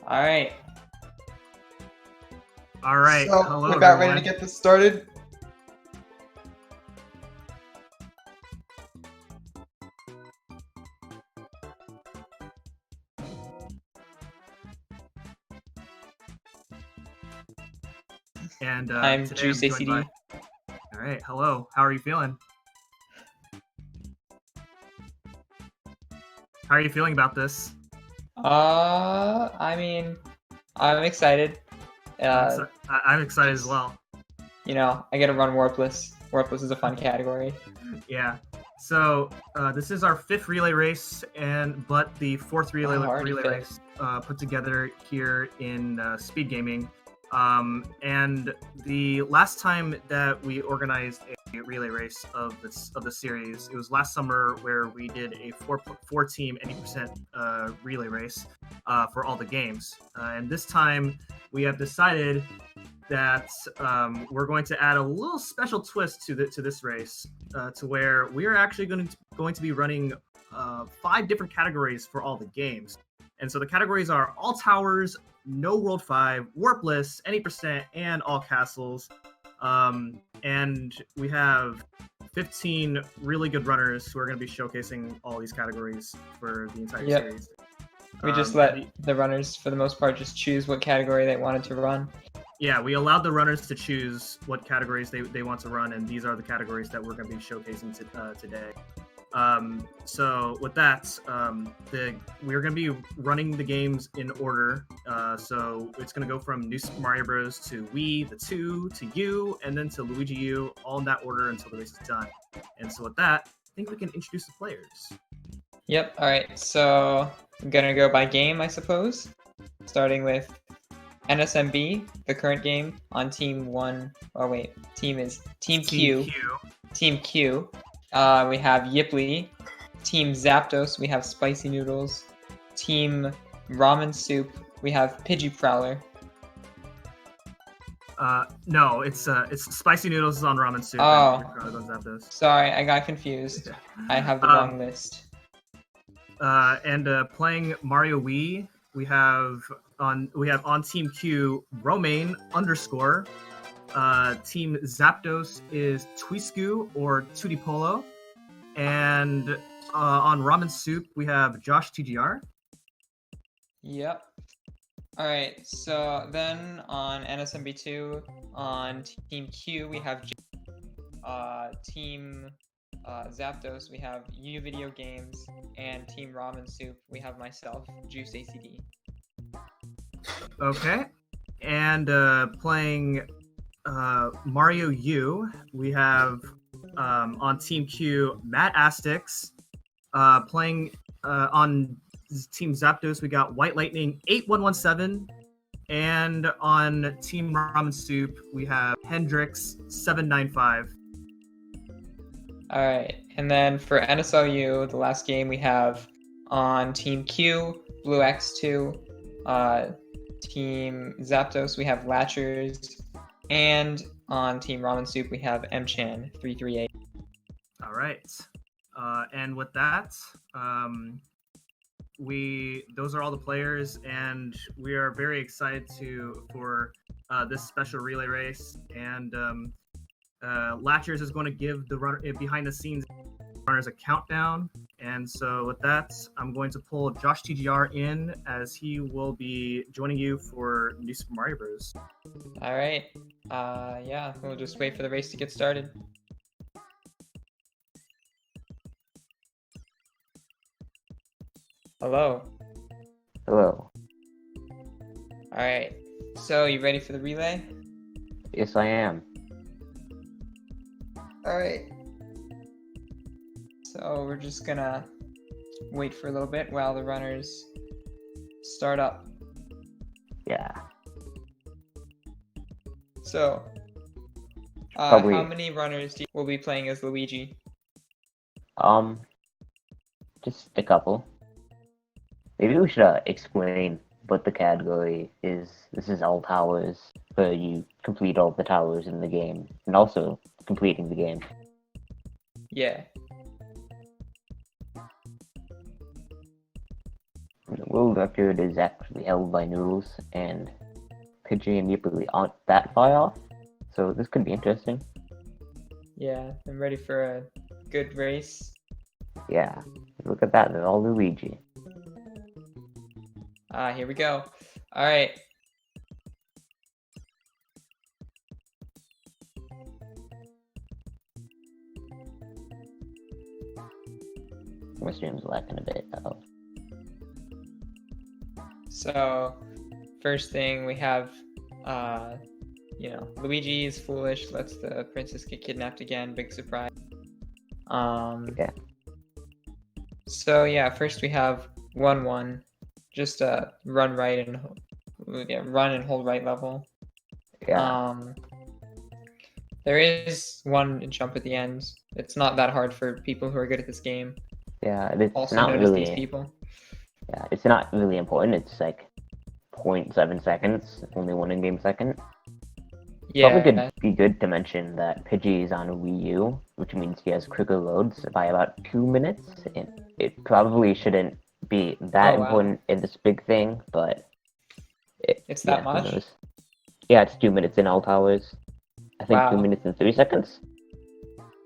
All right. All right. So Hello, we're about everyone. ready to get this started. And I'm today I'm joined JuiceACD. by... All right. Hello. How are you feeling? How are you feeling about this? I mean, I'm excited. I'm excited as well. You know, I get to run Warpless. Warpless is a fun category. Yeah. So this is our 5th relay race, but the 4th relay already fifth. race put together here in Speed Gaming. And the last time that we organized a relay race of the series, it was last summer where we did a four team 80% relay race for all the games. And this time we have decided that we're going to add a little special twist to this race, to where we are actually going to be running 5 different categories for all the games. And so the categories are all towers, no World 5, Warpless, any percent, and all castles. And we have 15 really good runners who are going to be showcasing all these categories for the entire series. We just let the runners, for the most part, just choose what category they wanted to run. Yeah, we allowed the runners to choose what categories they want to run, and these are the categories that we're going to be showcasing today. So with that, we're going to be running the games in order. So it's going to go from New Super Mario Bros. To Wii, the 2, to U, and then to Luigi U, all in that order until the race is done. And so with that, I think we can introduce the players. Yep, alright, so I'm going to go by game, I suppose. Starting with NSMB, the current game, on Team 1. Oh wait, Team Q. Team Q. We have Yipley. Team Zapdos, we have Spicy Noodles. Team Ramen Soup, we have PidgeyProwler. No, it's Spicy Noodles is on Ramen Soup. Oh, and on Zapdos. Sorry, I got confused. I have the wrong list. And playing Mario Wii, we have on Team Q Romain _. Team Zapdos is Twisku or Tuttipallo. And on Ramen Soup, we have JoshTGR. Yep. Alright, so then on NSMB2, on Team Q, we have Team Zapdos, we have Uvideogames, and Team Ramen Soup, we have myself, JuiceACD. Okay. And playing Mario U, we have on Team Q MadAstix. Playing on Team Zapdos, we got White Lightning 8117. And on Team Ramen Soup, we have Hendrix 795. Alright, and then for NSLU, the last game we have on Team Q, Blue X2, Team Zapdos, we have Lachurs, and on Team Ramen Soup, we have Mchan338. All right, and with that, those are all the players, and we are very excited for this special relay race. And Lachurs is going to give the runner behind the scenes runners a countdown. And so with that, I'm going to pull JoshTGR in, as he will be joining you for New Super Mario Bros. Alright, yeah, we'll just wait for the race to get started. Hello. Hello. Alright, so you ready for the relay? Yes, I am. Alright. So we're just gonna wait for a little bit while the runners start up. Yeah. So, Probably. how many runners will be playing as Luigi? Just a couple. Maybe we should explain what the category is. This is all towers, where you complete all the towers in the game, and also completing the game. Yeah. world record is actually held by Noodles, and Pidgey and Yipperly aren't that far off, so this could be interesting. Yeah, I'm ready for a good race. Yeah, look at that, they're all Luigi. Here we go. Alright. My stream's lacking a bit, though. So, first thing we have, Luigi is foolish, lets the princess get kidnapped again, big surprise. Yeah. So yeah, first we have 1-1, just run right and run and hold right level. Yeah. There is one jump at the end. It's not that hard for people who are good at this game. Yeah, it's Also not notice really. these people. Yeah, it's not really important. It's like 0.7 seconds, only 1 in-game second. Yeah. Probably could be good to mention that Pidgey is on a Wii U, which means he has quicker loads by about 2 minutes. And it probably shouldn't be that important in this big thing, but it's that much? Yeah, it's 2 minutes in all towers. I think 2 minutes and 3 seconds.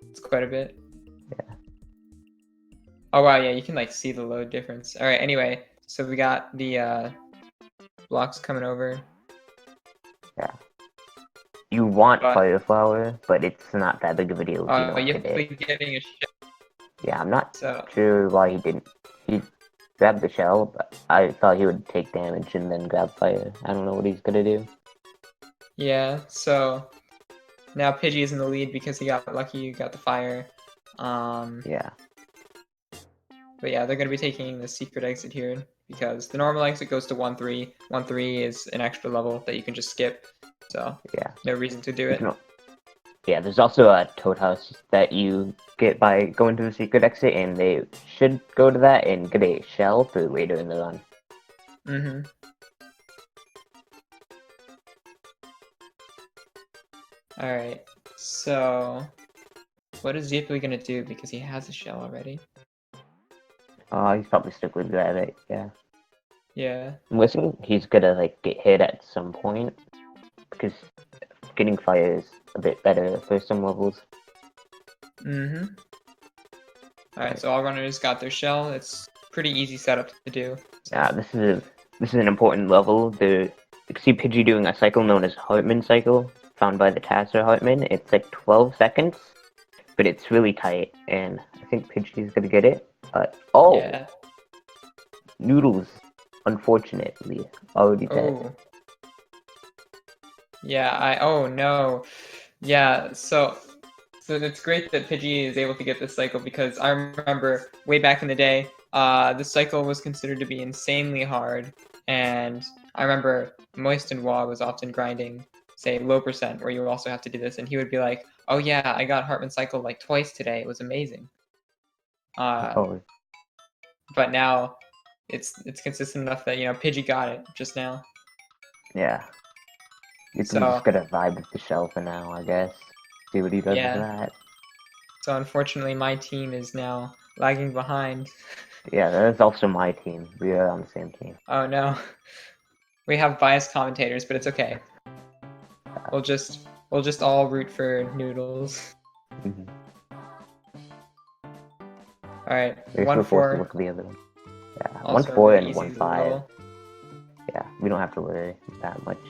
It's quite a bit. Yeah. Oh wow, yeah, you can like see the load difference. All right, anyway, so we got the blocks coming over. Yeah. You want Fire Flower, but it's not that big of a deal. Oh, you have to be getting a shell. Yeah, I'm not sure why he didn't. He grabbed the shell, but I thought he would take damage and then grab fire. I don't know what he's gonna do. Yeah, so now Pidgey is in the lead because he got lucky, you got the fire. Yeah. But yeah, they're gonna be taking the secret exit here because the normal exit goes to 1-3. 1-3 is an extra level that you can just skip. So yeah, no reason to do it. Yeah, there's also a Toad House that you get by going to the secret exit, and they should go to that and get a shell for later in the run. Mm-hmm. Alright, so what is Zippy gonna do because he has a shell already? He's probably stuck with Rabbit, yeah. Yeah. I'm guessing he's gonna like get hit at some point, because getting fire is a bit better for some levels. Mm-hmm. Alright, so all runners got their shell. It's pretty easy setup to do. So. Yeah, this is an important level. You can see Pidgey doing a cycle known as Hartman cycle, found by the Tasser Hartman. It's like 12 seconds, but it's really tight, and I think Pidgey's gonna get it. Yeah. Noodles, unfortunately, already dead. Yeah, oh no. Yeah, so it's great that Pidgey is able to get this cycle because I remember way back in the day, this cycle was considered to be insanely hard, and I remember Moist and Wah was often grinding, say, low percent, where you would also have to do this, and he would be like, oh yeah, I got Hartman cycle like twice today, it was amazing. But now, it's consistent enough that, Pidgey got it just now. Yeah. You can just gotta vibe with the shell for now, I guess. See what he does with that. So unfortunately, my team is now lagging behind. Yeah, that is also my team. We are on the same team. Oh no. We have biased commentators, but it's okay. We'll just all root for Noodles. Mm-hmm. Alright, 1-4. Look at the other one. Yeah, 1-4 and 1-5. Yeah, we don't have to worry that much.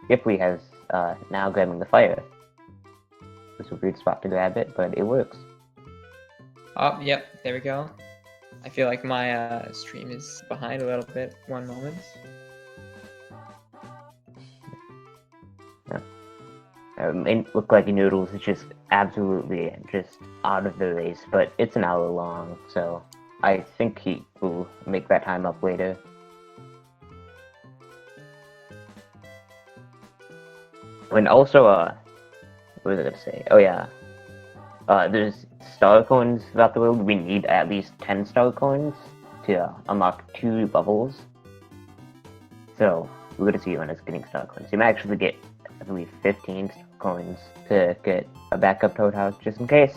Yipperly has now grabbing the fire. It's a weird spot to grab it, but it works. Oh, yep, there we go. I feel like my stream is behind a little bit. One moment. Yeah. It may look like Noodles is just absolutely just out of the race, but it's an hour long, so I think he will make that time up later. And also, what was I gonna say? Oh yeah, there's star coins throughout the world. We need at least 10 star coins to unlock 2 bubbles. So we're gonna see when it's getting star coins. You might actually get, I believe, 15 star coins to get a backup Toad House just in case.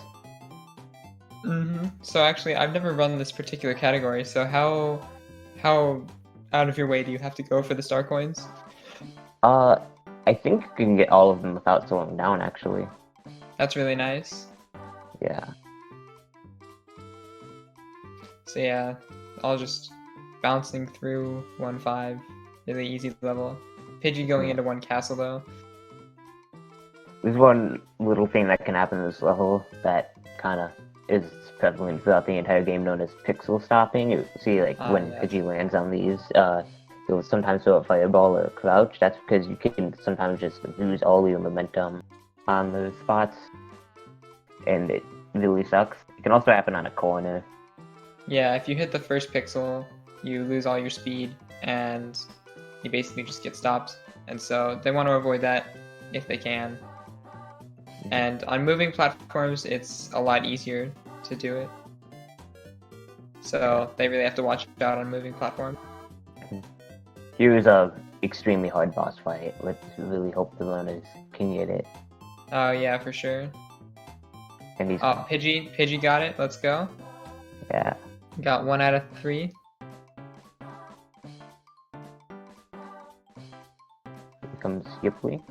Mm-hmm. So actually, I've never run this particular category. So how out of your way do you have to go for the star coins? I think you can get all of them without slowing down, actually. That's really nice. Yeah. So yeah, all just bouncing through 1-5. Really easy level. Pidgey going into one castle though. There's one little thing that can happen in this level that kind of is prevalent throughout the entire game, known as pixel stopping. You see, like, when Yeah. Pidgey lands on these, you'll sometimes throw a fireball or a crouch. That's because you can sometimes just lose all your momentum on those spots, and it really sucks. It can also happen on a corner. Yeah, if you hit the first pixel, you lose all your speed, and you basically just get stopped. And so they want to avoid that if they can. And on moving platforms, it's a lot easier to do it. So they really have to watch out on moving platforms. Here's a extremely hard boss fight. Let's really hope the runners can get it. Oh yeah, for sure. And he's Pidgey got it. Let's go. yeah. Got 1 out of 3. Here comes Yipley.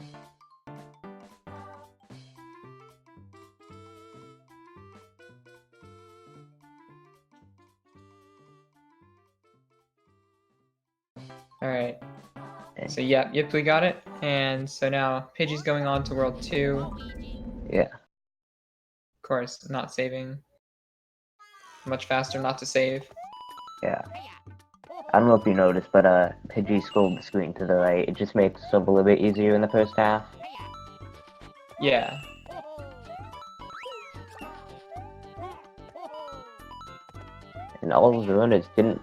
Alright. So yeah, Yipley got it. And so now Pidgey's going on to World 2. Yeah. Of course, not saving. Much faster not to save. Yeah. I don't know if you noticed, but Pidgey scrolled the screen to the right. It just makes it a little bit easier in the first half. Yeah. And all of the runners didn't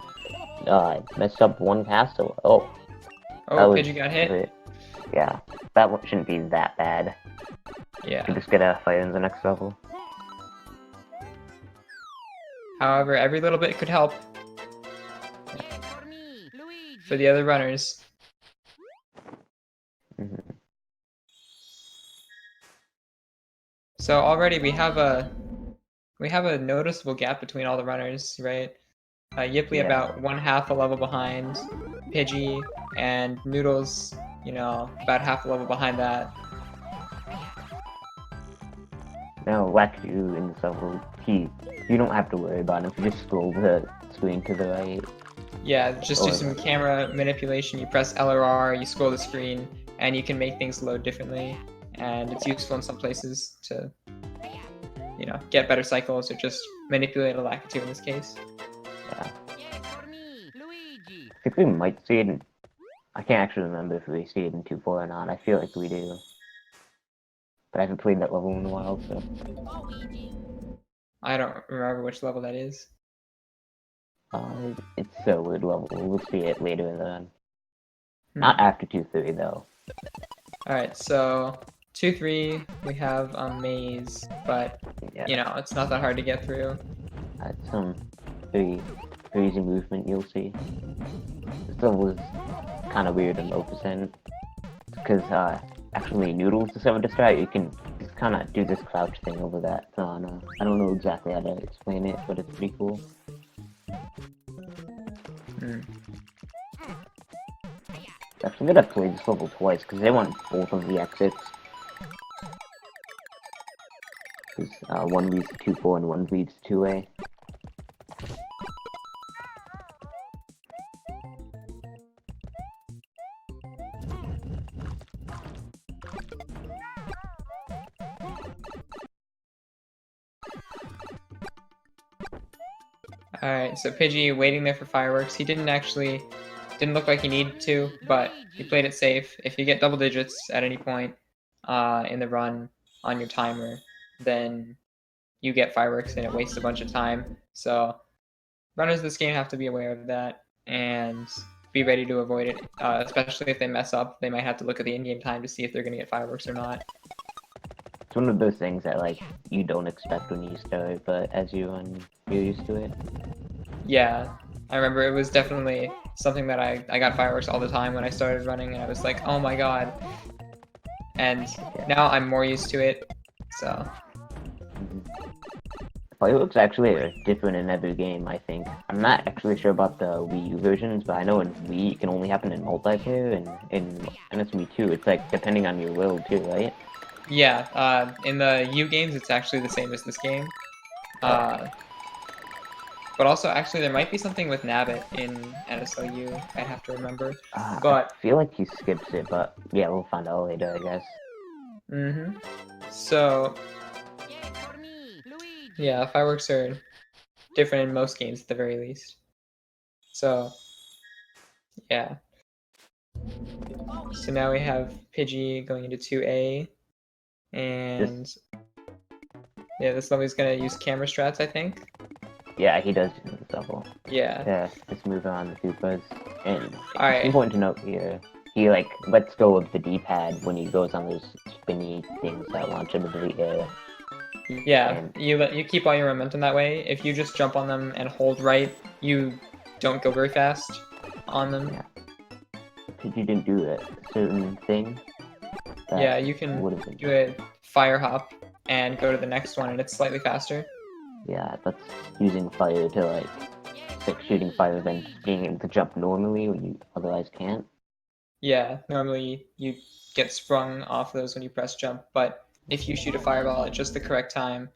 mess up one castle. Oh. Oh, Pidgey got hit? Yeah. That one shouldn't be that bad. Yeah. You just get a fight in the next level. However, every little bit could help for the other runners. So already we have a noticeable gap between all the runners, right? Yipley about 1/2 a level behind Pidgey, and Noodles, you know, about half a level behind that. Now, Lachurs in this level, you don't have to worry about him. You just scroll the screen to the right. Yeah, just do some camera manipulation. You press L or R, you scroll the screen, and you can make things load differently. And it's useful in some places to, you know, get better cycles or just manipulate a Lachurs in this case. Yeah. I think we might see it in... I can't actually remember if we see it in 2.4 or not. I feel like we do. But I haven't played that level in a while, so... I don't remember which level that is. It's a weird level. We'll see it later in the run. Not after 2.3, though. Alright, so 2-3, we have a maze, but, you know, it's not that hard to get through. That's some pretty crazy movement you'll see. This level is kind of weird in low percent. Because, actually, Noodles to some distract, you can just kind of do this crouch thing over that sauna. I don't know exactly how to explain it, but it's pretty cool. Actually, I'm gonna play this level twice, because they want both of the exits. Because one leads to 2.4 and one leads to 2A. Alright, so Pidgey waiting there for fireworks. He didn't look like he needed to, but he played it safe. If you get double digits at any point in the run on your timer, then you get fireworks and it wastes a bunch of time. So runners of this game have to be aware of that and be ready to avoid it, especially if they mess up. They might have to look at the in-game time to see if they're going to get fireworks or not. It's one of those things that, like, you don't expect when you start, but as you run, you're used to it. Yeah, I remember it was definitely something that I got fireworks all the time when I started running, and I was like, oh my god. And now I'm more used to it, so... Fireworks actually are different in every game, I think. I'm not actually sure about the Wii U versions, but I know in Wii it can only happen in multiplayer, and in NSMBW it's like depending on your will too, right? Yeah, in the U games, it's actually the same as this game. But also, actually, there might be something with Nabbit in NSLU. I'd have to remember. But I feel like he skips it, but yeah, we'll find out later, I guess. So yeah, fireworks are different in most games at the very least. So yeah. So now we have Pidgey going into 2A, and yeah, this level is gonna use camera strats, I think. Yeah, he does use this level. Yeah. Yeah, let's move on to Koopas. And Alright. it's important to note here, he like lets go of the D-pad when he goes on those spinny things that launch him into the air. Yeah, And you keep all your momentum that way. If you just jump on them and hold right, you don't go very fast on them. yeah. Pidgey didn't do a certain thing. Yeah, you can do a fire hop and go to the next one, and it's slightly faster. Yeah, that's using fire to like, it's like shooting fire, then just being able to jump normally when you otherwise can't. Yeah, normally you get sprung off those when you press jump, but if you shoot a fireball at just the correct time,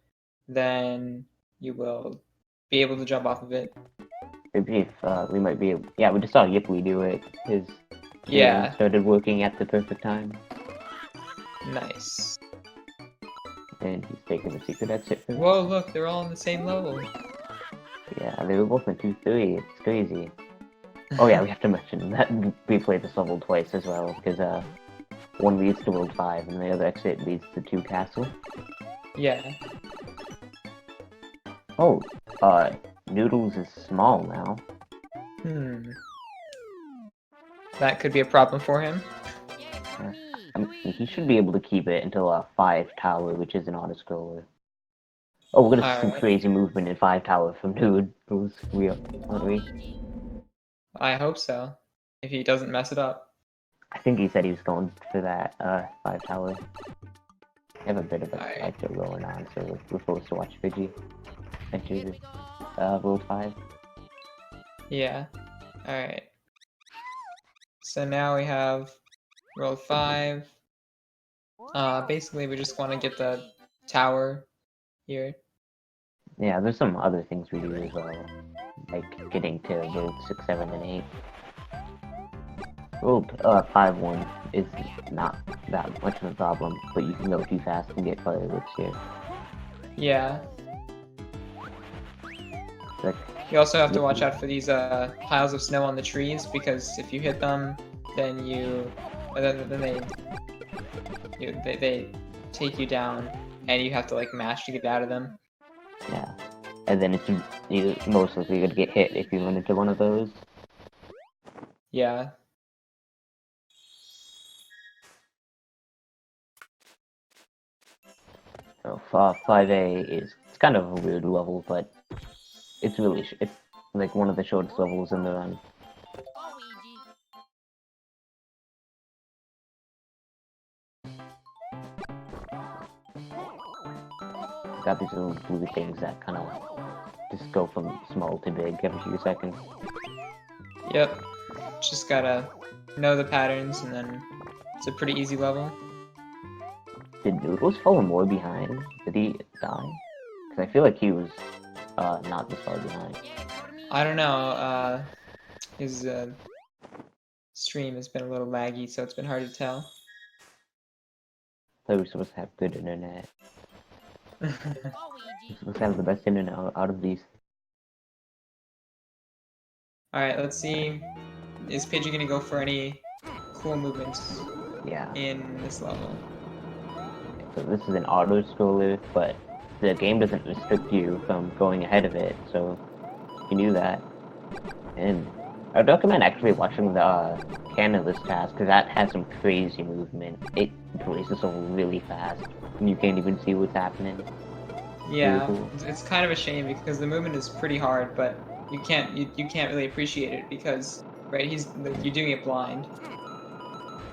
then you will be able to jump off of it. Maybe if we might be able, yeah, we just saw Yipley do it. His Yeah. started working at the perfect time. Nice. And he's taking the secret exit. Whoa, look, they're all on the same level. Yeah, they were both in 2-3. It's crazy. Oh yeah, we have to mention that we played this level twice as well, because one leads to World 5 and the other exit leads to 2 Castle. Yeah. Oh, Noodles is small now. That could be a problem for him. I mean, he should be able to keep it until 5 Tower, which is an auto-scroller. Oh, we're gonna see some crazy movement in 5 Tower from Noodles, aren't we? I hope so, if he doesn't mess it up. I think he said he was going for that 5 Tower. I have a bit of a slideshow going on, so we're supposed to watch Pidgey enter World 5. Yeah. Alright. So now we have World 5. Basically, we just want to get the tower here. Yeah, there's some other things we do as well, like getting to World 6, 7, and 8. World 5-1 is not that much of a problem, but you can go too fast and get fireworks here. Yeah. Like, you also have to watch out for these piles of snow on the trees, because if you hit them, then they take you down, and you have to like mash to get out of them. Yeah, and then you're most likely gonna get hit if you run into one of those. Yeah. So 5A it's kind of a weird level, but it's really it's like one of the shortest levels in the run. Got these little blue things that kind of just go from small to big every few seconds. Yep. Just gotta know the patterns, and then it's a pretty easy level. Did Noodles fall more behind? Did he die? Because I feel like he was not this far behind. I don't know. His stream has been a little laggy, so it's been hard to tell. I thought we were supposed to have good internet. We're supposed to have the best internet out of these. Alright, let's see. Is Pidgey gonna go for any cool movements in this level? So this is an auto-scroller, but the game doesn't restrict you from going ahead of it, so you can do that. And I'd recommend actually watching the Canada's task, because that has some crazy movement. It plays this level really fast, and you can't even see what's happening. Yeah, really cool. It's kind of a shame because the movement is pretty hard, but you can't really appreciate it because you're doing it blind.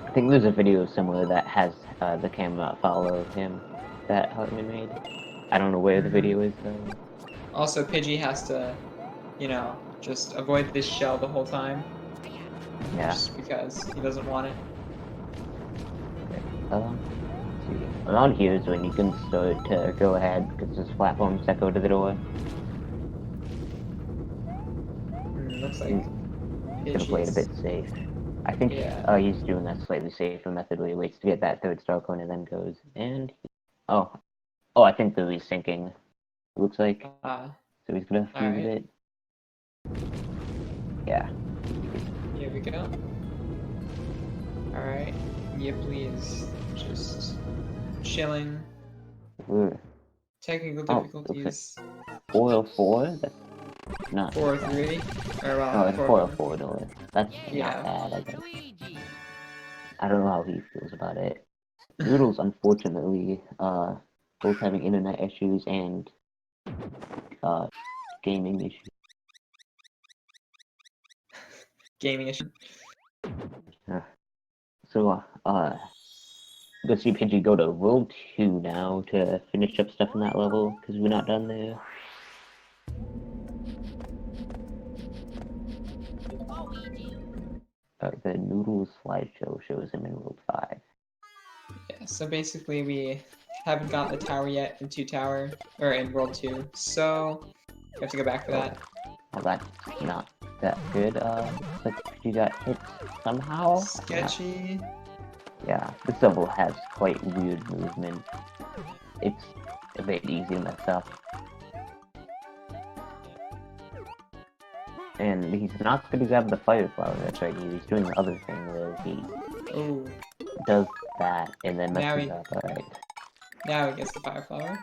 I think there's a video similar that has the camera follow him that Hartman made. I don't know where the video is though. Also, Pidgey has to, you know, just avoid this shell the whole time. Yeah. Just because he doesn't want it. Let's see. Around here is when you can start to go ahead because there's platforms that go to the door. Looks like He's gonna play it a bit safe. I think he's doing that slightly safer method where he waits to get that third star coin and then goes. And oh, I think that he's sinking. Looks like. So he's gonna fuse it. Yeah. Here we go. Alright. Yipley is just chilling. Ooh. Technical difficulties. 404? That's not 403? Or well, no, it's 404 though. That's yeah. not bad, I guess. I don't know how he feels about it. Noodles, unfortunately, both having internet issues and gaming issues. Gaming issue. So, let's see Pidgey go to World 2 now to finish up stuff in that level, because we're not done there. The Noodles slideshow shows him in World 5. Yeah, so basically we haven't got the tower yet in in World 2, so we have to go back for that. Well, that's not that good. Looks like you got hit somehow. Sketchy. Yeah, this level has quite weird movement. It's a bit easy to mess up. And he's not going to grab the fire flower, that's right, he's doing the other thing where he does that and then messes up, alright. Now he gets the fire flower.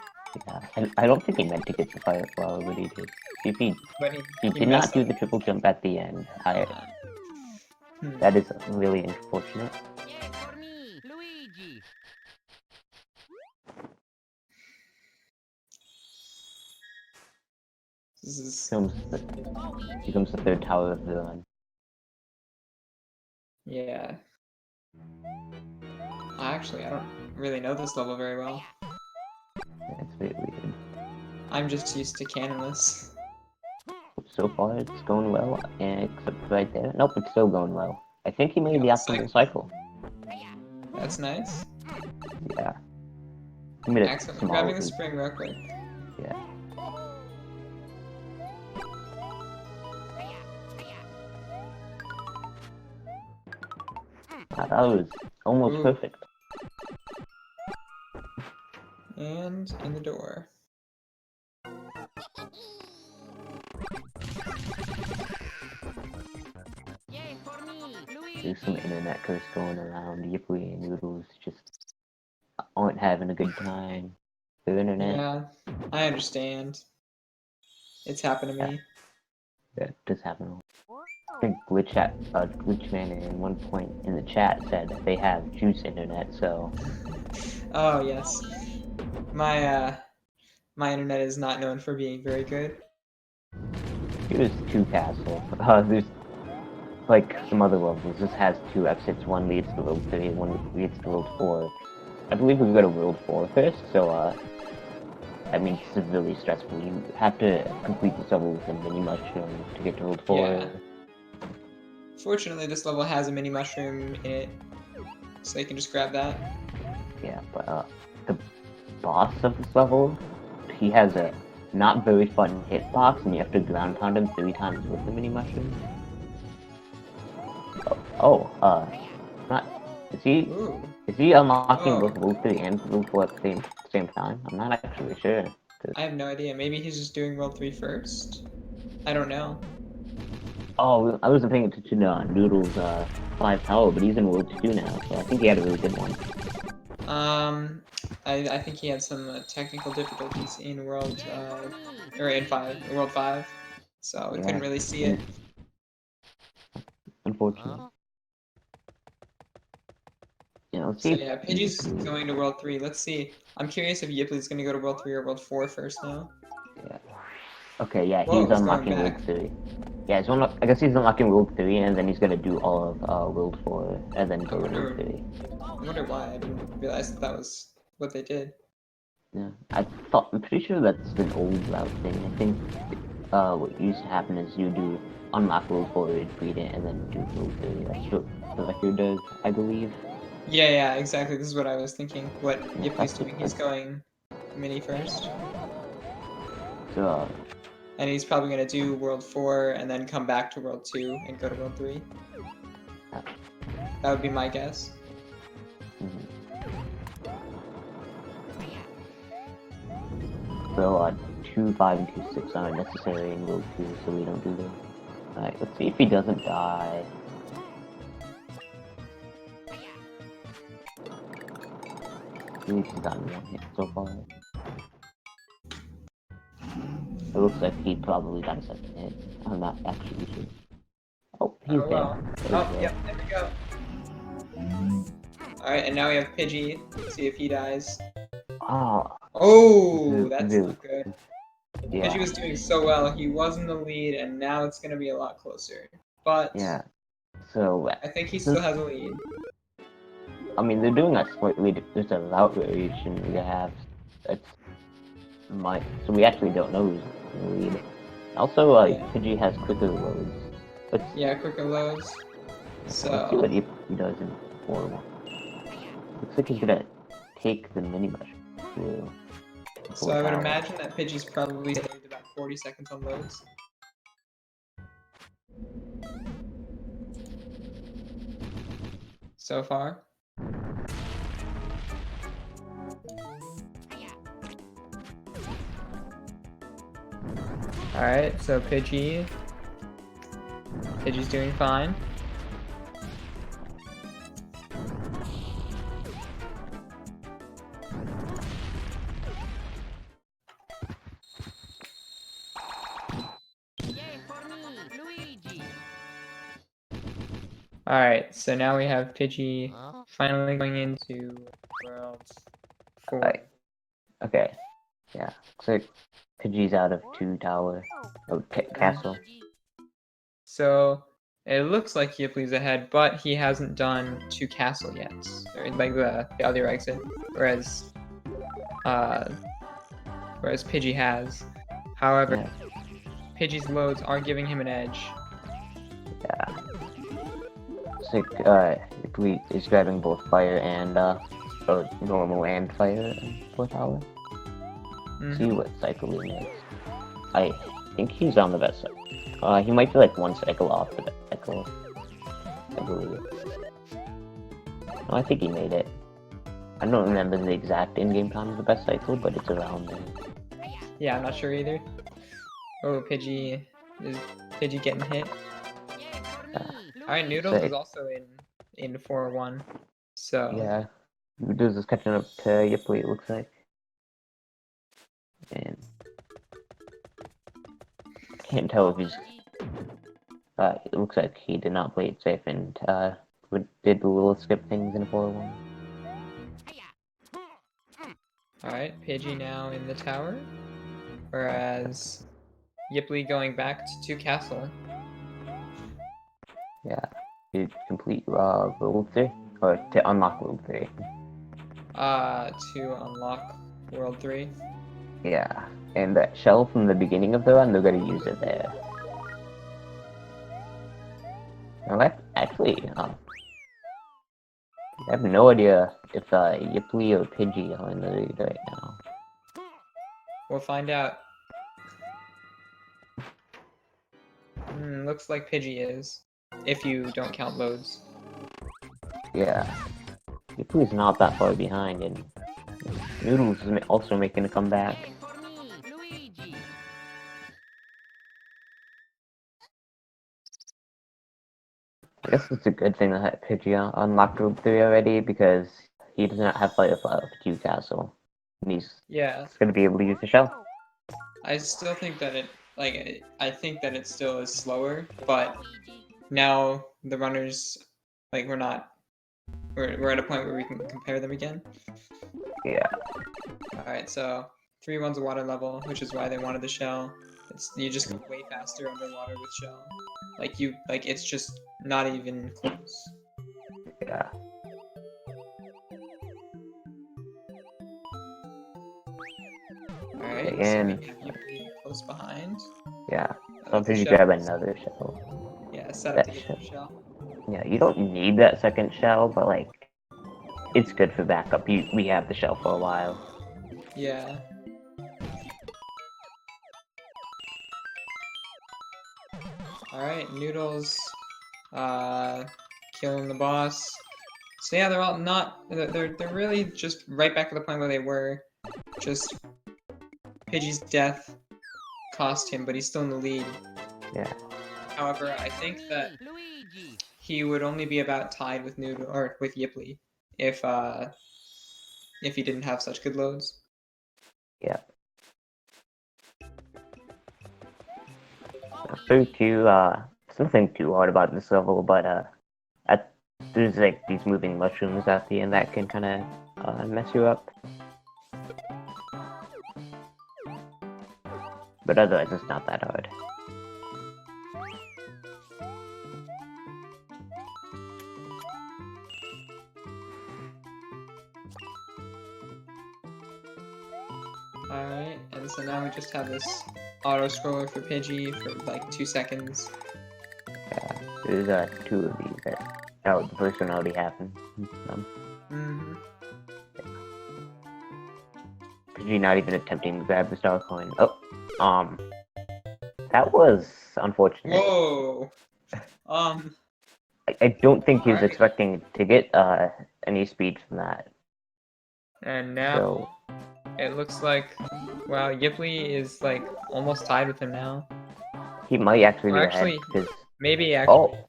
Yeah, and I don't think he meant to get the fire flower, but he did. If he did not do the triple jump at the end. That is really unfortunate. This becomes the third tower of the run. Yeah. Actually, I don't really know this level very well. Yeah, it's a bit weird. I'm just used to cannonless. So far, it's going well, except right there. Nope, it's still going well. I think he made the optimal cycle. That's nice. Yeah. He made Excellent. Grabbing the spring real quick. Yeah. That was almost perfect. And in the door. There's some internet curse going around. Yippee and Noodles just aren't having a good time. The internet. Yeah, I understand. It's happened to me. Yeah, it does happen. I think Glitchman in one point in the chat said that they have juice internet, so. Oh yes, my internet is not known for being very good. Here's 2 castles. There's like some other levels. This has 2 exits. One leads to World 3, one leads to World 4. I believe we go to World 4 first, so I mean, this is really stressful. You have to complete this level with a mini mushroom to get to World 4. Yeah. Fortunately, this level has a mini mushroom in it, so you can just grab that. Yeah, but the boss of this level, he has a not very fun hitbox, and you have to ground pound him 3 times with the mini mushroom. Is he unlocking both World 3 and World 4 at the same time? I'm not actually sure. I have no idea. Maybe he's just doing World 3 first? I don't know. Oh, I wasn't paying attention to Noodles' 5 tower, but he's in World 2 now, so I think he had a really good one. I think he had some technical difficulties in World 5, so we couldn't really see it. Unfortunately. Yeah, let's So see. yeah, Pidgey's going to World 3. Let's see. I'm curious if Yipley's going to go to World 3 or World 4 first now. Yeah. Okay, yeah, he's unlocking World 3. Yeah, I guess he's unlocking World 3, and then he's gonna do all of World 4, and then go to World 3. I wonder why. I didn't realize that was what they did. Yeah, I'm pretty sure that's an old route thing. I think what used to happen is you do unlock roll forward, beat it, and then do roll 3. That's what the record does, I believe. Yeah, exactly. This is what I was thinking. What Yipley's doing. He's going mini first. So, And he's probably going to do World 4 and then come back to World 2 and go to World 3. That would be my guess. So, 2, 5, and 2, 6 aren't necessary in World 2, so we don't do them. Alright, let's see if he doesn't die. I think he's gotten 1 hit so far. It looks like he probably got a 2nd hit. I'm not actually sure. Oh, he's dead. Wow. There Oh, yep, there we go. Alright, and now we have Pidgey. Let's see if he dies. Oh, that's not good. Yeah. Pidgey was doing so well. He was in the lead, and now it's going to be a lot closer. But Yeah. So I think he still has a lead. I mean, they're doing a slightly there's a route variation we have. So we actually don't know who's in the lead. Also, Yeah. Pidgey has quicker loads. Yeah, quicker loads. Let's see So what he does in 4-1. Looks like he's gonna take the mini mushroom. So I would imagine that Pidgey's probably saved about 40 seconds on loads. So far. Alright, so Pidgey's doing fine. Alright, so now we have Pidgey finally going into World 4. Right. Okay. Yeah. Looks like Pidgey's out of 2 tower. Oh, castle. So it looks like Yipley's ahead, but he hasn't done 2 castle yet. Or like the other exit. Whereas Pidgey has. However, Yeah. Pidgey's loads are giving him an edge. Yeah. Looks like Yipley is grabbing both fire and normal and fire for tower. See what cycle he makes. I think he's on the best side. He might be like 1 cycle off the best cycle, I believe. No, I think he made it. I don't remember the exact in-game time of the best cycle, but it's around there. Yeah, I'm not sure either. Oh, Pidgey getting hit? Alright, Noodles is also in 4-1. So yeah, Noodles is catching up to Yipley, it looks like. And can't tell if he's. It looks like he did not play it safe and did the little skip things in 4-1. Alright, Pidgey now in the tower. Whereas Yipley going back to castle. Yeah, to complete World 3 or to unlock World 3. To unlock World 3. Yeah, and that shell from the beginning of the run, they're gonna use it there. Now, actually, I have no idea if Yipley or Pidgey are in the lead right now. We'll find out. Looks like Pidgey is, if you don't count loads. Yeah, Yipley's not that far behind, and Noodles is also making a comeback. I guess it's a good thing that Pidgey unlocked Group 3 already, because he does not have Firefly with Q Castle. And he's going to be able to use the shell. I still think that I think that it still is slower, but now the runners, we're at a point where we can compare them again. Yeah. Alright, so 3-1's a water level, which is why they wanted the shell. You just go way faster underwater with shell. It's just not even close. Yeah. Alright, so and we have Yippee close behind. yeah, Set up the sometimes you shell. grab another shell. Yeah, set up to That get the shell. Yeah, you don't need that second shell, but like, it's good for backup. We have the shell for a while. Yeah. Alright, Noodles, killing the boss. So yeah, they're all they're really just right back to the point where they were. Just Pidgey's death cost him, but he's still in the lead. Yeah. However, I think that he would only be about tied with Noodle or with Yipplee if he didn't have such good loads. Yeah. It's nothing too hard about this level, but there's like these moving mushrooms at the end that can kind of mess you up. But otherwise, it's not that hard. Alright, and so now we just have this auto-scroller for Pidgey for like 2 seconds. Yeah, there's 2 of these. Oh, the first one already happened. Mm-hmm. Pidgey not even attempting to grab the star coin. Oh, that was unfortunate. Whoa! I don't think he was Alright. expecting to get any speed from that. And now So it looks like, wow, Yipplee is like almost tied with him now. he might actually Or be actually, ahead because maybe actually.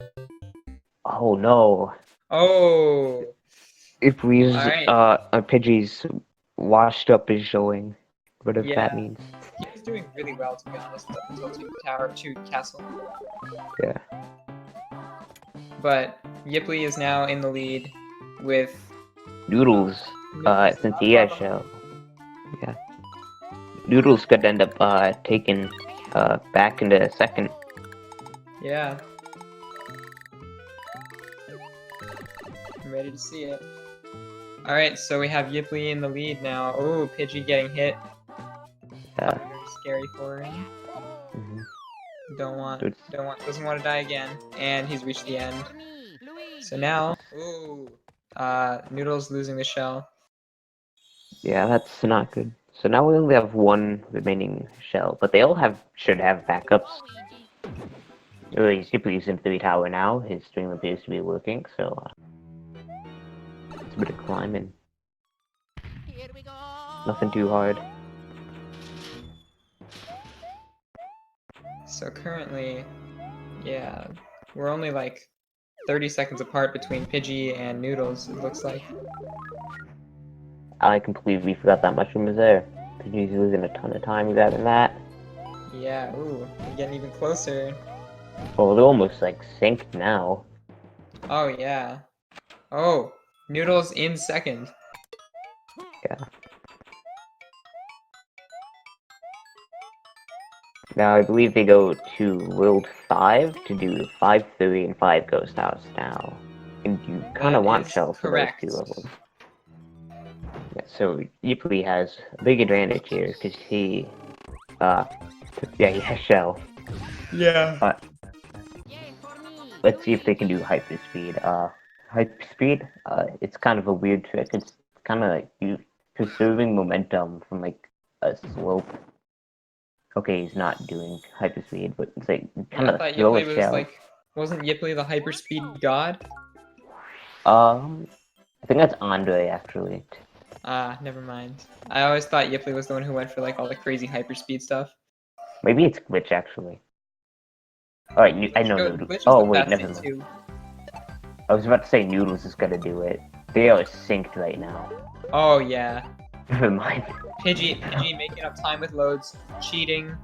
oh no! Oh! If we Alright. Pidgey's washed up is showing, whatever Yeah. that means. He was doing really well, to be honest, up until to Castle. Yeah. But Yipplee is now in the lead with Noodles, since he has shell. Yeah. Noodles could end up taking back into second. Yeah. I'm ready to see it. Alright, so we have Yipplee in the lead now. Oh, Pidgey getting hit. Yeah. Very scary for him. Mhm. Doesn't want to die again. And he's reached the end. So now, ooh, Noodle's losing the shell. Yeah, that's not good. So now we only have 1 remaining shell, but they all should have backups. He's in 3 tower now. His stream appears to be working, so it's a bit of climbing. Nothing too hard. So currently, yeah, we're only like 30 seconds apart between Pidgey and Noodles, it looks like. I completely forgot that mushroom was there. Pidgey's losing a ton of time grabbing that. Yeah, ooh, we're getting even closer. Oh, they're almost like synced now. Oh, yeah. Oh, Noodles in second. Yeah. Now I believe they go to World 5 to do 5, 3, and 5 Ghost House now. And you kind That of want is shells for those correct. 2 levels. Yeah, so Yipplee has a big advantage here because he has shell. Yeah. Let's see if they can do hyperspeed. Hyperspeed, it's kind of a weird trick. It's kind of like you preserving momentum from like a slope. Okay, he's not doing hyperspeed, but it's like kind of I thought throw a Yipplee was shell. like, wasn't Yipplee the hyperspeed god? I think that's Andre actually. Ah, never mind. I always thought Yipplee was the one who went for like all the crazy hyperspeed stuff. Maybe it's Glitch actually. Alright, I know Noodles. Glitch is Oh the wait, best never thing mind. too. I was about to say Noodles is gonna do it. They are synced right now. Oh yeah. Never mind. Pidgey making up time with loads, cheating.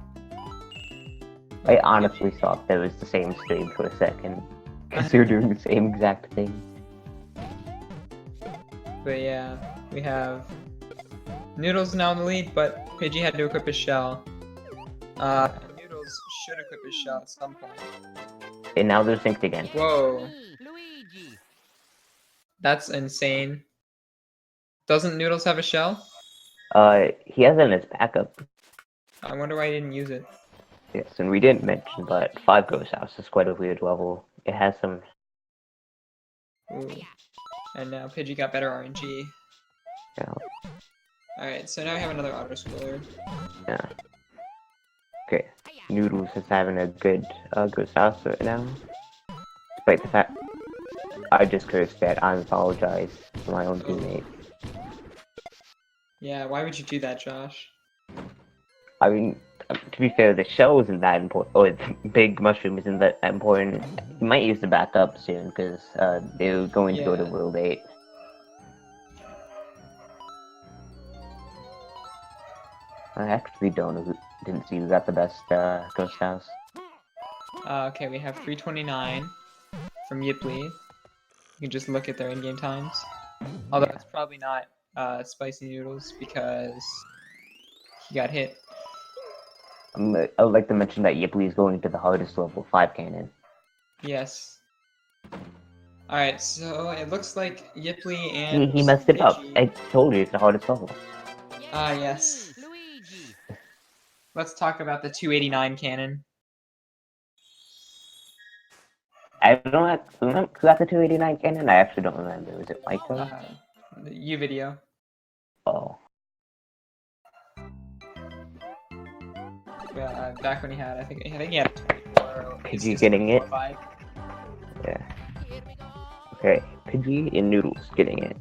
I honestly thought that was the same stream for a second. Because they're doing the same exact thing. But yeah, we have Noodles now in the lead, but Pidgey had to equip his shell. Noodles should equip his shell at some point. And now they're synced again. Whoa. That's insane. Doesn't Noodles have a shell? He has it in his backup. I wonder why I didn't use it. Yes, and we didn't mention, but 5 Ghost House is quite a weird level. It has some... Ooh. And now Pidgey got better RNG. You know, Alright, so now I have another auto scroller. yeah. Okay, Noodles is having a good Ghost House right now. Despite the fact I just cursed that, I apologize for my own teammate. Yeah, why would you do that, Josh? I mean, to be fair, the shell isn't that important, or the big mushroom isn't that important. You might use the backup soon, because they're going to go to Yeah. World 8. I actually didn't see who got the best Ghost House. Okay, we have 329 from Yipley. You can just look at their in-game times. Although Yeah. it's probably not Spicy Noodles because he got hit. I would like to mention that Yipley is going to the hardest level, 5 cannon. Yes. Alright, so it looks like Yipley and He messed it up. Pidgey... I told you it's the hardest level. Ah, yes. Let's talk about the 289 cannon. I don't remember who got the 289 cannon. I actually don't remember. Was it Michael? The Uvideo. Oh. Back when he had, I think he had 24. Pidgey getting it? 5. Yeah. Okay, Pidgey and Noodles getting it.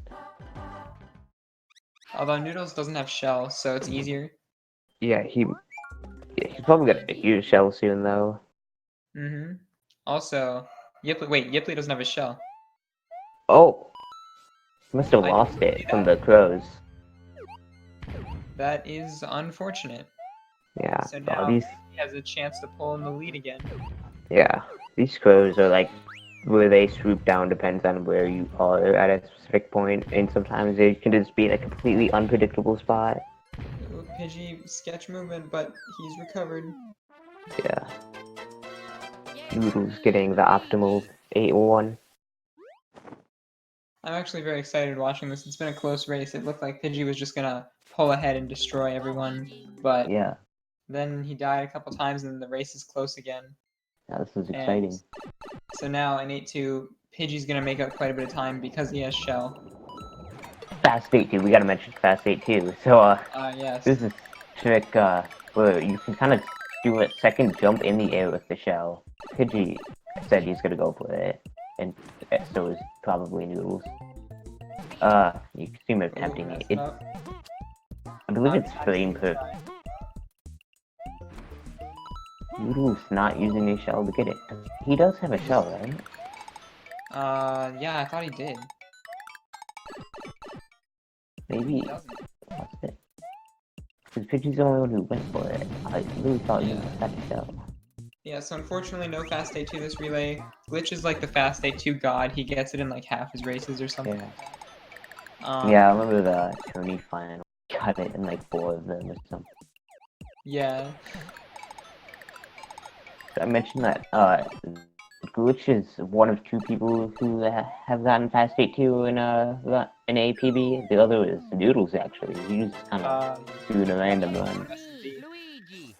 Although Noodles doesn't have shell, so it's easier. Yeah, he's probably gonna use shell soon though. Mm-hmm. Also, Yipley doesn't have a shell. Oh, he must have I lost didn't it see from that. the crows. That is unfortunate. Yeah, So now these he has a chance to pull in the lead again. these crows are like where they swoop down depends on where you are at a specific point, and sometimes they can just be in a completely unpredictable spot. Ooh, Pidgey sketch movement, but he's recovered. Yeah. Noodles getting the optimal 8-1. I'm actually very excited watching this. It's been a close race. It looked like Pidgey was just gonna pull ahead and destroy everyone, but Yeah. then he died a couple times and the race is close again. Yeah, this is And exciting. so now in 8-2, Pidgey's gonna make up quite a bit of time because he has shell. Fast 8 too. We gotta mention Fast 8 too. So Yes. this is a trick where you can kind of do a second jump in the air with the shell. Pidgey said he's gonna go for it, and so is probably Noodles. You can see him attempting Ooh, it. messed up. I believe it's Not frame too per. shy. Noodles not using a shell to get it. He does have a shell, right? Yeah, I thought he did. Maybe He doesn't. lost it. Because Pidgey's the only one who went for it. I really thought he had a shell. Yeah, so unfortunately no Fast 8-2 this relay. Glitch is like the Fast 8-2 god. He gets it in like half his races or something. Yeah. Yeah, I remember the Tony final. Got it in like 4 of them or something. Yeah. I mentioned that Glitch is one of 2 people who have gotten Fast 8-2 in APB. The other is Noodles actually. He's kind of doing a random run.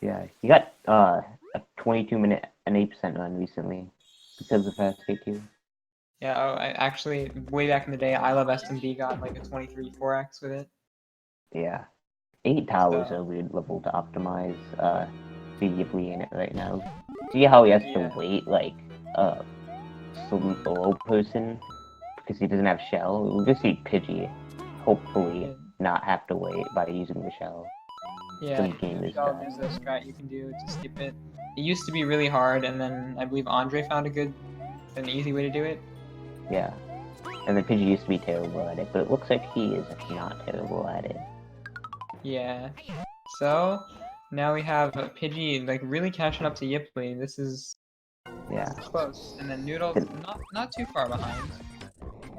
Yeah, he got a 22-minute and 8% run recently because of Fast 8-2. Yeah, I actually, way back in the day, I Love SMB got like a 23 4x with it. Yeah. 8 towers So- are a weird level to optimize. See Yipley in it right now. See how he has to wait like a slow person because he doesn't have shell. We'll just see Pidgey hopefully not have to wait by using the shell. Yeah, The game is shell done. is a strat you can do to skip it. It used to be really hard, and then I believe Andre found an easy way to do it. Yeah. And then Pidgey used to be terrible at it, but it looks like he is not terrible at it. Yeah. So now we have Pidgey like really catching up to Yipley. This is close, and then Noodles not too far behind.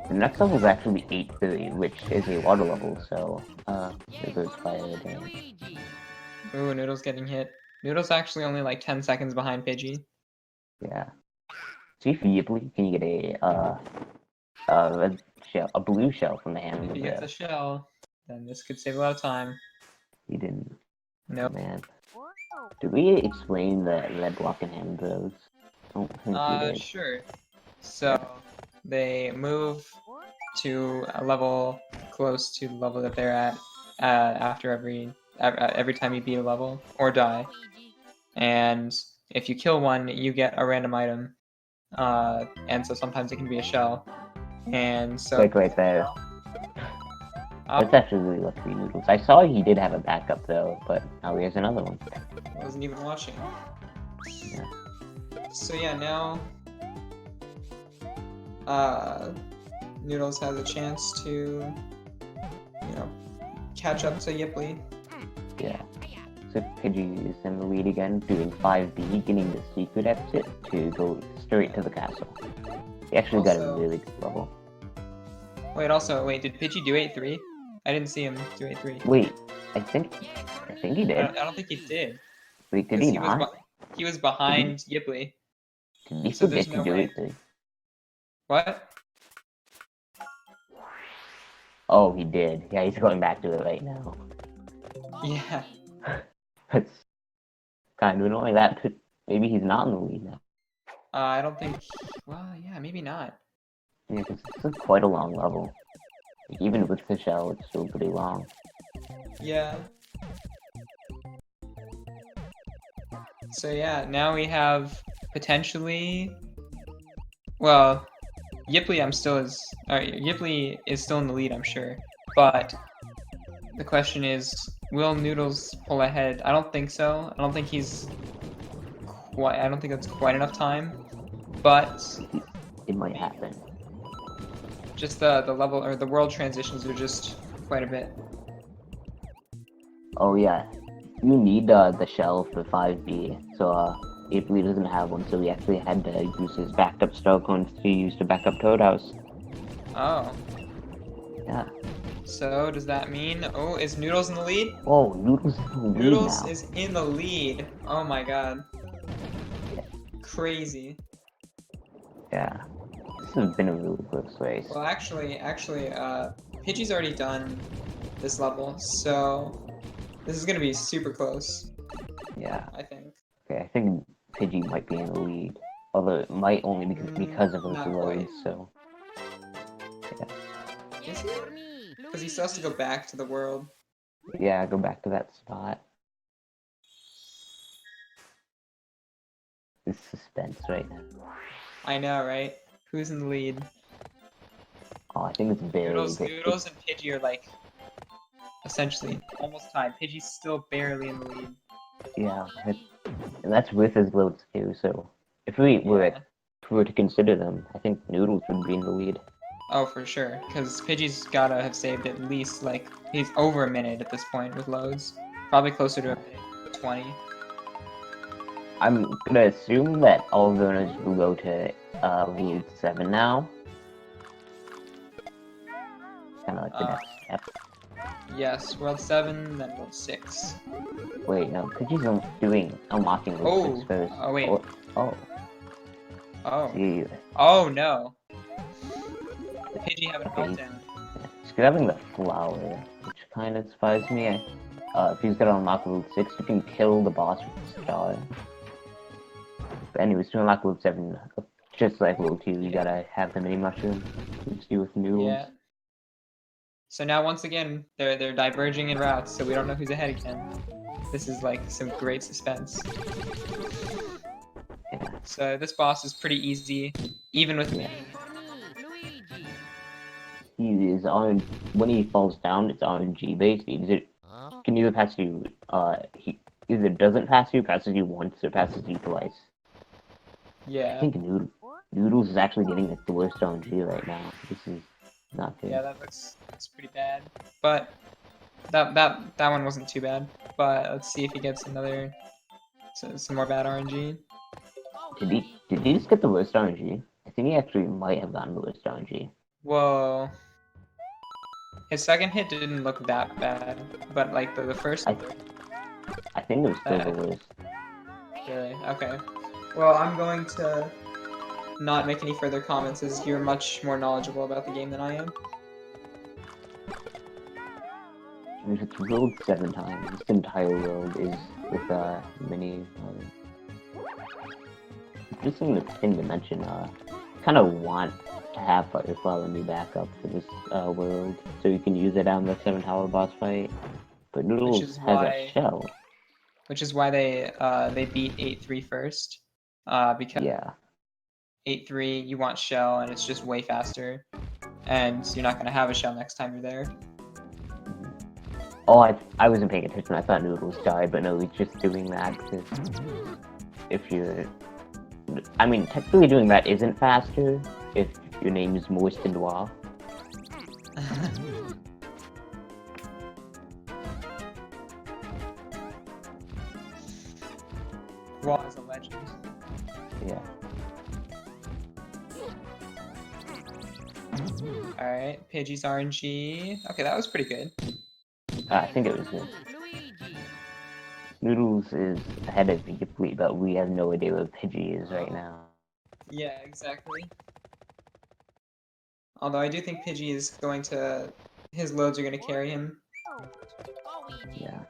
The next level is actually 8-3, which is a water level, so there goes fire damage. Ooh, Noodles getting hit. Noodles actually only like 10 seconds behind Pidgey. Yeah. See for Yipley, can you get a red shell, a blue shell from the hand If of he the gets a shell, then this could save a lot of time. He didn't. Nope. Man. Did we explain the red block and hand throws? I don't think we did. Sure. So they move to a level close to the level that they're at after every time you beat a level or die. And if you kill one, you get a random item. And so sometimes it can be a shell. And so Like right there. That's actually really lucky Noodles. I saw he did have a backup though, but now he has another one. I wasn't even watching. Yeah. So yeah, now Noodles has a chance to, you know, catch up to Yipley. Yeah. So Pidgey is in the lead again, doing 5B, getting the secret exit to go straight to the castle. He actually got a really good level. Wait, did Pidgey do 8-3? I didn't see him do 8-3. Wait, I think he did. I don't think he did. Wait, did he not? He was behind Yipley. Did he So forget there's to no do way. it? What? Oh, he did. Yeah, he's going back to it right now. Yeah. That's kind of annoying. Maybe he's not in the lead now. I don't think. Well, yeah, maybe not. Yeah, because it's quite a long level. Even with the shell, it's still pretty long. Yeah. So yeah, now we have potentially. Well, Yipley Yipley is still in the lead, I'm sure. But the question is, will Noodles pull ahead? I don't think so. I don't think I don't think that's quite enough time. But It might happen. just the level or the world transitions are just quite a bit. Oh yeah, you need the shell for 5B. So Yipley doesn't have one, so he actually had to use his backed up star cones to use to back up Toadhouse. Oh. Yeah. So does that mean? Oh, is Noodles in the lead? Oh, Noodles is in the lead Noodles now. is in the lead. Oh my god. Crazy. Yeah. This has been a really close race. Well, actually, Pidgey's already done this level, so this is gonna be super close. Yeah. I think. Okay, I think Pidgey might be in the lead. Although it might only be because of those not loads, quite. so... Is he? Because he still has to go back to the world. Yeah, go back to that spot. This suspense right now. I know, right? Who's in the lead? Oh, I think it's big. Noodles and Pidgey are like essentially almost tied. Pidgey's still barely in the lead. Yeah, and that's with his loads too, so... If we were to consider them, I think Noodles would be in the lead. Oh, for sure. Because Pidgey's gotta have saved at least, like, he's over a minute at this point with loads. Probably closer to a minute 20. I'm gonna assume that all of the owners will go to lead 7 now. Kinda like the next step. Yes, World 7, then World 6. Wait, no, Pidgey's unlocking World 6 first. Oh, wait. Oh. See, Oh, no. Pidgey having a meltdown. he's grabbing the flower, which kind of surprised me. If he's gonna unlock World 6, you can kill the boss with the star. But anyways, to unlock World 7, just like World 2, you gotta have the mini mushroom, which do with Noodles. Yeah. So now, once again, they're diverging in routes, so we don't know who's ahead again. This is like some great suspense. Yeah. So this boss is pretty easy, even with me. He is on when he falls down. It's RNG based. He can either pass you. He either doesn't pass you, passes you once, or passes you twice. Yeah. I think Noodles is actually getting the worst RNG right now. This is not good. Yeah, that's pretty bad. But that one wasn't too bad. But let's see if he gets some more bad RNG. Did he just get the worst RNG? I think he actually might have gotten the worst RNG. Whoa. His second hit didn't look that bad, but like the first. I think it was still the worst. Really? Okay. Well, I'm going to not make any further comments as you're much more knowledgeable about the game than I am. It's rolled 7 times. This entire world is with mini. Just thing to mention. Kind of want to have Firefly in the backup for this world, so you can use it on the 7 tower boss fight. But Noodles has a shell. Which is why they beat 8-3 first. Because 8-3 you want shell and it's just way faster, and you're not gonna have a shell next time you're there. Oh, I wasn't paying attention. I thought Noodles died, but no, he's just doing that because if you're... I mean, technically doing that isn't faster if your name is Moist and Noir. Noir is a legend. Yeah. Alright, Pidgey's RNG. Okay, that was pretty good. I think it was good. Noodles is ahead of Yipplee, but we have no idea where Pidgey is right now. Yeah, exactly. Although I do think Pidgey is going to... his loads are going to carry him. Yeah.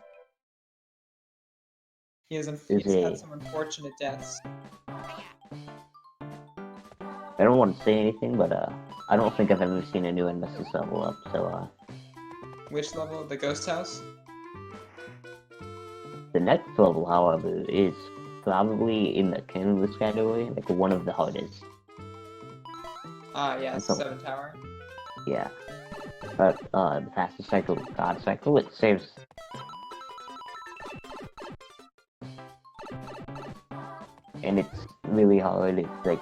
He's had some unfortunate deaths. I don't want to say anything, but I don't think I've ever seen a new Nemesis level up, so Which level? The Ghost House? the next level, however, is probably in the Canvas category, like one of the hardest. Ah, yeah, 7 Tower. Yeah. But the fastest cycle, God Cycle, it saves. And it's really hard. It's like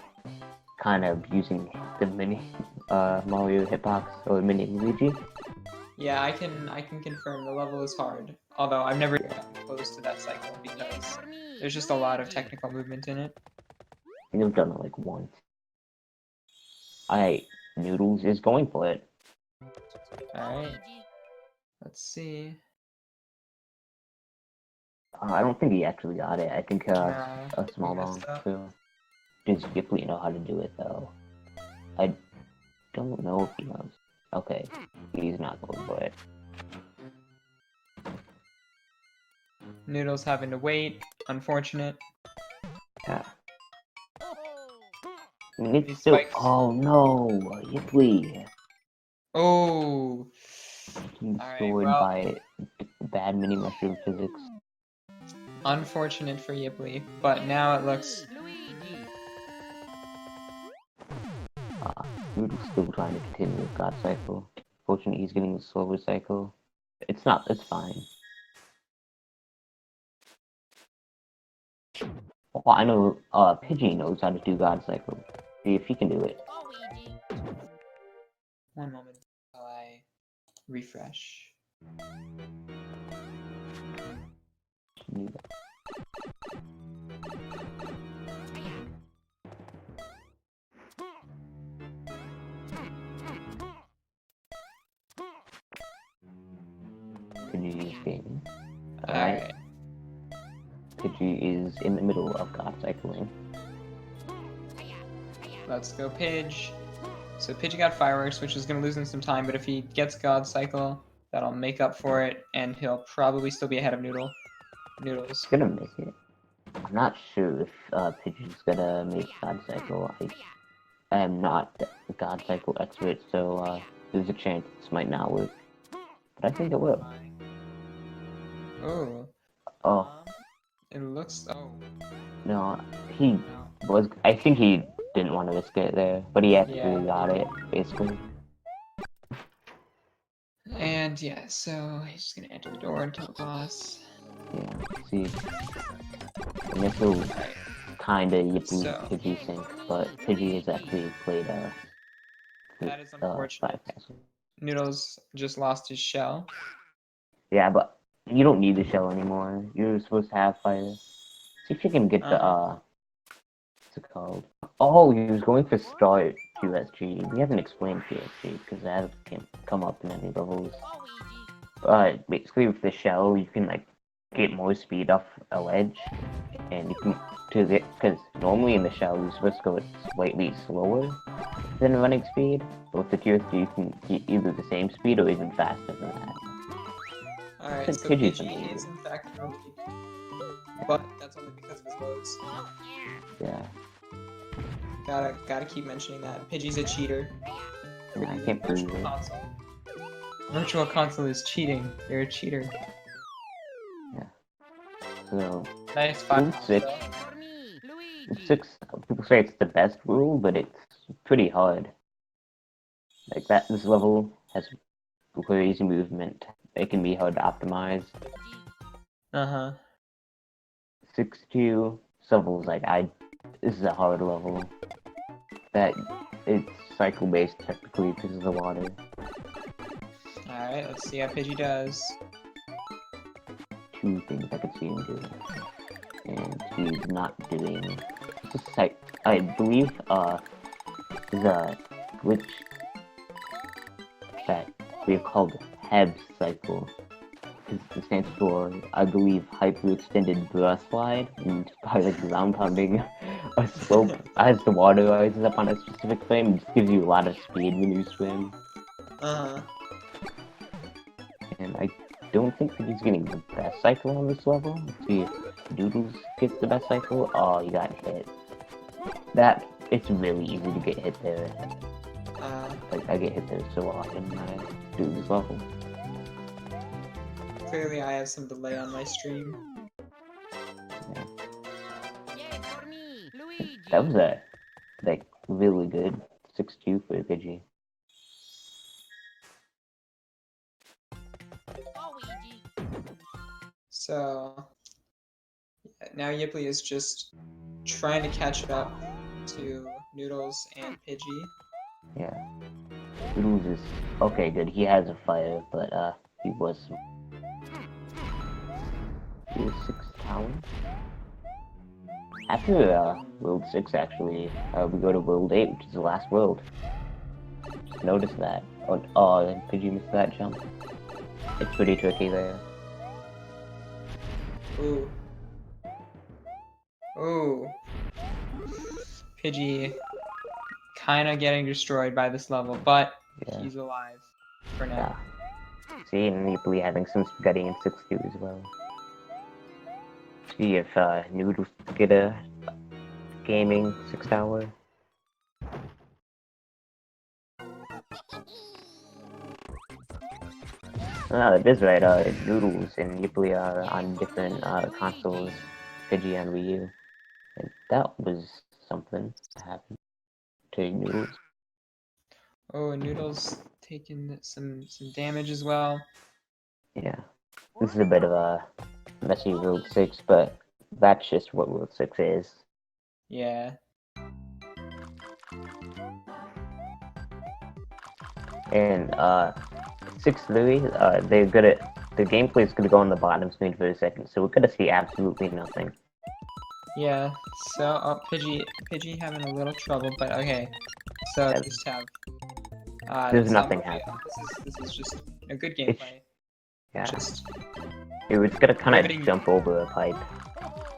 kind of using the mini Mario hitbox or mini Luigi. Yeah, I can confirm the level is hard. Although I've never gotten close to that cycle because there's just a lot of technical movement in it. I think I've done it like once. Alright, Noodles is going for it. Alright. Let's see. I don't think he actually got it. I think a small he bomb messed up. too. Does Yipplee know how to do it though? I don't know if he knows. Okay, he's not going for it. Noodles having to wait. Unfortunate. Yeah. I mean, it's still. Spikes. Oh no, Yipplee. Oh. Destroyed by bad mini mushroom physics. Unfortunate for Yipplee, but now it looks... Noodle's still trying to continue with God Cycle. Fortunately, he's getting the Silver Cycle. It's fine. Oh, I know, Pidgey knows how to do God Cycle. See if he can do it. One moment while I refresh. Pidgey is gaming. Alright. Pidgey is in the middle of God Cycling. Let's go Pidge. So Pidgey got Fireworks, which is going to lose him some time, but if he gets God Cycle, that'll make up for it, and he'll probably still be ahead of Noodles. He's gonna make it. I'm not sure if Pidgey's gonna make God Cycle. I am not a God Cycle expert, so there's a chance this might not work. But I think it will. Oh. Oh. It looks... Oh. No, he was... I think he didn't want to risk it there, but he actually got it, basically. And yeah, so he's just gonna enter the door and kill the boss. Yeah, see. And this will kinda Yipplee Pidgey sync, but Pidgey has actually played that is unfortunate. Noodles just lost his shell. Yeah, but you don't need the shell anymore. You're supposed to have fire. See if you can get the what's it called? Oh, he was going for start QSG. We haven't explained QSG because that can't come up in any levels. But basically with the shell you can like get more speed off a ledge, and you can because normally in the shell you're supposed to go slightly slower than running speed, but with the QSG you can get either the same speed or even faster than that. Alright, so Pidgey's Pidgey is in fact in the lead. But that's only because of his loads. Yeah. Gotta keep mentioning that. Pidgey's a cheater. For I using can't believe Virtual it. Console. Virtual Console is cheating. You're a cheater. So, Nice Rule 5 6. Rule 6, people say it's the best rule, but it's pretty hard. Like this level has crazy movement. It can be hard to optimize. Uh-huh. 6-2 levels this is a hard level. That it's cycle based technically because of the water. Alright, let's see how Pidgey does. 2 things I could see him doing. And he's not doing. It's just I believe there's a glitch that we've called Heb cycle. It stands for, I believe, hyper-extended burst slide, and by like ground pounding a slope as the water rises up on a specific frame, it just gives you a lot of speed when you swim. Uh-huh. And I don't think that he's getting the best cycle on this level. Let's see if Doodles gets the best cycle. Oh, you got hit. It's really easy to get hit there. Like, I get hit there so often when I do this level. Clearly I have some delay on my stream. Yeah. That was like, really good 6-2 for Pidgey. So now Yipley is just trying to catch up to Noodles and Pidgey. Yeah. Doodles is okay, good. He has a fire, but he was 6 towers. After World 6, actually, we go to World 8, which is the last world. Notice that. Oh, Pidgey missed that jump. It's pretty tricky there. Ooh. Ooh. Pidgey kinda getting destroyed by this level, but Yeah. he's alive for now. Yeah. See, and Neeply having some spaghetti in 6-2 as well. See if Noodles get a gaming 6 tower. It is right, Noodles and Yipley are on different consoles, Pidgey on Wii U. And that was something that happened to Noodles. Oh, and Noodles taking some damage as well. Yeah. This is a bit of a messy World 6, but that's just what World 6 is. Yeah. And 6-3, the gameplay is gonna go on the bottom screen for a second, so we're gonna see absolutely nothing. Yeah. So Pidgey having a little trouble, but okay. So Yeah. just have There's nothing happening. This is just a good gameplay. Yeah. Just It was gonna kind riveting- of jump over a pipe.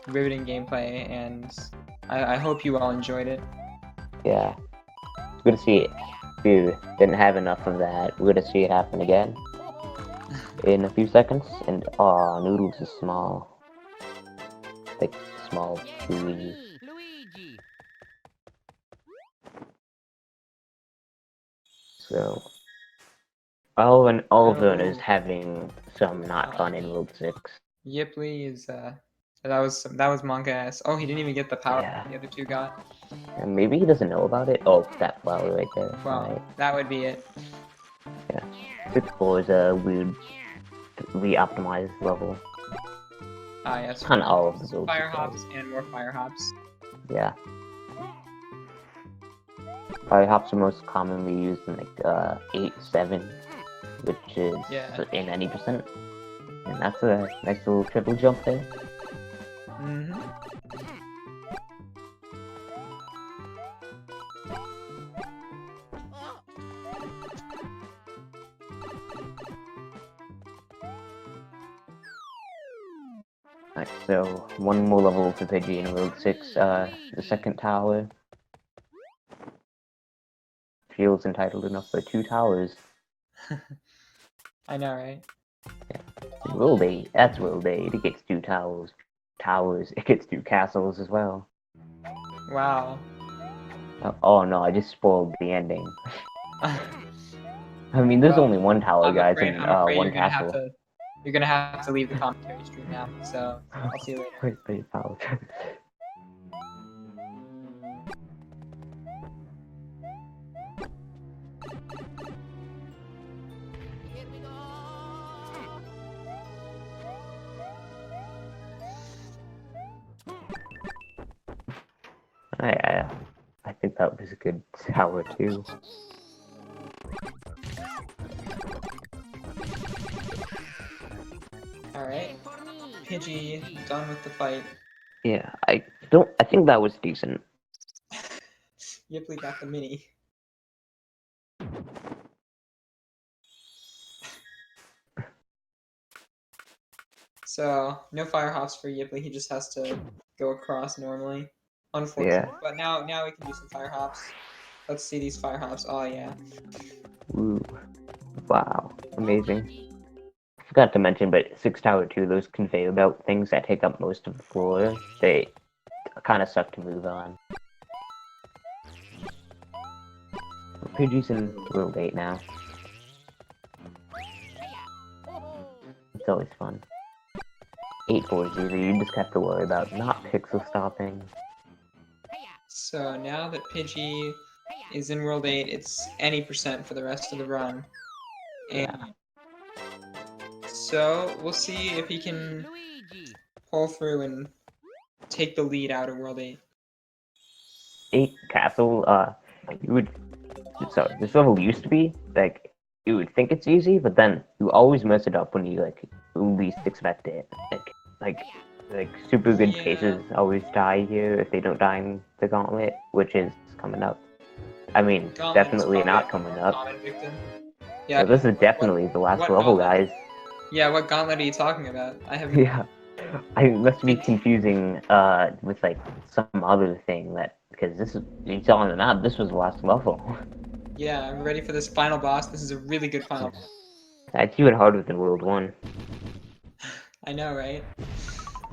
riveting gameplay, and I hope you all enjoyed it. Yeah. It's good to see it. If you didn't have enough of that, we're gonna see it happen again in a few seconds. And Noodles is small. Like small Luigi. So Oliver is having some not fun in World 6. Yipley is that was Monka S. Oh, he didn't even get the power Yeah. the other two got. And maybe he doesn't know about it. Oh, that flower right there. Well, Right. that would be it. Yeah. 6-4 is a weird re-optimized level. Yes. Kinda all of the builds. Fire hops and more fire hops. Yeah. Fire hops are most commonly used in like 8-7, which is in any percent. And that's a nice little triple jump there. Mm-hmm. Alright, so one more level for Pidgey in World 6, the second tower. Feels entitled enough for 2 towers. I know, right? Yeah. World 8, that's World 8. It gets 2 towers. It gets 2 castles as well. Wow. Oh no, I just spoiled the ending. I mean, there's Well, only 1 tower, guys, and I'm afraid 1 castle. you're gonna have to leave the commentary stream now. So I'll see you later. Wait, apologize. I think that was a good tower too. Alright. Pidgey, done with the fight. Yeah, I think that was decent. Yipley got the mini. So, no fire hops for Yipley, he just has to go across normally. Unfortunately. Yeah. But now we can do some fire hops. Let's see these fire hops. Oh yeah. Ooh. Wow. Amazing. I forgot to mention, but 6 tower 2, those conveyor belt things that take up most of the floor, they kind of suck to move on. Pidgey's in World 8 now. It's always fun. 8-4 is easy, you just have to worry about not pixel stopping. So now that Pidgey is in World 8, it's any percent for the rest of the run. And so we'll see if he can pull through and take the lead out of World 8. 8 castle, you would... So, this level used to be, like, you would think it's easy, but then you always mess it up when you, like, least expect it. Like super good cases always die here if they don't die in the gauntlet, which is coming up. I mean, definitely not coming up. Yeah, so this is definitely the last level, guys. Yeah, what gauntlet are you talking about? I haven't... Yeah. I must be confusing with like some other thing that, because this is, it's on the map, this was the last level. Yeah, I'm ready for this final boss. This is a really good final boss. It's even harder than World 1. I know, right?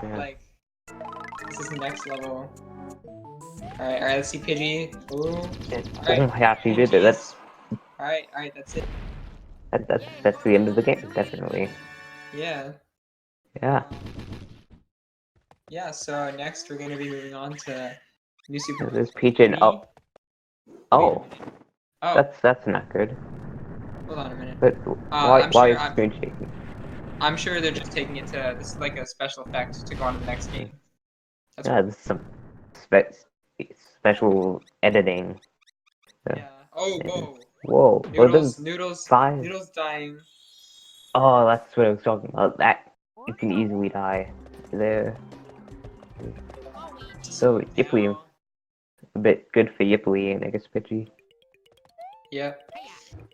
Yeah. Like, this is next level. Alright, let's see Pidgey. Ooh. Oh my gosh, he did it. That's... Alright, that's it. That's the end of the game, definitely. Yeah. Yeah. Yeah, so next we're going to be moving on to New Super... There's Peach and... Oh. That's not good. Hold on a minute. But why is screen shaking? I'm sure they're just taking it to... This is like a special effect to go on to the next game. Yeah, this is some special editing. Yeah. Oh, whoa. Whoa. Noodles dying. Oh, that's what I was talking about. That you can easily die there. So Yipley, a bit good for Yipley and I guess Pidgey. Yep.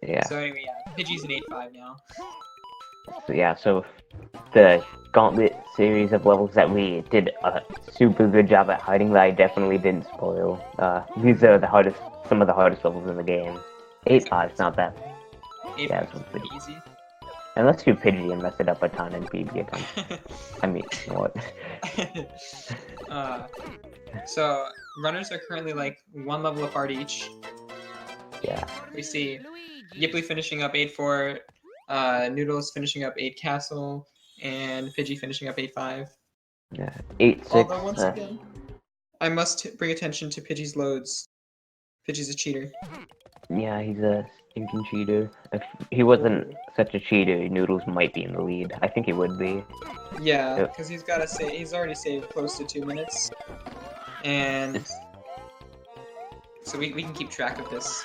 Yeah. So anyway, yeah, Pidgey's an 8-5 now. So the Gauntlet series of levels that we did a super good job at hiding that I definitely didn't spoil. These are some of the hardest levels in the game. 8-5's not that. 8-5 is pretty easy. Unless you Pidgey and mess it up a ton and PB a ton. I mean, what? So runners are currently like 1 level apart each. Yeah. We see Yipley finishing up 8-4, Noodles finishing up 8 Castle, and Pidgey finishing up 8-5. Yeah, 8-6. Although once again, I must bring attention to Pidgey's loads. Pidgey's a cheater. Yeah, he's a stinking cheater. If he wasn't such a cheater, Noodles might be in the lead. I think he would be. Yeah, because he's got to say he's already saved close to 2 minutes, and so we can keep track of this.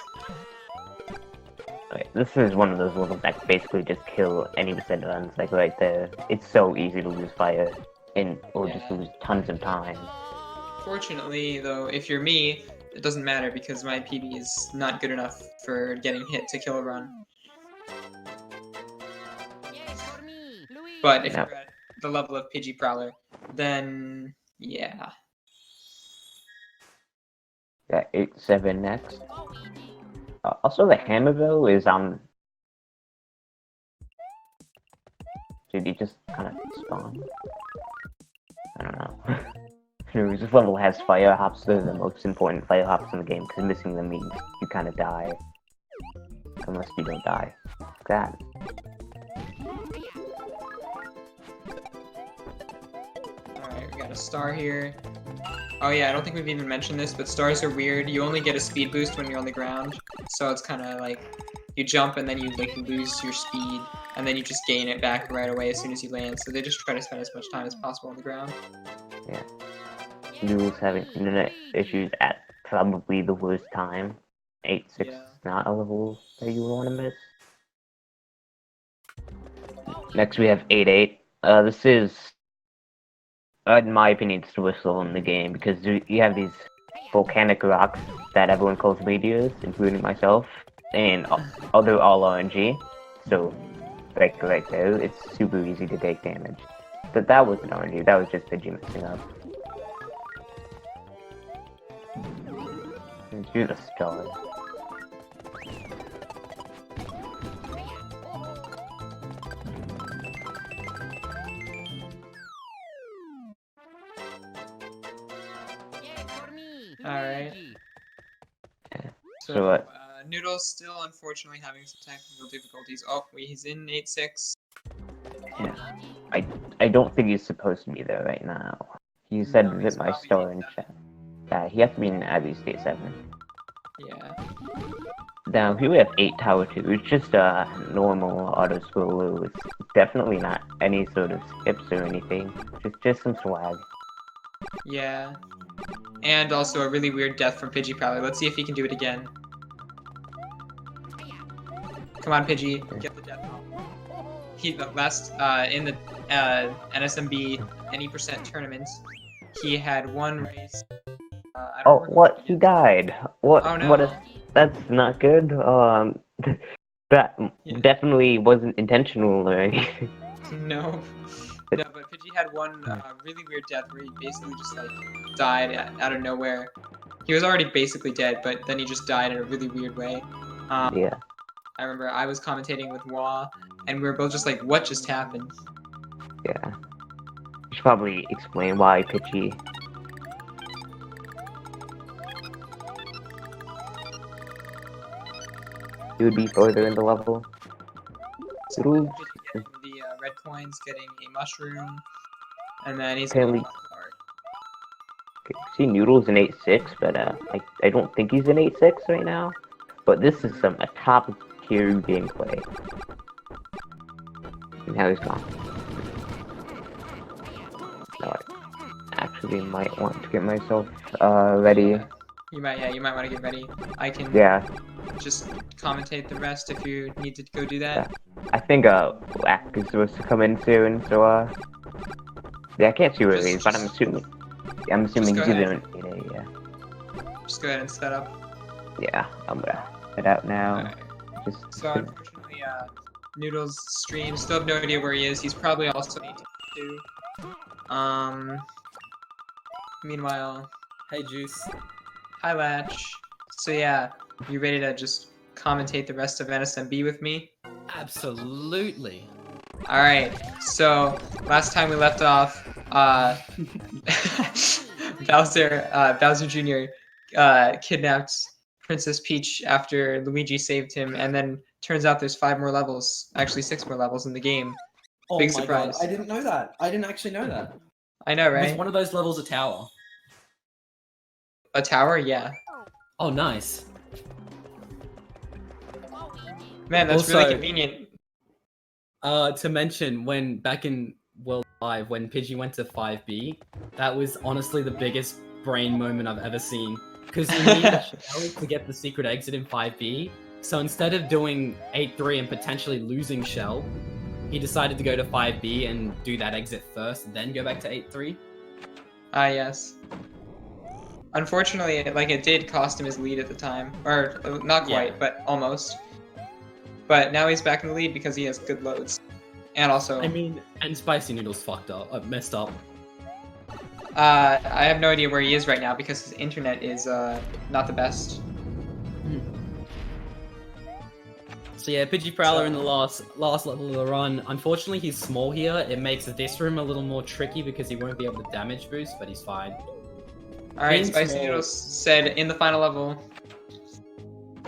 Right, this is one of those levels that basically just kill any percent runs, like right there. It's so easy to lose fire, or just lose tons of time. Fortunately, though, if you're me, it doesn't matter because my PB is not good enough for getting hit to kill a run. But if you're at the level of PidgeyProwler, then yeah. Yeah, 8-7 next. Also, the hammer though is Did he just kind of spawn? I don't know. This level has fire hops. They're the most important fire hops in the game, because missing them means you kind of die. Unless you don't die. Like that. Alright, we got a star here. Oh yeah, I don't think we've even mentioned this, but stars are weird. You only get a speed boost when you're on the ground. So it's kind of like, you jump and then you like lose your speed, and then you just gain it back right away as soon as you land. So they just try to spend as much time as possible on the ground. Yeah. Noodles having internet issues at probably the worst time. 8-6 Yeah. is not a level that you want to miss. Next we have 8-8. This is, in my opinion, it's the worst level in the game, because you have these volcanic rocks that everyone calls meteors, including myself, and they're all RNG. So, right there, it's super easy to take damage. But that wasn't RNG, that was just Pidgey messing up. Do the star. Alright. So what? Noodle's still unfortunately having some technical difficulties. Oh, he's in 8-6. Yeah. I don't think he's supposed to be there right now. You said No, he's that my probably star in 8-7. chat. Yeah, he has to be in at least 8-7. Yeah. Now, here we have 8 Tower 2. It's just a normal auto scroller with definitely not any sort of skips or anything. Just some swag. Yeah. And also a really weird death from PidgeyProwler. Let's see if he can do it again. Come on, Pidgey. Get the death off. He, the last, in the NSMB any percent tournaments, he had one race. I don't remember What? who He did. died. What? Oh, no. What is? That's not good. That Yeah. definitely wasn't intentional or anything. No. No, but Pidgey had one really weird death where he basically just like died out of nowhere. He was already basically dead, but then he just died in a really weird way. Yeah. I remember I was commentating with Wah, and we were both just like, what just happened? Yeah. You should probably explain why Pidgey. He would be further in the level. So Ooh. getting the red coins, getting a mushroom, and then he's Apparently- going to card. See, Noodle's in 8-6, but I don't think he's in 8-6 right now. But this is a top tier gameplay. And now he's gone. No, I actually might want to get myself ready. You might want to get ready. I can Yeah, just commentate the rest if you need to go do that. I think Lack is supposed to come in soon, so yeah, I can't see where he is, but I'm assuming he's go either ahead. in 8-8, yeah. Just go ahead and set up. Yeah, I'm gonna head out now. Alright. Just So unfortunately, Noodle's stream, still have no idea where he is. He's probably also 82. Meanwhile, Hey, Juice. hi Latch. So yeah, you ready to just commentate the rest of NSMB with me? Absolutely. Alright, so last time we left off, Bowser Jr. Kidnapped Princess Peach after Luigi saved him, and then turns out there's 5 more levels, actually 6 more levels in the game. Oh Big my surprise. god, I didn't know that. I didn't actually know that. I know, Was right? one of those levels a tower? A tower? Yeah. Oh, nice. Man, that's Also- really convenient. To mention, when back in World 5, when Pidgey went to 5B, that was honestly the biggest brain moment I've ever seen. Because you need the shell to get the secret exit in 5B. So instead of doing 8-3 and potentially losing shell, he decided to go to 5B and do that exit first, then go back to 8-3. Ah, yes. Unfortunately, it did cost him his lead at the time. Or, not quite, Yeah. but almost. But now he's back in the lead because he has good loads. And also, I mean, and Spicy Noodles messed up. I have no idea where he is right now because his internet is, not the best. So yeah, PidgeyProwler in the last level of the run. Unfortunately, he's small here. It makes this room a little more tricky because he won't be able to damage boost, but he's fine. Alright, Spicy Noodles said in the final level.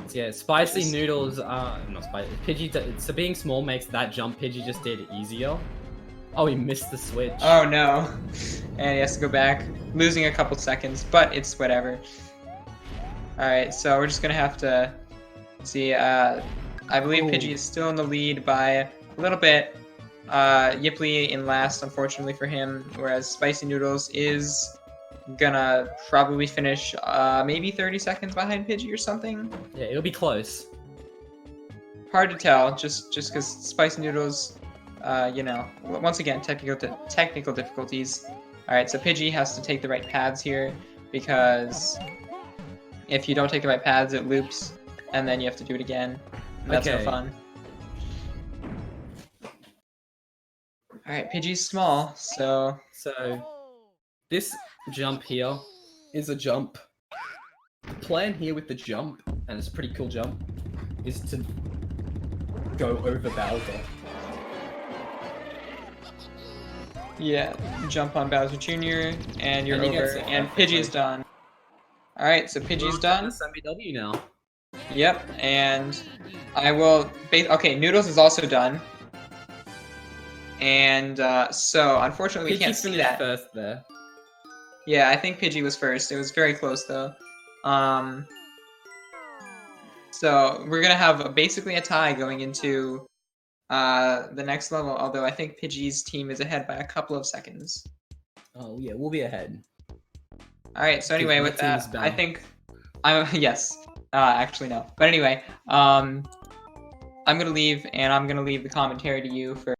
So yeah, Spicy Noodles, not Spicy, Pidgey, so being small makes that jump Pidgey just did easier. Oh, he missed the switch. Oh no. And he has to go back, losing a couple seconds, but it's whatever. Alright, so we're just gonna have to see, I believe Pidgey is still in the lead by a little bit. Yipley in last, unfortunately for him, whereas Spicy Noodles is gonna probably finish maybe 30 seconds behind Pidgey or something. Yeah, it'll be close. Hard to tell, just because Spicy Noodles, you know, once again, technical difficulties. Alright, so Pidgey has to take the right paths here, because if you don't take the right paths, it loops, and then you have to do it again. And that's no fun. Alright, Pidgey's small, so... So, this jump here is a jump. The plan here with the jump, and it's a pretty cool jump, is to go over Bowser. Yeah, jump on Bowser Jr., and you're over, and Pidgey's done. Alright, so Pidgey's done. NSMBW now. Yep, and I will... Okay, Noodles is also done. And so, unfortunately, we can't see that. First there. Yeah, I think Pidgey was first. It was very close, though. So, we're going to have basically a tie going into the next level, although I think Pidgey's team is ahead by a couple of seconds. Oh, yeah, we'll be ahead. Alright, so anyway, with that, I think... yes. Actually, no. But anyway, I'm going to leave, and I'm going to leave the commentary to you for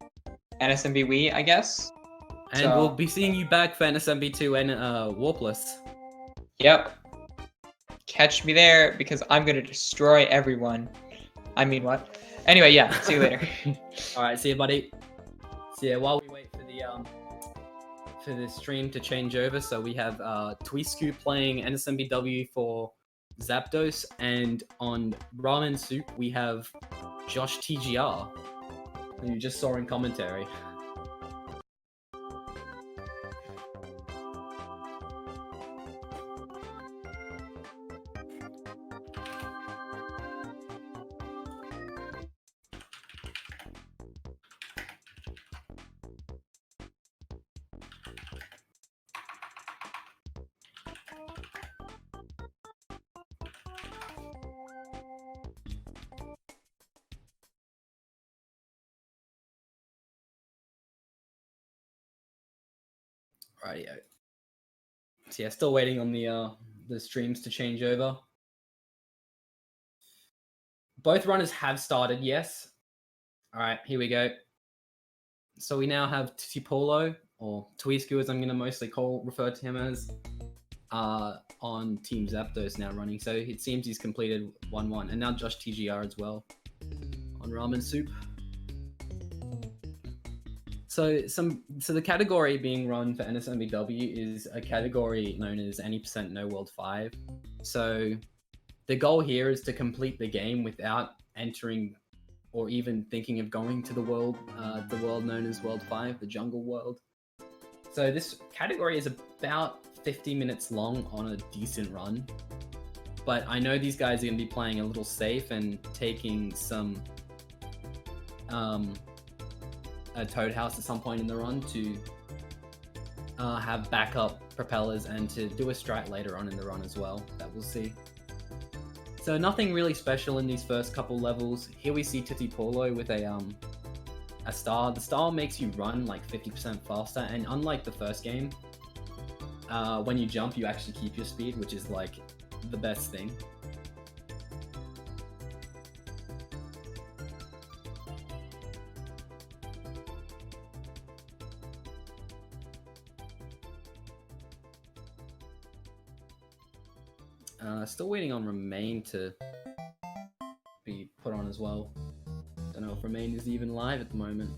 NSMBW, I guess. And we'll be seeing you back for NSMB2 and Warpless. Yep. Catch me there, because I'm going to destroy everyone. I mean, what? Anyway, yeah, see you later. Alright, see you, buddy. So yeah, while we wait for the stream to change over, so we have Tuisku playing NSMBW for Zapdos, and on Ramen Soup we have JoshTGR, who you just saw in commentary. Rightio. So yeah, still waiting on the streams to change over. Both runners have started, yes. Alright, here we go. So we now have Tuttipallo, or Tuisku as I'm going to mostly refer to him as, on Team Zapdos now running. So it seems he's completed 1-1. And now JoshTGR as well on Ramen Soup. So the category being run for NSMBW is a category known as any percent no World 5. So the goal here is to complete the game without entering or even thinking of going to the world known as World 5, the jungle world. So this category is about 50 minutes long on a decent run. But I know these guys are going to be playing a little safe and taking some a Toad House at some point in the run to have backup propellers and to do a strat later on in the run as well, that we'll see. So nothing really special in these first couple levels. Here we see Tuttipallo with a star. The star makes you run like 50% faster, and unlike the first game, when you jump you actually keep your speed, which is like the best thing. Still waiting on Ramen to be put on as well. Don't know if Ramen is even live at the moment.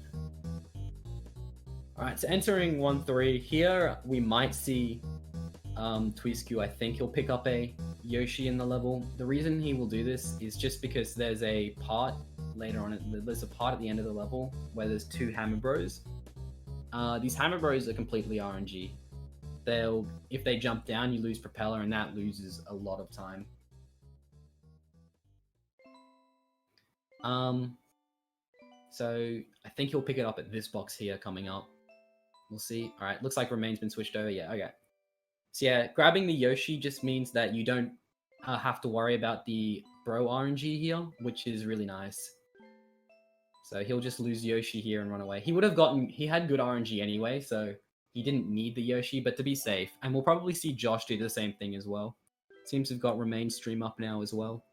Alright, so entering 1-3, here we might see Tuisku. I think he'll pick up a Yoshi in the level. The reason he will do this is just because there's a part later on. There's a part at the end of the level where there's 2 Hammer Bros. These Hammer Bros are completely RNG. If they jump down, you lose propeller, and that loses a lot of time. So I think he'll pick it up at this box here coming up. We'll see. All right, looks like Remain's been switched over. Yeah, okay. So yeah, grabbing the Yoshi just means that you don't have to worry about the Bro RNG here, which is really nice. So he'll just lose Yoshi here and run away. He had good RNG anyway, so he didn't need the Yoshi, but to be safe. And we'll probably see Josh do the same thing as well. Seems to have got Remain stream up now as well.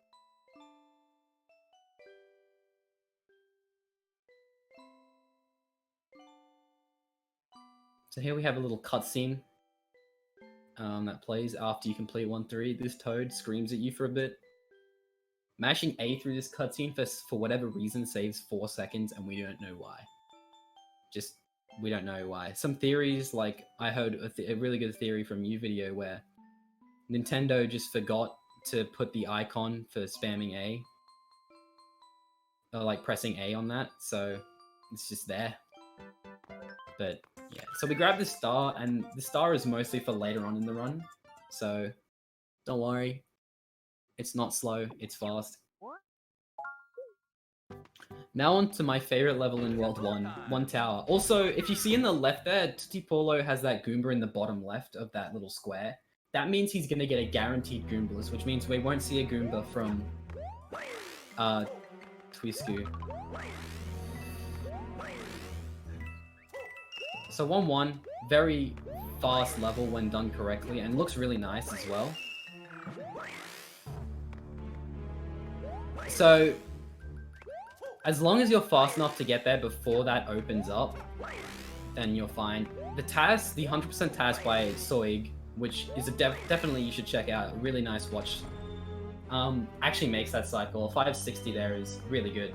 So here we have a little cutscene that plays after you complete 1-3. This toad screams at you for a bit. Mashing A through this cutscene for whatever reason saves 4 seconds, and we don't know why. We don't know why. Some theories, like I heard a really good theory from Uvideo where Nintendo just forgot to put the icon for spamming A. Or like pressing A on that, so it's just there. But yeah, so we grab the star, and the star is mostly for later on in the run. So don't worry. It's not slow, it's fast. Now on to my favorite level in World 1, One Tower. Also, if you see in the left there, Tuttipallo has that Goomba in the bottom left of that little square. That means he's going to get a guaranteed Goombaless, which means we won't see a Goomba from Twisku. So 1-1, very fast level when done correctly, and looks really nice as well. So, as long as you're fast enough to get there before that opens up, then you're fine. The 100% Taz by Soig, which is definitely you should check out. A really nice watch. Actually makes that cycle. 560 there is really good.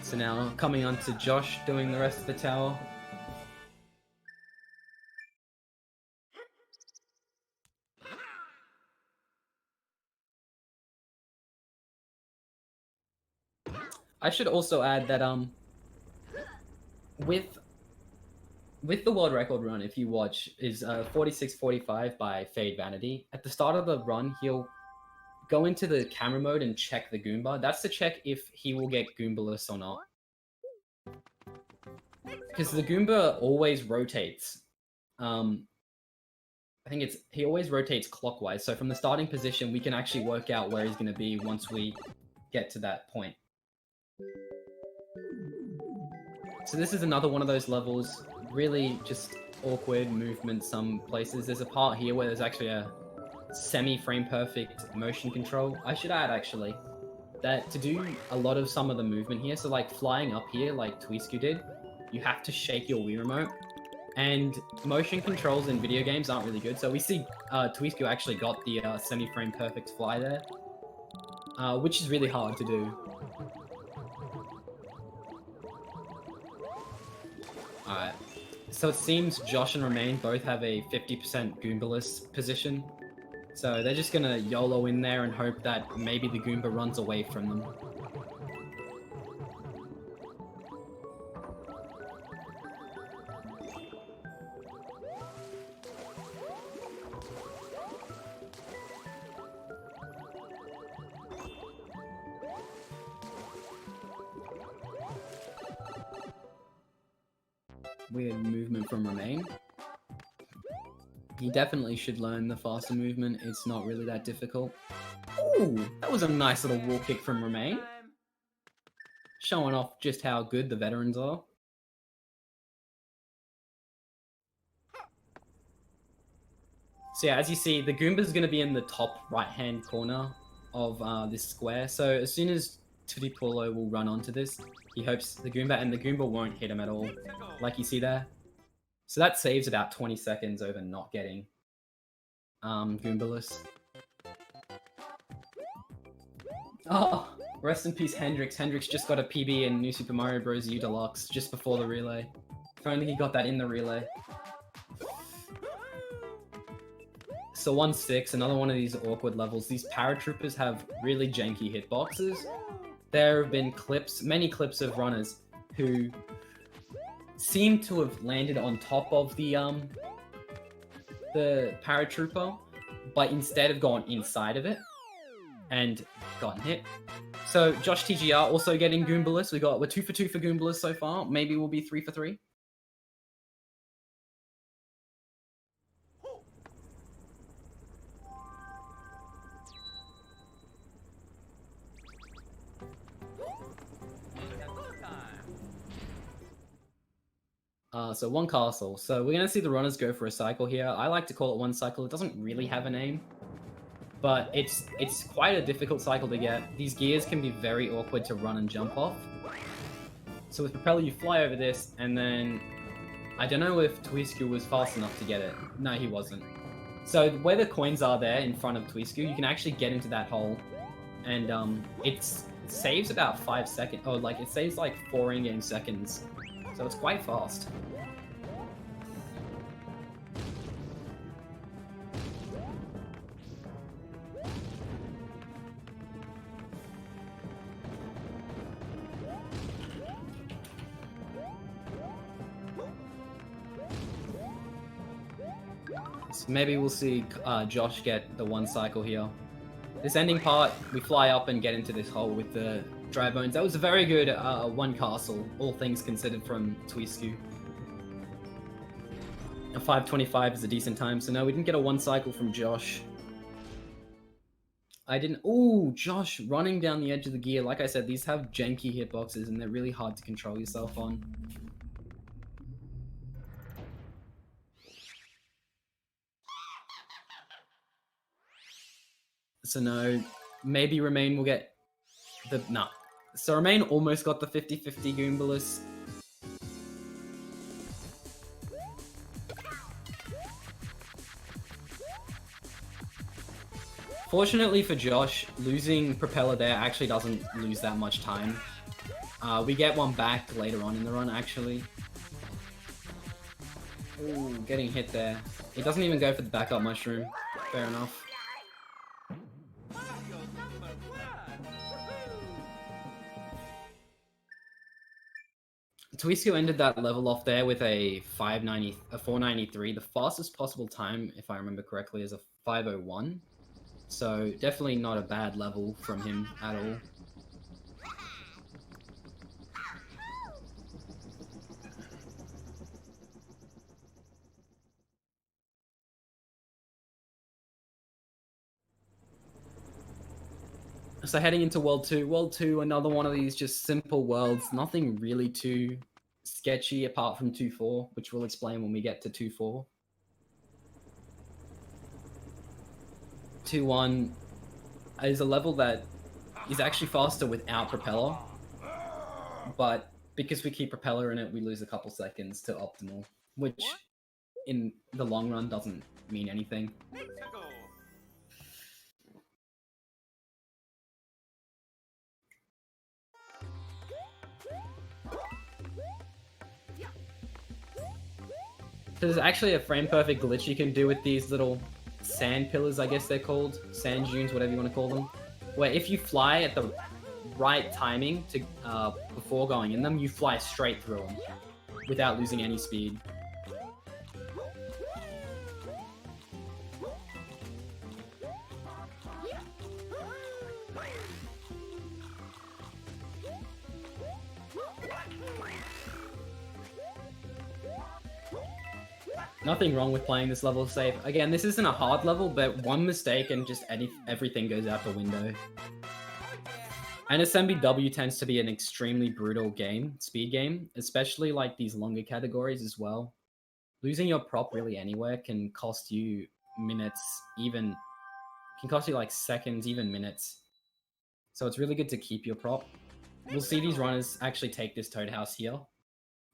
So now coming on to Josh doing the rest of the tower. I should also add that with the world record run, if you watch, is 46:45 by Fade Vanity. At the start of the run, he'll go into the camera mode and check the Goomba. That's to check if he will get Goombaless or not. Because the Goomba always rotates. I think he always rotates clockwise. So from the starting position, we can actually work out where he's going to be once we get to that point. So this is another one of those levels. Really just awkward movement some places. There's a part here where there's actually a semi-frame perfect motion control. I should add actually that to do a lot of some of the movement here, so like flying up here like Twisku did, you have to shake your Wii remote, and motion controls in video games aren't really good. So we see Twisku actually got the semi-frame perfect fly there, which is really hard to do. Alright, so it seems Josh and Remain both have a 50% Goombaless position. So they're just gonna YOLO in there and hope that maybe the Goomba runs away from them. Weird movement from Remain. He definitely should learn the faster movement. It's not really that difficult. Ooh, that was a nice little wall kick from Remain. Showing off just how good the veterans are. So yeah, as you see, the Goomba's going to be in the top right-hand corner of this square. So as soon as Tuttipallo will run onto this, he hopes the Goomba, and the Goomba won't hit him at all, like you see there. So that saves about 20 seconds over not getting Goombaless. Oh, rest in peace, Hendrix. Hendrix just got a PB in New Super Mario Bros. U Deluxe just before the relay. If only he got that in the relay. So 1-6, another one of these awkward levels. These paratroopers have really janky hitboxes. There have been clips, many clips of runners who seem to have landed on top of the paratrooper, but instead have gone inside of it and gotten hit. So JoshTGR also getting Goombaless. We're 2 for 2 for Goombaless so far. Maybe we'll be 3 for 3. So one castle. So we're gonna see the runners go for a cycle here. I like to call it one cycle. It doesn't really have a name, but it's quite a difficult cycle to get. These gears can be very awkward to run and jump off. So with Propeller, you fly over this, and then I don't know if Twisku was fast enough to get it. No, he wasn't. So where the coins are there in front of Twisku, you can actually get into that hole, and it saves about 5 seconds. Oh, like it saves like 4 in-game seconds. So it's quite fast. So maybe we'll see Josh get the one cycle here. This ending part, we fly up and get into this hole with the dry bones. That was a very good one castle, all things considered, from Twisku. A 5:25 is a decent time, so no, we didn't get a one cycle from Josh. I didn't. Ooh, Josh running down the edge of the gear. Like I said, these have janky hitboxes and they're really hard to control yourself on. So no, maybe Ramen will get the... Nah. So Ramen almost got the 50-50 Goombaless. Fortunately for Josh, losing Propeller there actually doesn't lose that much time. We get one back later on in the run, actually. Ooh, getting hit there. He doesn't even go for the backup mushroom. Fair enough. Twisku ended that level off there with a 493. The fastest possible time, if I remember correctly, is a 501. So definitely not a bad level from him at all. So heading into World 2. World 2, another one of these just simple worlds. Nothing really too sketchy apart from 2-4, which we'll explain when we get to 2-4. 2-1 is a level that is actually faster without Propeller. But because we keep Propeller in it, we lose a couple seconds to optimal, which in the long run doesn't mean anything. There's actually a frame perfect glitch you can do with these little sand pillars, I guess they're called. Sand dunes, whatever you want to call them. Where if you fly at the right timing to before going in them, you fly straight through them without losing any speed. Nothing wrong with playing this level safe. Again, this isn't a hard level, but one mistake and just everything goes out the window. NSMBW tends to be an extremely brutal game, speed game, especially like these longer categories as well. Losing your prop really anywhere can cost you minutes, can cost you like seconds, even minutes. So it's really good to keep your prop. We'll see these runners actually take this Toad House here.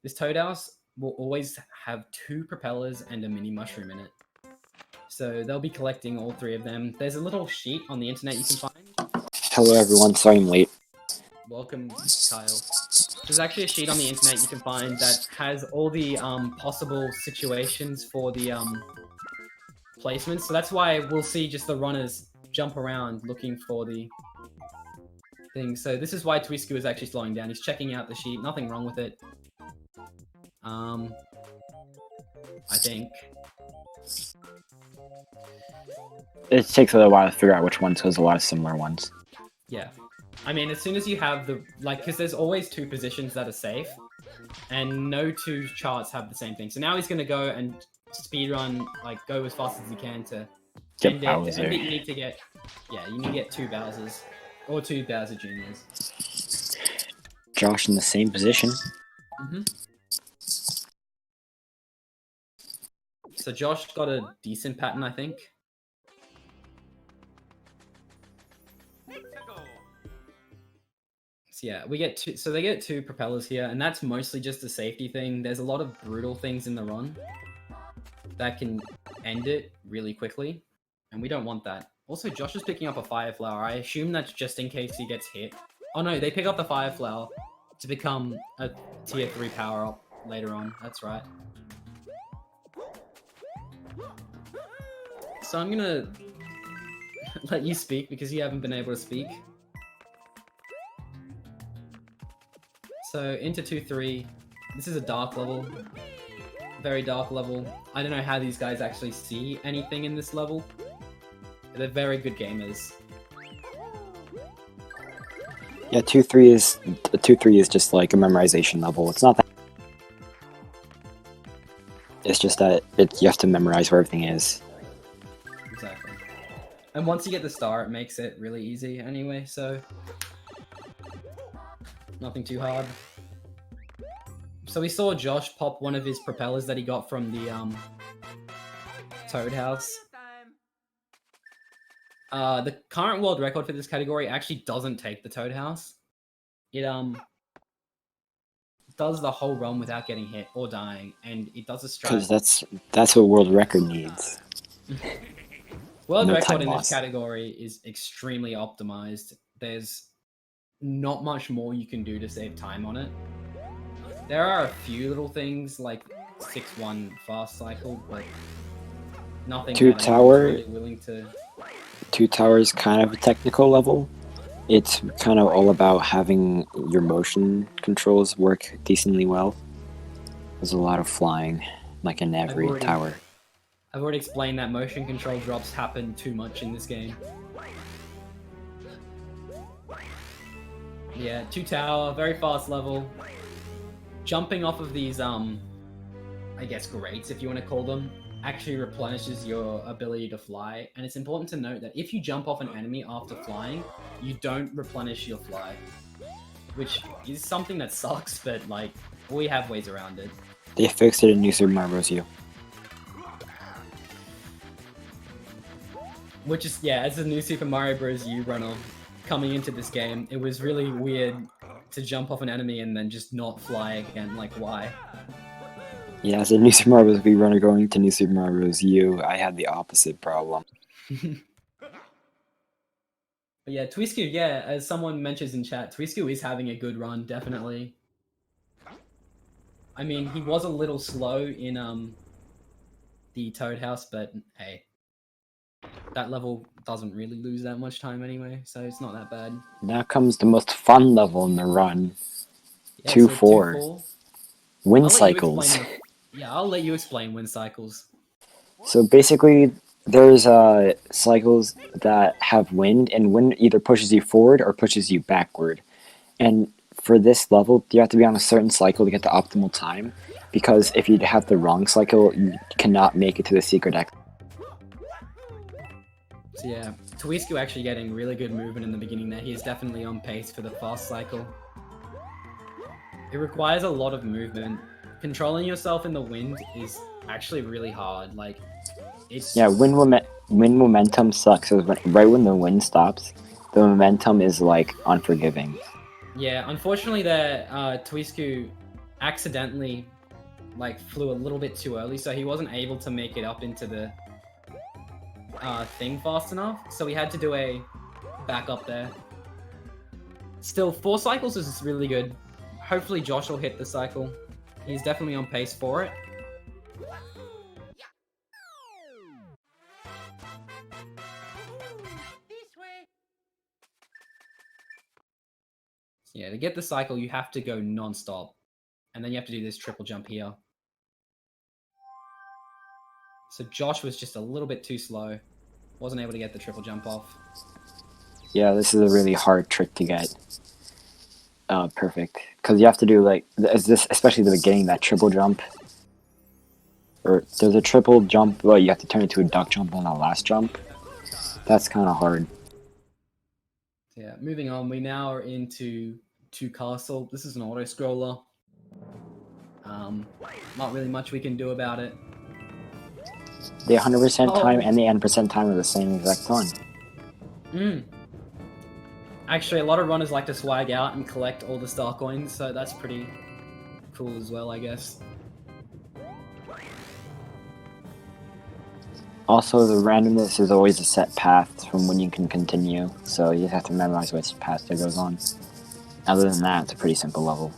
This Toad House, will always have 2 propellers and a mini mushroom in it. So they'll be collecting all 3 of them. There's a little sheet on the internet you can find. Hello everyone, sorry I'm late. Welcome, Kyle. There's actually a sheet on the internet you can find that has all the possible situations for the placements. So that's why we'll see just the runners jump around looking for the thing. So this is why Twisku is actually slowing down. He's checking out the sheet. Nothing wrong with it. I think. It takes a little while to figure out which ones, because there's a lot of similar ones. Yeah. I mean, as soon as you have the, like, because there's always 2 positions that are safe, and no 2 charts have the same thing. So now he's going to go and speedrun, like, go as fast as he can to Get end it. Bowser. To end it, you need to get, yeah, you need to get 2 Bowsers, or 2 Bowser Juniors. Josh in the same position. Mm-hmm. So Josh got a decent pattern, I think. So yeah, we get 2. So they get 2 propellers here, and that's mostly just a safety thing. There's a lot of brutal things in the run that can end it really quickly, and we don't want that. Also, Josh is picking up a fire flower. I assume that's just in case he gets hit. Oh no, they pick up the fire flower to become a tier 3 power up later on. That's right. So I'm gonna let you speak because you haven't been able to speak. So into 2-3, this is a dark level, very dark level. I don't know how these guys actually see anything in this level. They're very good gamers. Yeah, 2-3 is just like a memorization level. It's not that. It's just that you have to memorize where everything is. Exactly. And once you get the star, it makes it really easy anyway, so nothing too hard. So we saw Josh pop one of his propellers that he got from the Toad House. The current world record for this category actually doesn't take the Toad House. It does the whole run without getting hit or dying, and it does a strat. Because that's what world record needs. World No record time in loss. this category is extremely optimized. There's not much more you can do to save time on it. There are a few little things like 6-1 fast cycle, but nothing Two that tower. anyone's really willing to. 2 towers kind of a technical level. It's kind of all about having your motion controls work decently well. There's a lot of flying, like in every tower. I've already explained that motion control drops happen too much in this game. Yeah, 2 tower, very fast level. Jumping off of these, I guess grates, if you want to call them, actually replenishes your ability to fly. And it's important to note that if you jump off an enemy after flying, you don't replenish your fly. Which is something that sucks, but like, we have ways around it. They fixed it in New Super Mario Bros. U. Which is, yeah, as a new Super Mario Bros. U runner coming into this game, it was really weird to jump off an enemy and then just not fly again. Like, why? Yeah, as a New Super Mario Bros. V runner going to New Super Mario Bros. U, I had the opposite problem. But yeah, Twisku, yeah, as someone mentions in chat, Twisku is having a good run, definitely. I mean, he was a little slow in the Toad House, but hey, that level doesn't really lose that much time anyway, so it's not that bad. Now comes the most fun level in the run. Yeah, 2-4. So Wind I'll cycles. I'll let you explain wind cycles. So basically, there's cycles that have wind, and wind either pushes you forward or pushes you backward. And for this level, you have to be on a certain cycle to get the optimal time, because if you have the wrong cycle, you cannot make it to the secret exit. So yeah, Twisku actually getting really good movement in the beginning there. He is definitely on pace for the fast cycle. It requires a lot of movement. Controlling yourself in the wind is actually really hard. Like, it's... Yeah, wind momentum sucks. So right when the wind stops, the momentum is like unforgiving. Yeah, unfortunately, Twisku accidentally like flew a little bit too early, so he wasn't able to make it up into the thing fast enough. So we had to do a back up there. Still, 4 cycles is really good. Hopefully Josh will hit the cycle. He's definitely on pace for it. So yeah, to get the cycle, you have to go non-stop. And then you have to do this triple jump here. So Josh was just a little bit too slow. Wasn't able to get the triple jump off. Yeah, this is a really hard trick to get perfect. Because you have to do, like, especially the beginning, that triple jump. Or there's a triple jump, well, you have to turn it to a duck jump on the last jump. That's kind of hard. Yeah, moving on, we now are into 2 Castle. This is an auto-scroller. Not really much we can do about it. The 100% time and the N% time are the same exact time. Actually, a lot of runners like to swag out and collect all the star coins, so that's pretty cool as well, I guess. Also, the randomness is always a set path from when you can continue, so you just have to memorize which path it goes on. Other than that, it's a pretty simple level.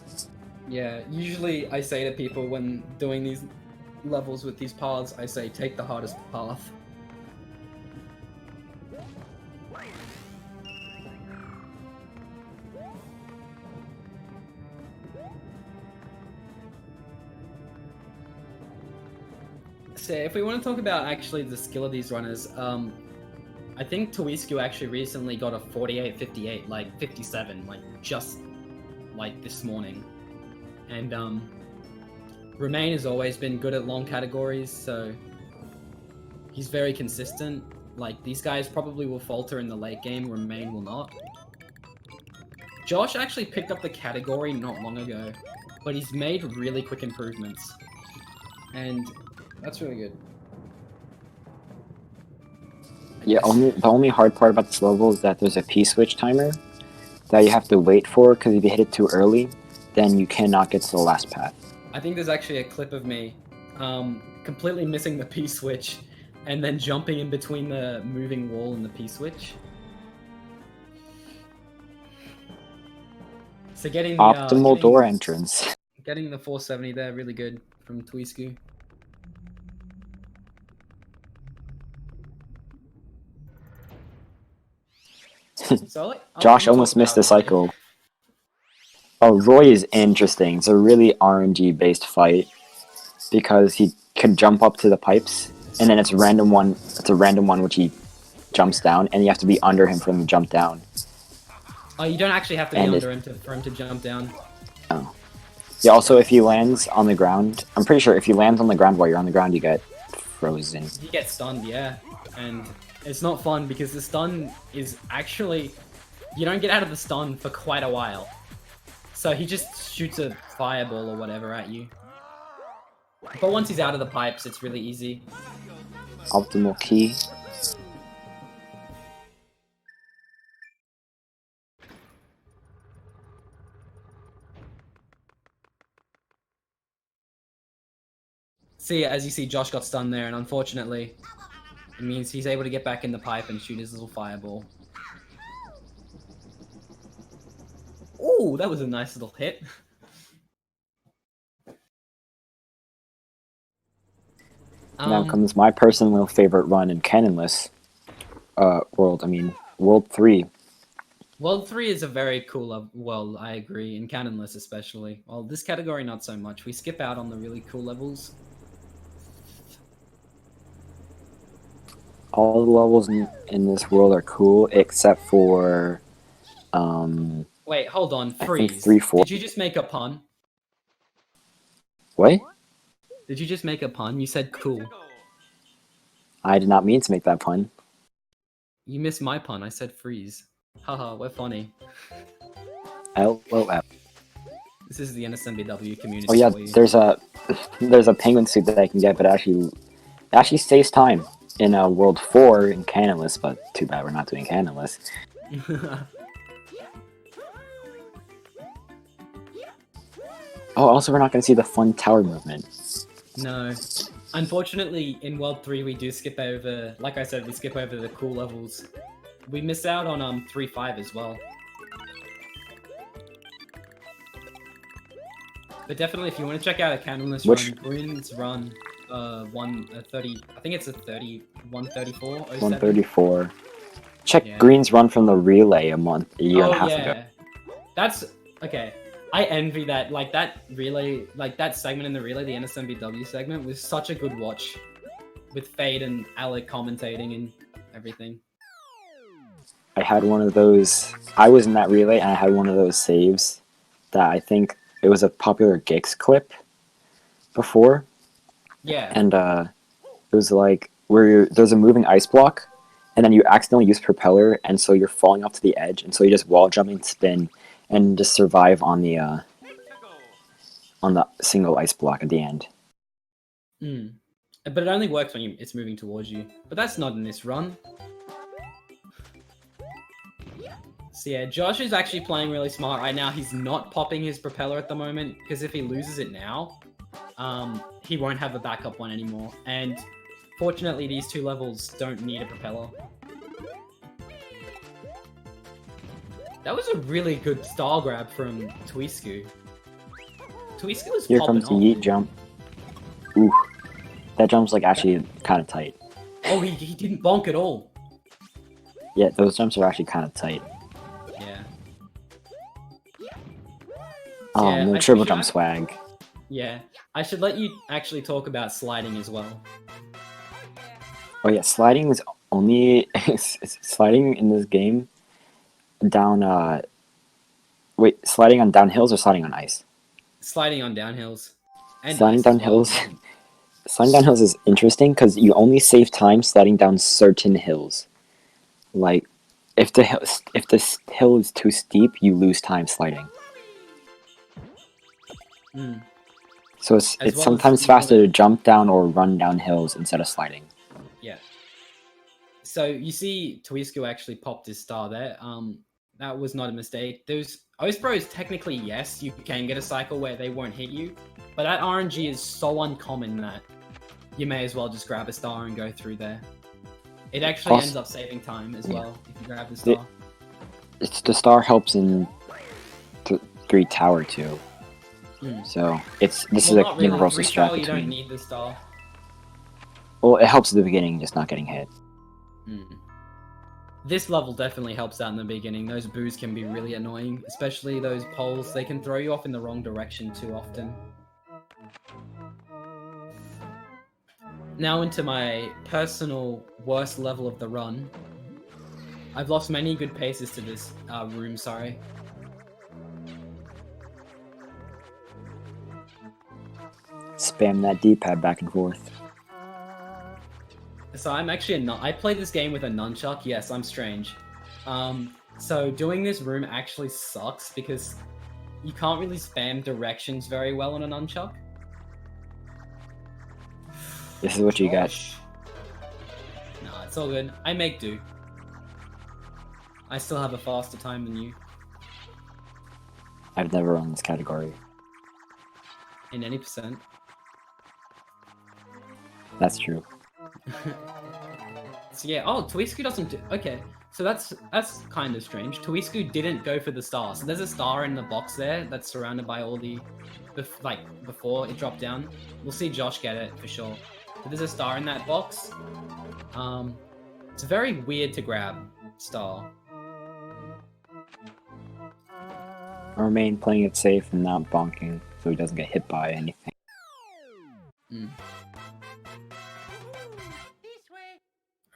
Yeah, usually I say to people when doing these levels with these paths, I say take the hardest path. So if we want to talk about actually the skill of these runners, I think Tuisku actually recently got a 48-58, like 57, like just like this morning. And Ramen has always been good at long categories, so he's very consistent. Like, these guys probably will falter in the late game, Ramen will not. Josh actually picked up the category not long ago, but he's made really quick improvements. And that's really good. Yeah, the only hard part about this level is that there's a P-switch timer that you have to wait for, because if you hit it too early, then you cannot get to the last path. I think there's actually a clip of me completely missing the P-switch and then jumping in between the moving wall and the P-switch. So getting the Optimal door entrance. Getting the 470 there, really good from Tuisku. So, Josh almost missed the cycle. Oh, Roy is interesting. It's a really RNG based fight because he could jump up to the pipes, and then it's a random one. It's a random one which he jumps down, and you have to be under him for him to jump down. Oh, you don't actually have to be under him for him to jump down. Oh, yeah. Also, if he lands on the ground, I'm pretty sure if he lands on the ground while you're on the ground, you get frozen. You get stunned, yeah, and it's not fun because the stun is actually you don't get out of the stun for quite a while. So he just shoots a fireball or whatever at you. But once he's out of the pipes, it's really easy. Optimal key. See, as you see, Josh got stunned there, and unfortunately, it means he's able to get back in the pipe and shoot his little fireball. Ooh, that was a nice little hit. Now comes my personal favorite run in Canonless world. I mean, World 3. World 3 is a very cool world, I agree, in Canonless especially. Well, this category not so much. We skip out on the really cool levels. All the levels in this world are cool except for Wait, hold on, I freeze. think 3, 4. Did you just make a pun? What? Did you just make a pun? You said cool. I did not mean to make that pun. You missed my pun. I said freeze. Haha, we're funny. LOL. This is the NSMBW community. Oh yeah, for you. there's a penguin suit that I can get, but it actually saves time in World 4 in Canonless, but too bad we're not doing Canonless. Oh, also we're not going to see the fun tower movement. No. Unfortunately, in World 3, we do skip over, like I said, we skip over the cool levels. We miss out on 3-5 as well. But definitely, if you want to check out a Candlemas run, Green's run, 30, I think it's a 134. 134. Check Green's run from the relay a year and a half ago. That's okay. I envy that. Like that relay, like that segment in the relay, the NSMBW segment, was such a good watch, with Fade and Alec commentating and everything. I had one of those. I was in that relay, and I had one of those saves that I think it was a popular Geeks clip before. Yeah. And it was like where there's a moving ice block, and then you accidentally use propeller, and so you're falling off to the edge, and so you just wall jump and spin, and just survive on the single ice block at the end. But it only works when it's moving towards you. But that's not in this run. So yeah, Josh is actually playing really smart right now. He's not popping his propeller at the moment, because if he loses it now, he won't have a backup one anymore. And fortunately, these two levels don't need a propeller. That was a really good star grab from Tuisku. Tuisku was Here popping comes the off. yeet jump. Ooh, that jump's like actually kind of tight. Oh, he didn't bonk at all. Yeah, those jumps are actually kind of tight. Yeah. Oh, Yeah, no I triple should jump add- swag. Yeah. I should let you actually talk about sliding as well. Oh yeah, sliding is only sliding in this game down. Wait, sliding on downhills or sliding on ice? Sliding on downhills. And Sliding ice down as well. hills. Sliding down hills is interesting because you only save time sliding down certain hills. Like, if the hill is too steep, you lose time sliding. So As it's well sometimes as faster to jump down or run down hills instead of sliding. Yeah. So you see Tuisku actually popped his star there. That was not a mistake. Ospros, technically, yes, you can get a cycle where they won't hit you, but that RNG is so uncommon that you may as well just grab a star and go through there. It actually ends up saving time as well if you grab the star. The star helps in 3 tower too. So this is a not really. universal 3 strat tower, you don't between. need the star. Well, it helps at the beginning, just not getting hit. This level definitely helps out in the beginning. Those boos can be really annoying, especially those poles. They can throw you off in the wrong direction too often. Now into my personal worst level of the run. I've lost many good paces to this room, sorry. Spam that D-pad back and forth. So I'm actually I played this game with a nunchuck. Yes, I'm strange. So doing this room actually sucks because you can't really spam directions very well on a nunchuck. This is what you got. No, it's all good. I make do. I still have a faster time than you. I've never run this category. In any percent. That's true. So yeah, Tuisku doesn't do... Okay, so that's kind of strange. Tuisku didn't go for the star. So there's a star in the box there that's surrounded by all the... before it dropped down. We'll see Josh get it for sure. But there's a star in that box. It's very weird to grab star. Remain playing it safe and not bonking so he doesn't get hit by anything.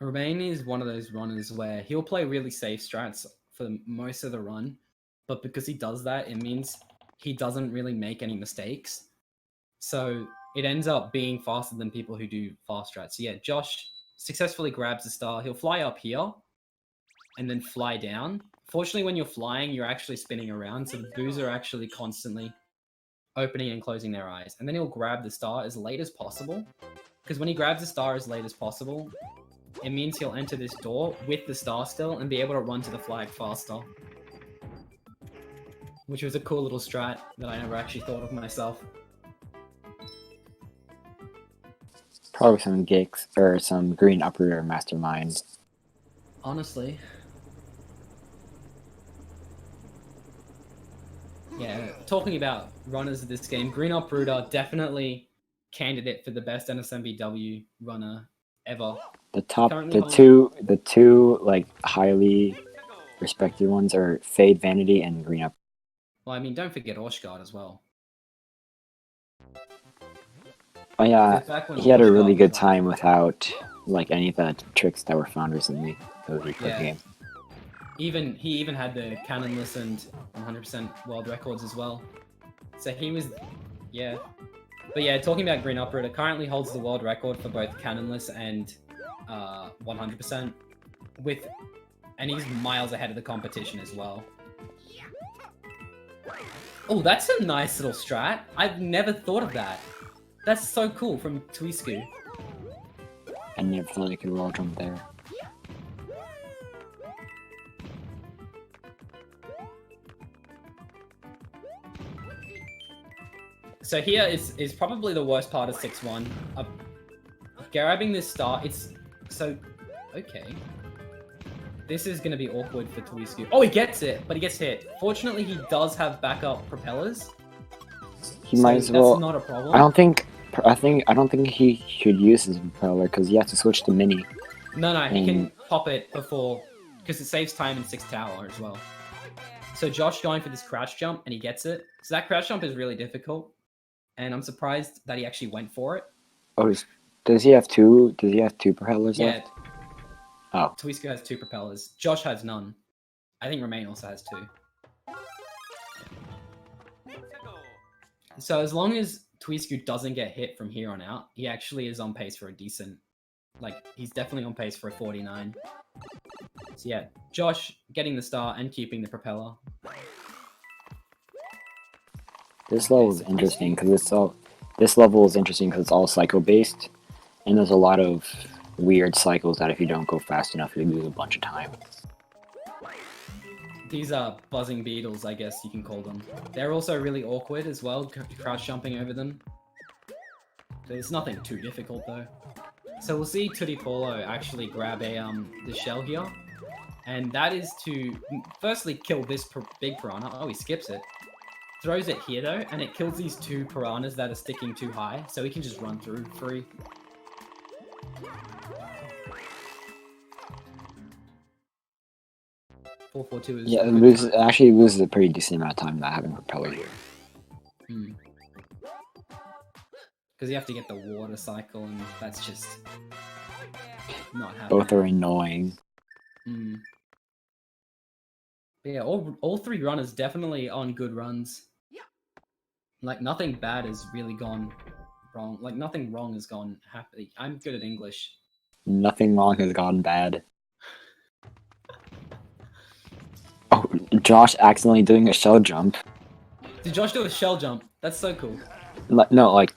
Ramen is one of those runners where he'll play really safe strats for most of the run, but because he does that, it means he doesn't really make any mistakes. So it ends up being faster than people who do fast strats. So yeah, Josh successfully grabs the star. He'll fly up here and then fly down. Fortunately, when you're flying, you're actually spinning around, so the boos are actually constantly opening and closing their eyes. And then he'll grab the star as late as possible, because when he grabs the star as late as possible, it means he'll enter this door with the star still and be able to run to the flag faster. which was a cool little strat that I never actually thought of myself. Probably some Gix or some Green Uprooter Mastermind. Honestly. Yeah, talking about runners of this game, Green Uprooter definitely candidate for the best NSMBW runner ever. The top, Currently the two like highly respected ones are Fade Vanity and Green Up. Well, I mean, don't forget Oshguard as well. Oh yeah, Back when he had a really Oshguard good was time without like any of the tricks that were found recently. That was a good game. he even had the cannonless and 100% world records as well. So he was, yeah. But yeah, talking about Green Uprooter, currently holds the world record for both cannonless and 100%. And he's miles ahead of the competition as well. Oh, that's a nice little strat. I've never thought of that. That's so cool from Tuisku. I never thought I could wall jump there. So here is probably the worst part of 6-1. Grabbing this star, it's so... Okay. This is going to be awkward for Tuisku. Oh, he gets it, but he gets hit. Fortunately, he does have backup propellers. He might as well... That's not a problem. I don't think he should use his propeller because he has to switch to mini. No, he can pop it before... Because it saves time in 6 tower as well. So Josh going for this crouch jump, and he gets it. So that crouch jump is really difficult. And I'm surprised that he actually went for it. Oh, does he have two? Does he have two propellers Yeah. left? Oh. Tuisku has 2 propellers. Josh has none. I think Ramen also has 2. So as long as Tuisku doesn't get hit from here on out, he actually is on pace for a decent... Like, he's definitely on pace for a 49. So yeah, Josh getting the star and keeping the propeller. This level is interesting because it's all cycle based, and there's a lot of weird cycles that if you don't go fast enough, you lose a bunch of time. These are buzzing beetles, I guess you can call them. They're also really awkward as well, crouch jumping over them. There's nothing too difficult though. So we'll see Tuttipallo actually grab the shell here, and that is to firstly kill this big piranha. Oh, he skips it. Throws it here though, and it kills these 2 piranhas that are sticking too high, so he can just run through free. .442 is... Yeah, it actually loses a pretty decent amount of time not having propeller here. Because you have to get the water cycle, and that's just not happening. Both are annoying. But yeah, all 3 runners definitely on good runs. Like, nothing bad has really gone wrong. Like, nothing wrong has gone happy. I'm good at English. Nothing wrong has gone bad. Oh, Josh accidentally doing a shell jump. Did Josh do a shell jump? That's so cool. No, like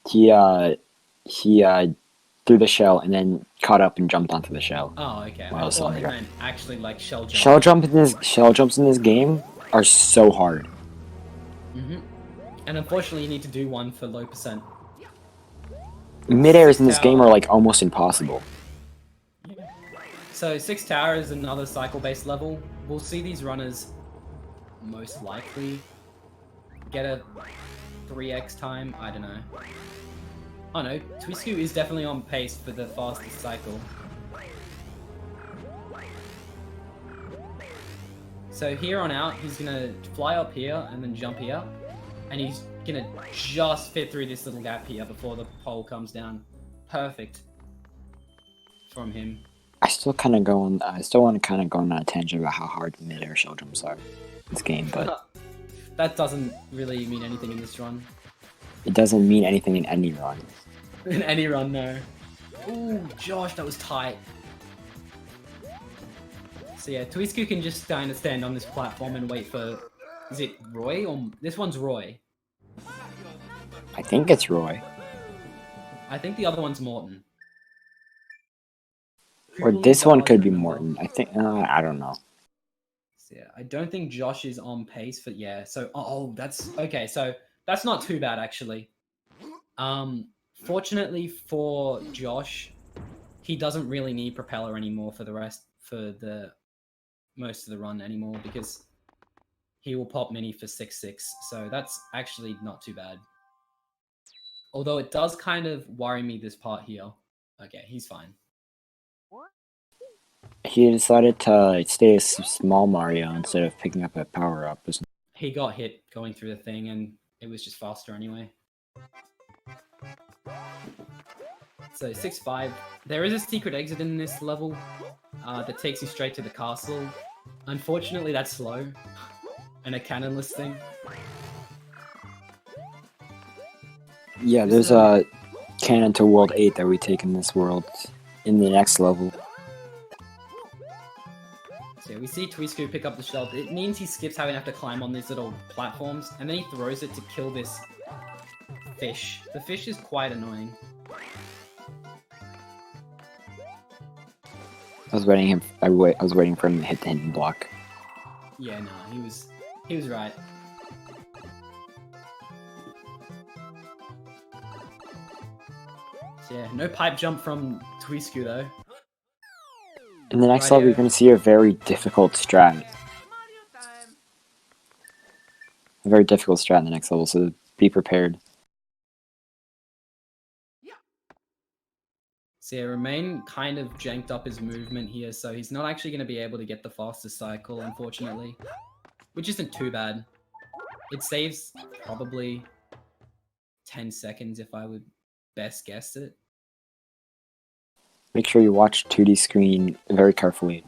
he threw the shell and then caught up and jumped onto the shell. Oh, okay. Wow, I thought he meant actually like shell jump. Shell jumps in this game are so hard. And unfortunately, you need to do one for low percent. Mid-airs in this game are like almost impossible. So 6 tower is another cycle-based level. We'll see these runners most likely get a 3x time. I don't know. Oh no, Tuisku is definitely on pace for the fastest cycle. So here on out, he's gonna fly up here and then jump here, and he's gonna just fit through this little gap here before the pole comes down. Perfect from him. I still want to kind of go on a tangent about how hard mid-air shell jumps are in this game, but that doesn't really mean anything in this run. It doesn't mean anything in any run. In any run, no. Ooh, Josh, that was tight. So yeah, Tuisku can just kind of stand on this platform and wait for... Is it Roy? Or this one's Roy. I think it's Roy. I think the other one's Morton. Or this one could be Morton. I think... I don't know. So yeah, I don't think Josh is on pace for So that's okay. So that's not too bad actually. Fortunately for Josh, he doesn't really need propeller anymore for the most of the run anymore because he will pop mini for 6-6. So that's actually not too bad. Although it does kind of worry me this part here. Okay, he's fine. He decided to stay as small Mario instead of picking up a power up. He got hit going through the thing and it was just faster anyway. So 6-5. There is a secret exit in this level that takes you straight to the castle. Unfortunately, that's slow and a cannonless thing. Yeah, there's a cannon to World 8 that we take in this world in the next level. So yeah, we see Twisku pick up the shell. It means he skips having to have to climb on these little platforms, and then he throws it to kill this fish. The fish is quite annoying. I was waiting for him to hit the hidden block. Yeah, no, he was right. So yeah, no pipe jump from Twisku though. In the next Right level, you're going to see a very difficult strat. A very difficult strat in the next level, so be prepared. So yeah, Ramen kind of janked up his movement here, so he's not actually going to be able to get the fastest cycle, unfortunately. Which isn't too bad. It saves probably 10 seconds if I would best guess it. Make sure you watch 2D screen very carefully.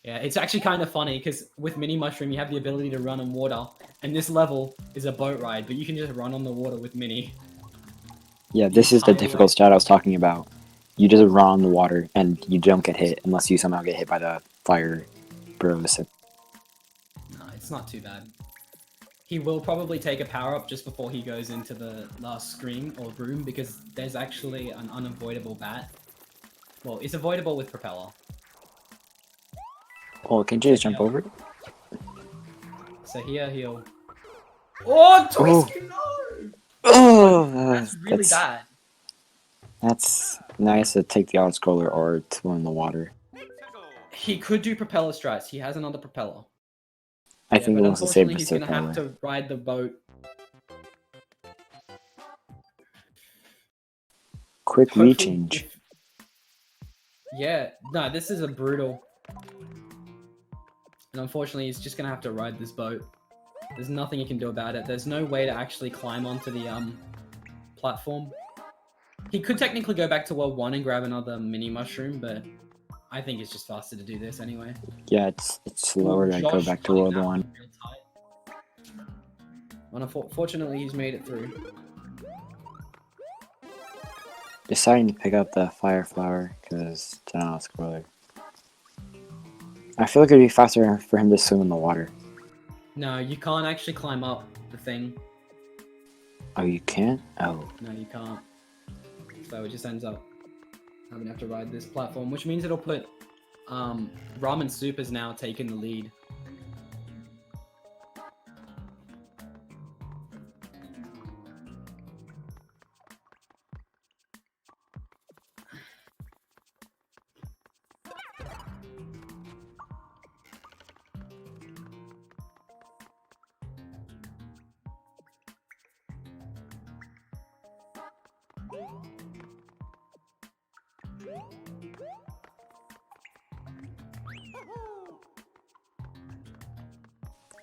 Yeah, it's actually kind of funny because with Mini Mushroom you have the ability to run on water, and this level is a boat ride, but you can just run on the water with Mini. Yeah, this is the difficult strat I was talking about. You just run on the water and you don't get hit unless you somehow get hit by the fire bros. No, it's not too bad. He will probably take a power-up just before he goes into the last screen or room because there's actually an unavoidable bat. Well, it's avoidable with propeller. Oh, can you just jump over it? So here he'll... Oh, Twisky, no! Oh, That's really bad. That's nice to take the auto-scroller or to go in the water. He could do propeller strats. He has another propeller. I think he wants to save he's Mr. going to have Power. to ride the boat. Quick Hopefully, rechange. Yeah, no, this is a brutal. And unfortunately, he's just going to have to ride this boat. There's nothing he can do about it. There's no way to actually climb onto the platform. He could technically go back to World 1 and grab another mini mushroom, but I think it's just faster to do this anyway. Yeah, it's slower to go back to World 1. Well, unfortunately, he's made it through. Deciding to pick up the fire flower because it's an auto-scroller. I feel like it'd be faster for him to swim in the water. No, you can't actually climb up the thing. Oh, you can't? Oh. No, you can't. So it just ends up having to have to ride this platform, which means it'll put Ramen Soup has now taken the lead.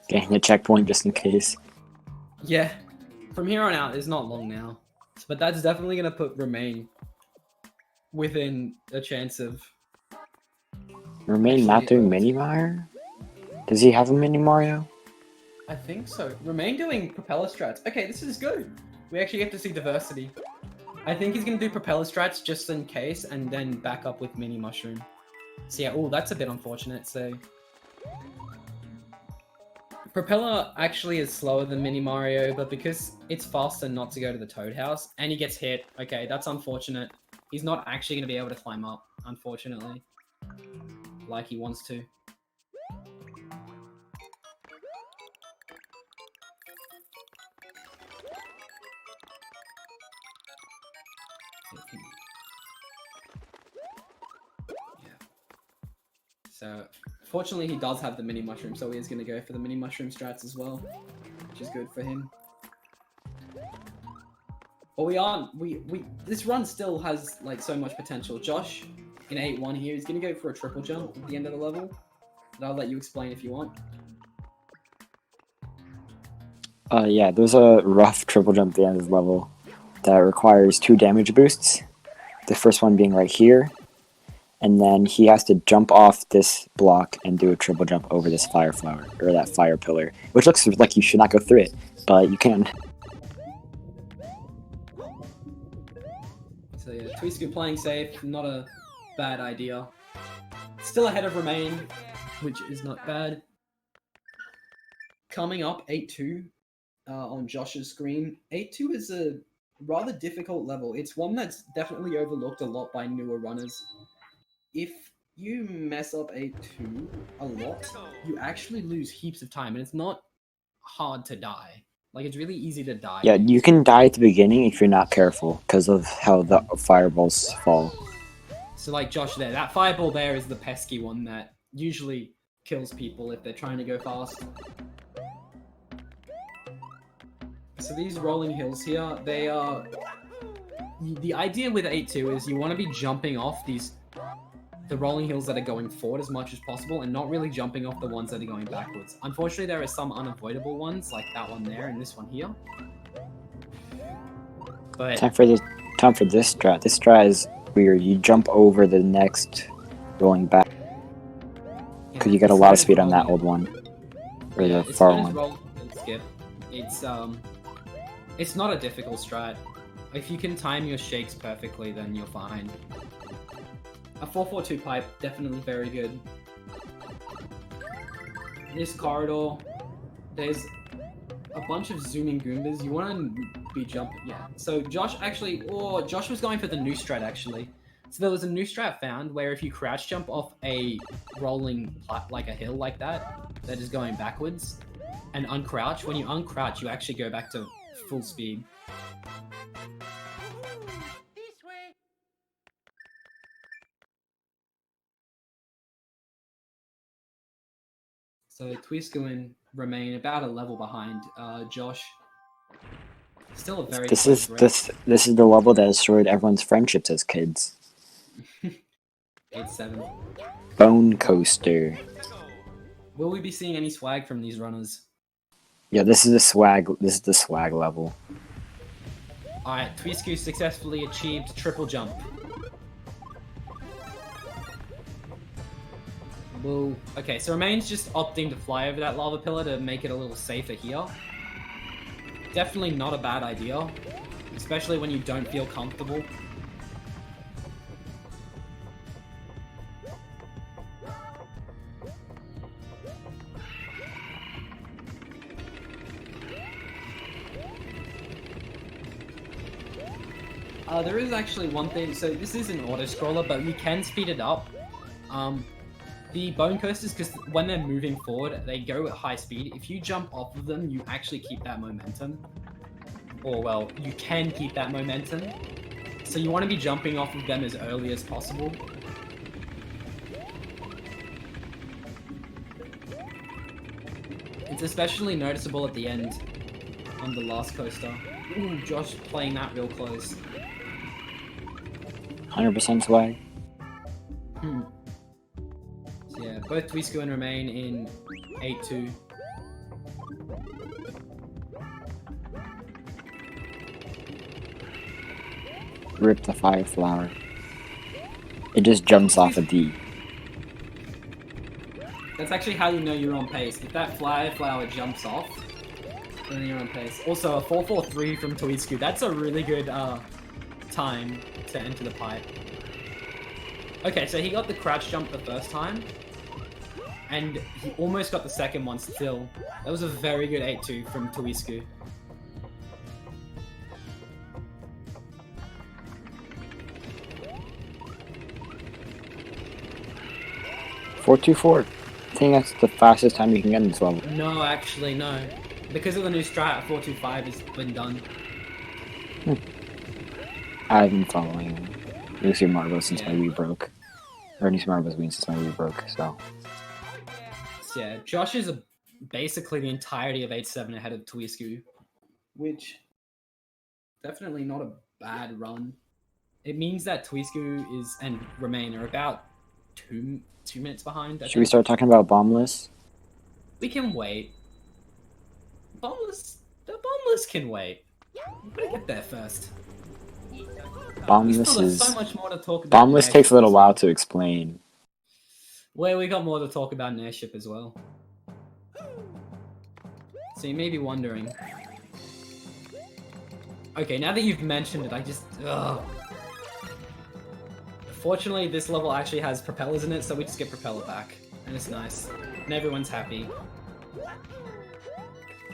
Getting a checkpoint just in case. Yeah, from here on out, it's not long now. But that's definitely going to put Remain within a chance of... Remain not doing Mini Mario? Does he have a Mini Mario? I think so. Remain doing propeller strats. Okay, this is good. We actually get to see diversity. I think he's going to do propeller strats just in case, and then back up with Mini Mushroom. So yeah, oh, that's a bit unfortunate, so... Propeller actually is slower than Mini Mario, but because it's faster not to go to the Toad House, and he gets hit, okay, that's unfortunate. He's not actually going to be able to climb up, unfortunately. like he wants to. So, fortunately, he does have the mini mushroom, so he is going to go for the mini mushroom strats as well, which is good for him. But this run still has like so much potential. Josh, in 8-1 here, is going to go for a triple jump at the end of the level. And I'll let you explain if you want. Yeah, there's a rough triple jump at the end of the level that requires 2 damage boosts. The first one being right here. And then he has to jump off this block and do a triple jump over this fire flower, or that fire pillar, which looks like you should not go through it, but you can. So yeah, Tuisku playing safe, not a bad idea. Still ahead of Ramen, which is not bad. Coming up, 8-2 on Josh's screen. 8-2 is a rather difficult level. It's one that's definitely overlooked a lot by newer runners. If you mess up 8-2 a lot, you actually lose heaps of time, and it's not hard to die. Like, it's really easy to die. Yeah, you can die at the beginning if you're not careful, because of how the fireballs fall. So like Josh there, that fireball there is the pesky one that usually kills people if they're trying to go fast. So these rolling hills here, they are... The idea with 8-2 is you want to be jumping off the rolling hills that are going forward as much as possible and not really jumping off the ones that are going backwards. Unfortunately, there are some unavoidable ones, like that one there and this one here. But Time for this strat. This strat is weird. You jump over the next rolling back, because you get a lot of speed on that old one, or the far one. Skip. It's not a difficult strat. If you can time your shakes perfectly, then you're fine. A 4-4-2 pipe, definitely very good. This corridor, there's a bunch of zooming Goombas. You want to be jumping, yeah. So Josh was going for the new strat actually. So there was a new strat found where if you crouch jump off a rolling, like a hill like that is going backwards, and uncrouch, when you uncrouch, you actually go back to full speed. So Tuisku and Remain about a level behind Josh. Still a very This is the level that destroyed everyone's friendships as kids. 8-7. Bone Coaster. Will we be seeing any swag from these runners? Yeah, this is the swag level. Alright, Tuisku successfully achieved triple jump. Whoa. Okay, so Remain's just opting to fly over that lava pillar to make it a little safer here. Definitely not a bad idea, especially when you don't feel comfortable. There is actually one thing, so this is an auto-scroller, but you can speed it up. The bone coasters, because when they're moving forward, they go at high speed. If you jump off of them, you actually keep that momentum. Or, well, you can keep that momentum. So you want to be jumping off of them as early as possible. It's especially noticeable at the end on the last coaster. Ooh, Josh playing that real close. 100% swag. So yeah, both Tuisku and Remain in 8-2. Rip the fire flower. It just jumps off a D. That's actually how you know you're on pace. If that fire flower jumps off, then you're on pace. Also, a 4-4-3 from Tuisku. That's a really good time to enter the pipe. Okay, so he got the crouch jump the first time, and he almost got the second one still. That was a very good 8-2 from Tuisku. 424. I think that's the fastest time you can get in this level. No, actually, no. Because of the new strat, 425 has been done. I've been following New Super Mario since my Wii broke. Or New Super Mario Wii since my Wii broke, so. Yeah, Josh is basically the entirety of 8-7 ahead of Tuisku, which definitely not a bad run. It means that Tuisku and Ramen are about two minutes behind. Should we start talking about Bombless? We can wait. The Bombless can wait. I'm gonna get there first. Bombless is... so much more to talk about. Bombless takes a little while to explain. Well, we got more to talk about in Airship as well. So you may be wondering. Okay, now that you've mentioned it, I just... Ugh. Fortunately, this level actually has propellers in it, so we just get propeller back. And it's nice. And everyone's happy.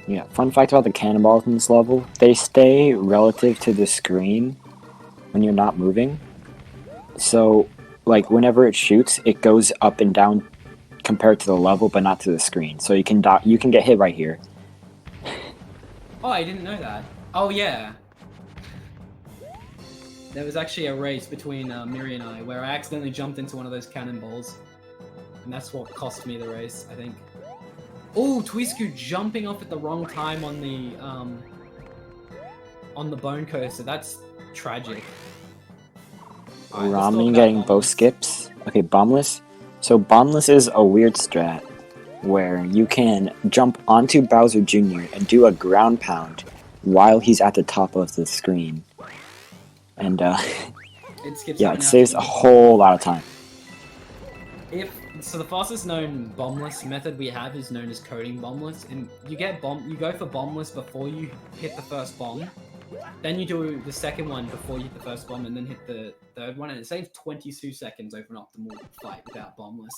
Yeah, fun fact about the cannonballs in this level. They stay relative to the screen when you're not moving. So, like, whenever it shoots, it goes up and down compared to the level, but not to the screen. So you can get hit right here. Oh, I didn't know that. Oh, yeah. There was actually a race between Miri and I where I accidentally jumped into one of those cannonballs. And that's what cost me the race, I think. Oh, Tuisku jumping off at the wrong time on the bone coaster. That's tragic. Ramen getting both skips. Okay, Bombless. So Bombless is a weird strat where you can jump onto Bowser Jr. and do a ground pound while he's at the top of the screen. And it saves a whole lot of time. So the fastest known bombless method we have is known as coding bombless, and you go for bombless before you hit the first bomb. Then you do the second one before you hit the first bomb, and then hit the third one, and it saves 22 seconds over an optimal fight without bombless.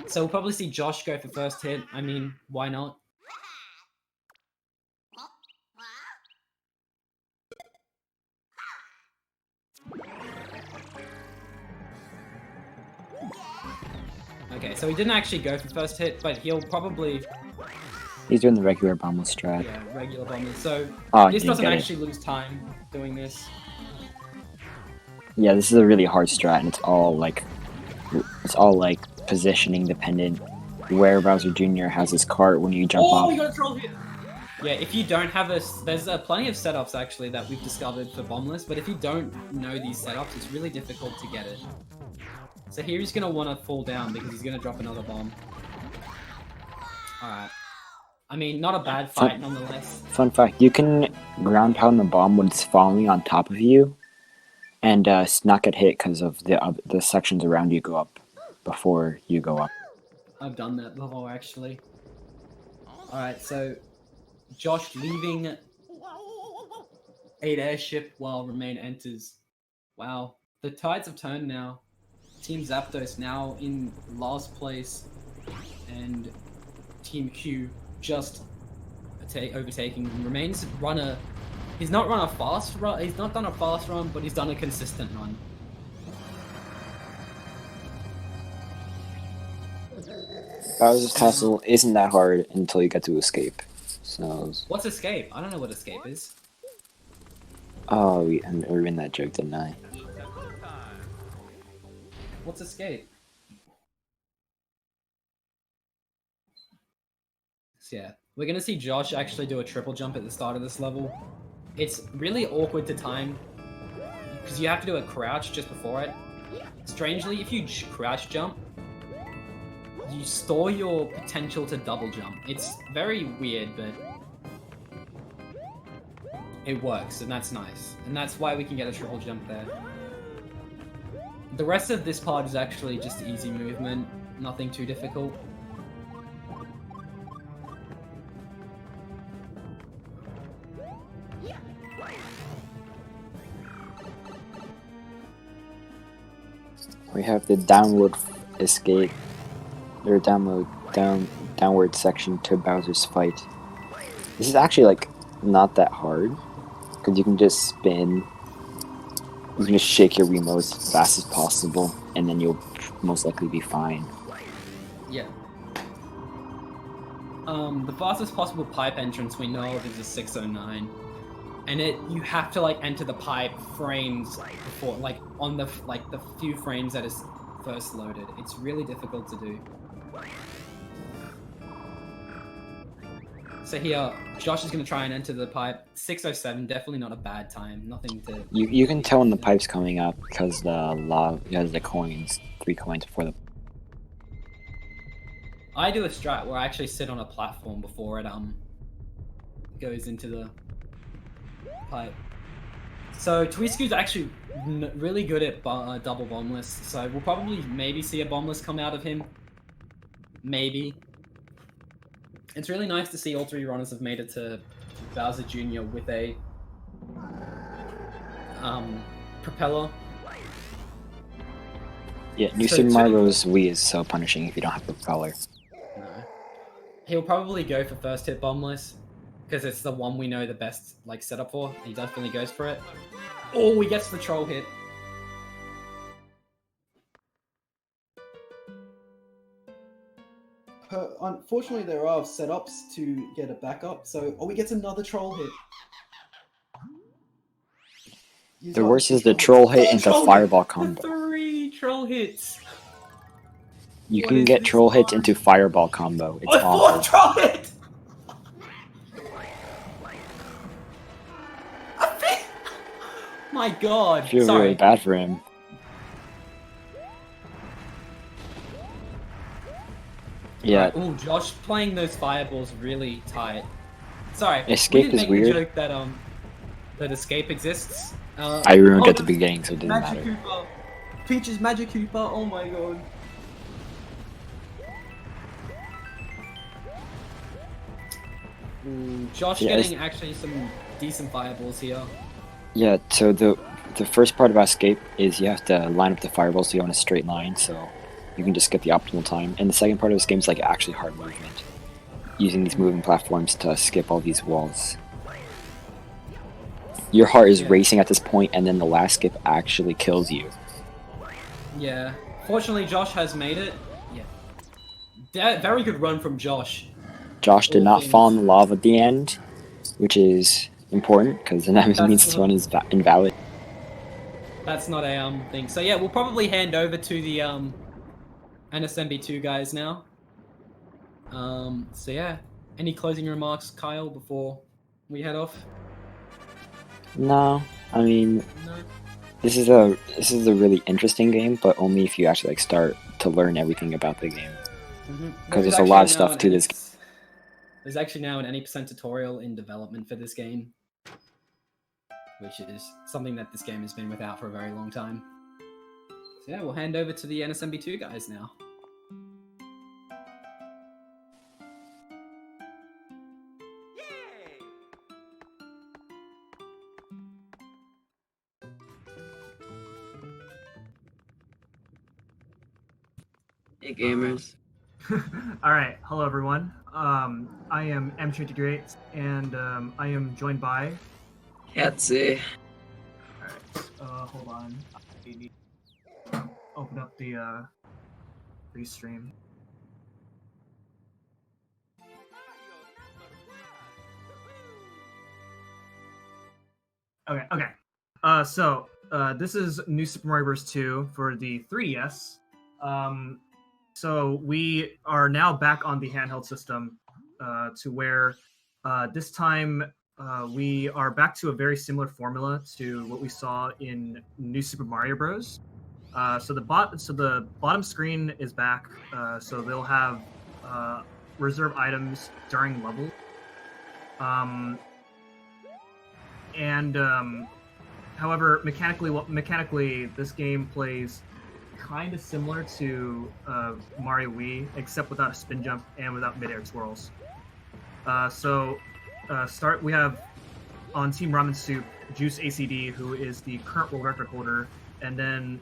So we'll probably see Josh go for first hit. I mean, why not? Okay, so he didn't actually go for first hit, but he'll probably... He's doing the regular Bombless strat. Yeah, regular Bombless. So this doesn't actually lose time doing this. Yeah, this is a really hard strat, and it's all like positioning dependent. Where Bowser Jr. has his cart when you jump off. Oh, we got a troll here! Yeah, if you don't have there's plenty of setups actually that we've discovered for Bombless, but if you don't know these setups, it's really difficult to get it. So here he's gonna want to fall down because he's gonna drop another bomb. Alright. I mean, not a bad fight nonetheless. Fun fact, you can ground pound the bomb when it's falling on top of you and not get hit because of the sections around you go up before you go up. I've done that before actually. Alright, so Josh leaving 8 airship while Ramen enters. Wow, the tides have turned now. Team Zapdos now in last place, and Team Q just overtaking. Remain's runner. He's not run a fast run. He's not done a fast run, but he's done a consistent run. Bowser's Castle isn't that hard until you get to escape. So. What's escape? I don't know what escape is. Oh, we in that joke, didn't I? What's escape? So yeah, we're gonna see Josh actually do a triple jump at the start of this level. It's really awkward to time because you have to do a crouch just before it. Strangely, if you crouch jump, you store your potential to double jump. It's very weird, but it works, and that's nice. And that's why we can get a triple jump there. The rest of this part is actually just easy movement, nothing too difficult. We have the downward escape, or downward section to Bowser's fight. This is actually like not that hard, because you can just spin. You can just shake your Wiimote as fast as possible, and then you'll most likely be fine. Yeah. The fastest possible pipe entrance we know of is a 609. And you have to like enter the pipe frames before, like on the few frames that is first loaded. It's really difficult to do. So here, Josh is going to try and enter the pipe. 607, definitely not a bad time. Nothing to... You can tell when the pipe's coming up because the coins, 3 coins before the... I do a strat where I actually sit on a platform before it goes into the pipe. So Twisku's actually really good at double bombless, so we'll probably maybe see a bombless come out of him. Maybe. It's really nice to see all 3 runners have made it to Bowser Jr. with a propeller. Yeah, New Super Mario Bros. Wii is so punishing if you don't have the propeller. No. He'll probably go for first hit bombless, because it's the one we know the best like setup for. He definitely goes for it. Oh, he gets the troll hit. Unfortunately, there are setups to get a backup, so he gets another troll hit. The worst is the troll hit into fireball combo. 3 troll hits. You can get troll hits into fireball combo. It's awful. 4 troll hit. My God. I feel Sorry. really bad for him. Yeah. Ooh, Josh playing those fireballs really tight. Sorry. Escape is weird. Joke that that escape exists. I ruined at the beginning, so it didn't Magic matter. Koopa. Peach's Magic Koopa. Oh my God. Ooh, Josh Yeah, getting actually some decent fireballs here. Yeah, so the first part about escape is you have to line up the fireballs to go in a straight line, so you can just get the optimal time. And the second part of this game is like actually hard movement, using these moving platforms to skip all these walls. Your heart is racing at this point, and then the last skip actually kills you. Yeah. Fortunately, Josh has made it. Yeah. Very good run from Josh. Josh did not fall in the lava at the end, which is important, because then that means this one is invalid. That's not a thing. So yeah, we'll probably hand over to the NSMB2 guys now. So yeah, any closing remarks, Kyle, before we head off? No, I mean, No. this is a really interesting game, but only if you actually like start to learn everything about the game. Because there's a lot of stuff to this. There's actually now an 80% tutorial in development for this game, which is something that this game has been without for a very long time. So yeah, we'll hand over to the NSMB2 guys now. Hey gamers. Alright, hello everyone. I am JoshTGR, and I am joined by... Yatsy. Alright, hold on. I need to open up the restream. Okay. So this is New Super Mario Bros. 2 for the 3DS. So we are now back on the handheld system to where this time we are back to a very similar formula to what we saw in New Super Mario Bros. So the bottom screen is back. So they'll have reserve items during level. However, mechanically, this game plays kind of similar to Mario Wii, except without a spin jump and without mid-air twirls. We have on Team Ramen Soup, JuiceACD, who is the current world record holder, and then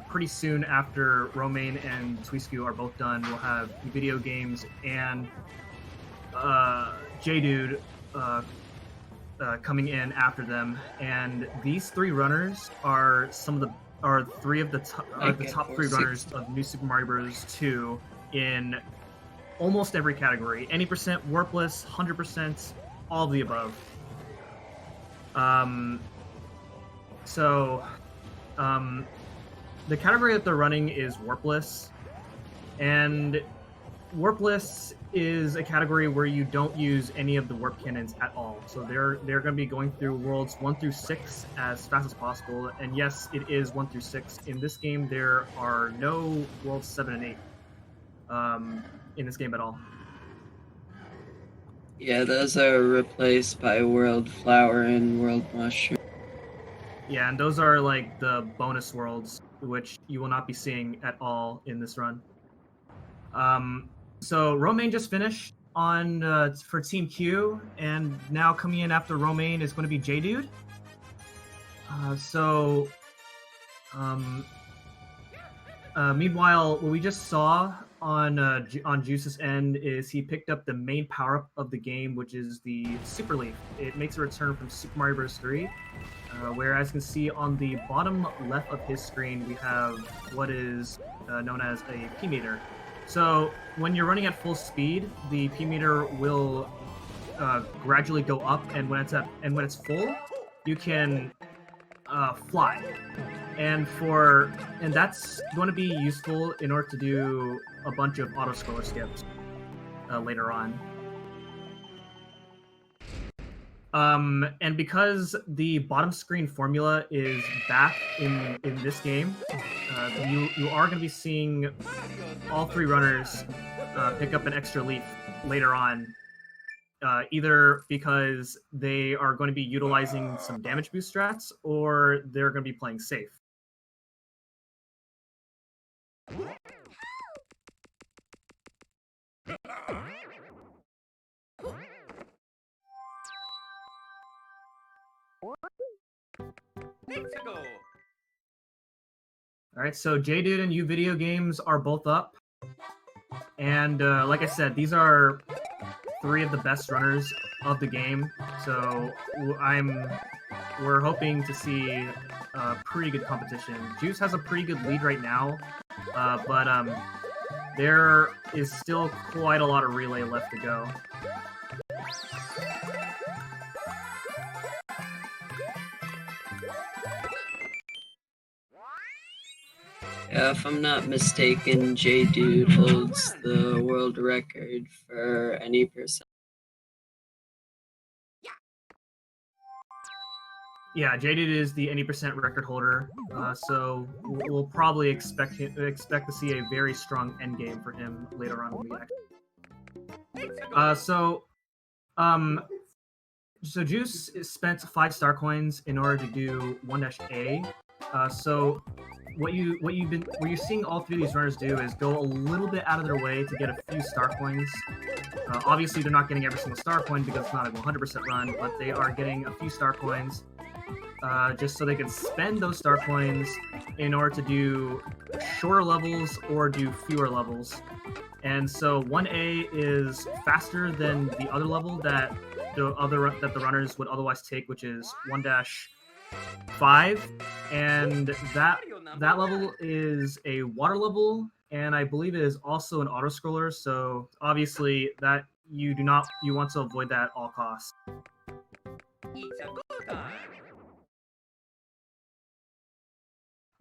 pretty soon after Ramen and Twisku are both done, we'll have Uvideogames and J-Dude coming in after them, and these 3 runners are 3 of the top 3 runners of New Super Mario Bros. 2, in almost every category. Any percent, Warpless, 100%, all of the above. The category that they're running is Warpless, and Warpless is a category where you don't use any of the warp cannons at all. So they're going to be going through worlds 1 through 6 as fast as possible. And yes, it is 1 through 6. In this game, there are no worlds 7 and 8 in this game at all. Yeah, those are replaced by World Flower and World Mushroom. Yeah, and those are like the bonus worlds, which you will not be seeing at all in this run. So Romaine just finished on for Team Q, and now coming in after Romaine is going to be JDude. Meanwhile, what we just saw on Juice's end is he picked up the main power-up of the game, which is the Super Leaf. It makes a return from Super Mario Bros. 3, where, as you can see on the bottom left of his screen, we have what is known as a P-meter. So when you're running at full speed, the P-meter will gradually go up, and when it's full, you can fly. And that's going to be useful in order to do a bunch of auto-scroller skips later on. And because the bottom screen formula is back in this game, you are going to be seeing all three runners pick up an extra leaf later on, either because they are going to be utilizing some damage boost strats, or they're going to be playing safe. Alright, so JDude and Uvideogames are both up. And like I said, these are three of the best runners of the game. So we're hoping to see pretty good competition. Juice has a pretty good lead right now, but there is still quite a lot of relay left to go. Yeah, if I'm not mistaken, JDude holds the world record for any percent. Yeah, JDude is the any percent record holder, so we'll probably expect to see a very strong end game for him later on in the act. So Juice spent 5 star coins in order to do 1-A. So what you're seeing all three of these runners do is go a little bit out of their way to get a few star coins. Obviously, they're not getting every single star coin because it's not a 100% run, but they are getting a few star coins just so they can spend those star coins in order to do shorter levels or do fewer levels. And so 1A is faster than the other level that the runners would otherwise take, which is 1-5, and that level is a water level, and I believe it is also an auto scroller. So obviously that you want to avoid that at all costs.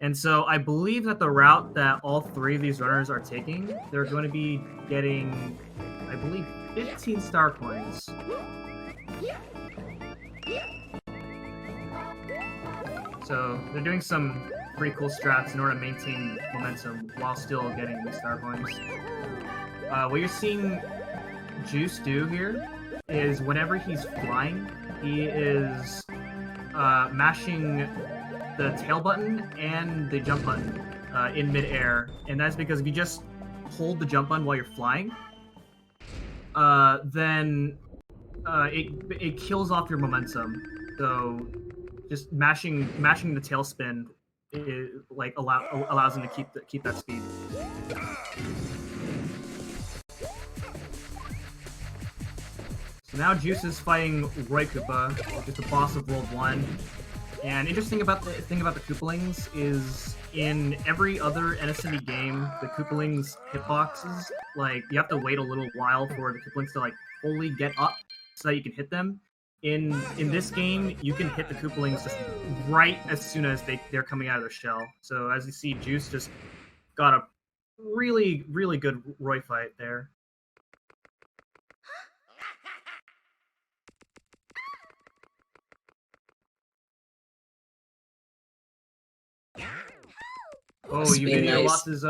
And so I believe that the route that all three of these runners are taking, they're going to be getting, I believe, 15 star coins. So they're doing some pretty cool strats in order to maintain momentum while still getting the star coins. What you're seeing Juice do here is whenever he's flying, he is mashing the tail button and the jump button in midair, and that's because if you just hold the jump button while you're flying, then it kills off your momentum. So just mashing the tail spin allows him to keep that speed. So now Juice is fighting Roy Koopa, which is the boss of World 1. And interesting about the thing about the Koopalings is in every other NSMB game, the Koopalings hitboxes, like you have to wait a little while for the Koopalings to like fully get up so that you can hit them. In this game, you can hit the Koopalings just right as soon as they're coming out of their shell. So as you see, Juice just got a really, really good Roy fight there. Oh, Uvideo lost his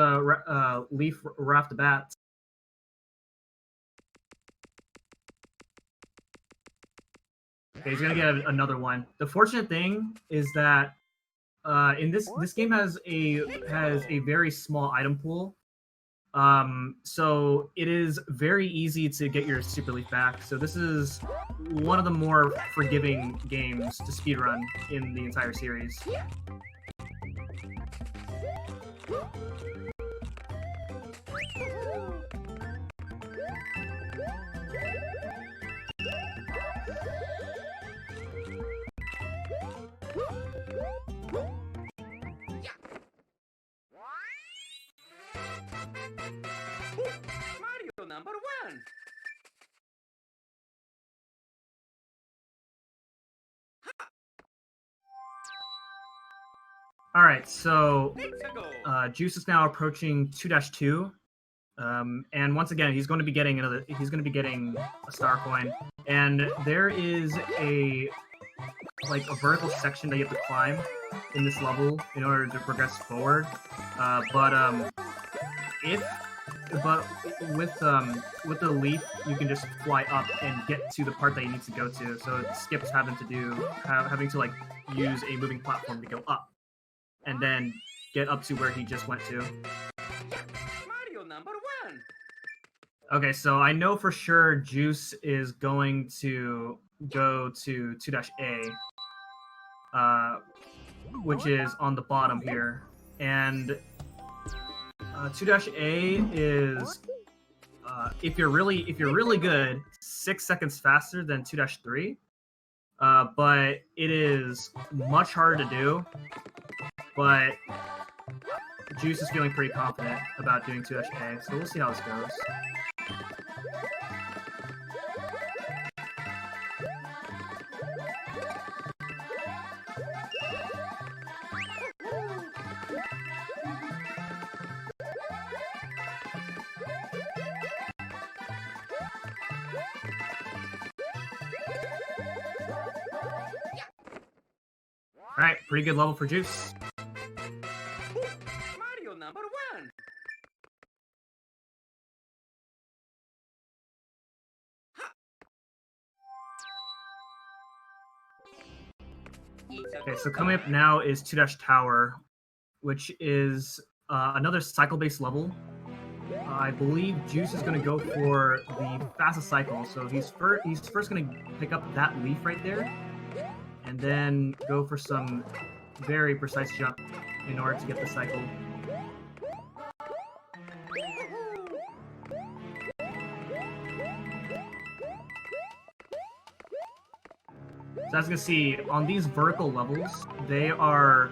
leaf raft of bats. Okay, he's gonna get another one. The fortunate thing is that in this game has a very small item pool, so it is very easy to get your super leaf back. So this is one of the more forgiving games to speedrun in the entire series. Mario number 1. All right, so Juice is now approaching 2-2, and once again he's going to be getting a star coin, and there is a vertical section that you have to climb in this level in order to progress forward. But with the leaf, you can just fly up and get to the part that you need to go to. So it skips having to like use a moving platform to go up, and then get up to where he just went to. Mario number 1. Okay, so I know for sure Juice is going to go to 2-A, which is on the bottom here, and 2-A is if you're really good, 6 seconds faster than 2-3, but it is much harder to do. But Juice is feeling pretty confident about doing 2-A, so we'll see how this goes. Alright, pretty good level for Juice. Mario number 1. Okay, so coming up now is 2-Tower, which is another cycle-based level. I believe Juice is going to go for the fastest cycle, so he's first going to pick up that leaf right there, and then go for some very precise jump in order to get the cycle. So as you can see, on these vertical levels, they are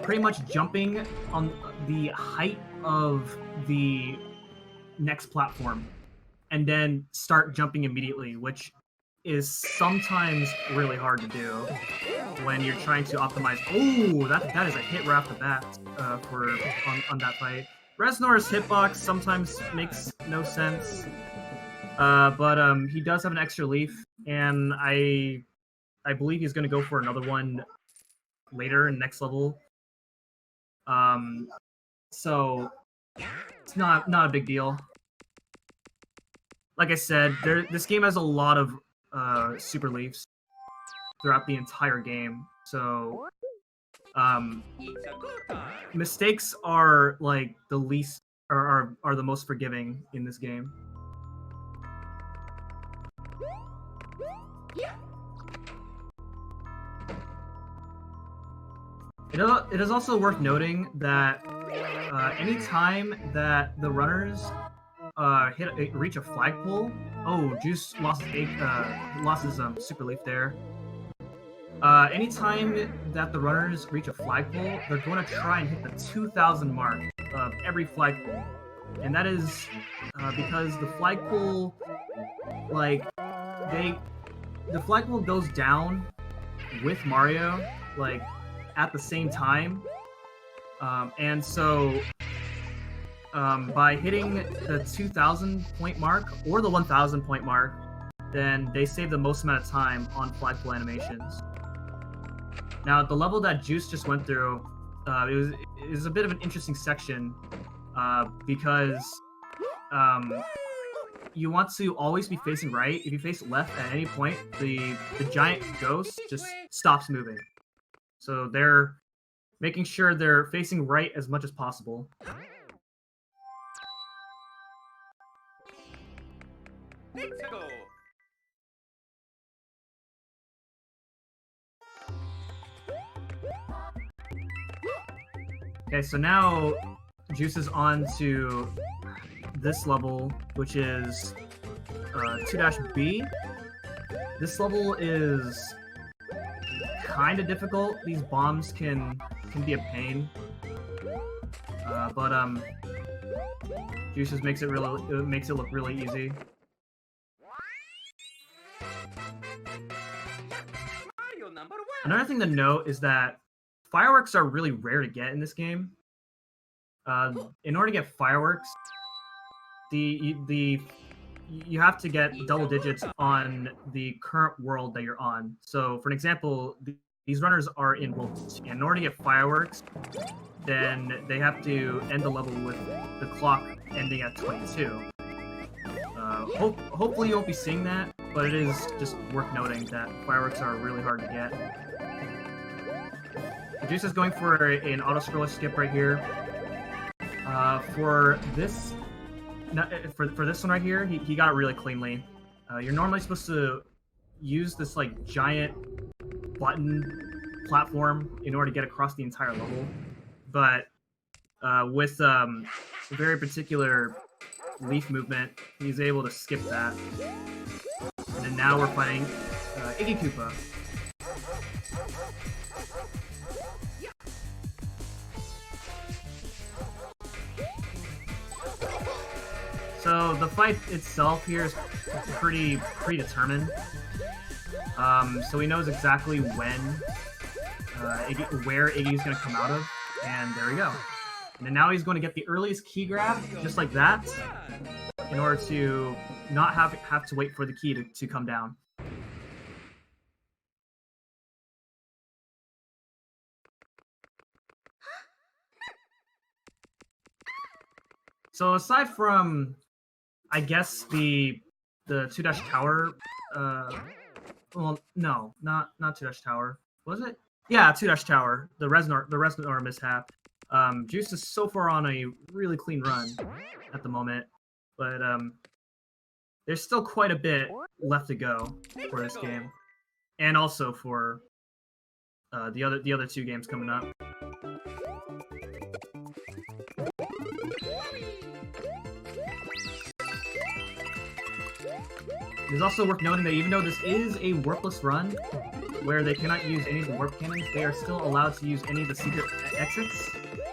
pretty much jumping on the height of the next platform, and then start jumping immediately, which is sometimes really hard to do when you're trying to optimize. Oh, that is a hit right off the bat on that fight. Resnor's hitbox sometimes makes no sense, but he does have an extra leaf, and I believe he's going to go for another one later in next level. So it's not a big deal. Like I said, this game has a lot of super leaves throughout the entire game, so mistakes are like the least are the most forgiving in this game. It is also worth noting that any time that the runners reach a flagpole, oh, Juice lost his super leaf there. Anytime that the runners reach a flagpole, they're going to try and hit the 2,000 mark of every flagpole. And that is because the flagpole, like, the flagpole goes down with Mario, like, at the same time. And so, by hitting the 2,000 point mark or the 1,000 point mark, then they save the most amount of time on flagpole animations. Now, the level that Juice just went through, it was a bit of an interesting section because you want to always be facing right. If you face left at any point, the giant ghost just stops moving. So they're making sure they're facing right as much as possible. Let's go. Okay, so now Juice is on to this level, which is 2-B. This level is kind of difficult. These bombs can be a pain, but Juice just makes it look really easy. Mario number 1. Another thing to note is that fireworks are really rare to get in this game. In order to get fireworks, you have to get double digits on the current world that you're on. So, for an example, these runners are in World 2. In order to get fireworks, then they have to end the level with the clock ending at 22. Hopefully you won't be seeing that, but it is just worth noting that fireworks are really hard to get. Juice is going for an auto-scroller skip right here. For this one right here, he got it really cleanly. You're normally supposed to use this like giant button platform in order to get across the entire level, but with very particular leaf movement, he's able to skip that. And then now we're fighting Iggy Koopa. So the fight itself here is pretty predetermined. So he knows exactly when, where Iggy's going to come out of, and there we go. And then now he's going to get the earliest key grab, just like that, in order to not have to wait for the key to come down. So aside from, I guess, the 2-dash tower, well, no, not 2-dash tower. Was it? Yeah, 2-dash tower. The Reznor mishap. Juice is so far on a really clean run at the moment, but there's still quite a bit left to go for this game, and also for the other two games coming up. It is also worth noting that even though this is a warpless run, where they cannot use any of the warp cannons, they are still allowed to use any of the secret exits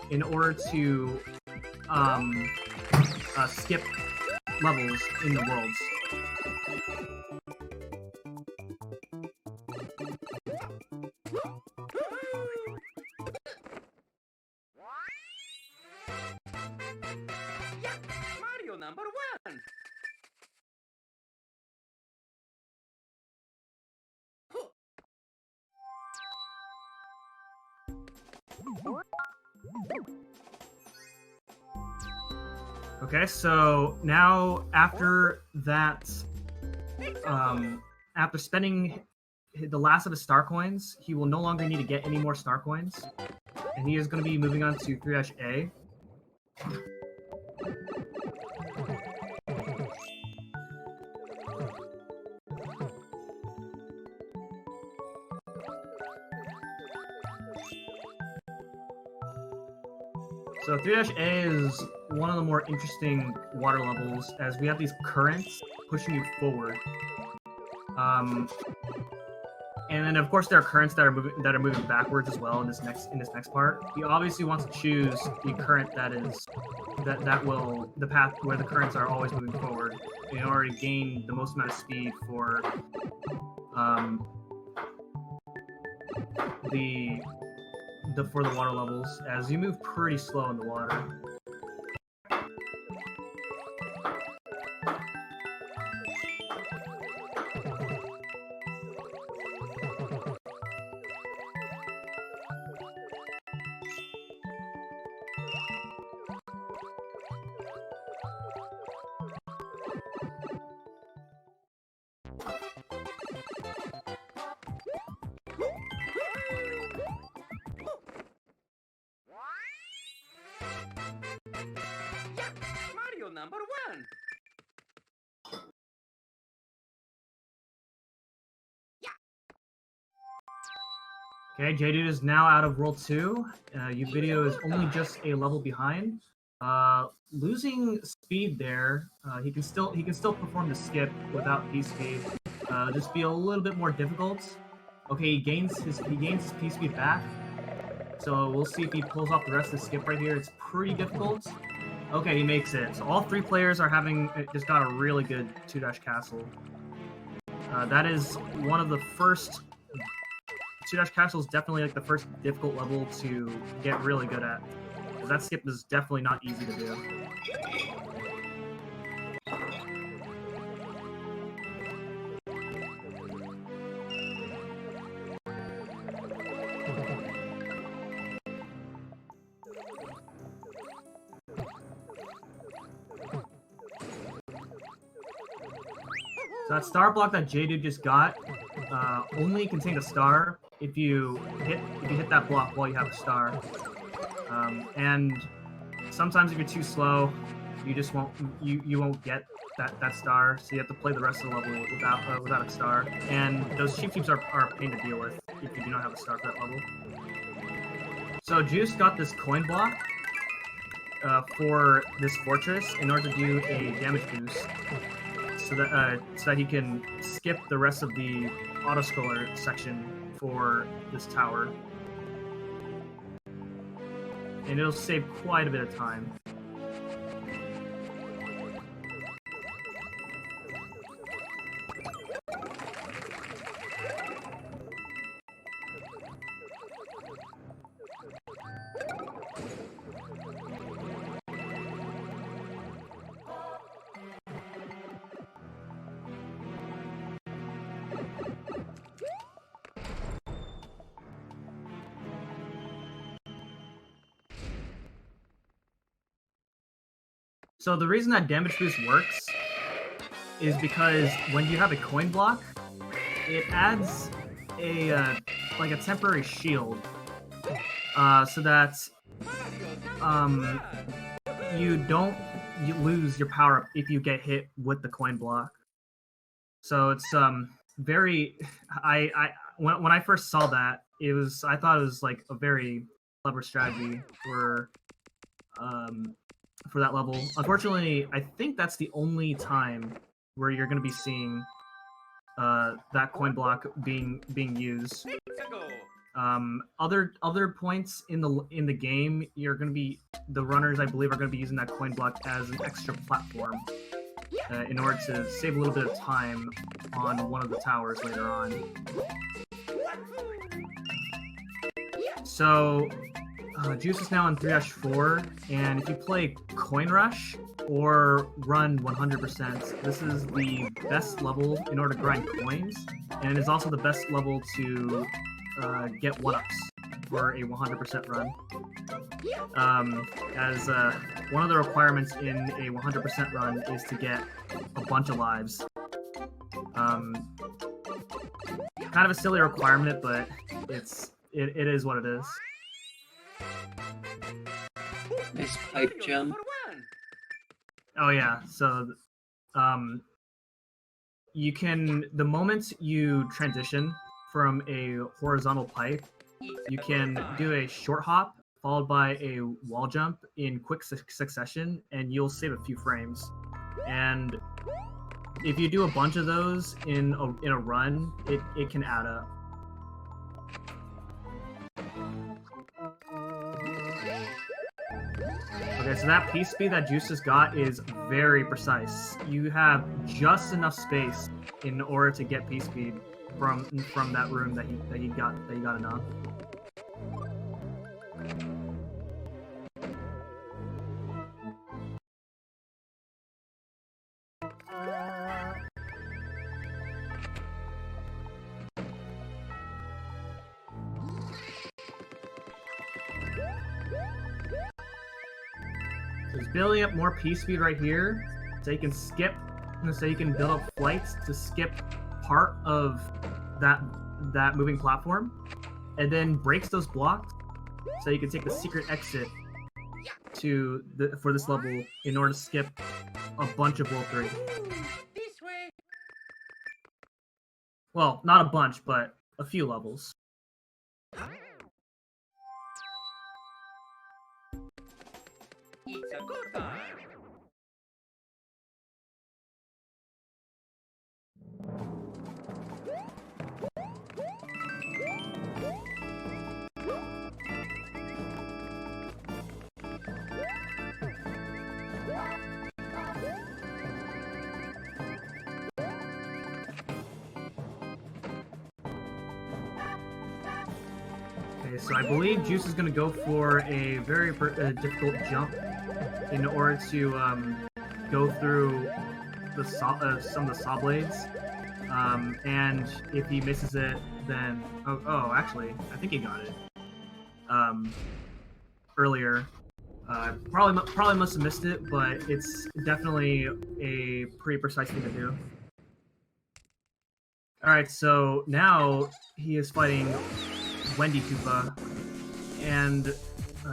in order to skip levels in the worlds. Mario number 1. Okay, so now after that, after spending the last of his star coins, he will no longer need to get any more star coins, and he is going to be moving on to 3-A. So 3-A is one of the more interesting water levels, as we have these currents pushing you forward. And then of course there are currents that are moving backwards as well in this next part. You obviously want to choose the current that will the path where the currents are always moving forward in order to gain the most amount of speed for the water levels, as you move pretty slow in the water. Mario number 1. Okay, J-Dude is now out of World 2. Uvideo is only just a level behind. Losing speed there, he can still perform the skip without P-Speed. Just be a little bit more difficult. Okay, he gains his P-Speed back. So we'll see if he pulls off the rest of the skip right here. It's pretty difficult. Okay, he makes it. So all three players are just got a really good 2-dash castle. That is one of the first 2-dash castle is definitely like the first difficult level to get really good at. Because that skip is definitely not easy to do. So that star block that J-Dude just got only contained a star if you hit that block while you have a star. And sometimes if you're too slow, you just won't get that star. So you have to play the rest of the level without a star. And those cheap are a pain to deal with if you do not have a star for that level. So Juice got this coin block for this fortress in order to do a damage boost. So that he can skip the rest of the auto-scroller section for this tower. And it'll save quite a bit of time. So the reason that damage boost works is because when you have a coin block, it adds a like a temporary shield, so that you lose your power up if you get hit with the coin block. So it's very when I first saw that, I thought it was like a very clever strategy for that level. Unfortunately, I think that's the only time where you're going to be seeing that coin block being used. Other points in the game, the runners, I believe, are going to be using that coin block as an extra platform in order to save a little bit of time on one of the towers later on. So Juice is now on 3-4, and if you play Coin Rush or run 100%, this is the best level in order to grind coins, and it is also the best level to get 1-ups for a 100% run. As one of the requirements in a 100% run is to get a bunch of lives. Kind of a silly requirement, but it is what it is. Nice pipe jump. Oh yeah, so you can, the moment you transition from a horizontal pipe, you can do a short hop followed by a wall jump in quick succession, and you'll save a few frames. And if you do a bunch of those in a run, it can add up. Okay, so that piece speed that Juice has got is very precise. You have just enough space in order to get piece speed from that room that you got enough. So he's building up more piece speed right here, so you can skip, so you can build up flights to skip part of that moving platform, and then breaks those blocks, so you can take the secret exit for this level in order to skip a bunch of World 3. This way. Well, not a bunch, but a few levels. It's a good time. Okay, so I believe Juice is going to go for a very difficult jump in order to go through some of the saw blades. And if he misses it, then actually, I think he got it earlier. Probably must have missed it, but it's definitely a pretty precise thing to do. All right, so now he is fighting Wendy Koopa, and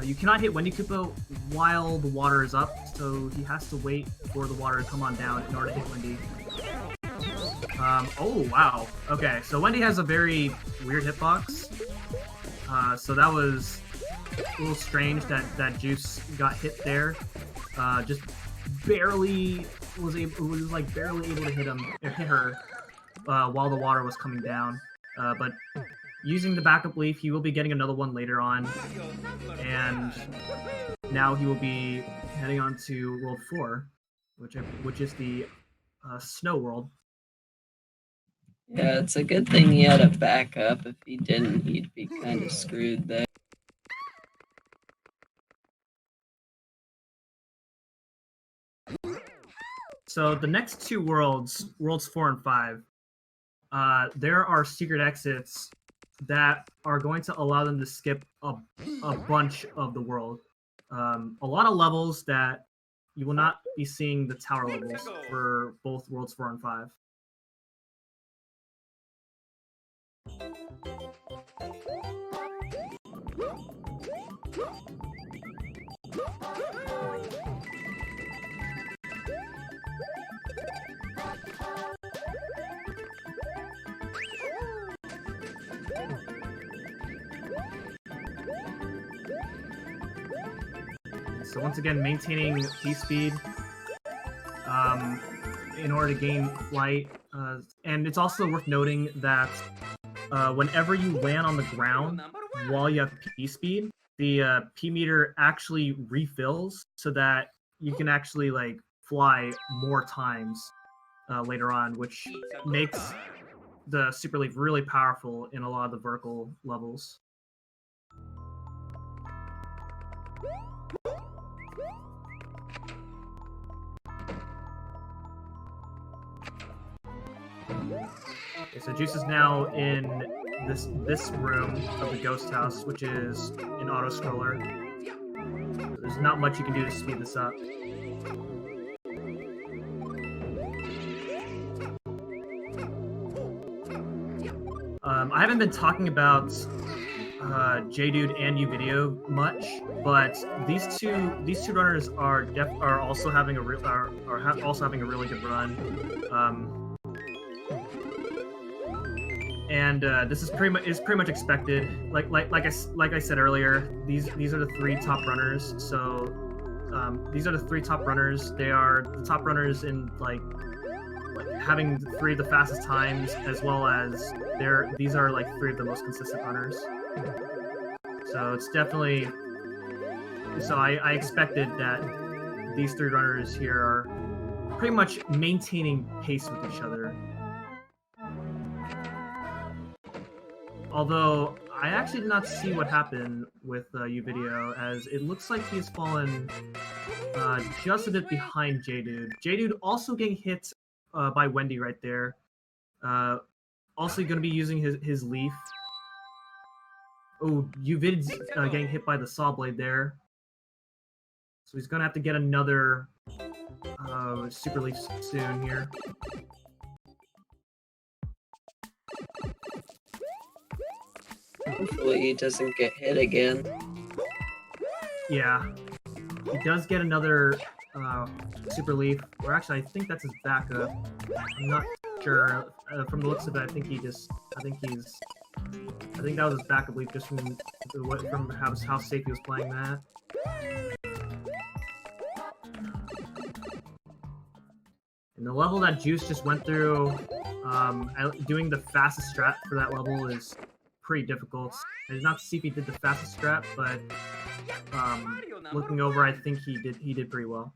you cannot hit Wendy Koopa while the water is up, so he has to wait for the water to come on down in order to hit Wendy. Oh wow. Okay, so Wendy has a very weird hitbox. So that was a little strange that Juice got hit there. Just barely was barely able to hit her while the water was coming down. But using the backup leaf, he will be getting another one later on, and now he will be heading on to World 4, which is the Snow World. Yeah, it's a good thing he had a backup. If he didn't, he'd be kind of screwed there. So the next two worlds, Worlds 4 and 5, there are secret exits that are going to allow them to skip a bunch of the world. A lot of levels that you will not be seeing the tower levels for both Worlds 4 and 5. So once again, maintaining P-speed in order to gain flight. And it's also worth noting that whenever you land on the ground while you have P-speed, the P-meter actually refills so that you can actually fly more times later on, which makes the Super Leaf really powerful in a lot of the vertical levels. Okay, so Juice is now in this room of the ghost house, which is an auto scroller. There's not much you can do to speed this up. I haven't been talking about JDude and Uvideo much, but these two runners are also having a really good run. And this is pretty much expected. Like I said earlier, these are the three top runners. So these are the three top runners. They are the top runners in having three of the fastest times, as well as these are three of the most consistent runners. So it's definitely So I expected that these three runners here are pretty much maintaining pace with each other. Although I actually did not see what happened with Uvideo, as it looks like he's fallen just a bit behind J-Dude. J-Dude also getting hit by Wendy right there. Also going to be using his leaf. Oh, Uvid's getting hit by the saw blade there. So he's going to have to get another super leaf soon here. Hopefully he doesn't get hit again. Yeah. He does get another super leaf. Or actually, I think that's his backup. I'm not sure. From the looks of it, I think that was his backup leaf, just from how safe he was playing that. And the level that Juice just went through, doing the fastest strat for that level is pretty difficult. I did not see if he did the fastest strat, but looking over, I think he did pretty well.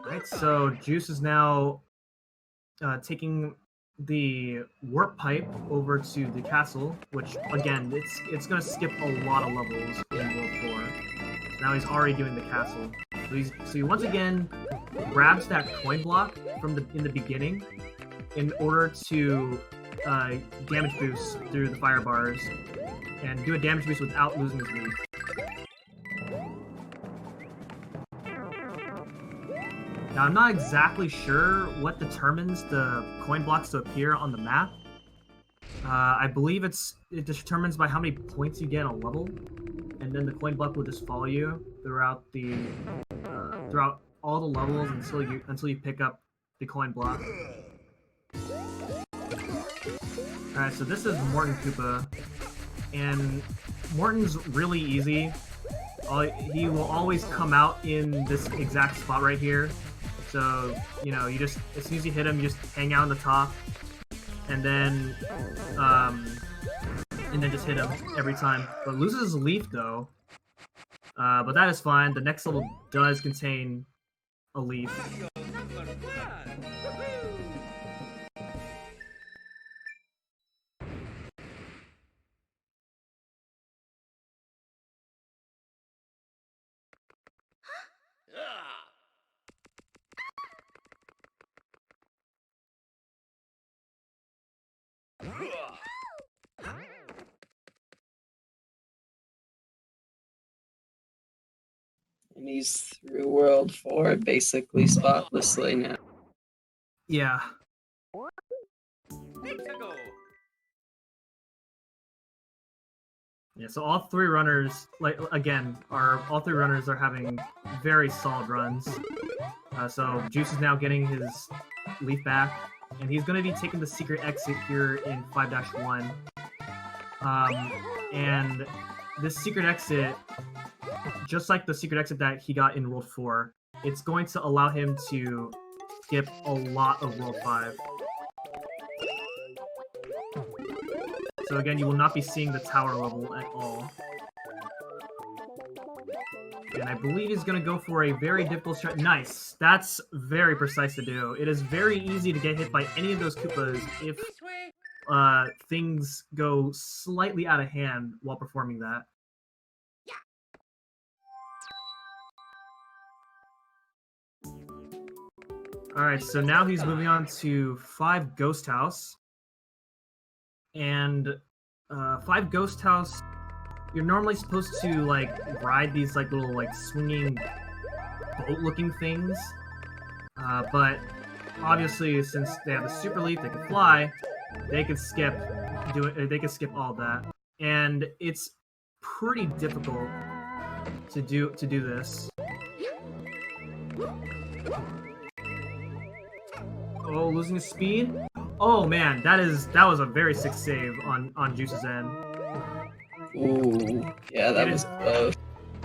Alright, so Juice is now taking the warp pipe over to the castle, which again, it's gonna skip a lot of levels in World 4. So now he's already doing the castle. So he once again grabs that coin block in the beginning in order to damage boost through the fire bars and do a damage boost without losing his leaf. Now, I'm not exactly sure what determines the coin blocks to appear on the map. I believe it determines by how many points you get on a level, and then the coin block will just follow you throughout all the levels until you pick up the coin block. Alright, so this is Morton Koopa, and Morton's really easy. He will always come out in this exact spot right here. So, you know, you just, as soon as you hit him, you just hang out on the top, and then just hit him every time. But loses his leaf, though. But that is fine. The next level does contain a leaf. And he's through World 4 basically spotlessly now. Yeah. Yeah, so all three runners, all three runners are having very solid runs. So Juice is now getting his leaf back, and he's going to be taking the secret exit here in 5-1. And this secret exit, just like the secret exit that he got in World 4, it's going to allow him to skip a lot of World 5. So again, you will not be seeing the tower level at all. And I believe he's going to go for a very difficult strat. Nice! That's very precise to do. It is very easy to get hit by any of those Koopas if things go slightly out of hand while performing that. Alright, so now he's moving on to 5 Ghost House. And 5 Ghost House, you're normally supposed to ride these little swinging boat-looking things. But obviously, since they have the super leaf, they can fly. They could skip all that, and it's pretty difficult to do this. Oh, losing his speed. Oh man, that was a very sick save on Juice's end. Ooh, yeah, that was close.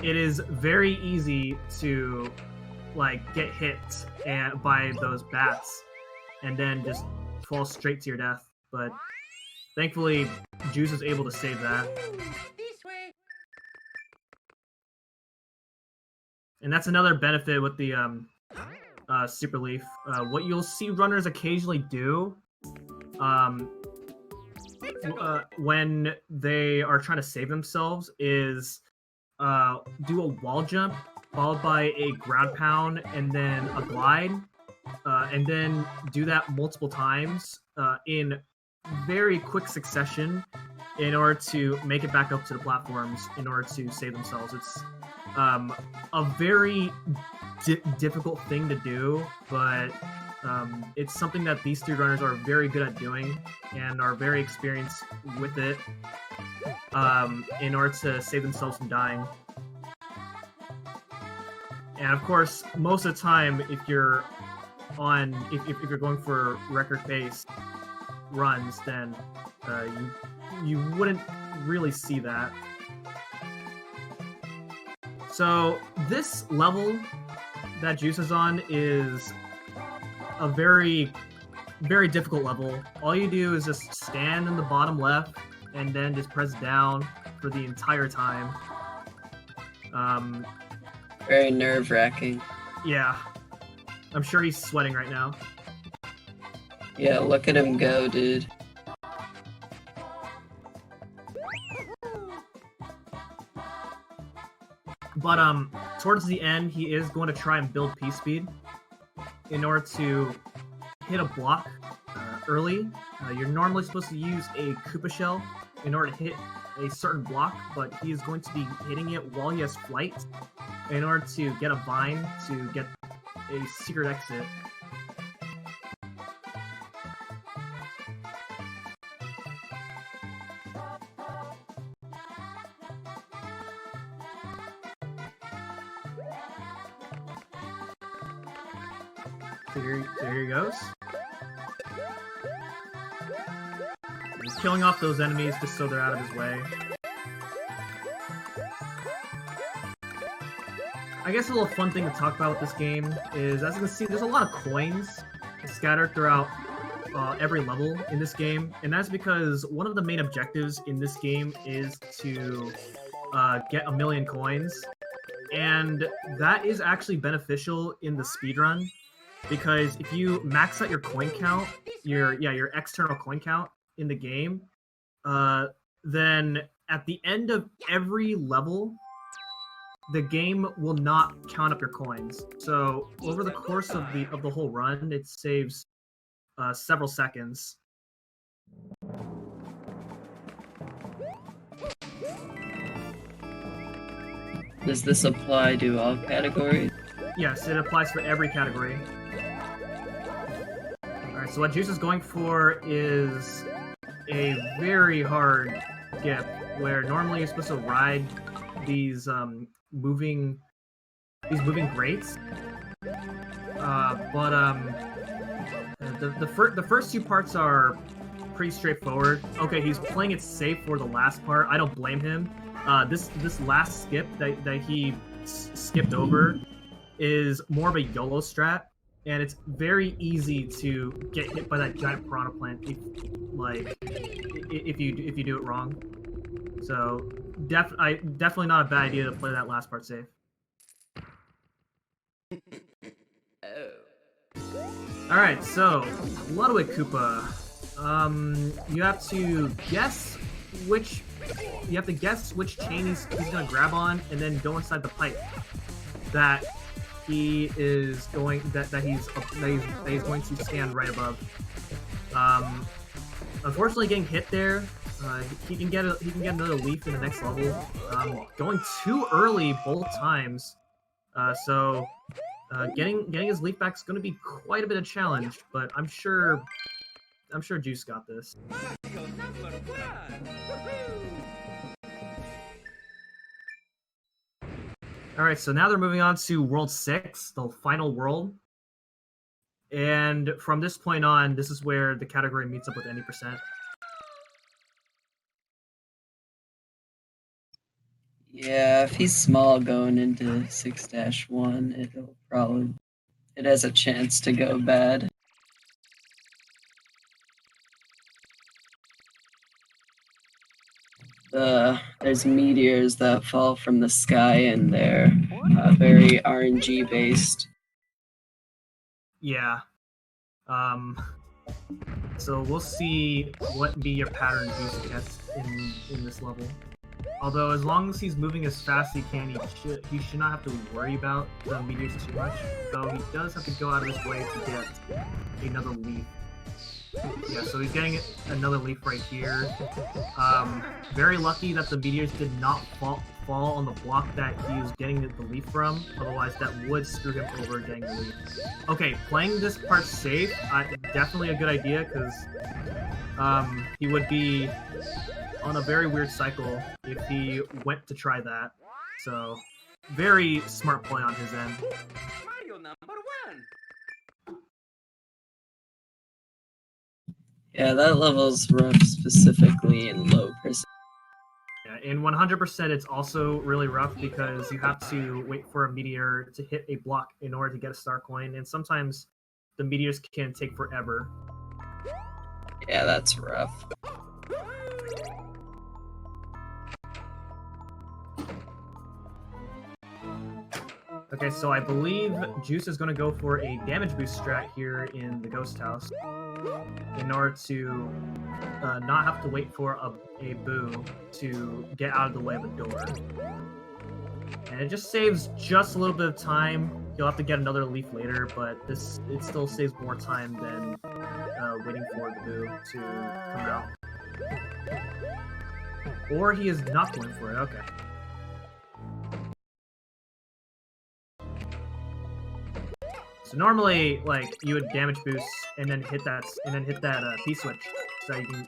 it is very easy to like get hit by those bats and then just fall straight to your death. But thankfully, Juice was able to save that. This way. And that's another benefit with the Super Leaf. What you'll see runners occasionally do when they are trying to save themselves is do a wall jump followed by a ground pound and then a glide, and then do that multiple times in very quick succession in order to make it back up to the platforms in order to save themselves. It's a very difficult thing to do, but it's something that these three runners are very good at doing and are very experienced with it in order to save themselves from dying. And of course, most of the time, if you're going for record pace runs, then you wouldn't really see that. So this level that Juice is on is a very, very difficult level. All you do is just stand in the bottom left and then just press down for the entire time. Very nerve-wracking. Yeah. I'm sure he's sweating right now. Yeah, look at him go, dude. But towards the end, he is going to try and build P-Speed in order to hit a block early. You're normally supposed to use a Koopa Shell in order to hit a certain block, but he is going to be hitting it while he has flight in order to get a vine to get a secret exit. So here he goes. He's killing off those enemies just so they're out of his way. I guess a little fun thing to talk about with this game is, as you can see, there's a lot of coins scattered throughout every level in this game, and that's because one of the main objectives in this game is to get 1,000,000 coins, and that is actually beneficial in the speedrun, because if you max out your coin count, your external coin count in the game, then at the end of every level, the game will not count up your coins. So over the course of the whole run, it saves several seconds. Does this apply to all categories? Yes, it applies for every category. Alright, so what Juice is going for is a very hard skip, where normally you're supposed to ride these moving grates. The first two parts are pretty straightforward. Okay, he's playing it safe for the last part. I don't blame him. This last skip that he skipped over is more of a YOLO strat, and it's very easy to get hit by that giant piranha plant if you do it wrong. So definitely not a bad idea to play that last part safe. Alright, so Ludwig Koopa. You have to guess which chain he's gonna grab on, and then go inside the pipe that he's going to stand right above. Unfortunately, getting hit there, he can get another leaf in the next level. Going too early both times, so getting his leaf back is going to be quite a bit of challenge. But I'm sure Juice got this. All right, so now they're moving on to World 6, the final world. And from this point on, this is where the category meets up with any %. Yeah, if he's small going into 6-1, it has a chance to go bad. There's meteors that fall from the sky, and they're very RNG based. Yeah. So we'll see what meteor pattern Juice gets in this level. Although as long as he's moving as fast as he can, he should not have to worry about the meteors too much. Though he does have to go out of his way to get another leaf. Yeah, so he's getting another leaf right here. Very lucky that the meteors did not fall on the block that he was getting the leaf from. Otherwise, that would screw him over getting the leaf. Okay, playing this part safe, definitely a good idea, because he would be on a very weird cycle if he went to try that. So, very smart play on his end. Mario number 1. Yeah, that level's rough, specifically in low percent. Yeah, in 100%, it's also really rough because you have to wait for a meteor to hit a block in order to get a star coin, and sometimes the meteors can take forever. Yeah, that's rough. Okay, so I believe Juice is going to go for a damage boost strat here in the Ghost House in order to not have to wait for a boo to get out of the way of the door. And it just saves just a little bit of time. You'll have to get another leaf later, but it still saves more time than waiting for the boo to come out. Or he is not going for it, okay. So normally, like, you would damage boost and then hit that P switch so you can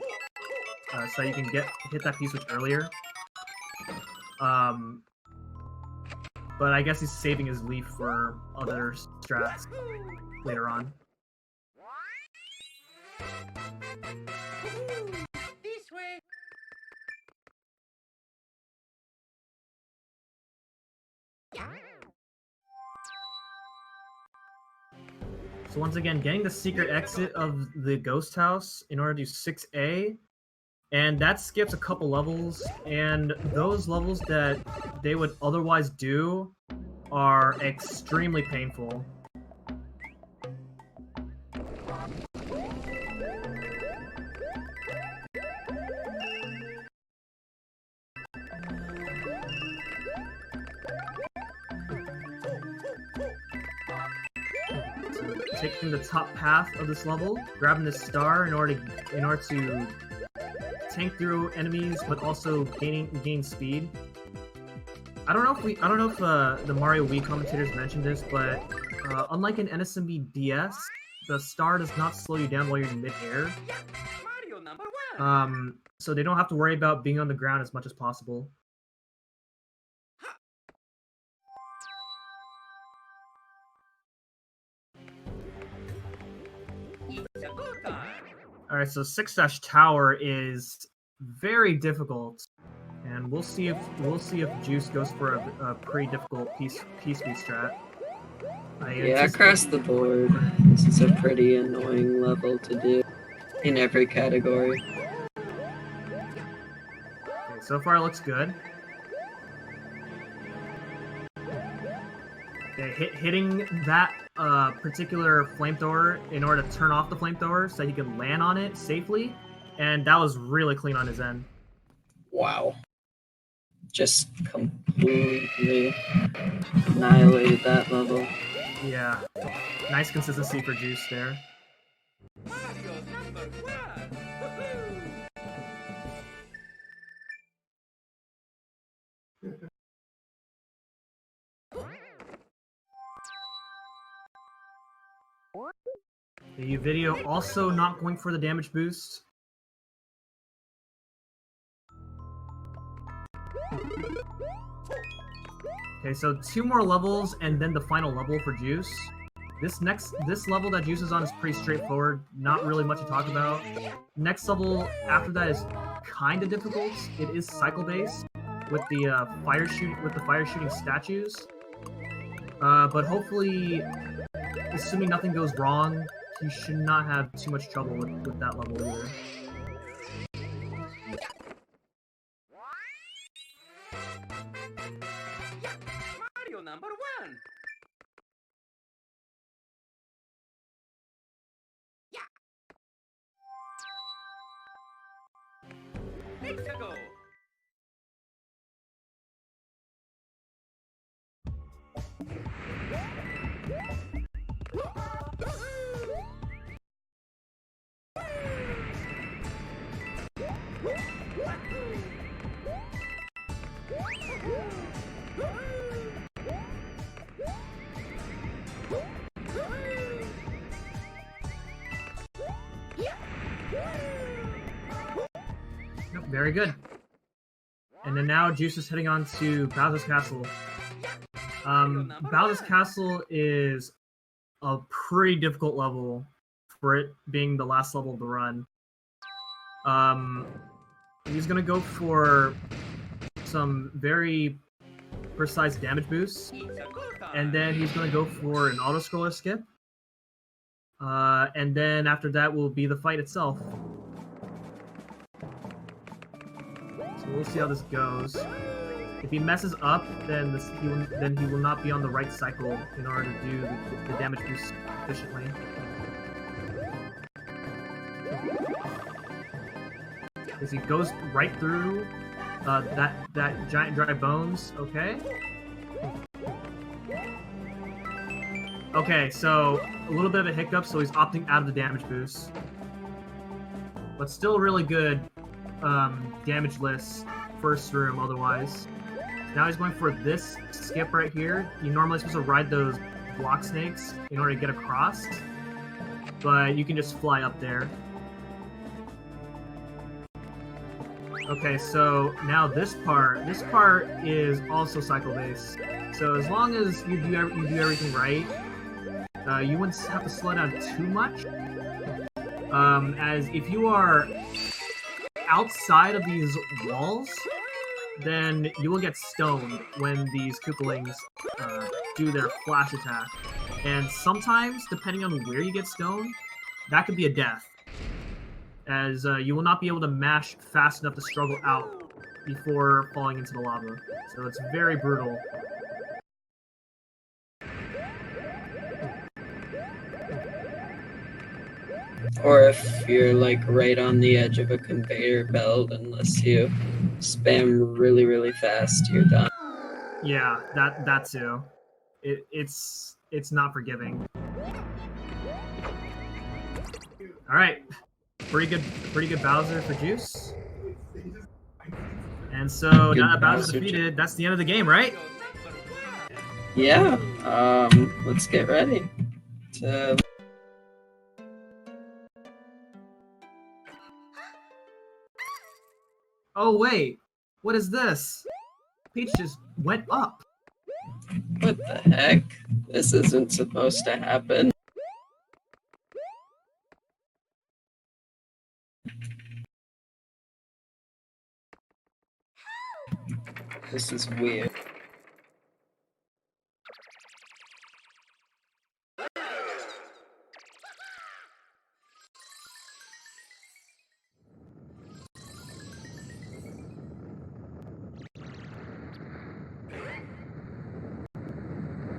hit that P switch earlier. But I guess he's saving his leaf for other strats later on. This way. So once again, getting the secret exit of the Ghost House in order to do 6A, and that skips a couple levels, and those levels that they would otherwise do are extremely painful. Taking the top path of this level, grabbing the star in order to tank through enemies, but also gain speed. I don't know if the Mario Wii commentators mentioned this, but unlike in NSMB DS, the star does not slow you down while you're in mid-air. Mario number 1. So they don't have to worry about being on the ground as much as possible. It's a good time. Alright, so 6-Tower is very difficult, and we'll see if Juice goes for a pretty difficult P-speed strat. Yeah, across the board, this is a pretty annoying level to do in every category. Okay, so far it looks good. Okay, hitting that particular flamethrower in order to turn off the flamethrower so he can land on it safely, and that was really clean on his end. Wow. Just completely annihilated that level. Yeah, nice consistency for Juice there. Mario number 1. Woohoo! The Uvideo also not going for the damage boost. Okay, so 2 more levels and then the final level for Juice. This level that Juice is on is pretty straightforward, not really much to talk about. Next level after that is kind of difficult. It is cycle based, with the fire shooting statues. But hopefully, assuming nothing goes wrong, he should not have too much trouble with that level either. Mario number 1. Let's go. Yep, very good. And then now Juice is heading on to Bowser's Castle. Bowser's Castle is a pretty difficult level for it being the last level of the run. He's gonna go for some very precise damage boosts, and then he's gonna go for an auto-scroller skip. And then after that will be the fight itself. So we'll see how this goes. If he messes up, then he will not be on the right cycle in order to do the damage boost efficiently. Because he goes right through that giant dry bones. Okay. Okay, so a little bit of a hiccup, so he's opting out of the damage boost. But still really good damage list first room otherwise. Now he's going for this skip right here. You're normally supposed to ride those block snakes in order to get across, but you can just fly up there. Okay, so now this part is also cycle based. So as long as you do everything right, you wouldn't have to slow down too much. As if you are outside of these walls, then you will get stoned when these Koopalings do their flash attack. And sometimes, depending on where you get stoned, that could be a death. As you will not be able to mash fast enough to struggle out before falling into the lava. So it's very brutal. Or if you're like right on the edge of a conveyor belt, unless you spam really, really fast, you're done. Yeah, that too. It's not forgiving. All right, pretty good Bowser for Juice. And so Good now that Bowser's Bowser. defeated, that's the end of the game, right? Yeah. Let's get ready to. Oh wait, what is this? Peach just went up. What the heck? This isn't supposed to happen. This is weird.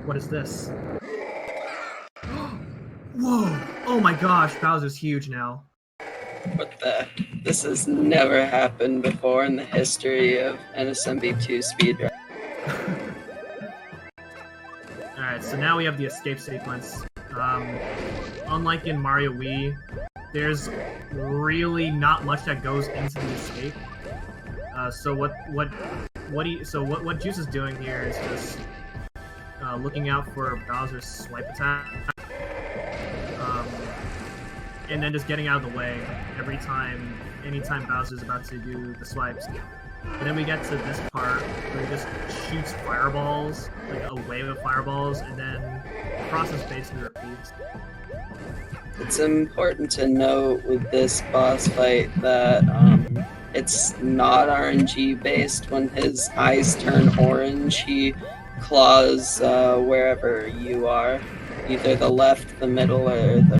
What is this? Whoa! Oh my gosh, Bowser's huge now. What the? This has never happened before in the history of NSMBW speedrun. Alright, so now we have the escape sequence. Unlike in Mario Wii, there's really not much that goes into the escape. So what Juice is doing here is just looking out for Bowser's swipe attack, and then just getting out of the way anytime Bowser's about to do the swipes. And then we get to this part where he just shoots fireballs, like a wave of fireballs, and then the process basically repeats. It's important to note with this boss fight that it's not RNG based. When his eyes turn orange, he claws wherever you are, either the left, the middle, or the.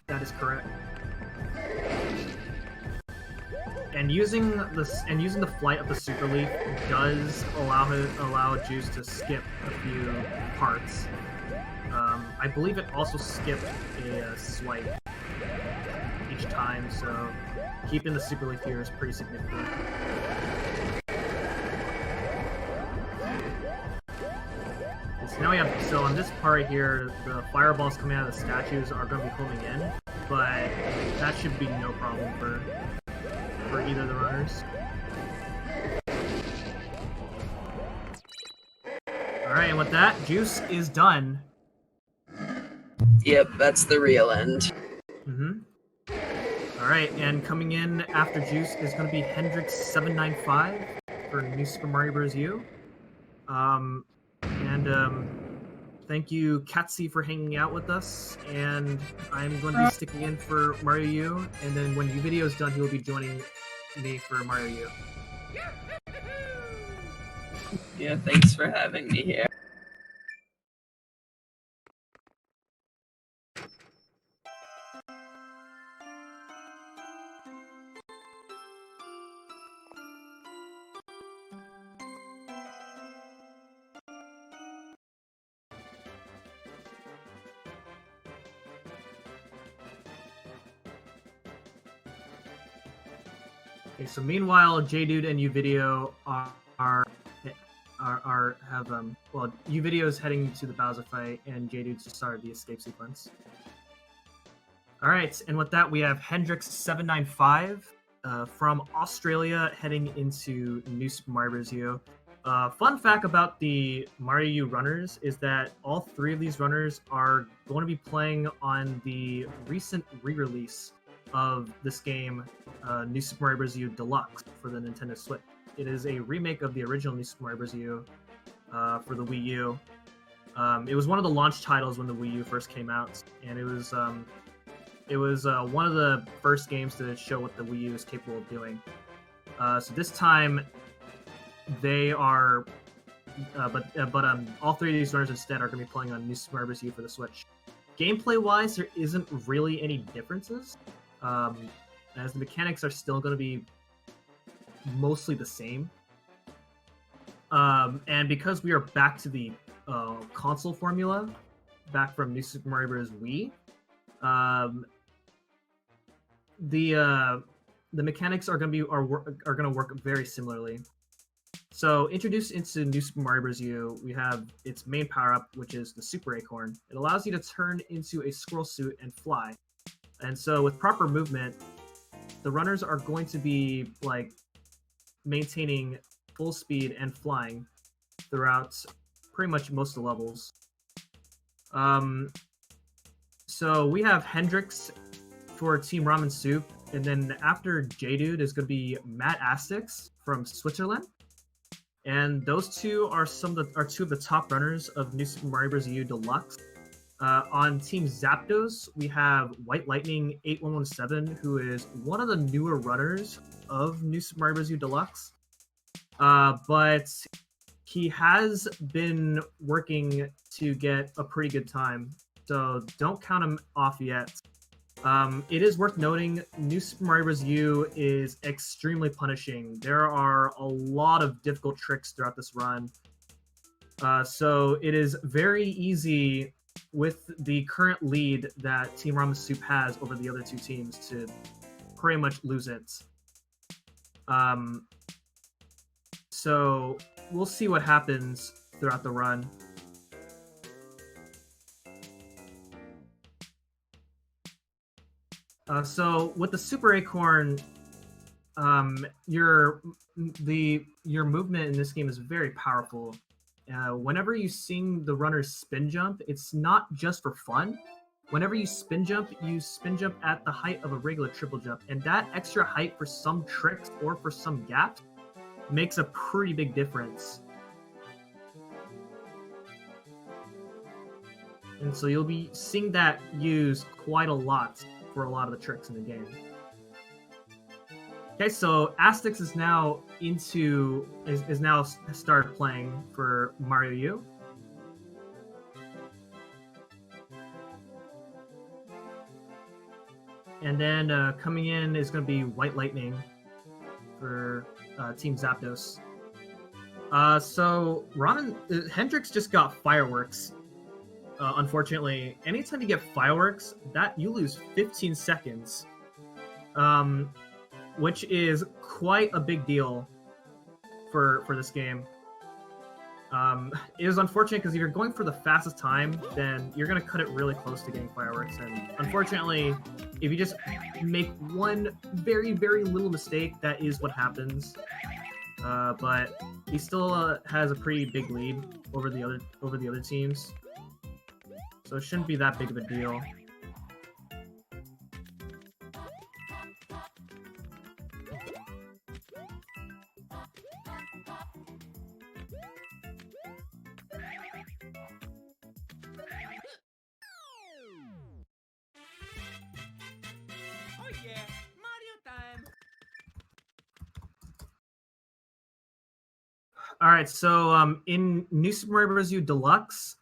That is correct. And using the flight of the Super Leaf does allow Juice to skip a few parts. I believe it also skipped a swipe each time, so keeping the Super Leaf here is pretty significant. So now we have, so on this part here, the fireballs coming out of the statues are going to be homing in, but that should be no problem for either of the runners. Alright, and with that, Juice is done. Yep, that's the real end. Alright, and coming in after Juice is going to be Hendrix795 for New Super Mario Bros. U. Thank you, Katsi, for hanging out with us, and I'm going to be sticking in for Mario U, and then when Uvideo is done, he will be joining me for Mario U. Yeah, thanks for having me here. Okay, so meanwhile, JDude and Uvideo well, Uvideo is heading to the Bowser fight, and JDude's just started the escape sequence. All right, and with that, we have Hendrix795 from Australia heading into New Super Mario Bros. U. Fun fact about the Mario U runners is that all three of these runners are going to be playing on the recent re-release of this game, New Super Mario Bros. U Deluxe for the Nintendo Switch. It is a remake of the original New Super Mario Bros. U for the Wii U. It was one of the launch titles when the Wii U first came out, and it was one of the first games to show what the Wii U is capable of doing. So this time, they are, all three of these runners instead are going to be playing on New Super Mario Bros. U for the Switch. Gameplay-wise, there isn't really any differences, as the mechanics are still going to be mostly the same. And because we are back to the console formula, back from New Super Mario Bros. Wii, the mechanics are going to work very similarly. So introduced into New Super Mario Bros. U, we have its main power-up, which is the Super Acorn. It allows you to turn into a squirrel suit and fly. And so with proper movement, the runners are going to be like maintaining full speed and flying throughout pretty much most of the levels. So we have Hendrix for Team Ramen Soup, and then after JDude is going to be MadAstix from Switzerland. And those two are two of the top runners of New Super Mario Bros. U Deluxe. On Team Zapdos, we have White Lightning 8117, who is one of the newer runners of New Super Mario Bros. U Deluxe. But he has been working to get a pretty good time, so don't count him off yet. It is worth noting, New Super Mario Bros. U is extremely punishing. There are a lot of difficult tricks throughout this run. So it is very easy with the current lead that Team Ramen Soup has over the other two teams to pretty much lose it. So we'll see what happens throughout the run. So with the Super Acorn, your movement in this game is very powerful. Whenever you see the runners spin jump, it's not just for fun. Whenever you spin jump at the height of a regular triple jump, and that extra height for some tricks or for some gaps makes a pretty big difference. And so you'll be seeing that used quite a lot for a lot of the tricks in the game. Okay, so Astix is now is now started playing for Mario U. And then coming in is going to be White Lightning for Team Zapdos. So Ramen Hendrix just got Fireworks. Unfortunately, anytime you get Fireworks, that you lose 15 seconds, which is quite a big deal for this game. It was unfortunate because if you're going for the fastest time, then you're going to cut it really close to getting Fireworks. And unfortunately, if you just make one very, very little mistake, that is what happens. But he still has a pretty big lead over the other teams, so it shouldn't be that big of a deal. Oh yeah, Mario time. All right, so in New Super Mario Bros. U Deluxe,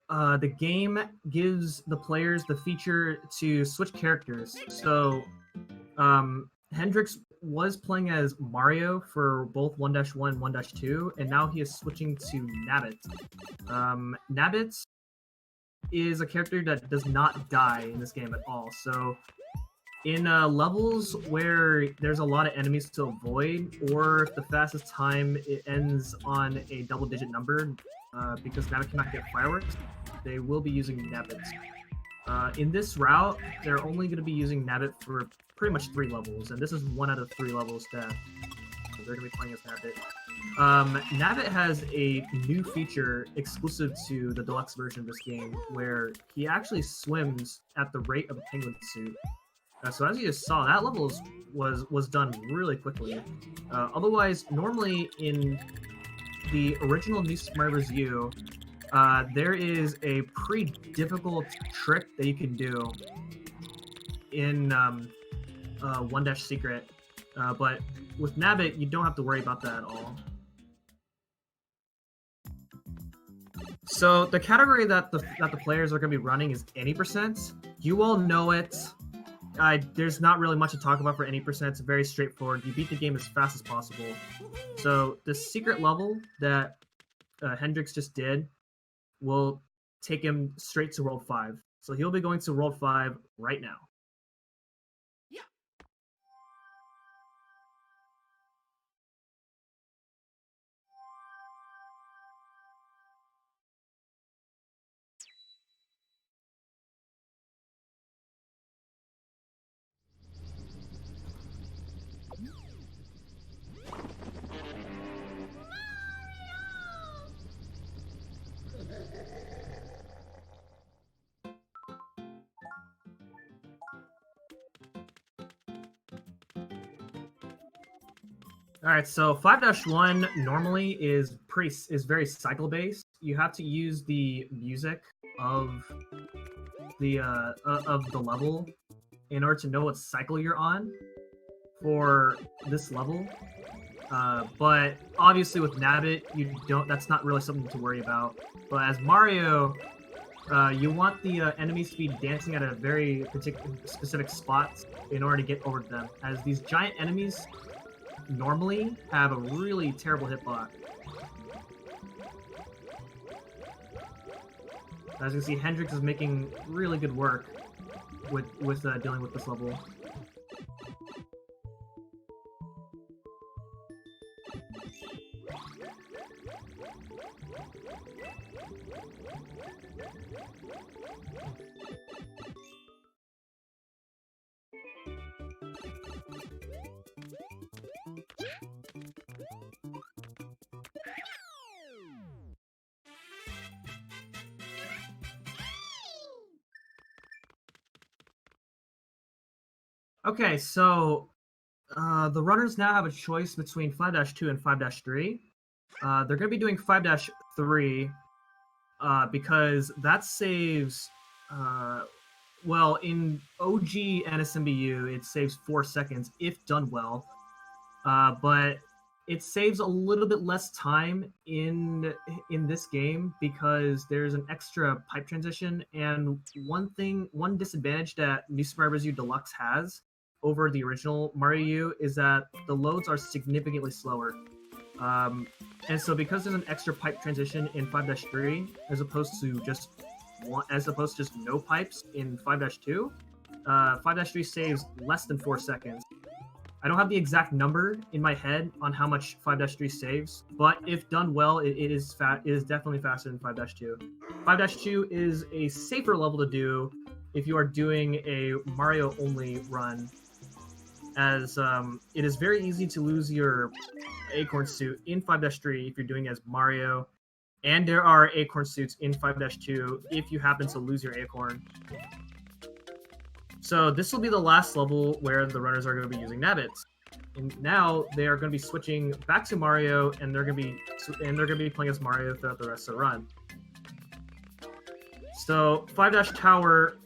the game gives the players the feature to switch characters. So Hendrix was playing as Mario for both 1-1 and 1-2, and now he is switching to Nabbit. Nabbit is a character that does not die in this game at all. So in levels where there's a lot of enemies to avoid, or if the fastest time it ends on a double-digit number, because Nabbit cannot get Fireworks, they will be using Nabbit. In this route, they're only going to be using Nabbit for pretty much 3 levels, and this is 1 out of 3 levels that they're going to be playing as Nabbit. Nabbit has a new feature exclusive to the Deluxe version of this game, where he actually swims at the rate of a penguin suit. So as you just saw, that level was done really quickly. Otherwise, normally in the original New Super Mario Bros. U, there is a pretty difficult trick that you can do in 1-Secret, but with Nabbit, you don't have to worry about that at all. So the category that the players are going to be running is any percent. You all know it. There's not really much to talk about for any percent. It's very straightforward. You beat the game as fast as possible. So the secret level that Hendrix just did will take him straight to World 5. So he'll be going to World 5 right now. All right, so 5-1 normally is very cycle based. You have to use the music of the level in order to know what cycle you're on for this level. But obviously with Nabbit, that's not really something to worry about. But as Mario, you want the enemies to be dancing at a very specific spot in order to get over to them, as these giant enemies normally have a really terrible hitbox. As you can see, Hendrix is making really good work with dealing with this level. Okay, so the runners now have a choice between 5-2 and 5-3. They're going to be doing 5-3 because that saves, well, in OG NSMBU, it saves 4 seconds if done well. but it saves a little bit less time in this game because there's an extra pipe transition. And one disadvantage that New Super Mario Bros. U Deluxe has over the original Mario U is that the loads are significantly slower. And so because there's an extra pipe transition in 5-3 as opposed to just no pipes in 5-2, 5-3 saves less than 4 seconds. I don't have the exact number in my head on how much 5-3 saves, but if done well, it is definitely faster than 5-2. 5-2 is a safer level to do if you are doing a Mario-only run, as it is very easy to lose your Acorn suit in 5-3 if you're doing as Mario, and there are Acorn suits in 5-2 if you happen to lose your Acorn. So this will be the last level where the runners are going to be using Nabbits. And now they are going to be switching back to Mario, and they're going to be playing as Mario throughout the rest of the run. So 5-Tower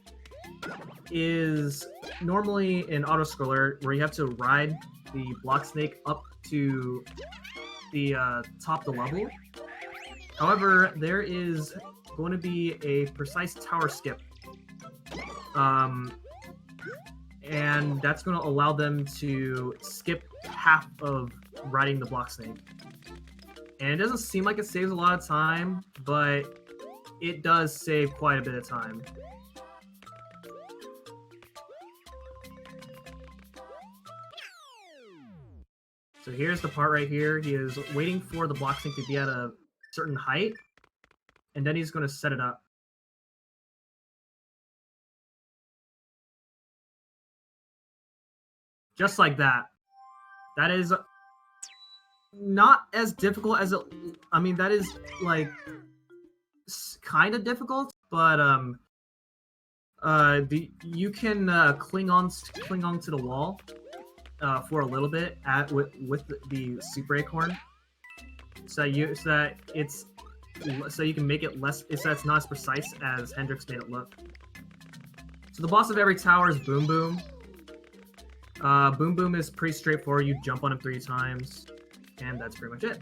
is normally an auto-scroller where you have to ride the block snake up to the top of the level. However, there is going to be a precise tower skip. And that's going to allow them to skip half of riding the block snake. And it doesn't seem like it saves a lot of time, but it does save quite a bit of time. So here's the part right here. He is waiting for the block snake to be at a certain height, and then he's going to set it up. Just like that. That is not as difficult as it... I mean, that is, like, kind of difficult, but you can cling on to the wall for a little bit with the Super Acorn, so you can make it less, so it's not as precise as Hendrix made it look. So the boss of every tower is Boom Boom. Boom Boom is pretty straightforward. You jump on him 3 times, and that's pretty much it.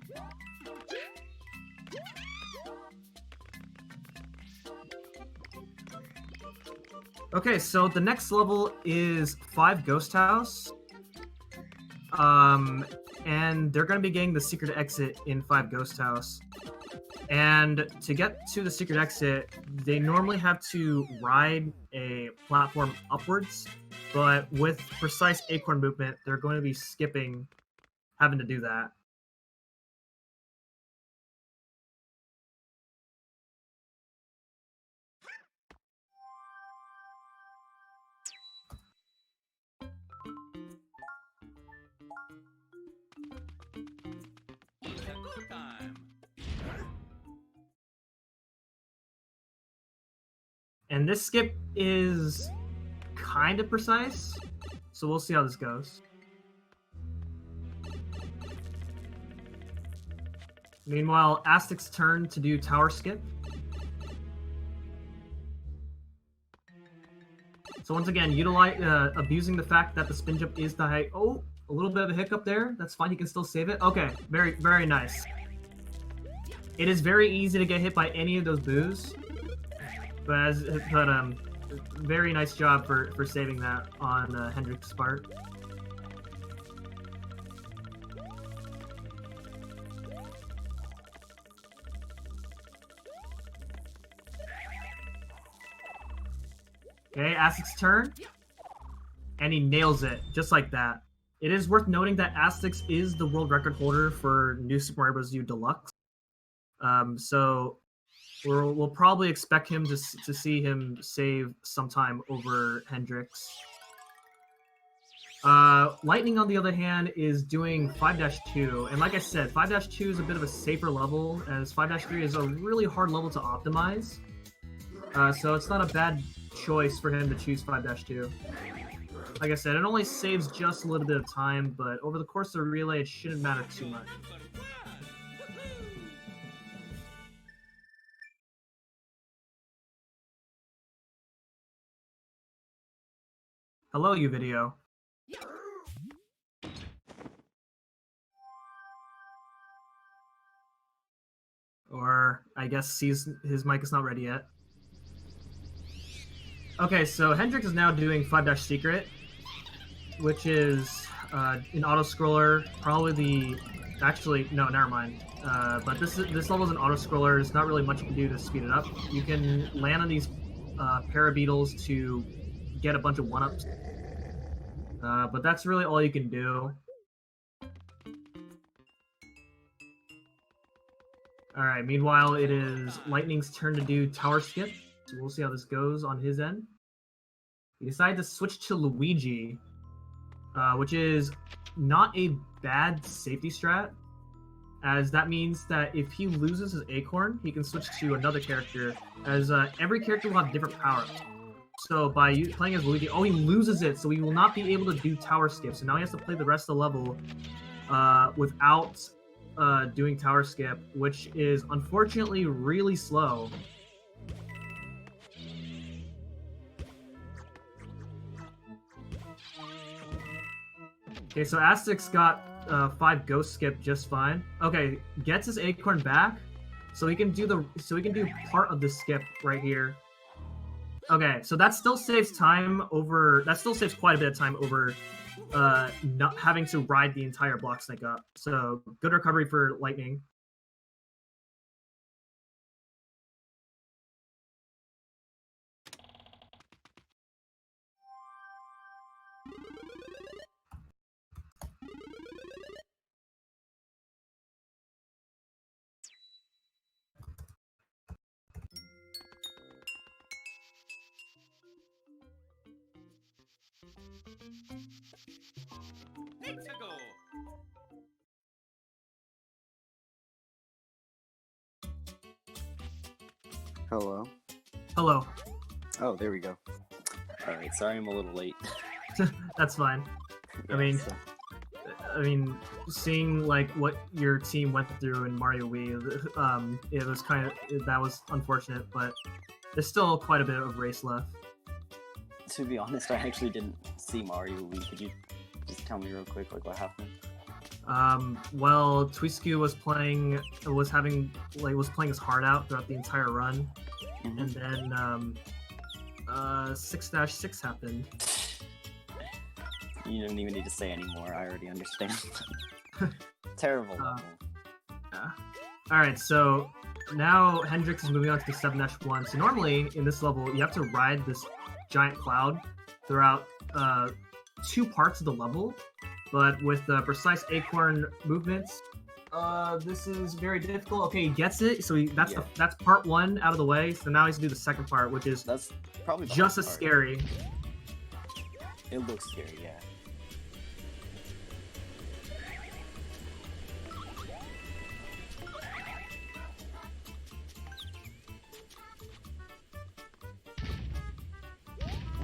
Okay, so the next level is 5 Ghost House. And they're going to be getting the secret exit in 5 Ghost House. And to get to the secret exit, they normally have to ride a platform upwards, but with precise acorn movement, they're going to be skipping having to do that. Good time. And this skip is kind of precise, so we'll see how this goes. Meanwhile, MadAstix's turn to do tower skip. So once again, abusing the fact that the spin jump is the height. Oh, a little bit of a hiccup there. That's fine. You can still save it. Okay, very, very nice. It is very easy to get hit by any of those boos, but very nice job for saving that on Hendrix's part. Okay, MadAstix's turn, and he nails it just like that. It is worth noting that MadAstix is the world record holder for New Super Mario Bros. U Deluxe. So we'll probably expect him to see him save sometime over Hendrix. Lightning, on the other hand, is doing 5-2, and like I said, 5-2 is a bit of a safer level, as 5-3 is a really hard level to optimize. So it's not a bad choice for him to choose 5-2. Like I said, it only saves just a little bit of time, but over the course of the relay, it shouldn't matter too much. Hello, Uvideo. Or I guess his mic is not ready yet. Okay, so Hendrix is now doing 5 Secret, which is an auto scroller. Probably actually no, never mind. But this level is an auto scroller. There's not really much you can do to speed it up. You can land on these parabeetles to get a bunch of 1-ups. But that's really all you can do. Alright, meanwhile, it is Lightning's turn to do Tower Skip. So we'll see how this goes on his end. He decided to switch to Luigi, which is not a bad safety strat, as that means that if he loses his acorn, he can switch to another character, as every character will have different power-ups. So by playing as Luigi, he loses it, so he will not be able to do Tower Skip. So now he has to play the rest of the level without doing Tower Skip, which is unfortunately really slow. Okay, so MadAstix got 5 Ghost Skip just fine. Okay, gets his acorn back, so he can do part of the skip right here. Okay, so that still saves time over. That still saves quite a bit of time over not having to ride the entire block snake up. So good recovery for Lightning. Let's go. Hello. Hello. Oh, there we go. Alright, sorry I'm a little late. That's fine. Yeah, I mean, seeing like what your team went through in Mario Wii, it was that was unfortunate, but there's still quite a bit of race left. to be honest, I actually didn't see Mario Wii. Could you just tell me real quick, like, what happened? Well, Twisku was playing his heart out throughout the entire run, and then 6-6 happened. You don't even need to say anymore. I already understand. Terrible level. Yeah. All right, so now Hendrix is moving on to the 7-1. So normally in this level, you have to ride this giant cloud throughout 2 parts of the level. But with the precise acorn movements, this is very difficult. Okay, he gets it. So that's part 1 out of the way. So now he has to do the second part, which is that's probably just as scary. It looks scary, yeah.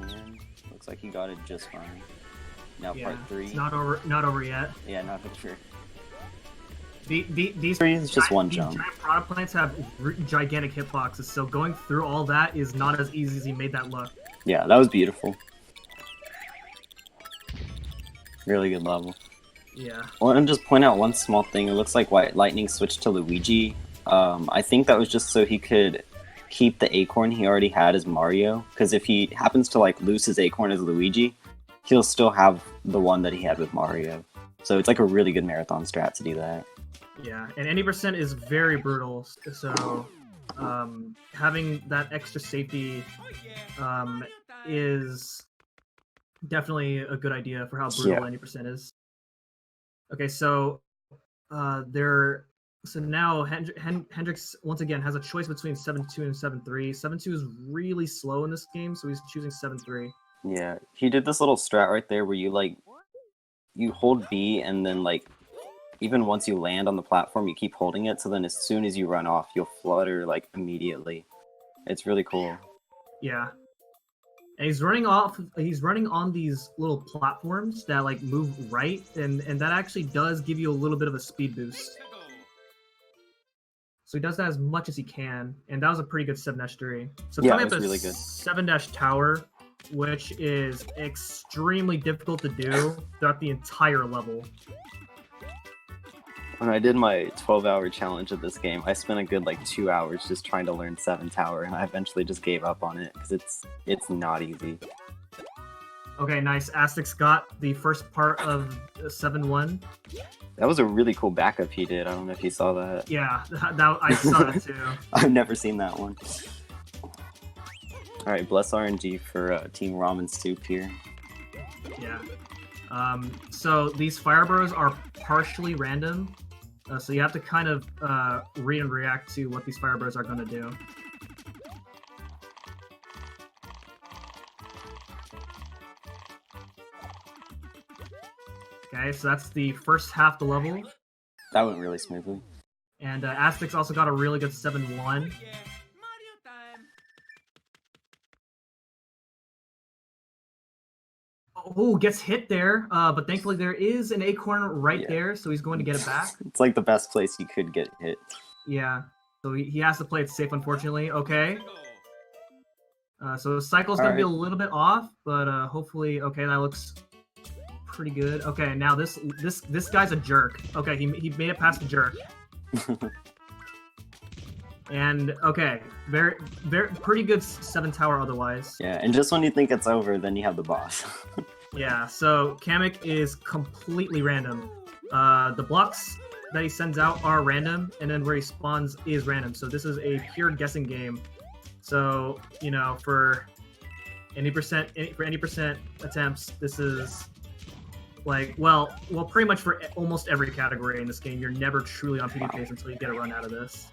And looks like he got it just fine. Now part 3. It's not over yet. Yeah, not sure. These 3 is just one jump. Giant product plants have gigantic hitboxes, so going through all that is not as easy as he made that look. Yeah, that was beautiful. Really good level. Yeah. I want to just point out one small thing. It looks like White Lightning switched to Luigi. I think that was just so he could keep the acorn he already had as Mario. Because if he happens to like lose his acorn as Luigi, he'll still have the one that he had with Mario. So it's like a really good marathon strat to do that. Yeah, and 80% is very brutal. So having that extra safety is definitely a good idea for how brutal 80% is. Okay, so so now Hendrix once again has a choice between 7-2 and 7-3. 7-2 is really slow in this game, so he's choosing 7-3. Yeah, he did this little strat right there where you hold B and then like even once you land on the platform you keep holding it, so then as soon as you run off you'll flutter like immediately. It's really cool. Yeah. And he's running on these little platforms that like move right, and that actually does give you a little bit of a speed boost. So he does that as much as he can, and that was a pretty good 7-3. So coming up really good. 7-tower, which is extremely difficult to do throughout the entire level. When I did my 12-hour challenge of this game, I spent a good like 2 hours just trying to learn 7 Tower, and I eventually just gave up on it because it's not easy. Okay, nice. MadAstix got the first part of 7-1. That was a really cool backup he did. I don't know if you saw that. Yeah, that I saw that too. I've never seen that one. Alright, bless RNG for Team Ramen Soup here. Yeah. So these fire burrows are partially random. So you have to kind of read and react to what these fire burrows are going to do. Okay, so that's the first half of the level. That went really smoothly. And MadAstix also got a really good 7-1. Oh, gets hit there, but thankfully there is an acorn right there, so he's going to get it back. It's like the best place he could get hit. Yeah, so he has to play it safe, unfortunately. Okay. So the cycle's going to be a little bit off, but hopefully, okay, that looks pretty good. Okay, now this guy's a jerk. Okay, he made it past the jerk. And okay, very pretty good 7 Tower otherwise. Yeah, and just when you think it's over, then you have the boss. Yeah, so Kamek is completely random. The blocks that he sends out are random, and then where he spawns is random. So this is a pure guessing game. So, you know, for any percent attempts, this is like, well, pretty much for almost every category in this game, you're never truly on PvP pace until you get a run out of this.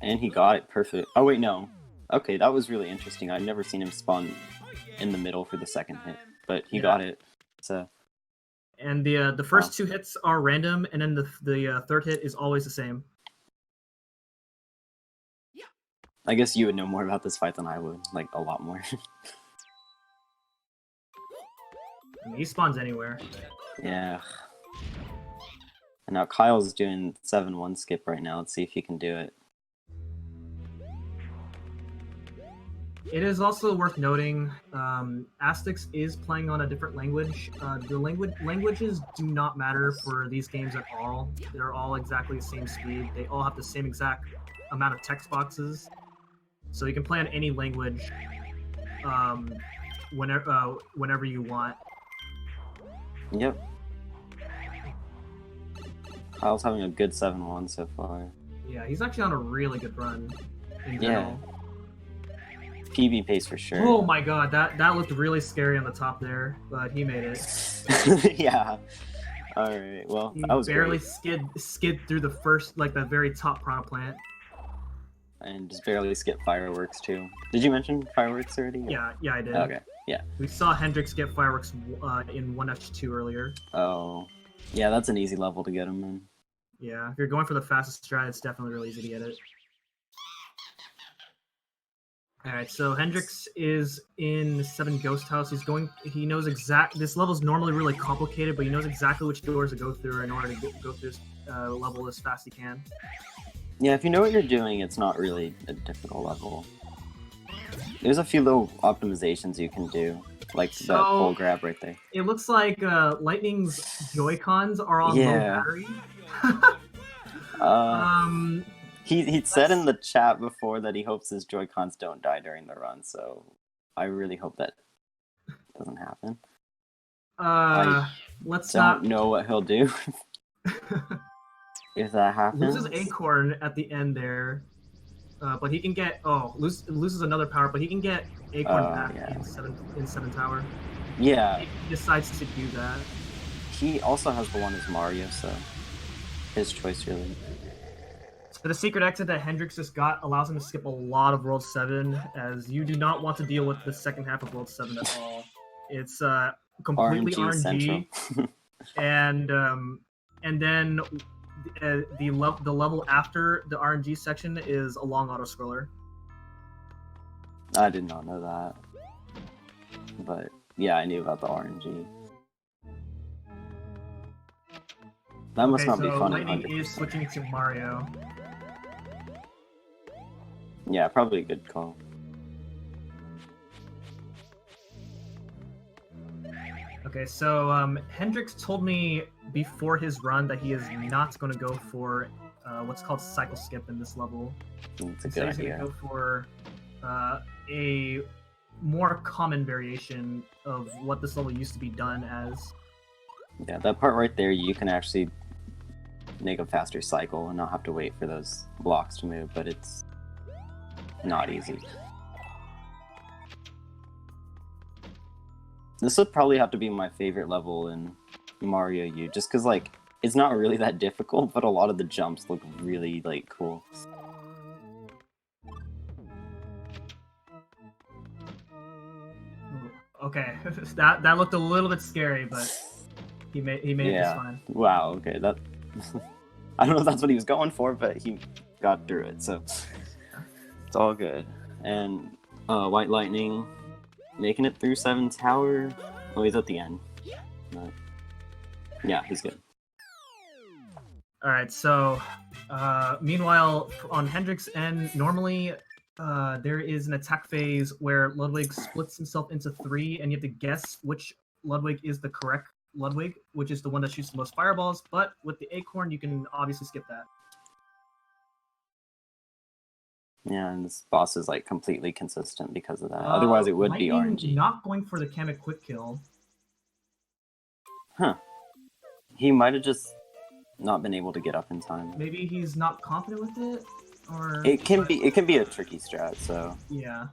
And he got it perfect. Oh wait, no. Okay, that was really interesting. I'd never seen him spawn in the middle for the second hit, but he got it. So. And the first 2 hits are random, and then the third hit is always the same. I guess you would know more about this fight than I would, like a lot more. I mean, he spawns anywhere. Yeah. And now Kyle's doing 7-1 skip right now. Let's see if he can do it. It is also worth noting, MadAstix is playing on a different language. The languages do not matter for these games at all. They're all exactly the same speed. They all have the same exact amount of text boxes. So you can play on any language whenever you want. Yep. Kyle's having a good 7-1 so far. Yeah, he's actually on a really good run in general. PB pace for sure. Oh my god, that looked really scary on the top there, but he made it. Yeah. Alright, well, that was barely great. skid through the first, like the very top piranha plant. And just barely skip fireworks too. Did you mention fireworks already? Yeah, I did. Okay, yeah. We saw Hendrix get fireworks in 1H2 earlier. Oh, yeah, that's an easy level to get him in. Yeah, if you're going for the fastest strat, it's definitely really easy to get it. Alright, so Hendrix is in 7 Ghost House. He knows this level's normally really complicated, but he knows exactly which doors to go through in order to go through this level as fast as he can. Yeah, if you know what you're doing, it's not really a difficult level. There's a few little optimizations you can do, like that pole grab right there. It looks like Lightning's Joy-Cons are on low battery. He said in the chat before that he hopes his Joy-Cons don't die during the run, so I really hope that doesn't happen. Let's don't know what he'll do if that happens. Loses Acorn at the end there, but he can get loses another power, but he can get Acorn back in 7 Tower. Yeah, he decides to do that. He also has the one as Mario, so his choice really. So the secret exit that Hendrix just got allows him to skip a lot of World 7, as you do not want to deal with the second half of World 7 at all. It's completely RNG and then the level after the RNG section is a long auto scroller. I did not know that, but yeah, I knew about the RNG. That must not be fun. Lightning is switching to Mario. Yeah, probably a good call. Okay, so Hendrix told me before his run that he is not going to go for what's called cycle skip in this level. It's a Instead, good he's going idea. to go for a more common variation of what this level used to be done as. Yeah, that part right there, you can actually make a faster cycle and not have to wait for those blocks to move, but it's not easy. This would probably have to be my favorite level in Mario U, just because, like, it's not really that difficult, but a lot of the jumps look really, like, cool. Okay, that looked a little bit scary, but he made it just fine. Wow, okay, that... I don't know if that's what he was going for, but he got through it, so... It's all good. And, White Lightning... making it through 7 Tower. Oh, he's at the end. But, yeah, he's good. Alright, so meanwhile, on Hendrix' end, normally there is an attack phase where Ludwig splits himself into 3, and you have to guess which Ludwig is the correct Ludwig, which is the one that shoots the most fireballs, but with the acorn, you can obviously skip that. Yeah, and this boss is like completely consistent because of that. Otherwise, it would be Lightning RNG. not going for the Kamek quick kill. Huh. He might have just not been able to get up in time. Maybe he's not confident with it, or It can be a tricky strat, so yeah.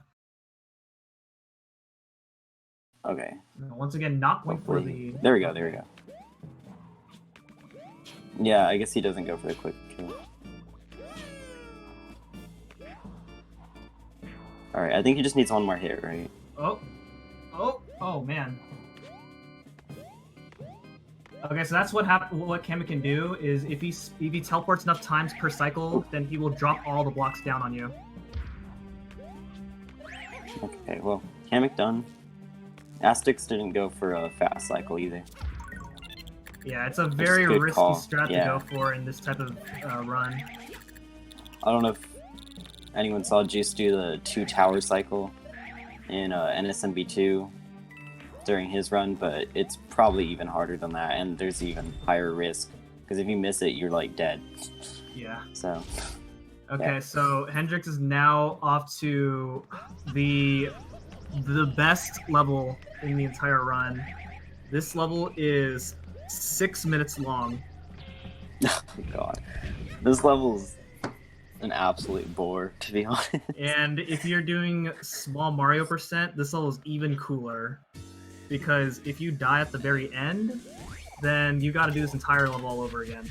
okay. Once again, not going for Hopefully. the. There we go. Yeah, I guess he doesn't go for the quick kill. Alright, I think he just needs one more hit, right? Oh man. Okay, so that's what what Kamek can do is if he teleports enough times per cycle, then he will drop all the blocks down on you. Okay, well, Kamek done. MadAstix didn't go for a fast cycle either. Yeah, it's a very good risky call. strat to Yeah. go for in this type of run. I don't know if anyone saw Juice do the 2 tower cycle in NSMB2 during his run, but it's probably even harder than that, and there's even higher risk, because if you miss it, you're like dead. Yeah. So. Okay, Yeah. so Hendrix is now off to the best level in the entire run. This level is 6 minutes long. Oh my god. This level's an absolute bore, to be honest. And if you're doing small Mario %, this level is even cooler. Because if you die at the very end, then you gotta do this entire level all over again.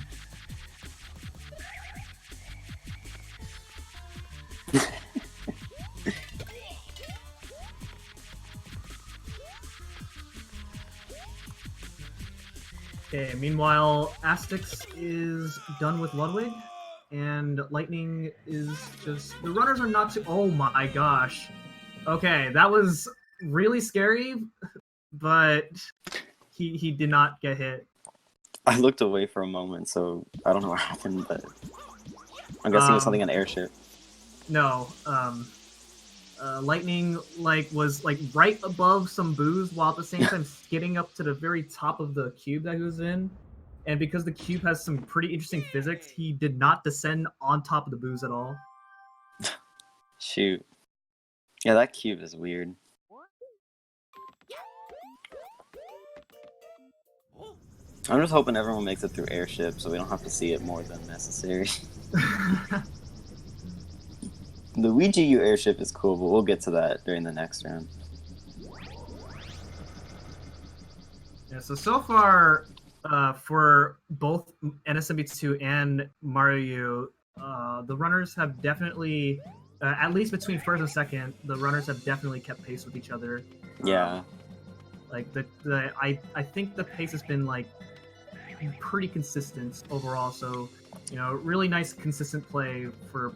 Okay, meanwhile, MadAstix is done with Ludwig, and Lightning is just... The runners are not too... Oh my gosh. Okay, that was really scary, but he did not get hit. I looked away for a moment, so I don't know what happened, but I'm guessing it was something on airship. No, Lightning was right above some booze while at the same time skidding up to the very top of the cube that he was in. And because the cube has some pretty interesting physics, he did not descend on top of the booze at all. Shoot. Yeah, that cube is weird. I'm just hoping everyone makes it through airship so we don't have to see it more than necessary. The Ouija U airship is cool, but we'll get to that during the next round. Yeah, so far, for both NSMB2 and Mario U, the runners have definitely, at least between first and second, the runners have definitely kept pace with each other. Yeah. I think the pace has been pretty consistent overall. So, really nice consistent play for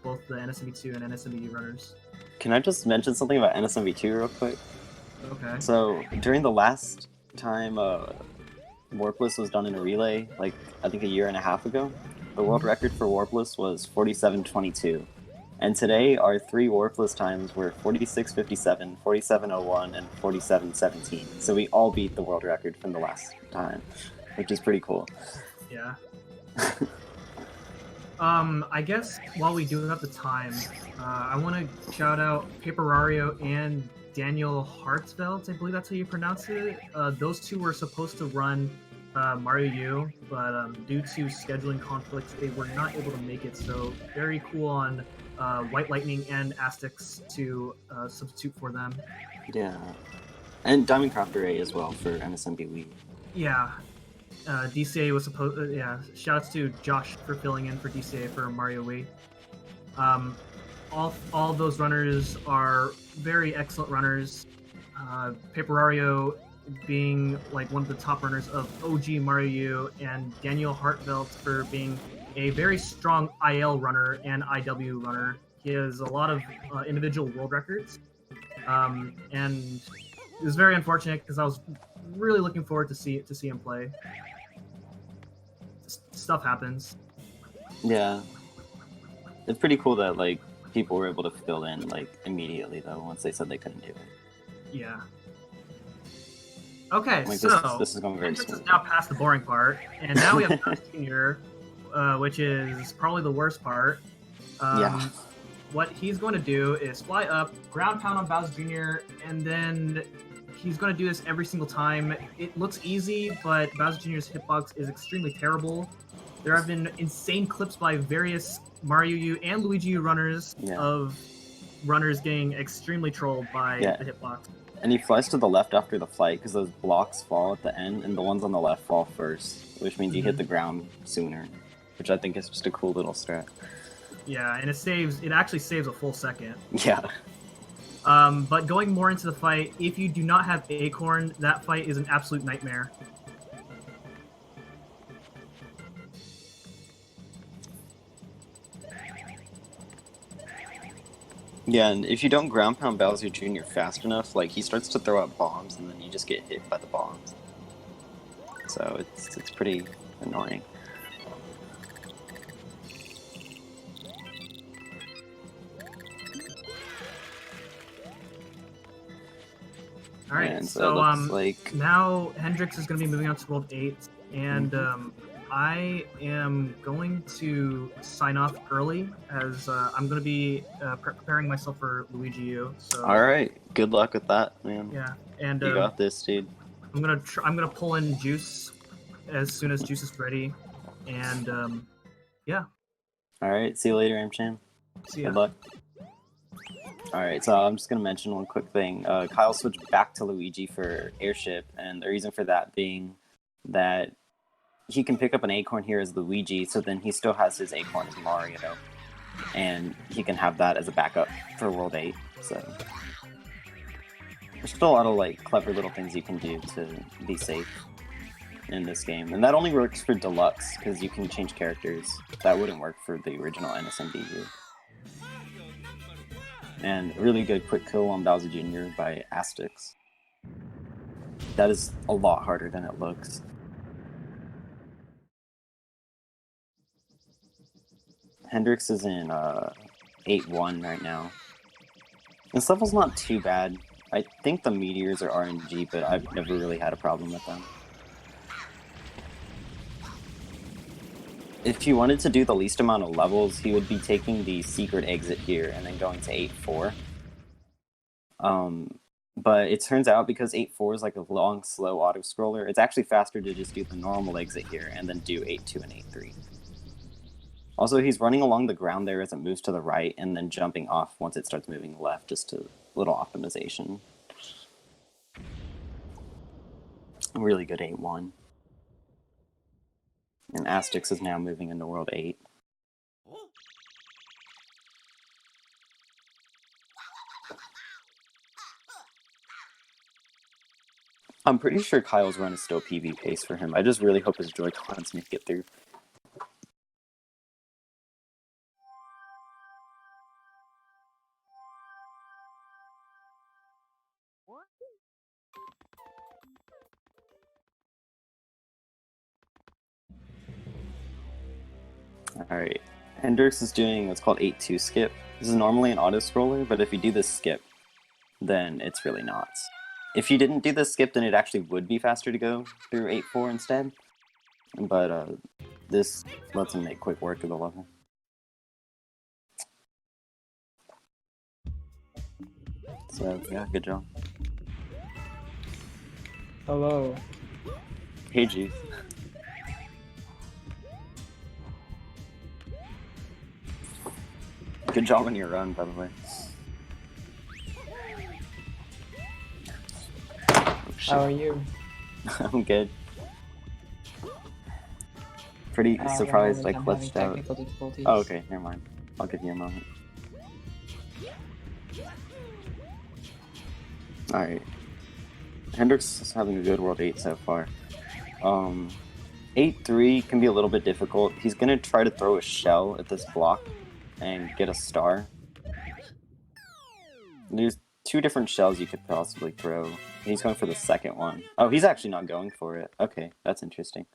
both the NSMB2 and NSMBU runners. Can I just mention something about NSMB2 real quick? Okay. So during the last time Warpless was done in a relay, I think a year and a half ago, the world record for Warpless was 47:22. And today, our 3 Warpless times were 46:57, 47:01, and 47:17. So we all beat the world record from the last time, which is pretty cool. Yeah. I guess while we do have the time, I want to shout out Papeраrio and Daniel Hartsveld, I believe that's how you pronounce it. Those two were supposed to run Mario U, but due to scheduling conflicts, they were not able to make it. So very cool on White Lightning and Astix to substitute for them. Yeah. And Diamond Crafter A as well for NSMBW. Yeah. DCA was supposed. Yeah. Shoutouts to Josh for filling in for DCA for Mario Wii. All those runners are very excellent runners. Papeраrio being like one of the top runners of OG Mario U, and Daniel Hartveld for being a very strong IL runner and IW runner. He has a lot of individual world records, and it was very unfortunate because I was really looking forward to see him play. Stuff happens. Yeah. It's pretty cool that like people were able to fill in like immediately though once they said they couldn't do it. Yeah. Okay, Like, so this is going very this smooth. is now past the boring part, and now we have Junior, which is probably the worst part. Yeah. What he's going to do is fly up, ground pound on Bowser Jr., and then he's going to do this every single time. It looks easy, but Bowser Jr.'s hitbox is extremely terrible. There have been insane clips by various Mario U and Luigi U runners of runners getting extremely trolled by the hitbox. And he flies to the left after the flight because those blocks fall at the end, and the ones on the left fall first, which means you hit the ground sooner, which I think is just a cool little strat. Yeah, and it actually saves a full second. Yeah. But going more into the fight, if you do not have Acorn, that fight is an absolute nightmare. Yeah, and if you don't ground pound Bowser Jr. fast enough, like he starts to throw out bombs, and then you just get hit by the bombs. So it's pretty annoying. All right, And so like now Hendrix is going to be moving on to World 8, and I am going to sign off early as I'm going to be preparing myself for Luigi U. So, all right, good luck with that, man. Yeah, and you got this, dude. I'm gonna pull in Juice as soon as Juice is ready, and yeah. All right, see you later, Amchan. See ya. Good luck. Alright, so I'm just going to mention one quick thing. Kyle switched back to Luigi for airship, and the reason for that being that he can pick up an acorn here as Luigi, so then he still has his acorn as Mario, and he can have that as a backup for World 8, so there's still a lot of like clever little things you can do to be safe in this game, and that only works for Deluxe, because you can change characters. That wouldn't work for the original NSMBU. And really good quick kill on Bowser Jr. by Astix. That is a lot harder than it looks. Hendrix is in 8-1 right now. This level's not too bad. I think the meteors are RNG, but I've never really had a problem with them. If he wanted to do the least amount of levels, he would be taking the secret exit here and then going to 8-4. But it turns out because 8-4 is like a long, slow auto-scroller, it's actually faster to just do the normal exit here and then do 8-2 and 8-3. Also, he's running along the ground there as it moves to the right and then jumping off once it starts moving left, just a little optimization. Really good 8-1. And Astix is now moving into World 8. I'm pretty sure Kyle's run is still PB pace for him. I just really hope his Joy-Cons make it through. Alright, Hendrix is doing what's called 8-2 skip, This is normally an auto-scroller, but if you do this skip, then it's really not. If you didn't do this skip, then it actually would be faster to go through 8-4 instead. But this lets him make quick work of the level. So, yeah, good job. Hello. Hey, Juice. Good job on your run, by the way. Oh, shit. How are you? I'm good. Pretty surprised I I'm clutched having out. technical difficulties. Oh, okay, never mind. I'll give you a moment. Alright. Hendrix is having a good World 8 so far. 8-3 can be a little bit difficult. He's gonna try to throw a shell at this block and get a star. There's 2 different shells you could possibly throw. He's going for the second one. Oh, he's actually not going for it. Okay, that's interesting.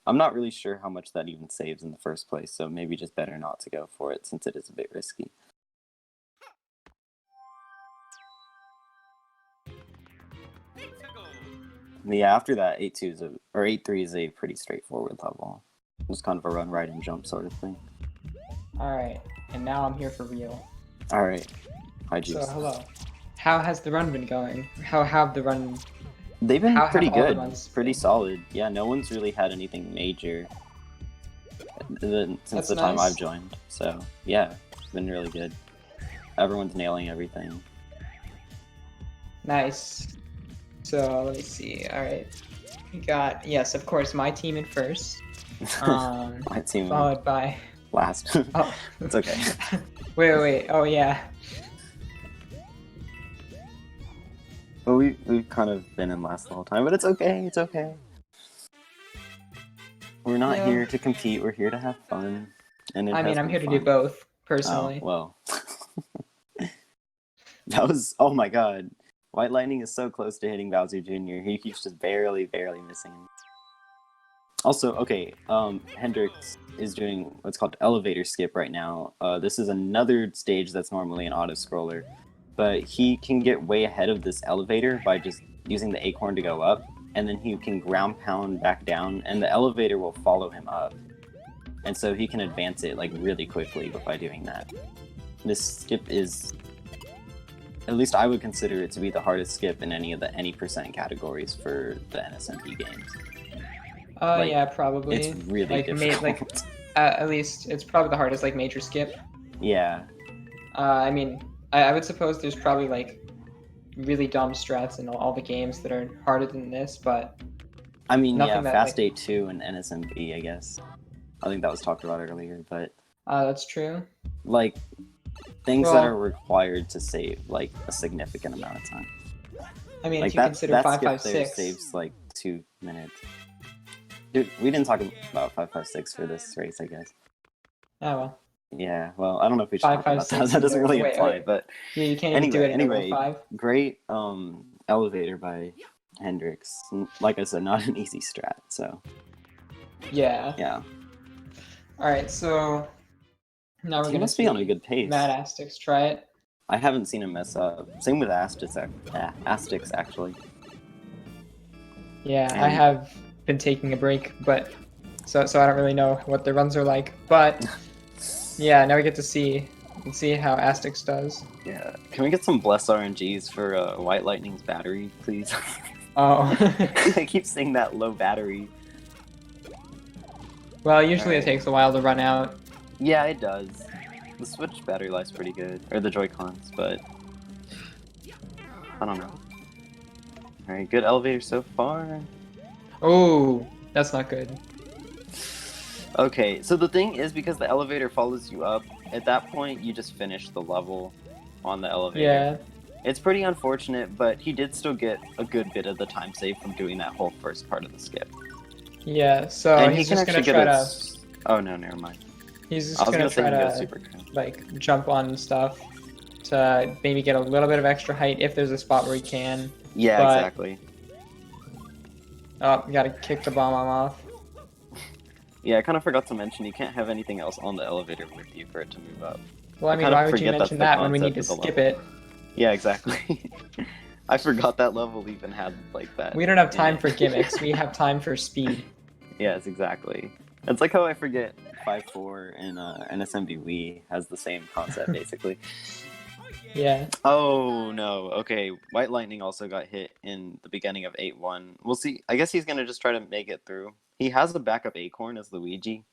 I'm not really sure how much that even saves in the first place, so maybe just better not to go for it since it is a bit risky. Yeah, after that, 8-2 is or 8-3 is a pretty straightforward level. Just kind of a run, ride, and jump sort of thing. Alright, and now I'm here for real. Alright. Hi, Juice. So, hello. How has the run been going? How have the run... They've been pretty all the good, runs pretty been? solid. Yeah, no one's really had anything major since That's the time nice. I've joined. So, yeah, it's been really good. Everyone's nailing everything. Nice. So, let me see. Alright. We got, yes, of course, my team in first. My team Followed by... last. Oh. It's okay. Wait. Oh, yeah. Well, we've kind of been in last the whole time, but it's okay, it's okay. We're not Yeah. here to compete, we're here to have fun. And I mean, I'm here to do both, personally. Oh, well. That was, oh my god. White Lightning is so close to hitting Bowser Jr. He keeps just barely missing him. Also, okay, Hendrix is doing what's called elevator skip right now. This is another stage that's normally an auto-scroller, but he can get way ahead of this elevator by just using the acorn to go up, and then he can ground pound back down, and the elevator will follow him up. And so he can advance it like really quickly by doing that. This skip is, at least I would consider it to be the hardest skip in any of the any percent categories for the NSMB games. Like, Yeah, probably. It's really difficult. At least it's probably the hardest, like, major skip. Yeah. I mean, I would suppose there's probably, like, really dumb strats in all the games that are harder than this, but... I mean, yeah, that, Fast like... 8-2 and NSMB, I guess. I think that was talked about earlier, but... that's true. Like, things that are required to save, like, a significant amount of time. I mean, like if you consider that 556... skip there saves, like, 2 minutes. Dude, we didn't talk about 556 for this race, I guess. Oh, well. Yeah, well, I don't know if we should talk about that. That doesn't really apply, but... Yeah, you can't even do it in anyway, 5. Great elevator by Hendrix. Like I said, not an easy strat, so... Yeah. Yeah. Alright, so... Now we're He gonna must be on a good pace. MadAstix, try it. I haven't seen him mess up. Same with Astix, actually. Yeah, I have been taking a break, but... So I don't really know what the runs are like, but... Yeah, now we get to see how Astix does. Yeah. Can we get some Bless RNGs for White Lightning's battery, please? Oh. I keep saying that low battery. Well, usually it takes a while to run out. Yeah, it does. The Switch battery life's pretty good. Or the Joy-Cons, but... I don't know. Alright, good elevator so far. Oh, that's not good. Okay, so the thing is, because the elevator follows you up, at that point you just finish the level on the elevator. Yeah. It's pretty unfortunate, but he did still get a good bit of the time saved from doing that whole first part of the skip. Yeah, so And he's just gonna try to... Oh no, never mind. He's just gonna try to, like, jump on stuff to maybe get a little bit of extra height if there's a spot where he can. Yeah, but... exactly. Oh, you gotta kick the bomb off. Yeah, I kind of forgot to mention you can't have anything else on the elevator with you for it to move up. Well, I mean, kind of why would you forget that's mention the that when we need to concept of the skip level. it? Yeah, exactly. I forgot that level even had like that. We don't have in time it. for gimmicks. We have time for speed. Yes, exactly. It's like how I forget 5-4 in NSMBW has the same concept basically. Yeah. Oh no, okay. White Lightning also got hit in the beginning of 8-1. We'll see. I guess he's gonna just try to make it through. He has a backup acorn as Luigi.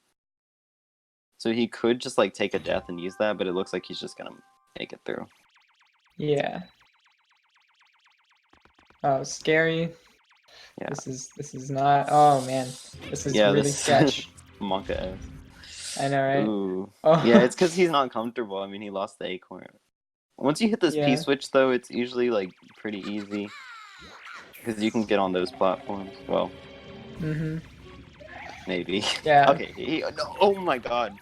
So he could just like take a death and use that, but it looks like he's just gonna make it through. Yeah. Oh, scary. Yeah. This is not. Oh man, this is really this sketch. Monka I know, right? Ooh. Oh. Yeah, it's because he's not comfortable. I mean, he lost the acorn. Once you hit this Yeah. P-switch, though, it's usually, like, pretty easy. Because you can get on those platforms. Well, Mhm. maybe. Yeah. Okay, no, oh my god.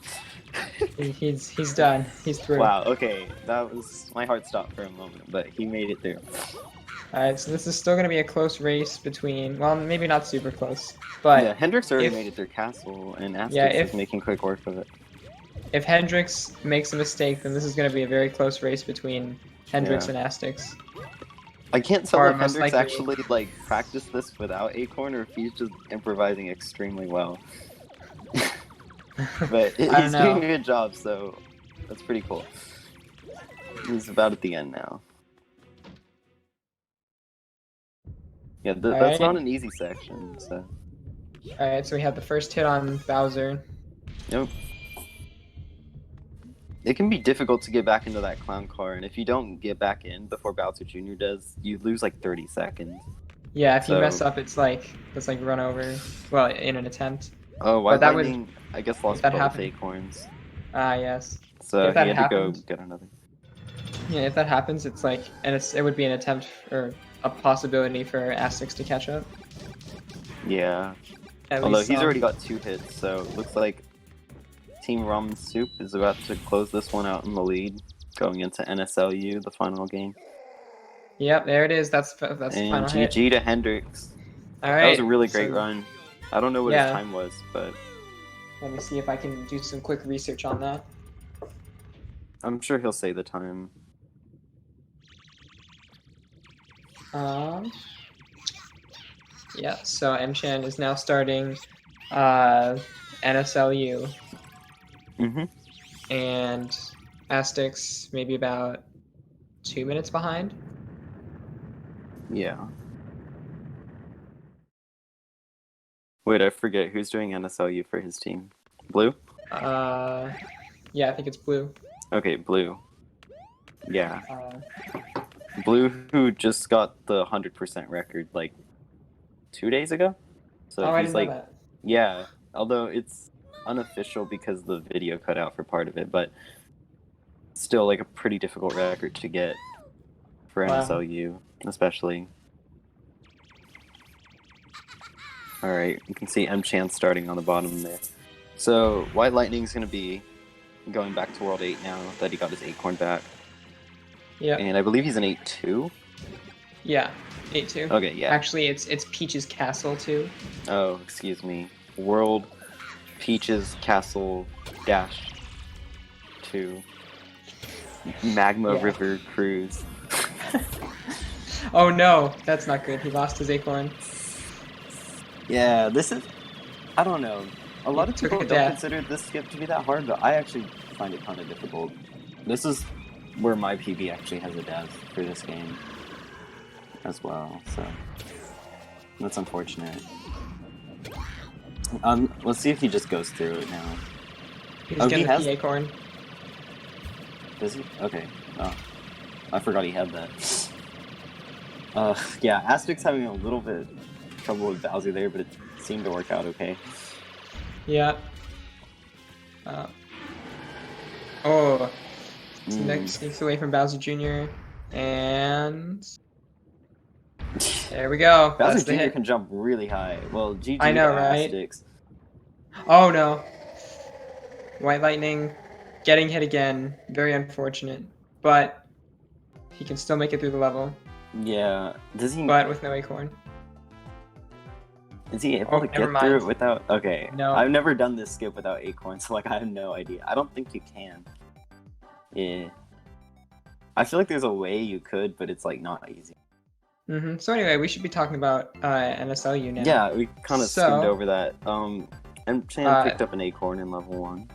He's done. He's through. Wow, okay, that was... My heart stopped for a moment, but he made it through. Alright, so this is still gonna be a close race between. Well, maybe not super close, but Yeah, Hendrix already if- made it through Castle, and Astix Yeah, is if- making quick work of it. if Hendrix makes a mistake, then this is gonna be a very close race between Hendrix Yeah. and Astix. I can't tell Or if most Hendrix likely- actually, like, practiced this without Acorn, or if he's just improvising extremely well. But he's I don't know. doing a good job, so that's pretty cool. He's about at the end now. Yeah, that's Alright. not an easy section, so... Alright, so we have the first hit on Bowser. Nope. It can be difficult to get back into that clown car, and if you don't get back in before Bowser Jr. does, you lose like 30 seconds. Yeah, if you So- mess up, it's like run over. Well, in an attempt. Oh, White that would- Lightning, I guess, lost that both happened- acorns. Ah, yes. So If that he had to go happened- get another. Yeah, if that happens, it's like, and it would be an attempt or a possibility for Astix to catch up. Yeah. At Although least he's some. already got 2 hits, so it looks like Team Ramen Soup is about to close this one out in the lead, going into NSLU, the final game. Yep, there it is. That's the final And hit. GG to Hendrix. All right. That was a really great so run. I don't know what Yeah. his time was, but Let me see if I can do some quick research on that. I'm sure he'll say the time. Yeah. So M-Chan is now starting NSLU, Mm-hmm. and Astix maybe about 2 minutes behind. Yeah. Wait, I forget who's doing NSLU for his team. Blue? Yeah, I think it's Blue. Okay, Blue. Yeah. Uh, Blue, who just got the 100% record like 2 days ago. So I he's didn't like, know that. yeah. Although it's unofficial because the video cut out for part of it, but still like a pretty difficult record to get for Wow. NSLU, especially. Alright, you can see M-Chan starting on the bottom there. So, White Lightning's going to be going back to World 8 now that he got his acorn back. Yeah. And I believe he's an 8-2. Yeah. 8-2. Okay, yeah. Actually, it's Peach's Castle too. Oh, excuse me. World Peaches Castle Dash 2. Magma Yeah. River Cruise. Oh no, that's not good. He lost his acorn. Yeah, this is... I don't know. A lot of Took people a don't death. consider this skip to be that hard, but I actually find it kind of difficult. This is where my PB actually has a death for this game as well, so that's unfortunate. Let's see if he just goes through it now. He's Oh, he getting has- the acorn. Does he? Okay. Oh, I forgot he had that. Yeah, Astix having a little bit trouble with Bowser there, but it seemed to work out okay. Yeah. Oh. Next sneaks away from Bowser Jr. And there we go. That's Bowser the Jr. hit. can jump really high. Well, GG I know, to right? Astix. Oh no. White Lightning getting hit again. Very unfortunate. But he can still make it through the level. Yeah. Does he? But with no acorn. Is he able Oh, to never get through mind. it without? Okay. No. I've never done this skip without acorn, so like I have no idea. I don't think you can. Yeah. I feel like there's a way you could, but it's like not easy. So anyway, we should be talking about NSLU now. Yeah, we kind of So, skimmed over that. And Chan picked up an acorn in level 1.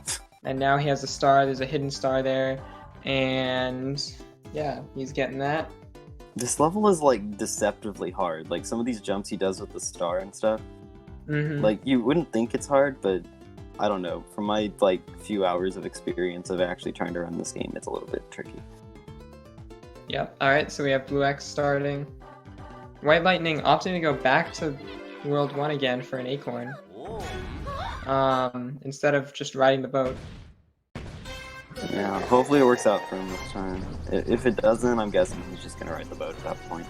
And now he has a star. There's a hidden star there, and yeah, he's getting that. This level is like deceptively hard. Like some of these jumps he does with the star and stuff. Like you wouldn't think it's hard, but I don't know. From my like few hours of experience of actually trying to run this game, it's a little bit tricky. Yep. All right. So we have Blue X starting. White Lightning opting to go back to World 1 again for an acorn. Instead of just riding the boat. Yeah, hopefully it works out for him this time. If it doesn't, I'm guessing he's just gonna ride the boat at that point.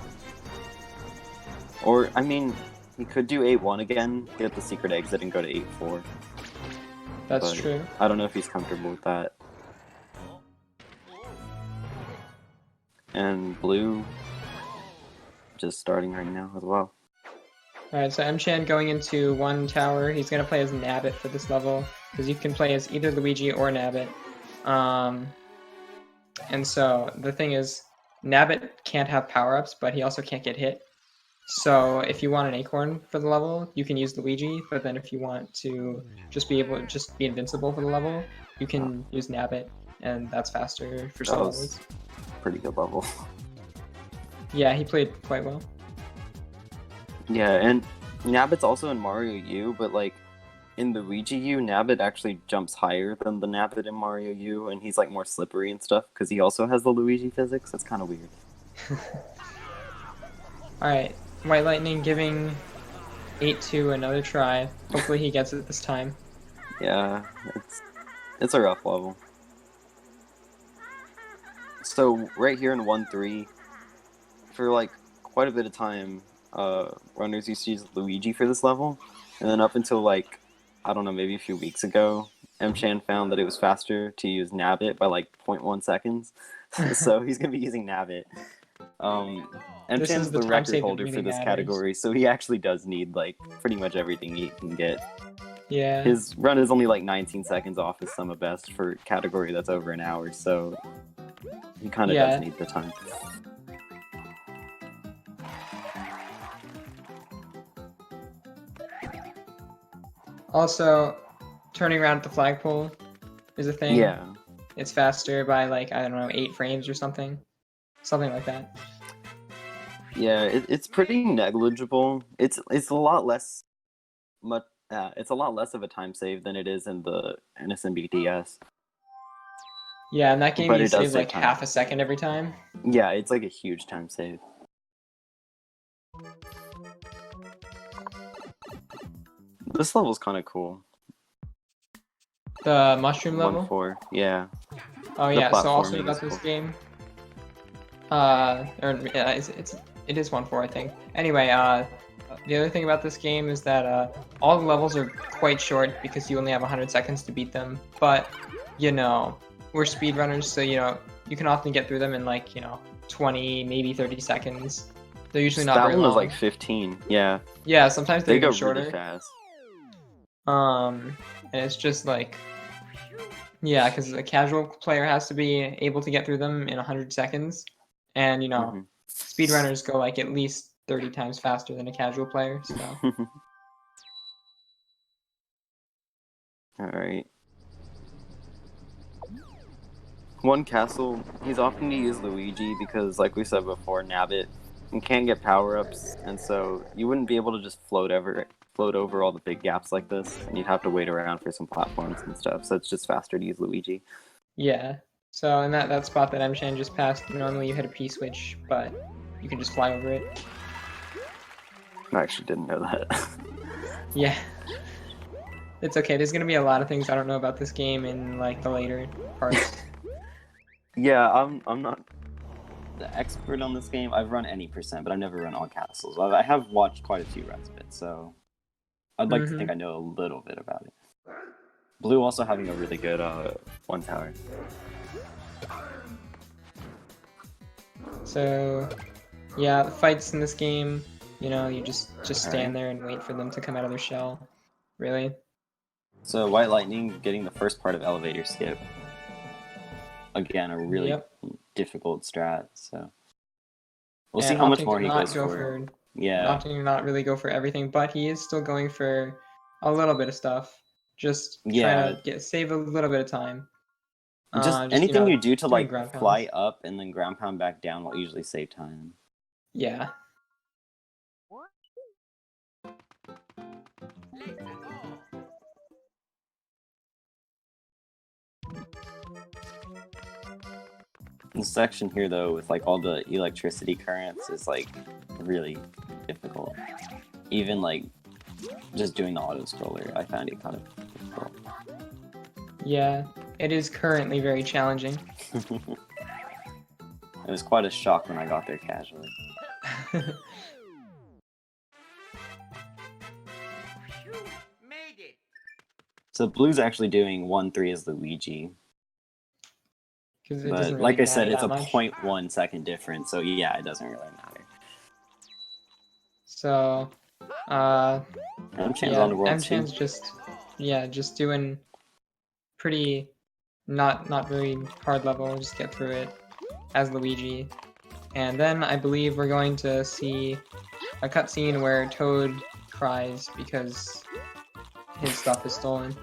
Or, I mean, he could do 8-1 again, get the secret exit, and go to 8-4. That's But true. I don't know if he's comfortable with that. And Blue just starting right now as well. Alright, so M-Chan going into 1 tower. He's going to play as Nabbit for this level, because you can play as either Luigi or Nabbit. And so the thing is, Nabbit can't have power-ups, but he also can't get hit. So if you want an acorn for the level, you can use Luigi, but then if you want to just be invincible for the level, you can use Nabbit, and that's faster for some levels. Pretty good level. Yeah, he played quite well. Yeah, and Nabbit's also in Mario U, but like in the Luigi U, Nabbit actually jumps higher than the Nabbit in Mario U, and he's like more slippery and stuff because he also has the Luigi physics. That's kind of weird. Alright, White Lightning giving 8-2 another try. Hopefully he gets it this time. Yeah, it's a rough level. So right here in 1-3, for like quite a bit of time, runners used to use Luigi for this level, and then up until like, I don't know, maybe a few weeks ago, M-Chan found that it was faster to use Nabbit by like 0.1 seconds, so he's going to be using Nabbit. M-Chan's the record holder for this category, so he actually does need like pretty much everything he can get. Yeah. His run is only like 19 seconds off his sum of best for a category that's over an hour, so he kind of does need the time. Also, turning around at the flagpole is a thing. Yeah. It's faster by like, I don't know, 8 frames or something. Something like that. Yeah, it's pretty negligible. It's a lot less it's a lot less of a time save than it is in the NSMBDS. Yeah, in that game But you it does save take like time. half a second every time. Yeah, it's like a huge time save. This level's kind of cool. The mushroom level? 1-4, yeah. Oh The yeah, so also platforming about is this cool. game. It is 1-4, I think. Anyway, the other thing about this game is that all the levels are quite short because you only have 100 seconds to beat them. But, you know, we're speedrunners, so, you know, you can often get through them in like, you know, 20, maybe 30 seconds. They're usually not that very one long. was like 15, yeah. Yeah, sometimes They they're go shorter. really fast. And it's just like, yeah, because a casual player has to be able to get through them in 100 seconds. And, you know, speedrunners go like at least 30 times faster than a casual player, so. Alright. One castle, he's often to use Luigi because, like we said before, Nabbit can't get power-ups, and so you wouldn't be able to just float over all the big gaps like this, and you'd have to wait around for some platforms and stuff, so it's just faster to use Luigi. Yeah, so in that spot that M-Chan just passed, normally you hit a P-switch, but you can just fly over it. I actually didn't know that. Yeah. It's okay, there's gonna be a lot of things I don't know about this game in, like, the later parts. Yeah, I'm not the expert on this game. I've run any percent, but I've never run all castles. I have watched quite a few runs of it, so I'd like to think I know a little bit about it. Blue also having a really good one tower. So, yeah, the fights in this game, you know, you just stand there and wait for them to come out of their shell. Really. So White Lightning getting the first part of elevator skip. again, a really Yep. difficult strat. So we'll see And how much opting more to he not goes go for. for Yeah, opting to not really go for everything, but he is still going for a little bit of stuff. Just yeah. trying to save a little bit of time. Just you anything know, you do to doing like ground fly pounds. up and then ground pound back down will usually save time. Yeah. Let's go. This section here, though, with like all the electricity currents, is like really difficult. Even like just doing the auto scroller, I found it kind of difficult. Yeah, it is currently very challenging. It was quite a shock when I got there casually. Made it. So Blue's actually doing 1-3 as Luigi, 'Cause it but doesn't like really I said, matter it's a that much. 0.1 second difference, so yeah, it doesn't really matter. So, M-Chan's on the world M-Chan's too. just doing pretty not very hard level, just get through it as Luigi. And then I believe we're going to see a cutscene where Toad cries because his stuff is stolen.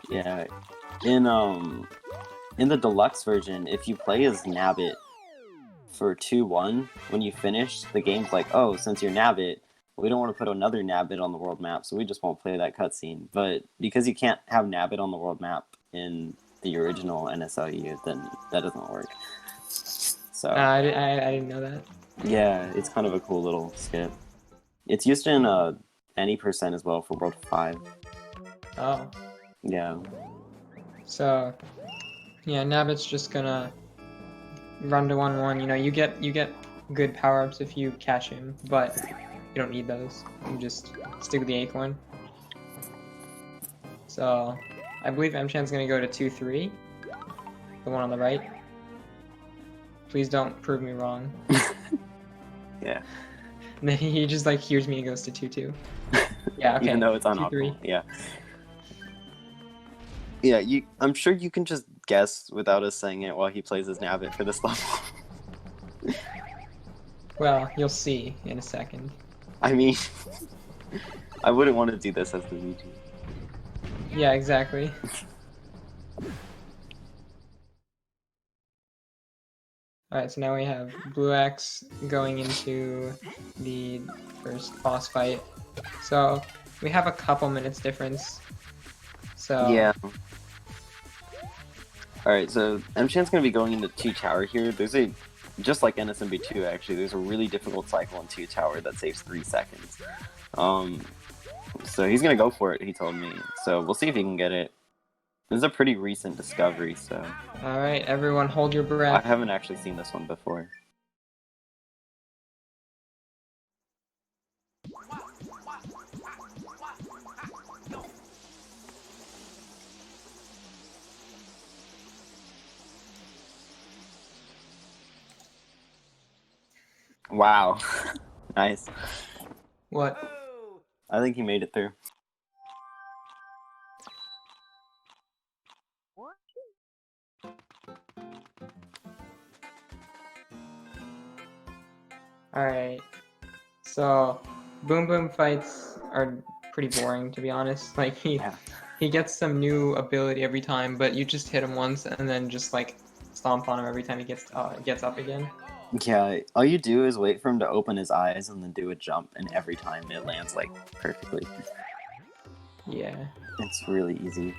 Yeah, in the deluxe version, if you play as Nabbit for 2-1, when you finish, the game's like, oh, since you're Nabbit, we don't want to put another Nabbit on the world map, so we just won't play that cutscene. But because you can't have Nabbit on the world map in the original NSLU, then that doesn't work. So I didn't know that. yeah, it's kind of a cool little skip. It's used in any percent as well for World 5. Oh. Yeah. So, yeah, Nabbit's just gonna run to 1-1. You know, you get good power-ups if you catch him, but you don't need those. You just stick with the acorn. So, I believe M-Chan's gonna go to 2-3. The one on the right. Please don't prove me wrong. Yeah. And then he just like hears me and goes to 2-2. Yeah, okay. Even though it's on 2-3. Yeah. Yeah, I'm sure you can just guess without us saying it while he plays his Nabbit for this level. Well, you'll see in a second. I mean, I wouldn't want to do this as Luigi. Yeah, exactly. Alright, so now we have Blue Axe going into the first boss fight. So, we have a couple minutes difference. So, Yeah. Alright, so M-Chan's going to be going into 2 tower here. There's just like NSMB2 actually, there's a really difficult cycle in 2 tower that saves 3 seconds. So he's going to go for it, he told me. So we'll see if he can get it. This is a pretty recent discovery, so... Alright, everyone hold your breath. I haven't actually seen this one before. Wow. Nice. What? I think he made it through. Alright. So, Boom Boom fights are pretty boring, to be honest. Like, he gets some new ability every time, but you just hit him once and then just, like, stomp on him every time he gets up again. Yeah, all you do is wait for him to open his eyes and then do a jump, and every time it lands, like, perfectly. Yeah. It's really easy.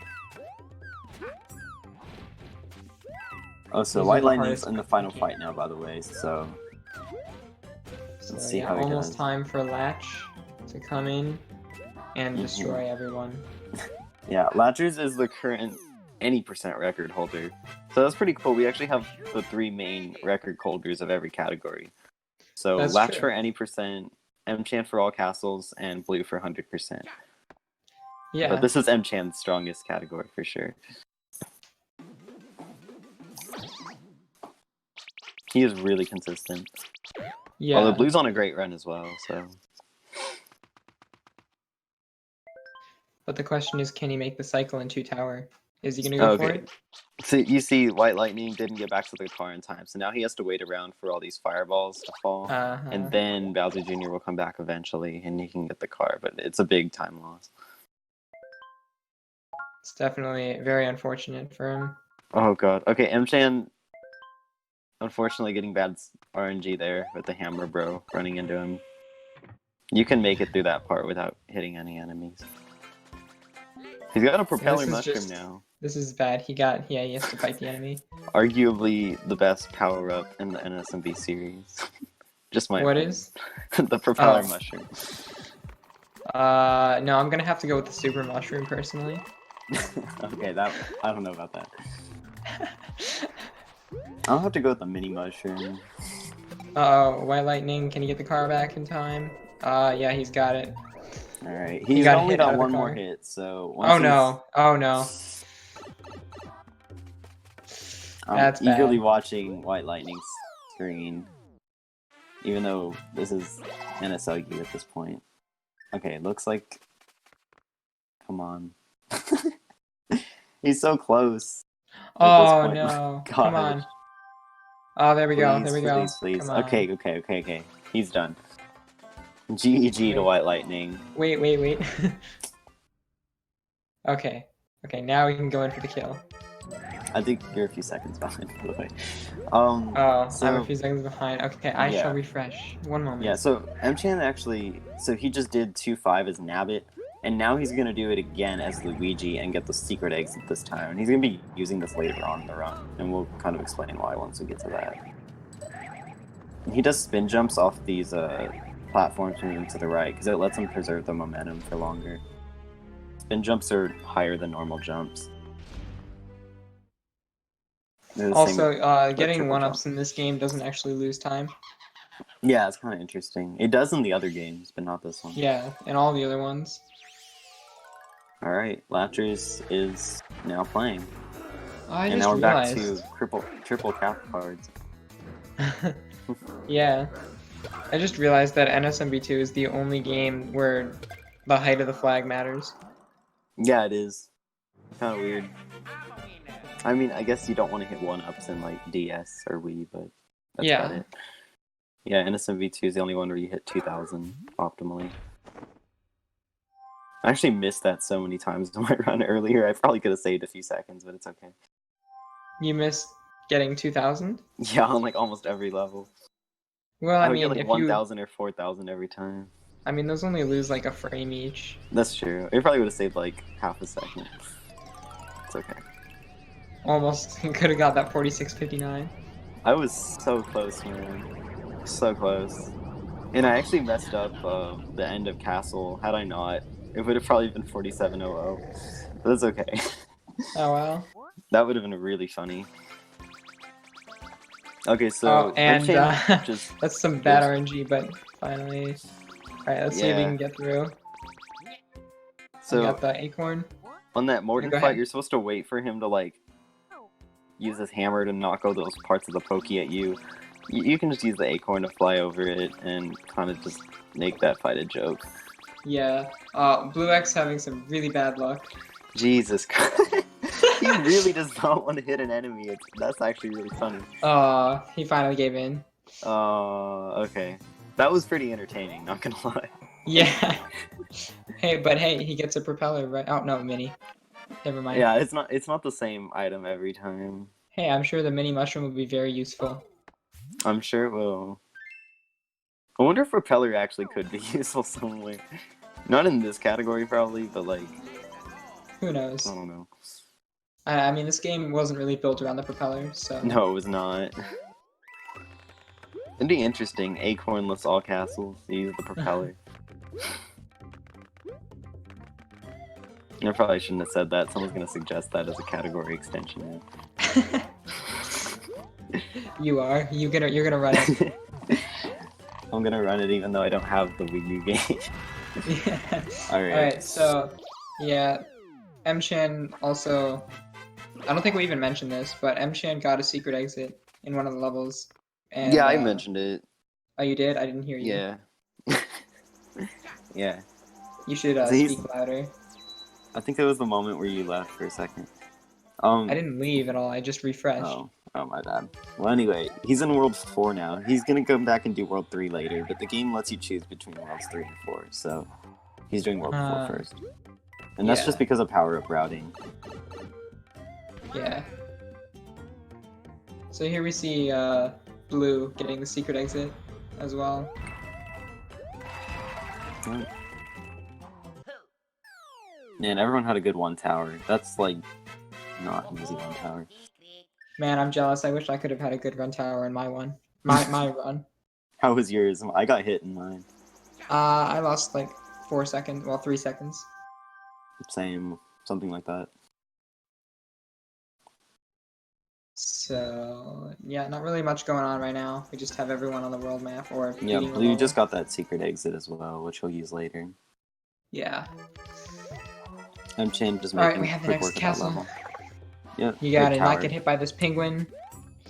Oh, so These are White the Lightning's hardest in the final fight now, by the way, so... Let's see yeah, how he almost does. time for Latch to come in and destroy everyone. Yeah, Lachurs is the current any percent record holder. So that's pretty cool. We actually have the 3 main record holders of every category. So That's Latch true. for any percent, M-Chan for all castles, and Blue for 100%. Yeah. But this is M-Chan's strongest category for sure. He is really consistent. Yeah. Although Blue's on a great run as well, so... But the question is, can he make the cycle in 2 tower? Is he gonna go for Okay. it? So you see, White Lightning didn't get back to the car in time, so now he has to wait around for all these fireballs to fall, and then Bowser Jr. will come back eventually, and he can get the car. But it's a big time loss. It's definitely very unfortunate for him. Oh god. Okay, M-Chan, unfortunately getting bad RNG there with the hammer bro running into him. You can make it through that part without hitting any enemies. He's got a propeller mushroom now. This is bad. He has to fight the enemy. Arguably the best power-up in the NSMB series. Just my What opinion. is? The propeller mushroom. No, I'm gonna have to go with the super mushroom personally. Okay, I don't know about that. I'll have to go with the mini mushroom. Uh-oh, White Lightning, can he get the car back in time? Yeah, he's got it. Alright, He he's got only hit out got of the one more car. hit, so... Oh no, oh no. That's I'm eagerly bad. watching White Lightning's screen. Even though this is NSLU at this point. Okay, it looks like... Come on. He's so close. Oh point. no, God. come on. Oh, there we go, Please, there we go. please. Come on. Okay. He's done. GG to White Lightning. Wait. Okay, now we can go in for the kill. I think you're a few seconds behind, by the way. Oh, I'm so, a few seconds behind. Okay, I shall refresh. One moment. Yeah, so M-Chan actually, so he just did 2-5 as Nabbit, and now he's gonna do it again as Luigi and get the secret exit this time. And he's gonna be using this later on in the run, and we'll kind of explain why once we get to that. And he does spin jumps off these platforms moving to the right, because it lets him preserve the momentum for longer. Spin jumps are higher than normal jumps. Also, getting triple one-ups in this game doesn't actually lose time. Yeah, it's kind of interesting. It does in the other games, but not this one. Yeah, and all the other ones. Alright, Lachurs is now playing. I And just now we're back realized. to triple cap cards. Yeah. I just realized that NSMB2 is the only game where the height of the flag matters. Yeah, it is. Kind of weird. I mean, I guess you don't want to hit 1-ups in like DS or Wii, but that's about it. Yeah, NSMB2 is the only one where you hit 2000 optimally. I actually missed that so many times in my run earlier. I probably could have saved a few seconds, but it's okay. You missed getting 2000? Yeah, on like almost every level. Well, I I would mean, get like if 1000 or 4000 every time. I mean, those only lose like a frame each. That's true. It probably would have saved like half a second. It's okay. Almost could have got that 4659. I was so close, man. So close. And I actually messed up the end of Castle. Had I not, it would have probably been 4700. But that's okay. Oh well. That would have been really funny. Okay, so and just that's some bad RNG, but finally. Alright, let's see if we Yeah. can get through. so We got the acorn. on that Morton Go fight, ahead. you're supposed to wait for him to like use his hammer to knock all those parts of the pokey at you. You can just use the acorn to fly over it and kind of just make that fight a joke. Yeah. Blue X having some really bad luck. Jesus Christ. He really does not want to hit an enemy. That's actually really funny. He finally gave in. Okay. That was pretty entertaining, not gonna lie. Yeah. Hey, he gets a propeller, right? Oh, no, mini. Never mind. Yeah, it's not the same item every time. Hey, I'm sure the mini mushroom will be very useful. I'm sure it will. I wonder if propeller actually could be useful somewhere. Not in this category probably, but like, Who knows? I don't know. I mean, this game wasn't really built around the propeller, so... No, it was not. It'd be interesting. Acornless all castles. Use the propeller. I probably shouldn't have said that. Someone's gonna suggest that as a category extension. You are. You're gonna run it. I'm gonna run it even though I don't have the Wii U game. Yeah. Alright. Alright, so... Yeah. M-Chan also... I don't think we even mentioned this, but M-Chan got a secret exit in one of the levels. And, Yeah, I mentioned it. Oh, you did? I didn't hear you. Yeah. Yeah. You should So he's- speak louder. I think it was the moment where you left for a second. I didn't leave at all. I just refreshed. Oh, my bad. Well, anyway, he's in World 4 now. He's gonna come back and do World 3 later, but the game lets you choose between Worlds 3 and 4, so he's doing World 4 first. And that's just because of power-up routing. Yeah. So here we see Blue getting the secret exit as well. Man, everyone had a good one tower. That's like not an easy one tower. Man, I'm jealous. I wish I could have had a good run tower in my one. My run. How was yours? I got hit in mine. I lost like 4 seconds. Well, 3 seconds. Same, something like that. So yeah, not really much going on right now. We just have everyone on the world map or yeah. Blue just got that secret exit as well, which he'll use later. Yeah. I'm just making Alright, we have the quick next work of that castle. level. Yeah, You gotta good not tower. get hit by this penguin.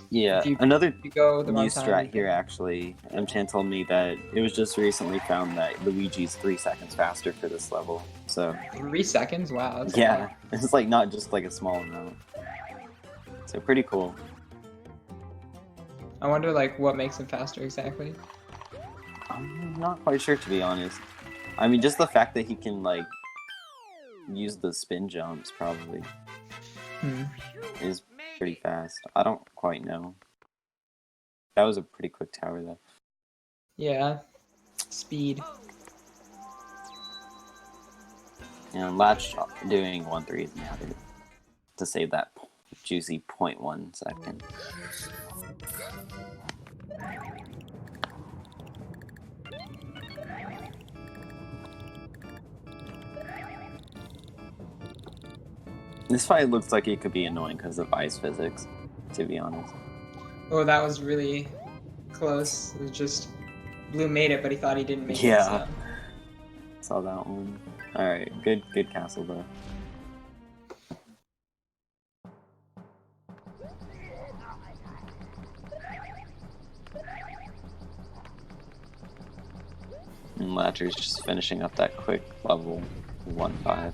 Yeah, you another go the new wrong time, strat here actually. Mchan told me that it was just recently found that Luigi's 3 seconds faster for this level. So 3 seconds? Wow. That's a yeah, lot. it's like not just like a small amount. So pretty cool. I wonder like what makes him faster exactly. I'm not quite sure, to be honest. I mean, just the fact that he can like use the spin jumps probably is pretty fast. I don't quite know. That was a pretty quick tower though. Yeah. Speed. And Latch doing 1-3 is now to save that juicy 0.1 second. This fight looks like it could be annoying because of ice physics, to be honest. Oh, that was really close. It was just Blue made it, but he thought he didn't make it. Yeah. So. Saw that one. Alright, good castle though. And Lachurs just finishing up that quick level 1-5.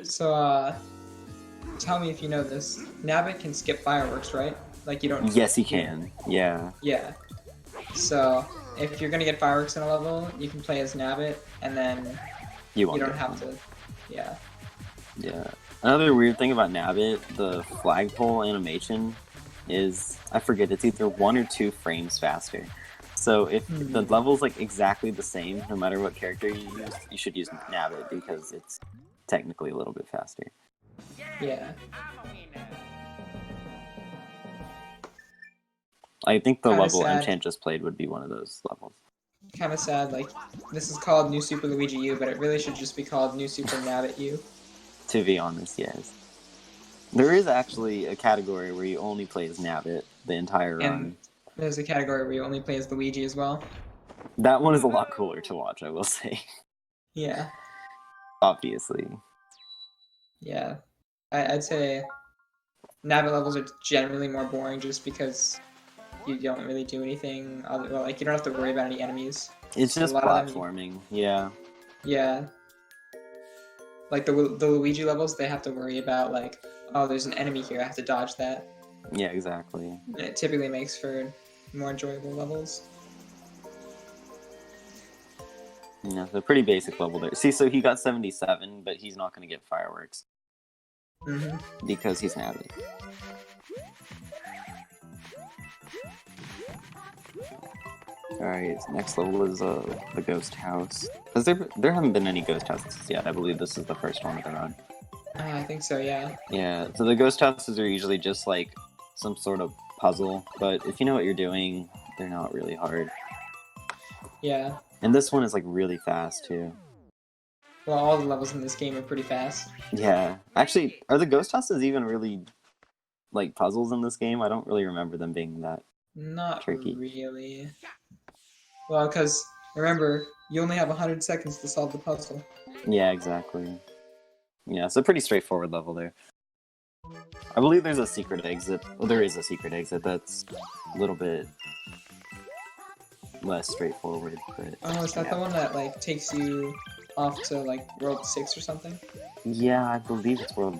So, tell me if you know this. Nabbit can skip fireworks, right? Like you don't. Yes, he can. Yeah. Yeah. So, if you're gonna get fireworks in a level, you can play as Nabbit, and then You you won't don't get have one. to. Yeah. Yeah. Another weird thing about Nabbit, the flagpole animation is, I forget, it's either 1 or 2 frames faster. So if the level's like exactly the same, no matter what character you use, you should use Nabbit because it's technically a little bit faster. Yeah. I think the Kinda level sad. Enchant just played would be one of those levels. Kind of sad. Like this is called New Super Luigi U, but it really should just be called New Super Nabbit U. To be honest, yes. There is actually a category where you only play as Nabbit the entire run. And there's a category where you only play as Luigi as well. That one is a lot cooler to watch, I will say. Yeah. Obviously. Yeah. I'd say Nabbit levels are generally more boring just because you don't really do anything other, well, like you don't have to worry about any enemies. It's just A lot of them- platforming, yeah. Yeah. Like the Luigi levels, they have to worry about like, oh, there's an enemy here, I have to dodge that. Yeah, exactly. And it typically makes for more enjoyable levels. Yeah, it's a pretty basic level there. See, so he got 77, but he's not going to get fireworks. Because he's Nabbit. Alright, next level is the ghost house. Has there haven't been any ghost houses yet. I believe this is the first one of the run. I think so, yeah. Yeah, so the ghost houses are usually just like some sort of puzzle, but if you know what you're doing, they're not really hard. Yeah. And this one is like really fast too. Well, all the levels in this game are pretty fast. Yeah. Actually, are the ghost houses even really like puzzles in this game? I don't really remember them being that Not tricky. really. Well, because remember, you only have 100 seconds to solve the puzzle. Yeah, exactly. Yeah, it's a pretty straightforward level there. I believe there's a secret exit. Well, there is a secret exit that's a little bit less straightforward. But Oh, is that yeah. the one that like takes you off to like World 6 or something? Yeah, I believe it's World.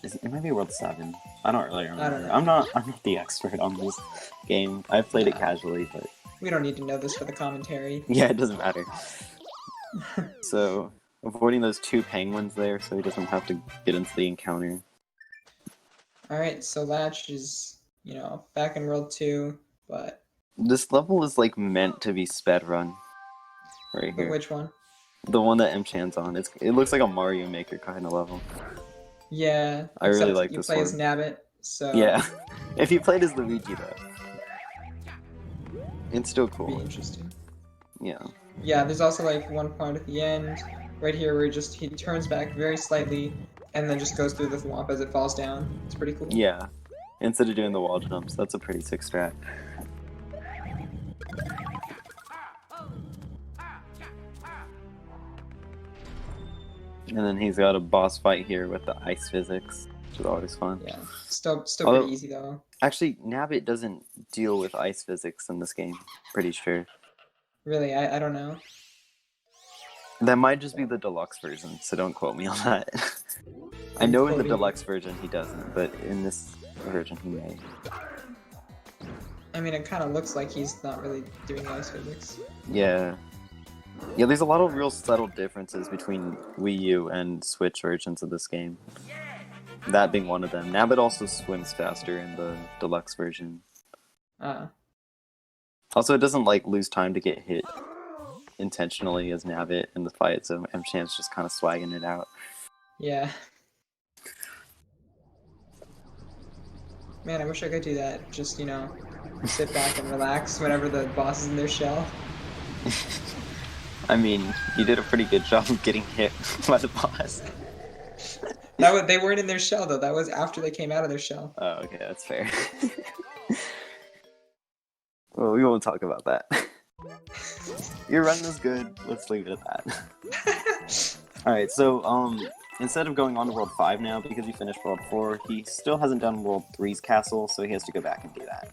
It might be World 7. I don't really remember. I don't know. I'm not the expert on this game. I've played it Yeah. casually, but We don't need to know this for the commentary. yeah, it doesn't matter. So avoiding those 2 penguins there, so he doesn't have to get into the encounter. Alright, so Latch is, you know, back in World 2, but This level is like meant to be sped run. Right but here. which one? The one that M-Chan's on. It looks like a Mario Maker kind of level. Yeah, I really except like you this play as one. Nabbit, so Yeah. If you played as Luigi though. It's still it'd be cool. interesting. Yeah. Yeah, there's also like one point at the end, right here, where he turns back very slightly, and then just goes through the thwomp as it falls down. It's pretty cool. Yeah. Instead of doing the wall jumps, that's a pretty sick strat. And then he's got a boss fight here with the ice physics, which is always fun. Yeah, still Although- pretty easy though. Actually, Nabbit doesn't deal with ice physics in this game. Pretty sure. Really, I don't know. That might just be the deluxe version, so don't quote me on that. I know in the Quoting. deluxe version he doesn't, but in this version he may. I mean, it kind of looks like he's not really doing ice physics. Yeah. Yeah, there's a lot of real subtle differences between Wii U and Switch versions of this game. That being one of them. Nabbit also swims faster in the deluxe version. Also, it doesn't like lose time to get hit intentionally as Nabbit in the fight, so M-Chan's just kind of swagging it out. Yeah. Man, I wish I could do that. Just, you know, sit back and relax whenever the boss is in their shell. I mean, you did a pretty good job of getting hit by the boss. They weren't in their shell though. That was after they came out of their shell. Oh, okay, that's fair. Well, we won't talk about that. Your run is good. Let's leave it at that. Alright, so, instead of going on to World 5 now, because he finished World 4, he still hasn't done World 3's castle, so he has to go back and do that.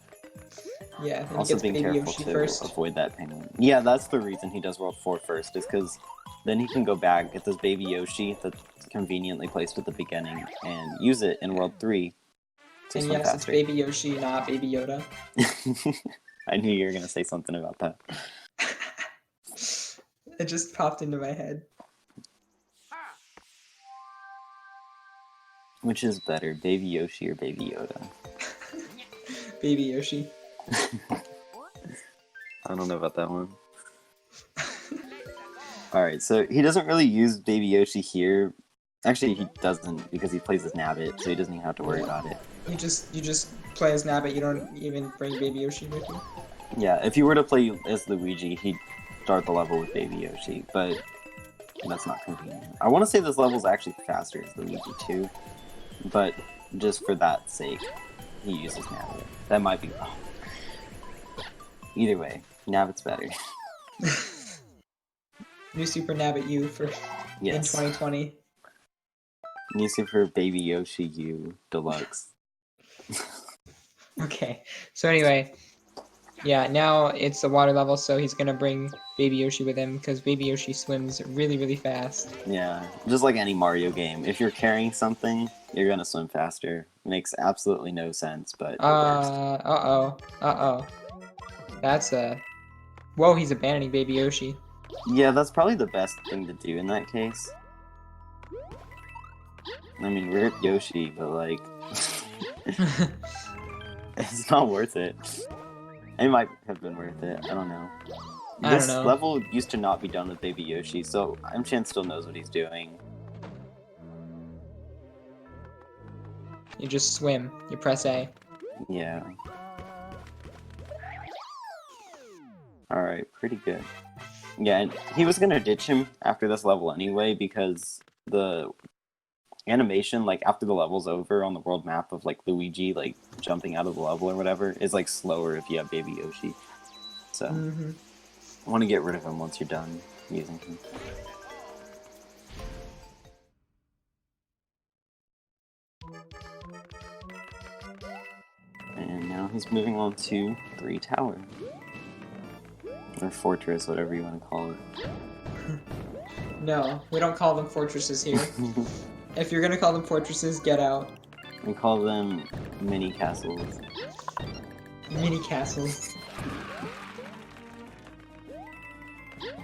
Yeah, and he Also gets being Baby careful Yoshi to first. avoid that penguin. Yeah, that's the reason he does World 4 first, is because then he can go back, get this Baby Yoshi that's conveniently placed at the beginning, and use it in World 3 to And swim yes, it's faster. Baby Yoshi, not Baby Yoda. I knew you were going to say something about that. It just popped into my head. Which is better, Baby Yoshi or Baby Yoda? Baby Yoshi. I don't know about that one. Alright, so he doesn't really use Baby Yoshi here. Actually, he doesn't, because he plays as Nabbit, so he doesn't even have to worry about it. You just play as Nabbit, you don't even bring Baby Yoshi with you. Yeah, if you were to play as Luigi, he'd start the level with Baby Yoshi, but that's not convenient. I want to say this level's actually faster as Luigi too, but just for that sake, he uses Nabbit. That might be wrong. Either way, Nabbit's better. New Super Nabbit U for in Yes. 2020. New Super Baby Yoshi U Deluxe. Okay, so anyway, yeah, now it's the water level, so he's gonna bring Baby Yoshi with him because Baby Yoshi swims really, really fast. Yeah, just like any Mario game. If you're carrying something, you're gonna swim faster. Makes absolutely no sense, but it works. Uh-oh. That's Whoa, he's abandoning Baby Yoshi. Yeah, that's probably the best thing to do in that case. I mean, rip Yoshi, but like... it's not worth it. It might have been worth it, I don't know. I don't This know. level used to not be done with Baby Yoshi, so M-Chan still knows what he's doing. You just swim. You press A. Yeah. Alright, pretty good. Yeah, and he was gonna ditch him after this level anyway, because the animation, like, after the level's over on the world map of, like, Luigi, like, jumping out of the level or whatever, is, like, slower if you have Baby Yoshi. So, I want to get rid of him once you're done using him. And now he's moving on to 3 Tower. Or fortress, whatever you want to call it. No, we don't call them fortresses here. If you're gonna call them fortresses, get out. We call them mini castles. Mini castles.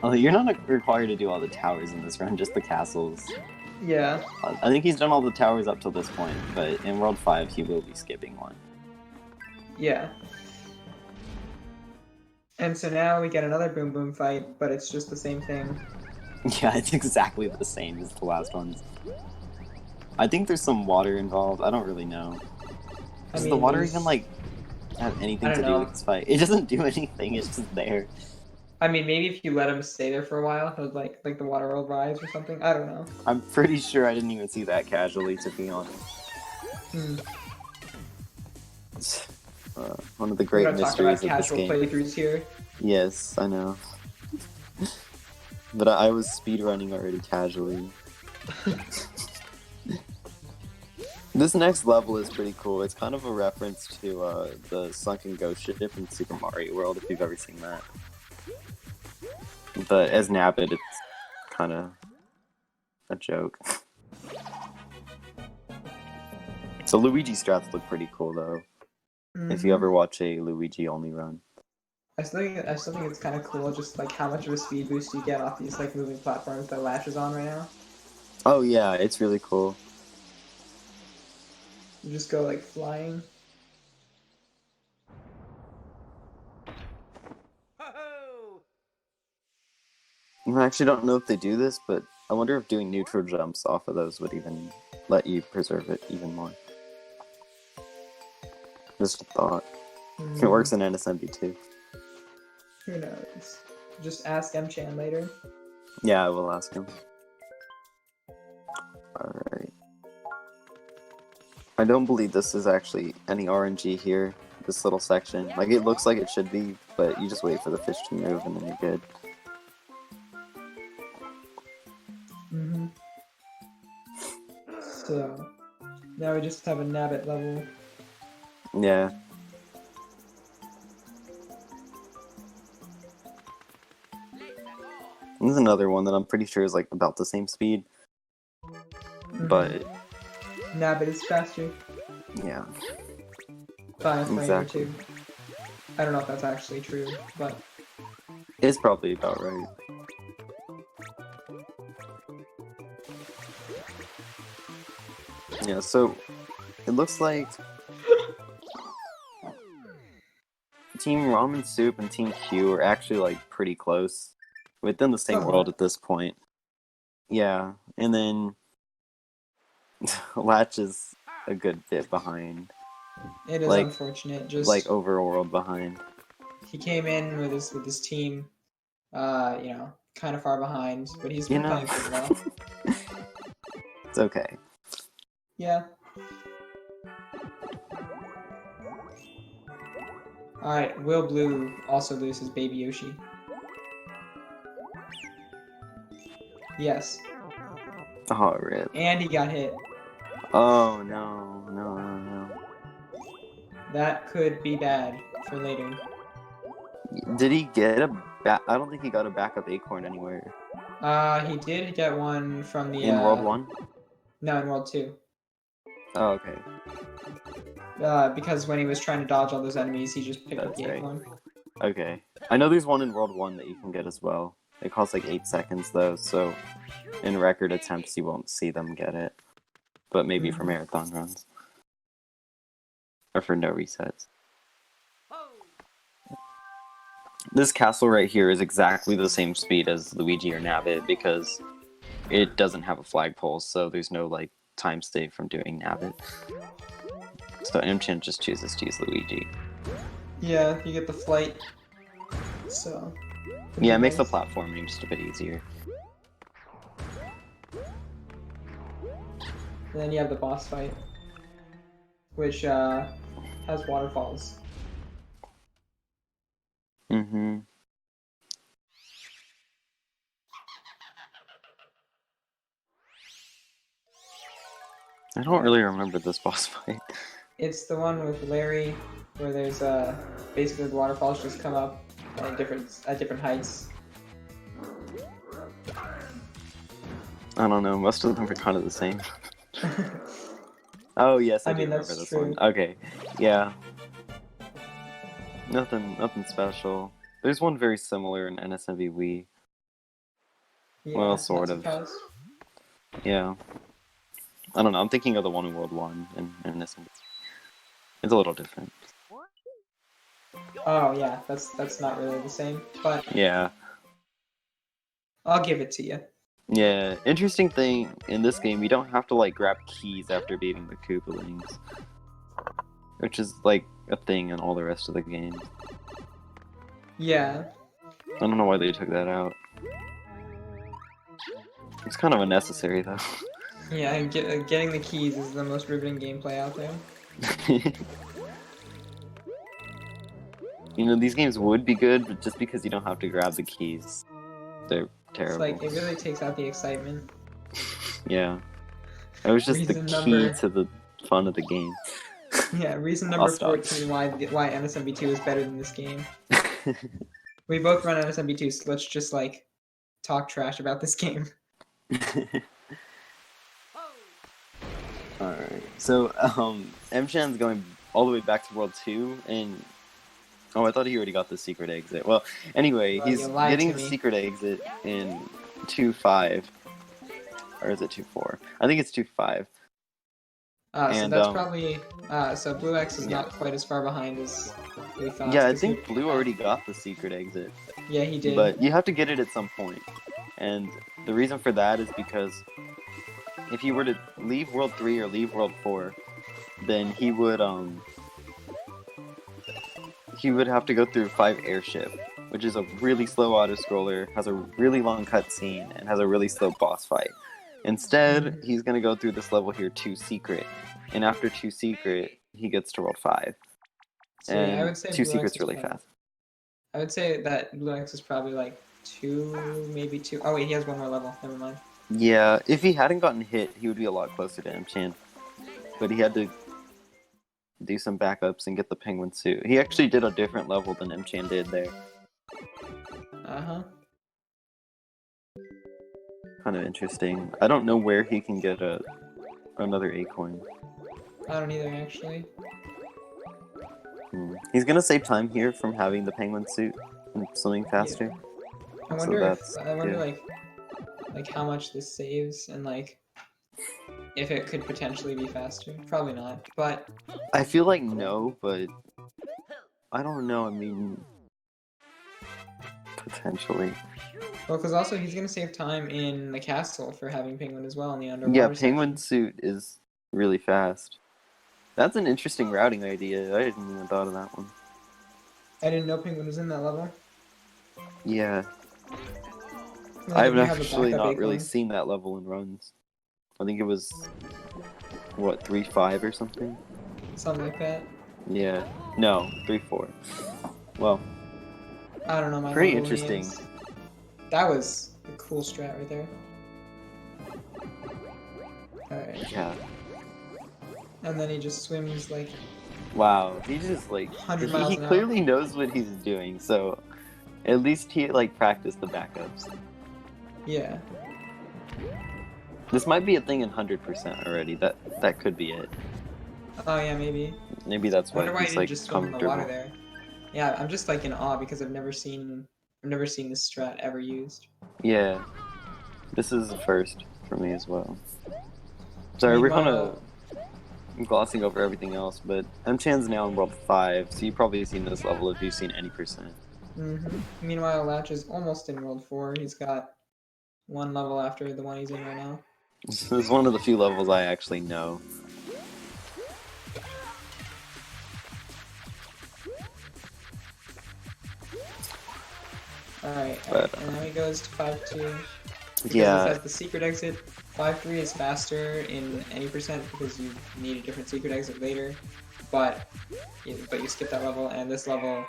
Oh, you're not required to do all the towers in this run, just the castles. Yeah. I think he's done all the towers up till this point, but in World 5 he will be skipping one. Yeah. And so now we get another Boom Boom fight, but it's just the same thing. Yeah, it's exactly the same as the last ones. I think there's some water involved. I don't really know. Does the water even, like, have anything to do with this fight? It doesn't do anything, it's just there. I mean, maybe if you let him stay there for a while, he'll, like the water will rise or something. I don't know. I'm pretty sure I didn't even see that casually, to be honest. One of the great mysteries of this game. Playthroughs here. Yes, I know. But I was speedrunning already casually. This next level is pretty cool. It's kind of a reference to the sunken ghost ship in Super Mario World, if you've ever seen that. But as Nabbit, it's kind of a joke. So Luigi strats look pretty cool, though. If you ever watch a Luigi only run. I still think it's kind of cool, just like how much of a speed boost you get off these like moving platforms that Lash is on right now. Oh yeah, it's really cool. You just go like flying. I actually don't know if they do this, but I wonder if doing neutral jumps off of those would even let you preserve it even more. Just a thought. It works in NSMB too. Who knows? Just ask M-Chan later. Yeah, I will ask him. Alright. I don't believe this is actually any RNG here, this little section. Like, it looks like it should be, but you just wait for the fish to move and then you're good. So, now we just have a Nabbit level. Yeah. This is another one that I'm pretty sure is like about the same speed. But Nabbit is faster. Yeah. By a frame Exactly. or two. I don't know if that's actually true, but It's probably about right. Yeah, so it looks like Team Ramen Soup and Team Q are actually like pretty close. Within the same world at this point. Yeah, and then Latch is a good bit behind. it is Like- unfortunate. Just Like overworld behind. he came in with his team, you know, kind of far behind, but he's You been know. playing pretty well. It's okay. Yeah. Alright, Will Blue also loses Baby Yoshi. Yes. Oh, rip. And he got hit. Oh, no, no, no, no. That could be bad for later. Did he get a I don't think he got a backup acorn anywhere. He did get one from the In World 1? No, in World 2. Oh, okay. Because when he was trying to dodge all those enemies, he just picked up That's the right. acorn. Okay. I know there's one in World 1 that you can get as well. It costs like 8 seconds though, so in record attempts you won't see them get it. But maybe for marathon runs. Or for no resets. This castle right here is exactly the same speed as Luigi or Nabbit because it doesn't have a flagpole, so there's no like time save from doing Nabbit. So M-Chan just chooses to use Luigi. Yeah, you get the flight. So. Yeah, it makes the platforming just a bit easier. And then you have the boss fight, which has waterfalls. Mm-hmm. I don't really remember this boss fight. It's the one with Larry, where there's basically the waterfalls just come up, at different heights. I don't know. Most of them are kind of the same. Oh yes, I do mean, remember that's this true. one. Okay, yeah. Nothing special. There's one very similar in NSMBW. Yeah, Well, not sort of. surprised. Yeah. I don't know. I'm thinking of the one in World 1 and NSMB. It's a little different. Oh yeah, that's not really the same, but Yeah. I'll give it to you. Yeah. Interesting thing in this game, you don't have to like grab keys after beating the Koopalings, which is like a thing in all the rest of the games. Yeah. I don't know why they took that out. It's kind of unnecessary though. Yeah, and getting the keys is the most riveting gameplay out there. You know, these games would be good, but just because you don't have to grab the keys, they're It's terrible. like, it really takes out the excitement. Yeah. It was just Reason the key number- to the fun of the game. Yeah, reason I'll number stop. 14 why NSMB2 is better than this game. We both run NSMB2, so let's just, like, talk trash about this game. Alright. So, M-Chan's going all the way back to World 2, and... Oh, I thought he already got the secret exit. Well, anyway, Well, he's you lied getting to the me. secret exit in 2.5. Or is it 2.4? I think it's 2.5. So And, that's probably... so Blue X is yeah. not quite as far behind as we thought. Yeah, I 'cause think he- Blue already got the secret exit. Yeah, he did. But you have to get it at some point. And the reason for that is because if you were to leave World 3 or leave World 4, then he would have to go through 5 Airship, which is a really slow auto-scroller, has a really long cutscene, and has a really slow boss fight. Instead, he's going to go through this level here, 2 Secret. And after 2 Secret, he gets to World 5. So, yeah, And I would say 2 Blue X Secret's is really probably- fast. I would say that Blue X is probably like 2, maybe 2. Oh wait, he has one more level. Never mind. Yeah, if he hadn't gotten hit, he would be a lot closer to M-Chan. But he had to do some backups and get the penguin suit. He actually did a different level than M-Chan did there. Uh-huh. Kind of interesting. I don't know where he can get another acorn. I don't either, actually. He's gonna save time here from having the penguin suit and swimming faster. I So wonder that's if, like how much this saves and like if it could potentially be faster. Probably not, but I feel like no, but I don't know. I mean, potentially. well, because also he's gonna save time in the castle for having penguin as well in the underwater. Yeah, section. penguin suit is really fast. That's an interesting routing idea. I didn't even thought of that one. I didn't know penguin was in that level. Yeah, Like, I've if you have a actually backup not really acorn, seen that level in runs. I think it was, what, 3.5 or something? something like that. Yeah. No, 3.4. Well, I don't know my pretty level interesting. names. That was a cool strat right there. Alright. Yeah. And then he just swims like Wow, he just like 100 miles he an hour. clearly knows what he's doing, so at least he like practiced the backups. yeah. This might be a thing in 100% already. That could be it. Oh yeah, maybe. Maybe that's I wonder why why he he's didn't like just swim in the water comfortable. there. Yeah, I'm just like in awe because I've never seen this strat ever used. Yeah, this is the first for me as well. Sorry, we're kind of glossing over everything else, but M-Chan's now in World 5, so you've probably seen this level if you've seen any percent. Meanwhile, Latch is almost in World 4. He's got one level after the one he's in right now. This is one of the few levels I actually know. Alright, But, and now he goes to 5-2. Because Yeah, it says the secret exit. 5-3 is faster in any percent because you need a different secret exit later. But you skip that level, and this level,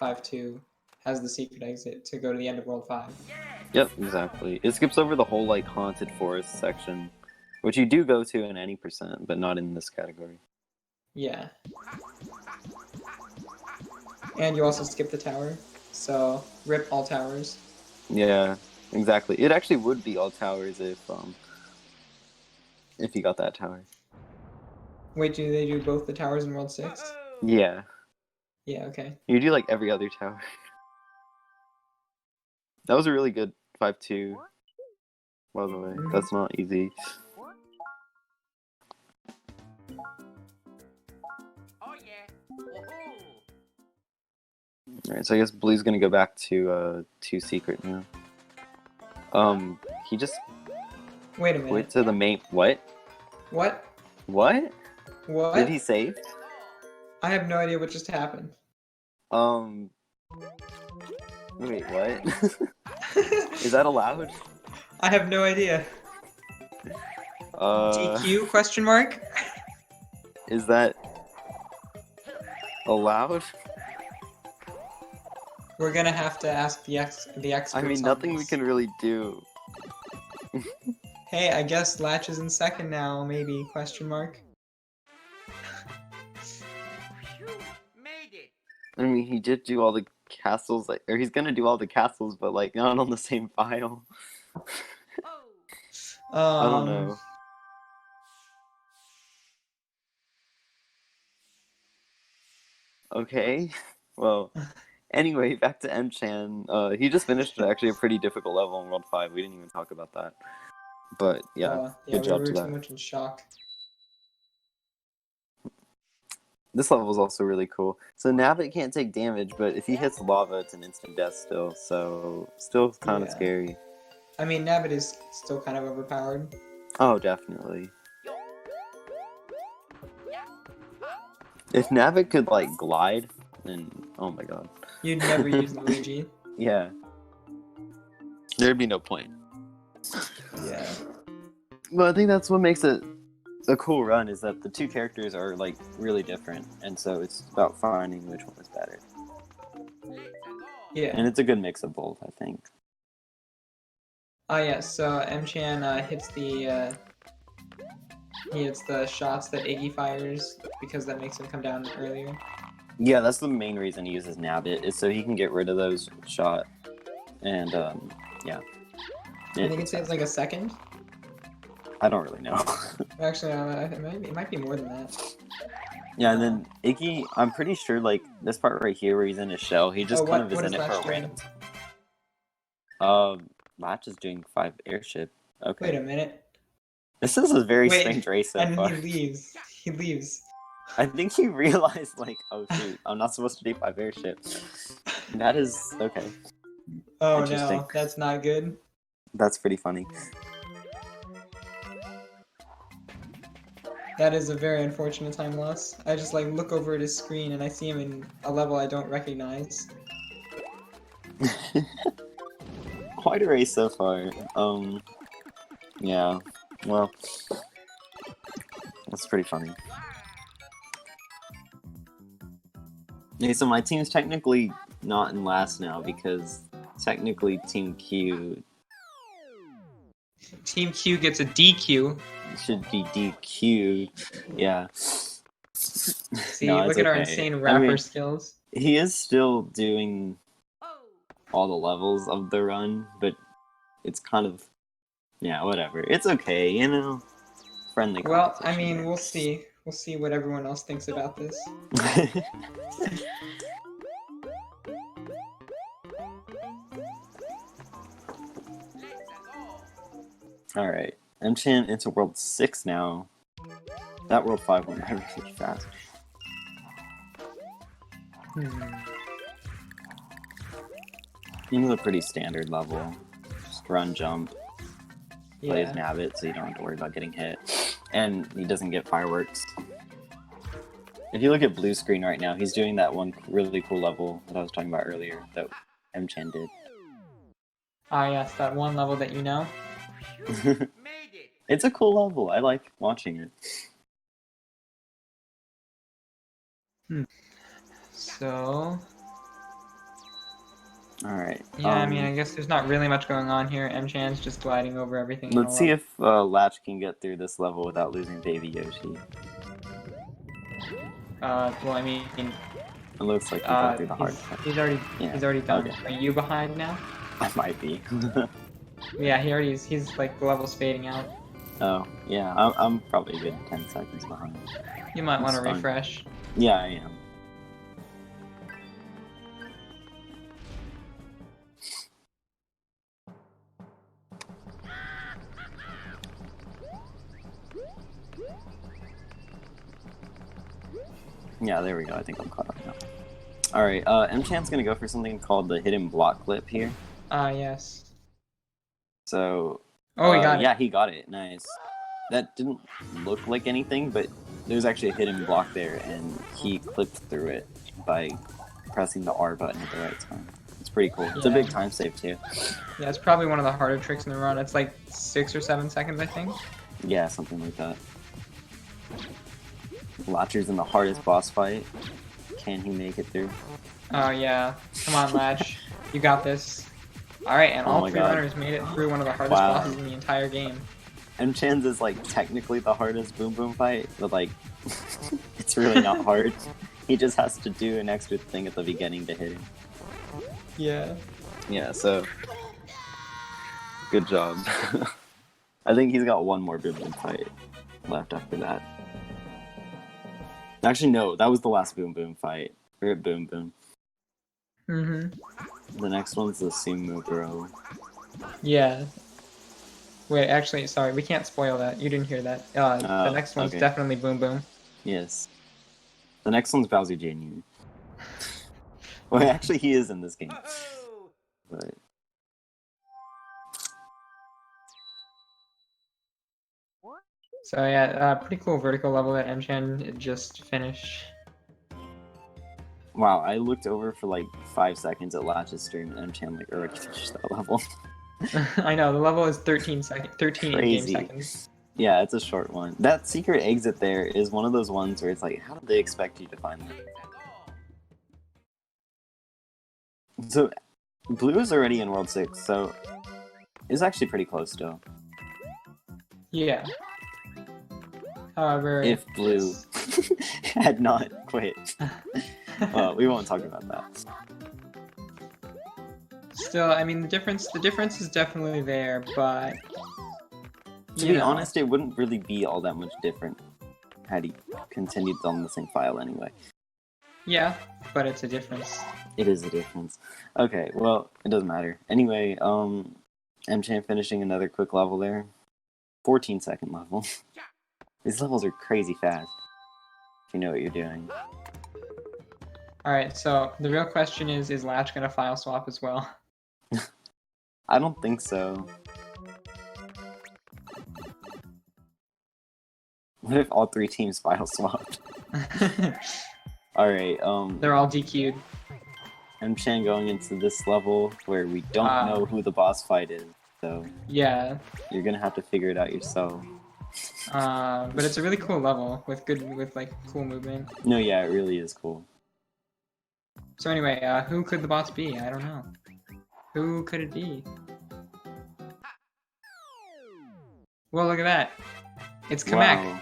5-2, has the secret exit to go to the end of World 5. yep, exactly. It skips over the whole like haunted forest section, which you do go to in any percent, but not in this category. Yeah. And you also skip the tower. So rip all towers. Yeah, exactly. It actually would be all towers if you got that tower. Wait, do they do both the towers in World 6? Yeah. Yeah, okay. You do like every other tower. That was a really good 5-2. By the way, that's not easy. Oh yeah. Woohoo! Alright, so I guess Blue's gonna go back to 2 secret now. He just Wait a minute. went to the main. What? What? What? What? Did he save? I have no idea what just happened. Wait, what? Is that allowed? I have no idea. DQ question mark? Is that allowed? We're gonna have to ask the experts. I mean, on nothing we this. can really do. Hey, I guess Latch is in second now, maybe? Question mark. Made it. I mean, he did do all the castles, like, or he's gonna do all the castles, but like not on the same file. I don't know. Okay, well, anyway, back to M-Chan. He just finished actually a pretty difficult level in World 5. We didn't even talk about that. But yeah, good job we to were that. too much in shock. This level is also really cool. So Nabbit can't take damage, but if he hits lava, it's an instant death still. So still kind of scary. I mean, Nabbit is still kind of overpowered. Oh, definitely. If Nabbit could like glide, then oh my god. You'd never use Luigi. Yeah. There'd be no point. Yeah. Well, I think that's what makes it a cool run, is that the two characters are like really different, and so it's about finding which one is better. Yeah. And it's a good mix of both, I think. Oh yeah, so M-Chan hits the shots that Iggy fires because that makes him come down earlier. Yeah, that's the main reason he uses Nabbit, is so he can get rid of those shot. And yeah. I think it saves like a second. I don't really know. Actually, it might be more than that. Yeah, and then Iggy, I'm pretty sure like this part right here where he's in his shell, he just kind of is in it for a random. Latch is doing 5 airship. Okay. Wait a minute. This is a very strange race so far. And he leaves. He leaves. I think he realized, like, oh shoot, I'm not supposed to do 5 airship. That is okay. Oh no, that's not good. That's pretty funny. That is a very unfortunate time loss. I just like look over at his screen and I see him in a level I don't recognize. Quite a race so far. Yeah. Well, that's pretty funny. Okay, so my team's technically not in last now because technically Team Q gets a DQ. Should be DQ'd. Yeah. See, look at our insane rapper skills. He is still doing all the levels of the run, but it's kind of, yeah, whatever. It's okay, you know? Friendly competition. Well, I mean, we'll see. We'll see what everyone else thinks about this. Alright. M-Chan into World 6 now. That World 5 went really fast. This is a pretty standard level. Just run, jump, play his Nabbit so you don't have to worry about getting hit. And he doesn't get fireworks. If you look at blue screen right now, he's doing that one really cool level that I was talking about earlier that M-Chan did. Ah yes, that one level that you know. It's a cool level. I like watching it. So... Alright. Yeah, I mean, I guess there's not really much going on here. M-Chan's just gliding over everything. Let's see if Latch can get through this level without losing Baby Yoshi. Well, I mean, It looks like he got through the hard he's, part. he's already Yeah, he's already done. okay. Are you behind now? I might be. Yeah, he's like the level's fading out. Oh, yeah, I'm probably a good 10 seconds behind. You might want to That's fine. refresh. Yeah, I am. Yeah, there we go. I think I'm caught up now. Alright, M-Chan's gonna go for something called the hidden block clip here. Yes. So... Oh, he got it. Yeah, he got it. Nice. That didn't look like anything, but there's actually a hidden block there, and he clipped through it by pressing the R button at the right time. It's pretty cool. It's a big time save, too. Yeah, it's probably one of the harder tricks in the run. It's like 6 or 7 seconds, I think. Yeah, something like that. Lachurs in the hardest boss fight. Can he make it through? Oh, yeah. Come on, Latch. You got this. Alright, and Oh all my 3 God. runners made it through one of the hardest Wow. bosses in the entire game. M-Chan's is like technically the hardest Boom Boom fight, but like it's really not hard. He just has to do an extra thing at the beginning to hit him. Yeah. Yeah, so good job. I think he's got one more Boom Boom fight left after that. Actually, no, that was the last Boom Boom fight. We're at Boom Boom. Mm-hmm. The next one's the Sumo Bro. Yeah. Wait, actually, sorry, we can't spoil that. You didn't hear that. The next one's okay. definitely Boom Boom. Yes. The next one's Bowser Jr. Well, actually, he is in this game. But... So yeah, pretty cool vertical level that M-Chan just finished. Wow, I looked over for like 5 seconds at Latch's stream and M-Chan like already finished that level. I know, the level is 13 in-game Crazy. seconds. Yeah, it's a short one. That secret exit there is one of those ones where it's like, how did they expect you to find that? So, Blue is already in World 6, so it's actually pretty close still. Yeah. However... If Blue had not quit. Well, we won't talk about that. Still, I mean, the difference is definitely there, but... To be honest, it wouldn't really be all that much different had he continued on the same file anyway. Yeah, but it's a difference. It is a difference. Okay, well, it doesn't matter. Anyway, M-Chan finishing another quick level there. 14-second level. These levels are crazy fast, if you know what you're doing. Alright, so the real question is Latch gonna file swap as well? I don't think so. What if all 3 teams file swapped? Alright, They're all DQ'd. M-Chan going into this level where we don't know who the boss fight is, so... Yeah. You're gonna have to figure it out yourself. But it's a really cool level with like cool movement. No, yeah, it really is cool. So anyway, who could the boss be? I don't know. Who could it be? Well, look at that. It's Kamek. Wow.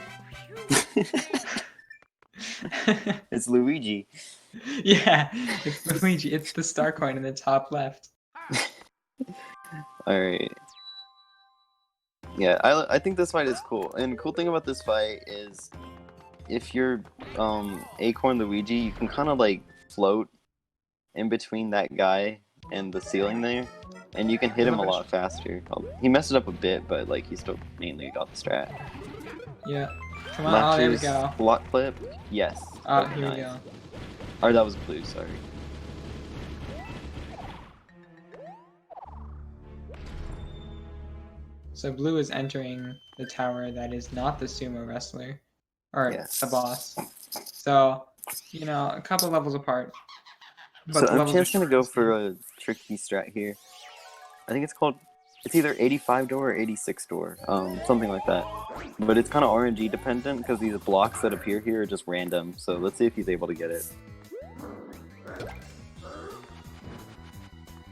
It's Luigi. Yeah, it's Luigi. It's the star coin in the top left. Alright. Yeah, I think this fight is cool. And the cool thing about this fight is if you're Acorn Luigi, you can kind of like float in between that guy and the ceiling there, and you can hit him a lot faster. He messed it up a bit, but like he still mainly got the strat. Yeah. Come on, oh, there we go. Block clip, yes. Oh, here we go. Or that was Blue, sorry. So Blue is entering the tower that is not the sumo wrestler, or the boss. So, you know, a couple levels apart. But so I'm just gonna go for a tricky strat here. I think it's either 85 door or 86 door, something like that. But it's kind of RNG dependent because these blocks that appear here are just random. So let's see if he's able to get it.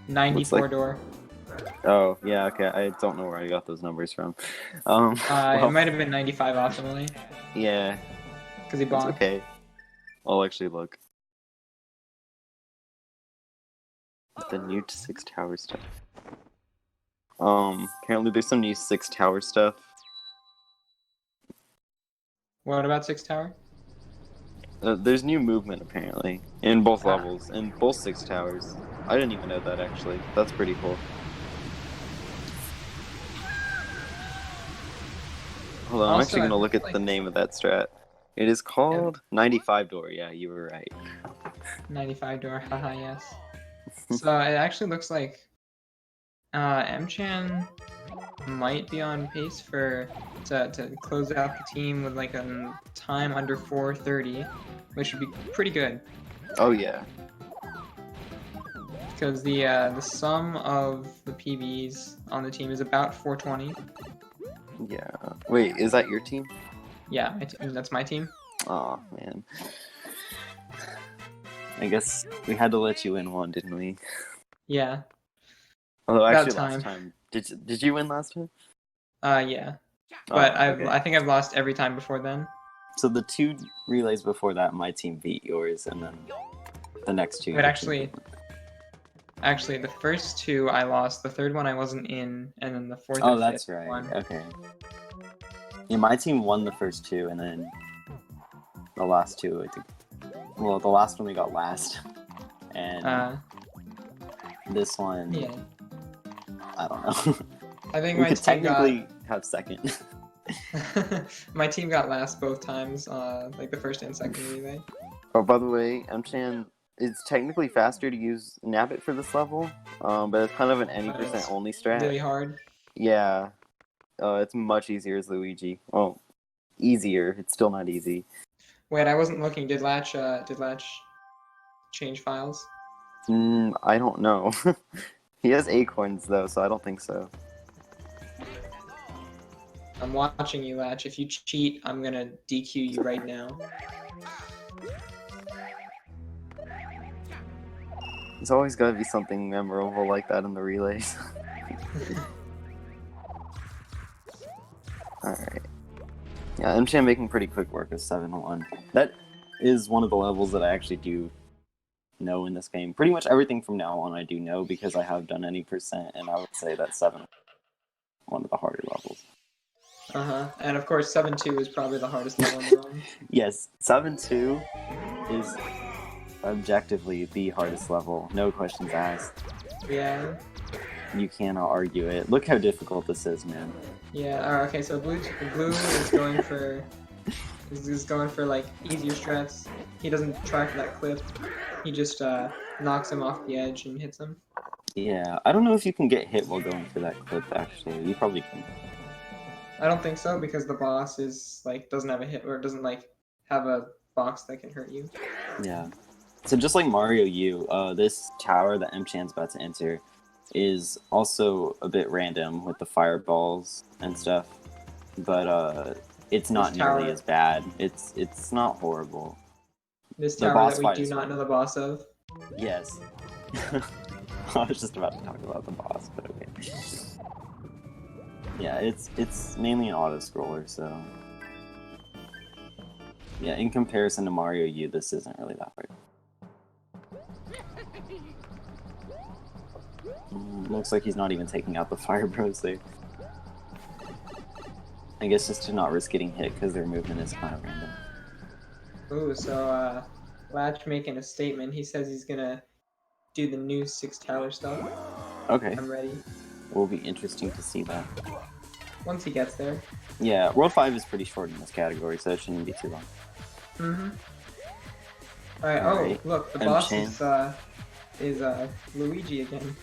94 door. Oh, yeah, okay. I don't know where I got those numbers from. It might have been 95 optimally. Yeah. Because he bonked. Okay. I'll actually look. The new 6 tower stuff. Apparently there's some new 6 tower stuff. What about 6 tower? There's new movement apparently in both levels, in both 6 towers. I didn't even know that actually. That's pretty cool. Hold on, I'm Also, actually gonna look at like- the name of that strat. It is called 95 door. Yeah, you were right. 95 door, haha, yes. So it actually looks like M-Chan might be on pace for to close out the team with like a time under 4:30, which would be pretty good. Oh yeah. Because the sum of the PBs on the team is about 420. Yeah. Wait, is that your team? Yeah, that's my team. Aw, man. I guess we had to let you win one, didn't we? Yeah. Although About actually time. last time, did you win last time? Yeah. But okay. I think I've lost every time before then. So the 2 relays before that, my team beat yours, and then the next 2. But actually, the first 2 I lost. The third one I wasn't in, and then the fourth. Oh, and that's fifth right. one. Okay. Yeah, my team won the first 2, and then the last 2, I think. Well, the last one we got last, and this one, Yeah. I don't know. I think we my could team technically have second. my team got last both times, like the first and second relay. Oh, by the way, M-Chan, it's technically faster to use Nabbit for this level, but it's kind of an any percent only strat. Really hard. Yeah. It's much easier as Luigi. Well, easier. It's still not easy. Wait, I wasn't looking. Did Latch change files? I don't know. He has acorns though, so I don't think so. I'm watching you, Latch. If you cheat, I'm gonna DQ you right now. There's always got to be something memorable like that in the relays. Alright. Yeah, M-Chan making pretty quick work of 7-1. That is one of the levels that I actually do know in this game. Pretty much everything from now on I do know because I have done any percent, and I would say that 7 one of the harder levels. And of course, 7-2 is probably the hardest level in the room. Yes, 7-2 is objectively the hardest level. No questions asked. Yeah. You cannot argue it. Look how difficult this is, man. Yeah. Okay. So blue is going for like easier strats. He doesn't try for that clip. He just knocks him off the edge and hits him. Yeah, I don't know if you can get hit while going for that clip. Actually, you probably can. I don't think so because the boss is like doesn't have a hit or doesn't like have a box that can hurt you. Yeah. So just like Mario U, this tower that M-Chan's about to enter is also a bit random with the fireballs and stuff, but it's not nearly as bad. It's not horrible. This The tower boss that fight we is do not know the boss of. Yes. I was just about to talk about the boss, but okay. Yeah, it's mainly an auto-scroller, so... Yeah, in comparison to Mario U, this isn't really that hard. Looks like he's not even taking out the Fire Bros there. I guess just to not risk getting hit because their movement is kind of random. Ooh, so Latch making a statement. He says he's gonna do the new 6 tower stuff. Okay. I'm ready. It will be interesting to see that. Once he gets there. Yeah, World 5 is pretty short in this category, so it shouldn't be too long. Alright, Alright, oh, look, the boss is Luigi again.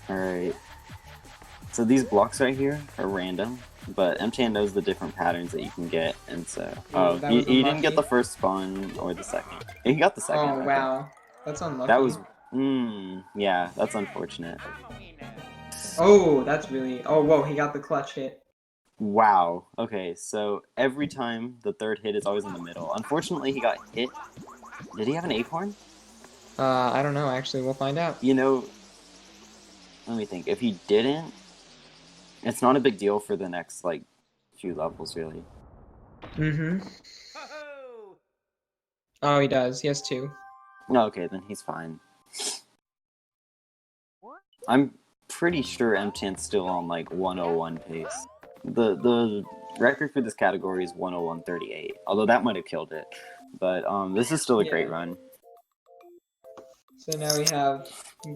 Alright. So these blocks right here are random, but M-Chan knows the different patterns that you can get, and so... Oh, he didn't get the first spawn or the second. He got the second. Oh, wow. That's unlucky. That was... yeah, that's unfortunate. Oh, that's really... Oh, whoa, he got the clutch hit. Wow. Okay, so every time the third hit is always in the middle. Unfortunately, he got hit. Did he have an acorn? I don't know, actually. We'll find out. You know... Let me think. If he didn't, it's not a big deal for the next, like, few levels, really. Oh, he does. He has 2. No, okay, then he's fine. I'm pretty sure M-Chan's still on like 101 pace. The record for this category is 101.38, although that might have killed it. But this is still a great run. So now we have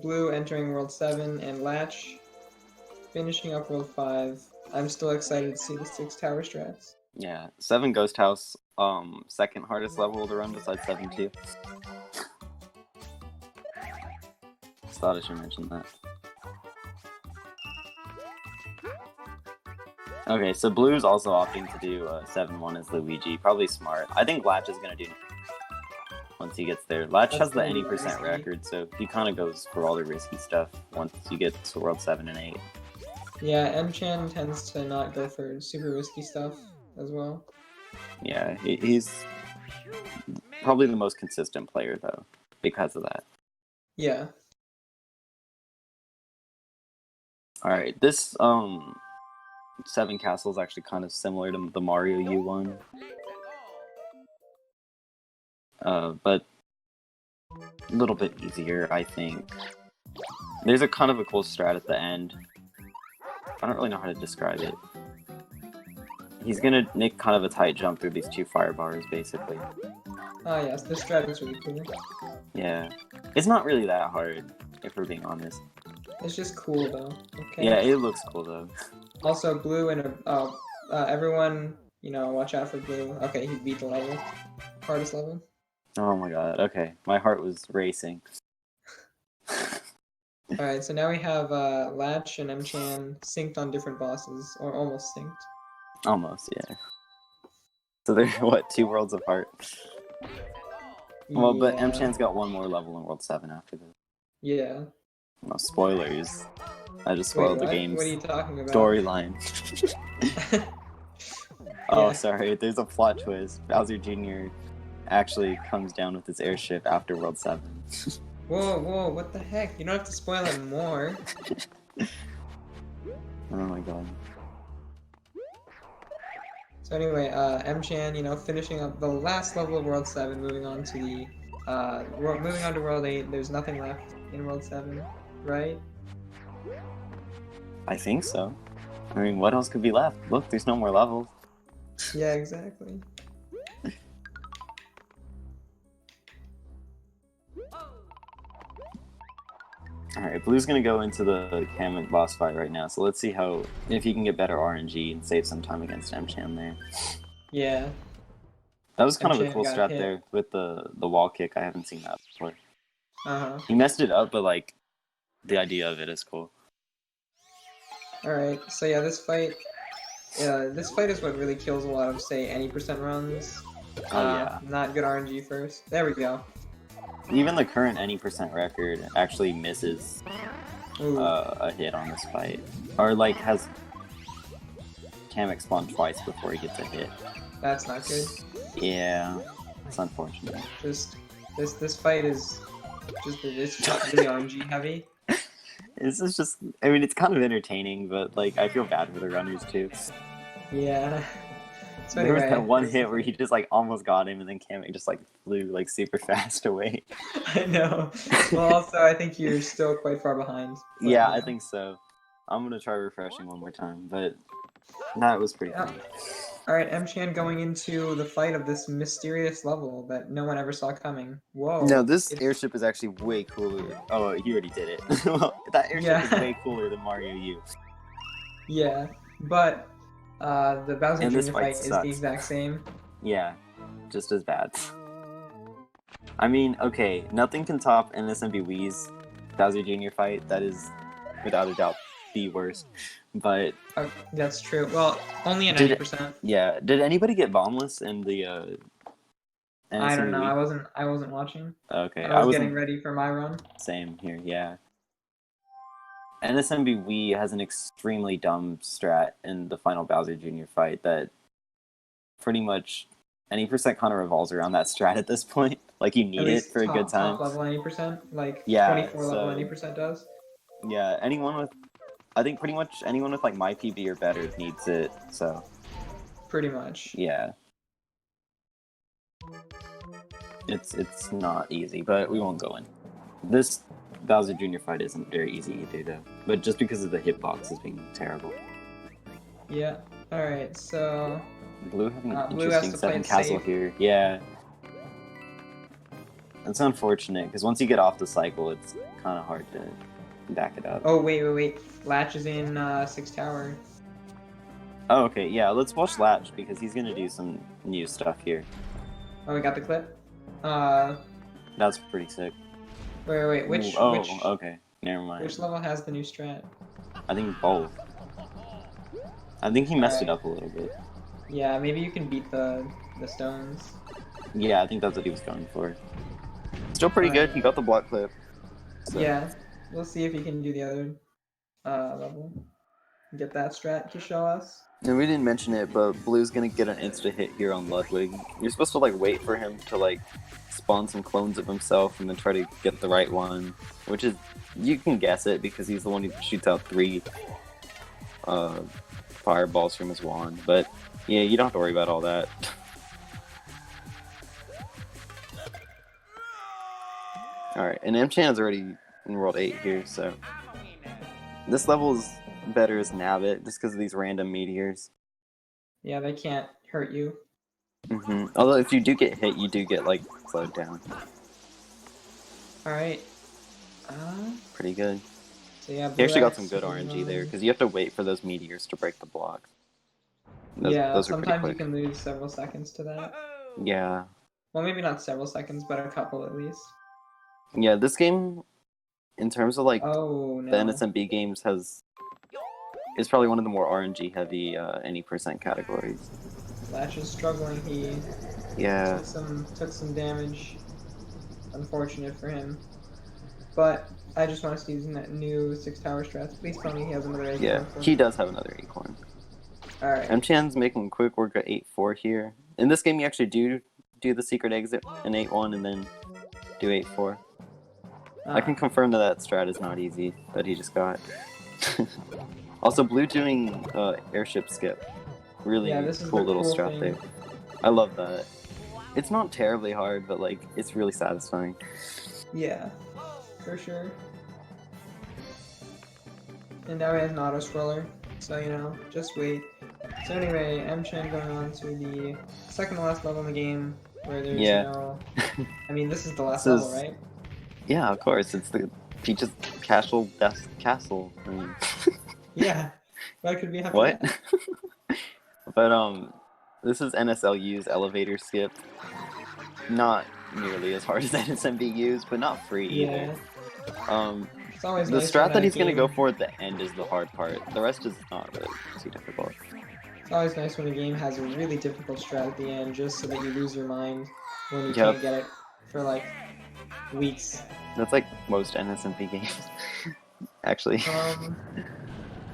Blue entering World 7 and Latch finishing up World 5. I'm still excited to see the 6 tower strats. Yeah, 7 Ghost House, second hardest level to run besides 7 too. Just thought I should mention that. Okay, so Blue's also opting to do 7-1 as Luigi. Probably smart. I think Latch is going to do once he gets there. Latch has the any percent record, so he kind of goes for all the risky stuff once you get to World 7 and 8. Yeah, M-Chan tends to not go for super risky stuff as well. Yeah, he's probably the most consistent player, though, because of that. Yeah. Alright, this 7 Castle is actually kind of similar to the Mario U one. But a little bit easier, I think. There's a kind of a cool strat at the end. I don't really know how to describe it. He's gonna make kind of a tight jump through these 2 fire bars, basically. Oh yes, this strat is really cool. Yeah. It's not really that hard, if we're being honest. It's just cool though. Okay. Yeah, it looks cool though. Also, Blue and everyone, you know, watch out for Blue. Okay, he beat the level. Hardest level. Oh my god, okay. My heart was racing. Alright, so now we have Latch and M-Chan synced on different bosses, or almost synced. Almost, yeah. So they're, what, 2 worlds apart? Well, but M-Chan's got 1 more level in World 7 after this. Yeah. No, spoilers. I just spoiled the game's What are you talking about? storyline. Oh, Yeah. sorry, there's a plot twist. Bowser Jr. actually comes down with his airship after World 7. Whoa, what the heck? You don't have to spoil it more. Oh my god. So anyway, M-Chan, you know, finishing up the last level of World 7, moving on to the moving on to World 8. There's nothing left in World 7, right? I think so. I mean, what else could be left? Look, there's no more levels. Yeah, exactly. Alright, Blue's gonna go into the Kamek boss fight right now, so let's see if he can get better RNG and save some time against M-Chan there. Yeah. That was kind of a M-Chan cool got strat hit. there with the wall kick. I haven't seen that before. Uh-huh. He messed it up, but like, the idea of it is cool. Alright, so yeah, this fight is what really kills a lot of, say, any percent runs. Oh yeah. Not good RNG first. There we go. Even the current any percent record actually misses a hit on this fight. Or like has Kamek spawn twice before he gets a hit. That's not good. Yeah, it's unfortunate. This fight is it's really RNG heavy. This is just, I mean, it's kind of entertaining, but like I feel bad for the runners too. Yeah. So There was anyway, that one hit where he just like almost got him, and then Kamek just like flew like super fast away. I know. Well, also I think you're still quite far behind. But, Yeah, you I know. think so. I'm gonna try refreshing one more time, but that was pretty Yeah. fun. Alright, M-Chan going into the fight of this mysterious level that no one ever saw coming. Whoa. No, this It's- airship is actually way cooler. Oh, he already did it. Well, that airship is Yeah. way cooler than Mario U. Yeah, but the Bowser And this Jr. fight fight is sucks. the exact same. Yeah, just as bad. I mean, okay, nothing can top NSMBW's Bowser Jr. fight. That is, without a doubt, the worst. But That's true. Well, only a Did it- 90%. yeah, did anybody get bombless in the I don't know. NSMBW? I wasn't watching. Okay, I was wasn't- getting ready for my run. Same here, yeah. NSMB Wii has an extremely dumb strat in the final Bowser Jr. fight that pretty much any percent kind of revolves around that strat at this point. Like, you At need it least for a good time. Top level 90%, like Yeah, 24 level so- 90% does. Yeah, I think pretty much anyone with like my PB or better needs it, so Pretty much. yeah. It's not easy, but we won't go in. This Bowser Jr. fight isn't very easy either, though. But just because of the hitboxes being terrible. Yeah. All right. So Blue having an Blue has interesting to play second it castle safe. here. Yeah. It's unfortunate because once you get off the cycle, it's kind of hard to back it up. Oh wait. Latch is in 6 tower. Oh, okay. Yeah, let's watch Latch because he's gonna do some new stuff here. Oh, we got the clip. That's pretty sick. Wait. Which? Ooh, oh, which, okay. Never mind. Which level has the new strat? I think both. I think he messed it Alright. up a little bit. Yeah, maybe you can beat the stones. Yeah, I think that's what he was going for. Still pretty good. He got the block clip. So. Yeah, we'll see if he can do the other level. Get that strat to show us. And we didn't mention it, but Blue's gonna get an insta hit here on Ludwig. You're supposed to like wait for him to like spawn some clones of himself and then try to get the right one, which is you can guess it because he's the one who shoots out 3 fireballs from his wand. But yeah, you don't have to worry about all that. All right, and M-Chan is already in World 8 here, so this level is better as Nabbit just because of these random meteors. Yeah, they can't hurt you. Although if you do get hit, you do get like slowed down. All right. Pretty good. So yeah, He actually got Blue some good X, RNG there because you have to wait for those meteors to break the block. Yeah, those are pretty sometimes you quick. can lose several seconds to that. Yeah. Well, maybe not several seconds, but a couple at least. Yeah, this game, in terms of like Oh no. the NSMB games, is probably one of the more RNG heavy any percent categories. Latch is struggling. He Yeah. took some damage. Unfortunate for him. But I just want to see using that new 6 tower strat. Please tell me he has another acorn. Yeah, he does have another acorn. Alright. M-Chan's making quick work at 8-4 here. In this game, you actually do the secret exit in 8-1 and then do 8-4. I can confirm that strat is not easy that he just got. Also, Blue doing airship skip. Really Yeah, this is cool the little cool strat thing. there. I love that. It's not terribly hard, but like it's really satisfying. Yeah, for sure. And now he has an auto scroller, so you know, just wait. So anyway, M-Chan going on to the second to last level in the game, where there's no... I mean, this is the last level, right? Yeah, of course. It's the Peach's Castle Death Castle. I mean... Yeah, what could be after What? that? But this is NSLU's elevator skip. Not nearly as hard as NSMBU's, but not free either. It's always The nice strat when that a he's gonna game- go for at the end is the hard part. The rest is not really too difficult. It's always nice when a game has a really difficult strat at the end, just so that you lose your mind when you Yep. can't get it for like weeks. That's like most NSMB games, actually. Um,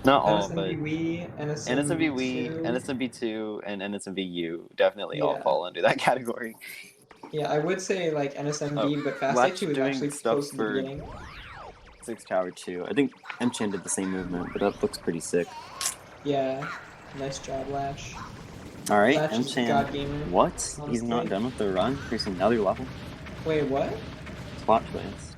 Not all, but NSMB, NSMB Wii, NSMB2, and NSMBU definitely all fall under that category. Yeah, I would say like NSMB, but Fast Latch 2 is doing actually stuff close to the for beginning. 6 Tower 2. I think M-Chan did the same movement, but that looks pretty sick. Yeah, nice job, Latch. Alright, Latch is M-Chan. God gamer What? on He's not stage. done with the run? There's another level? Wait, what? Plot twist.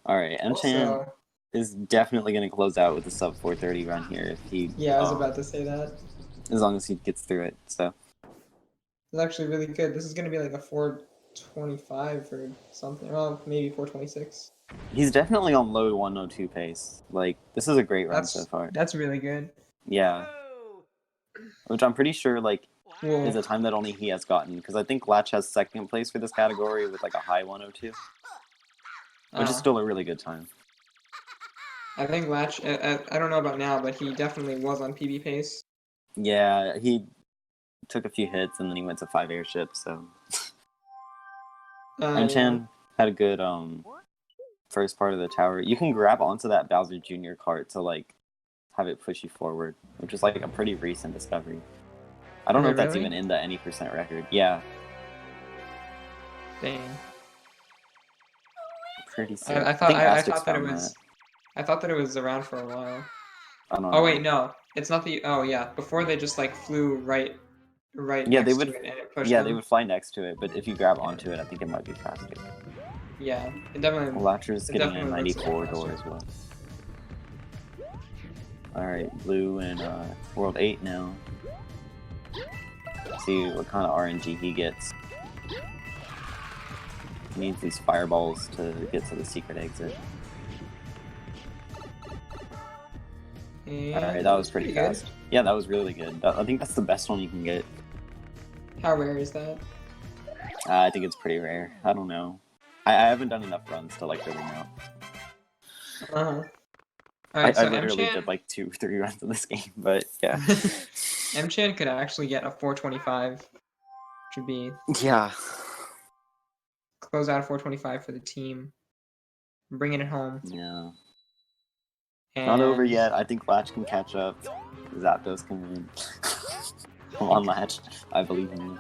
Alright, M-Chan Also- is definitely going to close out with a sub 430 run here if he... Yeah, I was about to say that. As long as he gets through it, so... It's actually really good. This is gonna be like a 425 or something. Well, maybe 426. He's definitely on low 102 pace. Like, this is a great run so far. That's really good. Yeah. Which I'm pretty sure, like, Whoa. is a time that only he has gotten. Because I think Latch has second place for this category with, like, a high 102. Which is still a really good time. I think Latch, I don't know about now, but he definitely was on PB pace. Yeah, he took a few hits and then he went to 5 airships, so... M-Chan had a good, first part of the tower. You can grab onto that Bowser Jr. cart to, like, have it push you forward, which is, like, a pretty recent discovery. I don't know if that's Really? even in the any percent record. Yeah, Dang. pretty sick. I think thought Astix that it found was. I thought that it was around for a while. I don't Oh know. wait, no, it's not the. Oh yeah, before they just like flew right right Yeah, next they would. to it and it pushed Yeah, them. they would fly next to it, but if you grab onto it, I think it might be faster. Yeah, it definitely. Lachurs It getting a definitely looks a lot 94 door faster. as well. Alright, Blue and World 8 now. See what kind of RNG he gets. He needs these fireballs to get to the secret exit. And Alright, that was pretty good. fast. Yeah, that was really good. I think that's the best one you can get. How rare is that? I think it's pretty rare. I don't know. I haven't done enough runs to like really know. Alright, I so literally M-Chan... did like 2-3 runs of this game, but yeah. M-Chan could actually get a 425, which would be Yeah. close out a 425 for the team, bringing it home. Yeah. And... Not over yet. I think Latch can catch up. Zapdos can win. Come on, Latch. I believe in you.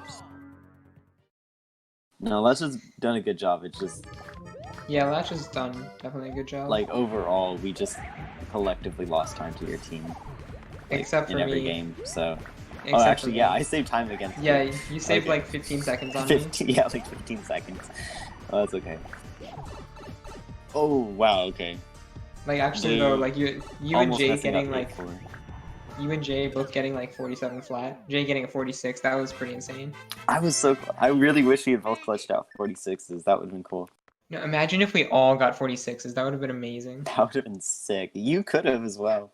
No, Latch has done a good job. It's just, Yeah, Latch has done definitely a good job. like, overall, we just collectively lost time to your team. Like, Except for in every me. game, so... Except Oh, for actually, me. yeah, I saved time against Yeah, you. you saved Okay. like 15 seconds on 15, me. yeah, like 15 seconds. Oh, that's okay. Oh, wow, okay. Like actually Dude, though, like you and Almost Jay messing getting up like 8-4. you and Jay both getting like 47 flat. Jay getting a 46. That was pretty insane. I really wish we had both clutched out 46s. That would have been cool. No, imagine if we all got 46s. That would have been amazing. That would have been sick. You could have as well.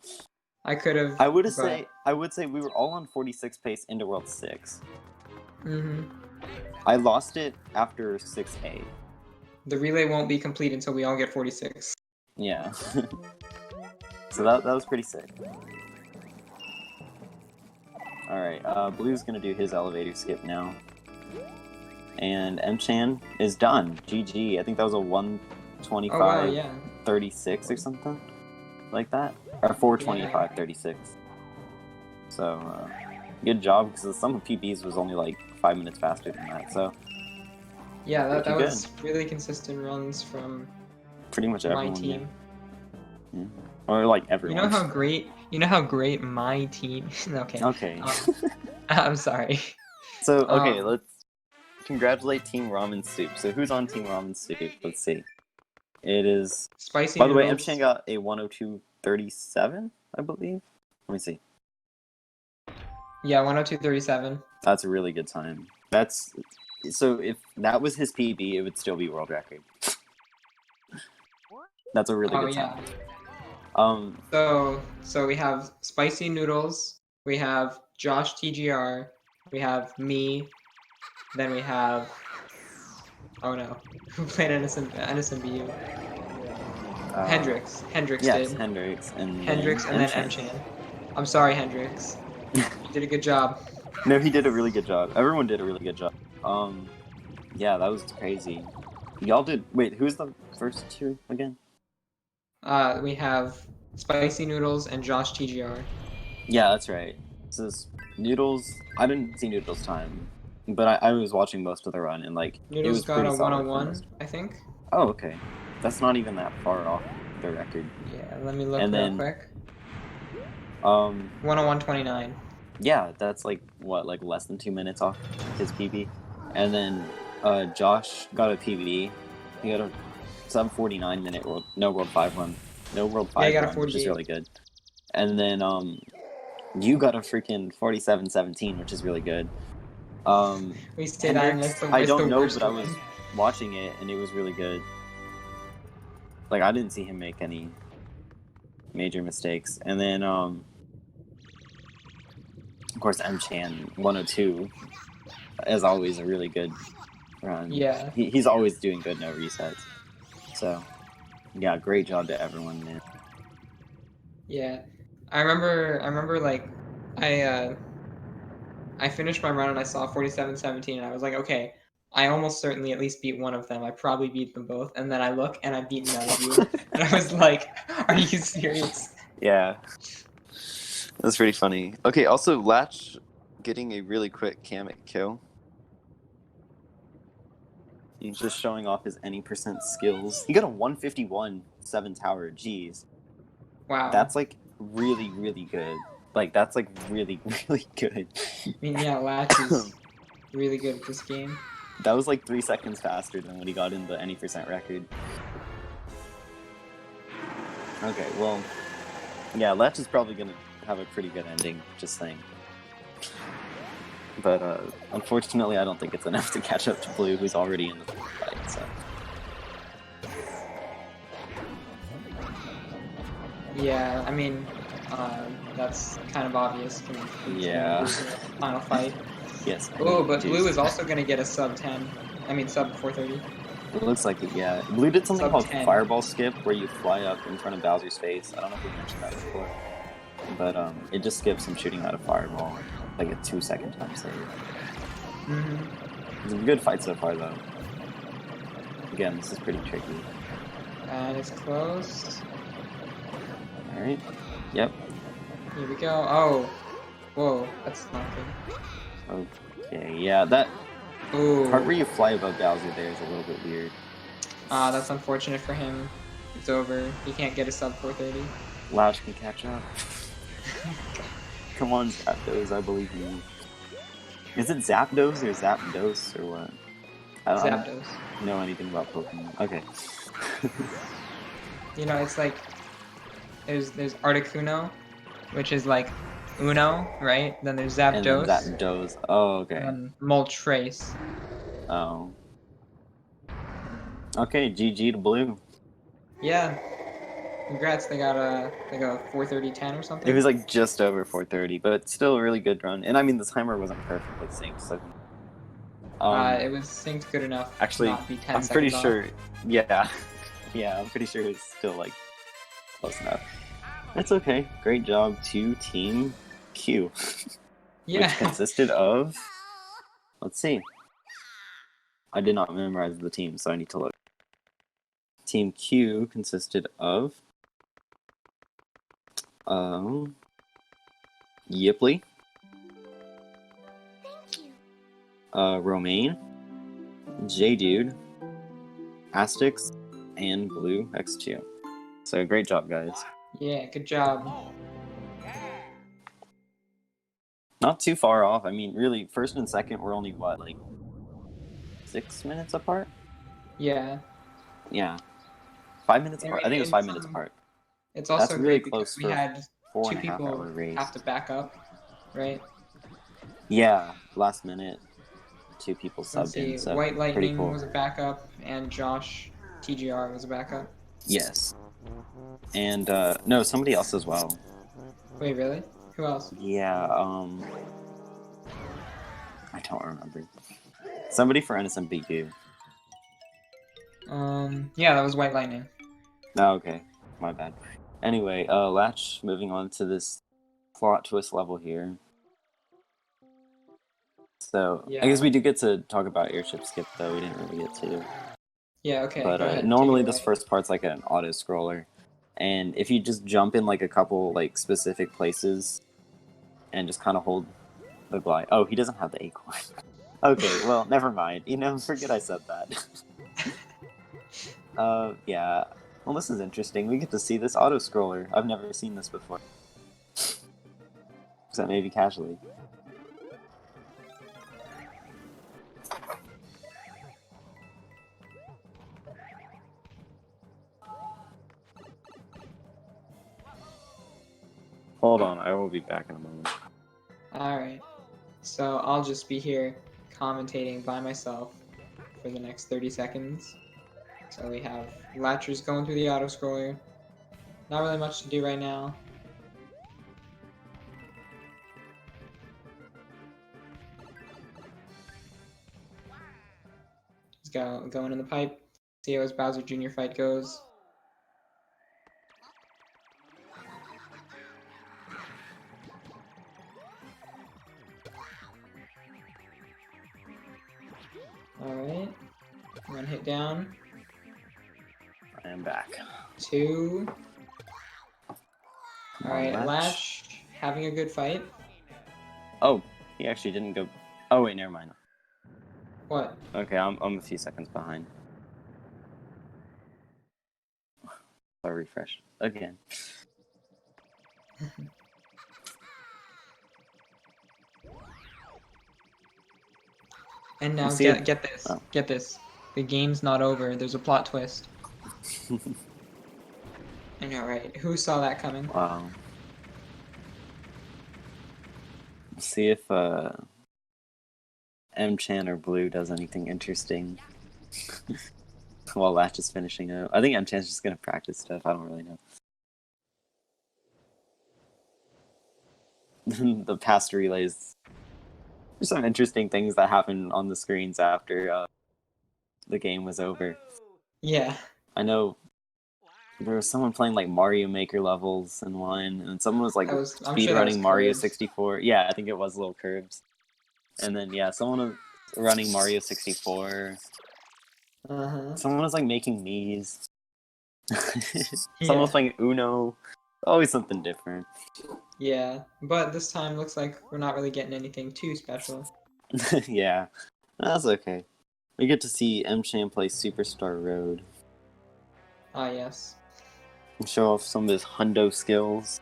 I could have. I would say we were all on 46 pace into World 6. I lost it after 6A. The relay won't be complete until we all get 46. Yeah. So that was pretty sick. Alright, Blue's gonna do his elevator skip now. And M-Chan is done. GG. I think that was a 125 Oh wow, yeah. 36 or something like that. Or 425 36. So, good job, because some of PB's was only like 5 minutes faster than that, so. Yeah, that Pretty was really consistent runs from pretty much my everyone. team. Yeah. Or like everyone. You know how great my team. Okay. Okay. I'm sorry. So, okay, let's congratulate Team Ramen Soup. So who's on Team Ramen Soup? Let's see. It is... Spicy By the way, noodles. M-Chan got a 102.37, I believe. Let me see. Yeah, 102.37. That's a really good time. That's... So if that was his PB, it would still be world record. That's a really good time. So we have spicy noodles, we have JoshTGR, we have me, then we have who played NSMBU? Hendrix. Hendrix yeah, did. it's Hendrix and Hendrix and then M-Chan. I'm sorry, Hendrix. You did a good job. No, he did a really good job. Everyone did a really good job. Yeah, that was crazy. Y'all did. Wait, who's the first two again? We have spicy noodles and JoshTGR. Yeah, that's right. So Noodles. I didn't see Noodles' time, but I was watching most of the run and like it Noodles was got pretty a solid for 101, most. I think. Oh, okay. That's not even that far off the record. Yeah, let me look And real then, quick. 101.29. Yeah, that's like what, like less than 2 minutes off his PB. And then Josh got a PB. He got a sub 49 minute world 5 run. No world 5 Yeah, he got a run, which is 48. really good. And then you got a freaking 47.17, which is really good. We stayed on Hendrix, like I the don't know, worst but I one. was watching it and it was really good. Like I didn't see him make any major mistakes. And then of course M-Chan 102, as always, a really good run. Yeah. He's always doing good, no resets. So yeah, great job to everyone, man. Yeah, I remember like I finished my run and I saw 47.17 and I was like, okay, I almost certainly at least beat one of them. I probably beat them both. And then I look and I beat none of you. And I was like, are you serious? Yeah. That's pretty funny. Okay, also Latch getting a really quick Kamek kill. He's just showing off his any percent skills. He got a 151 7 tower. Jeez. Wow. That's like really, really good. Like that's like really really good. I mean, yeah, Latch is really good at this game. That was like 3 seconds faster than when he got in the any percent record. Okay, well, yeah, Latch is probably gonna have a pretty good ending. Just saying. But unfortunately, I don't think it's enough to catch up to Blue, who's already in the fight. So. Yeah, I mean, that's kind of obvious. Yeah. Final fight. Yes. Oh, but Jeez. Blue is also going to get a sub 10. I mean, sub 430. It looks like it, yeah. Blue did something Sub called 10. Fireball Skip, where you fly up in front of Bowser's face. I don't know if we mentioned that before. But it just skips him shooting out a fireball. Like a 2-second time save. It's a good fight so far, though. Again, this is pretty tricky. And it's close. Alright. Yep. Here we go. Oh. Whoa, that's not good. Okay, yeah, that Ooh. part where you fly above Bowser there is a little bit weird. That's unfortunate for him. It's over. He can't get a sub 430. Louch can catch up. Come on, Zapdos, I believe in you. Is it Zapdos or Zapdos or what? I don't know anything about Pokemon. Okay. You know, it's like there's Articuno, which is like Uno, right? Then there's Zapdos. And then Zapdos. Oh, okay. And Moltres. Oh. Okay, GG to Blue. Yeah. Congrats, they got a 430-10 or something. It was like just over 430, but still a really good run. And I mean, the timer wasn't perfectly synced, so. It was synced good enough. Actually, to not be 10 I'm pretty seconds sure. off. Yeah, yeah, I'm pretty sure it's still like close enough. That's okay. Great job to Team Q. Yeah. Which consisted of. Let's see. I did not memorize the team, so I need to look. Team Q consisted of. Yipley. Romaine. J-Dude. Astix. And Blue X2. So great job, guys. Yeah, good job. Not too far off. I mean, really, first and second were only, what, like 6 minutes apart? Yeah. Yeah. 5 minutes apart? I think it was 5 minutes apart. It's also That's really great close because we for had 2 4.5 people hour race. have to back up, right? Yeah, last minute, 2 people Let's subbed see, in, so White pretty Lightning cool. was a backup, and JoshTGR was a backup. Yes. And, no, somebody else as well. Wait, really? Who else? Yeah, I don't remember. Somebody for NSMBW. Yeah, that was White Lightning. Oh, okay. My bad. Anyway, Latch, moving on to this plot twist level here. So, Yeah. I guess we do get to talk about airship skip, though. We didn't really get to. Yeah, okay. But go ahead, normally take it this away. first part's like an auto-scroller. And if you just jump in like a couple like specific places and just kind of hold the glide. Oh, he doesn't have the acorn. Okay, well, never mind. You know, forget I said that. Yeah. Well, this is interesting. We get to see this auto-scroller. I've never seen this before. Except maybe casually. Hold on, I will be back in a moment. Alright. So I'll just be here commentating by myself for the next 30 seconds. So we have Lachurs going through the auto-scroller. Not really much to do right now. He's going in the pipe. See how his Bowser Jr. fight goes. Alright. 1 hit down. I am back. 2. Alright, Latch. Latch having a good fight. Oh, he actually didn't go. Oh wait, never mind. What? Okay, I'm a few seconds behind. I refresh again. And now see get this. Oh. Get this. The game's not over. There's a plot twist. I know, right? Who saw that coming? Wow. We'll see if M-Chan or Blue does anything interesting while Latch is finishing up. I think M-Chan's just gonna practice stuff. I don't really know. The past relays. There's some interesting things that happened on the screens after the game was over. Yeah. I know there was someone playing like Mario Maker levels in one, and someone was like I'm sure that was speedrunning Mario Curbs. 64. Yeah, I think it was Little Curbs. And then yeah, someone was running Mario 64. Someone was like making Mii's. Someone was playing Uno. Always something different. Yeah, but this time looks like we're not really getting anything too special. Yeah, that's okay. We get to see M-Chan play Superstar Road. Ah, yes. And show off some of his hundo skills.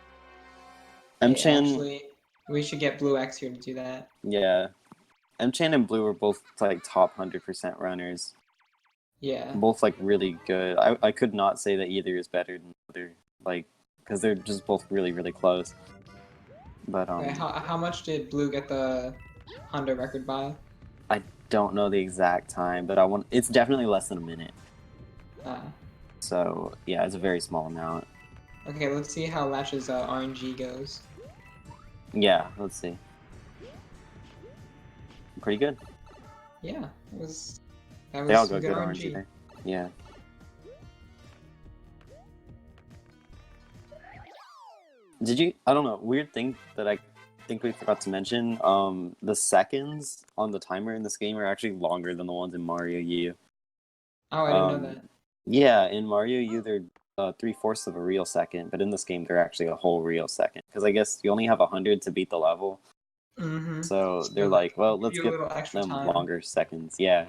Hey, M-Chan, actually, we should get Blue X here to do that. yeah. M-Chan and Blue are both like top 100% runners. Yeah. Both like really good. I could not say that either is better than the other, like, because they're just both really, really close. But Okay, how much did Blue get the Honda record by? I don't know the exact time, but it's definitely less than a minute. So yeah, it's a very small amount. Okay, let's see how Latch's RNG goes. Yeah, let's see. Pretty good. Yeah, that was They all got good good RNG. RNG there. Yeah. Did you? I don't know. Weird thing that I think we forgot to mention. The seconds on the timer in this game are actually longer than the ones in Mario U. Oh, I didn't know that. Yeah, in Mario U they're 3/4 of a real second, but in this game they're actually a whole real second. Because I guess you only have 100 to beat the level. So they're like, well, let's give give you a little extra them time. longer seconds. Yeah.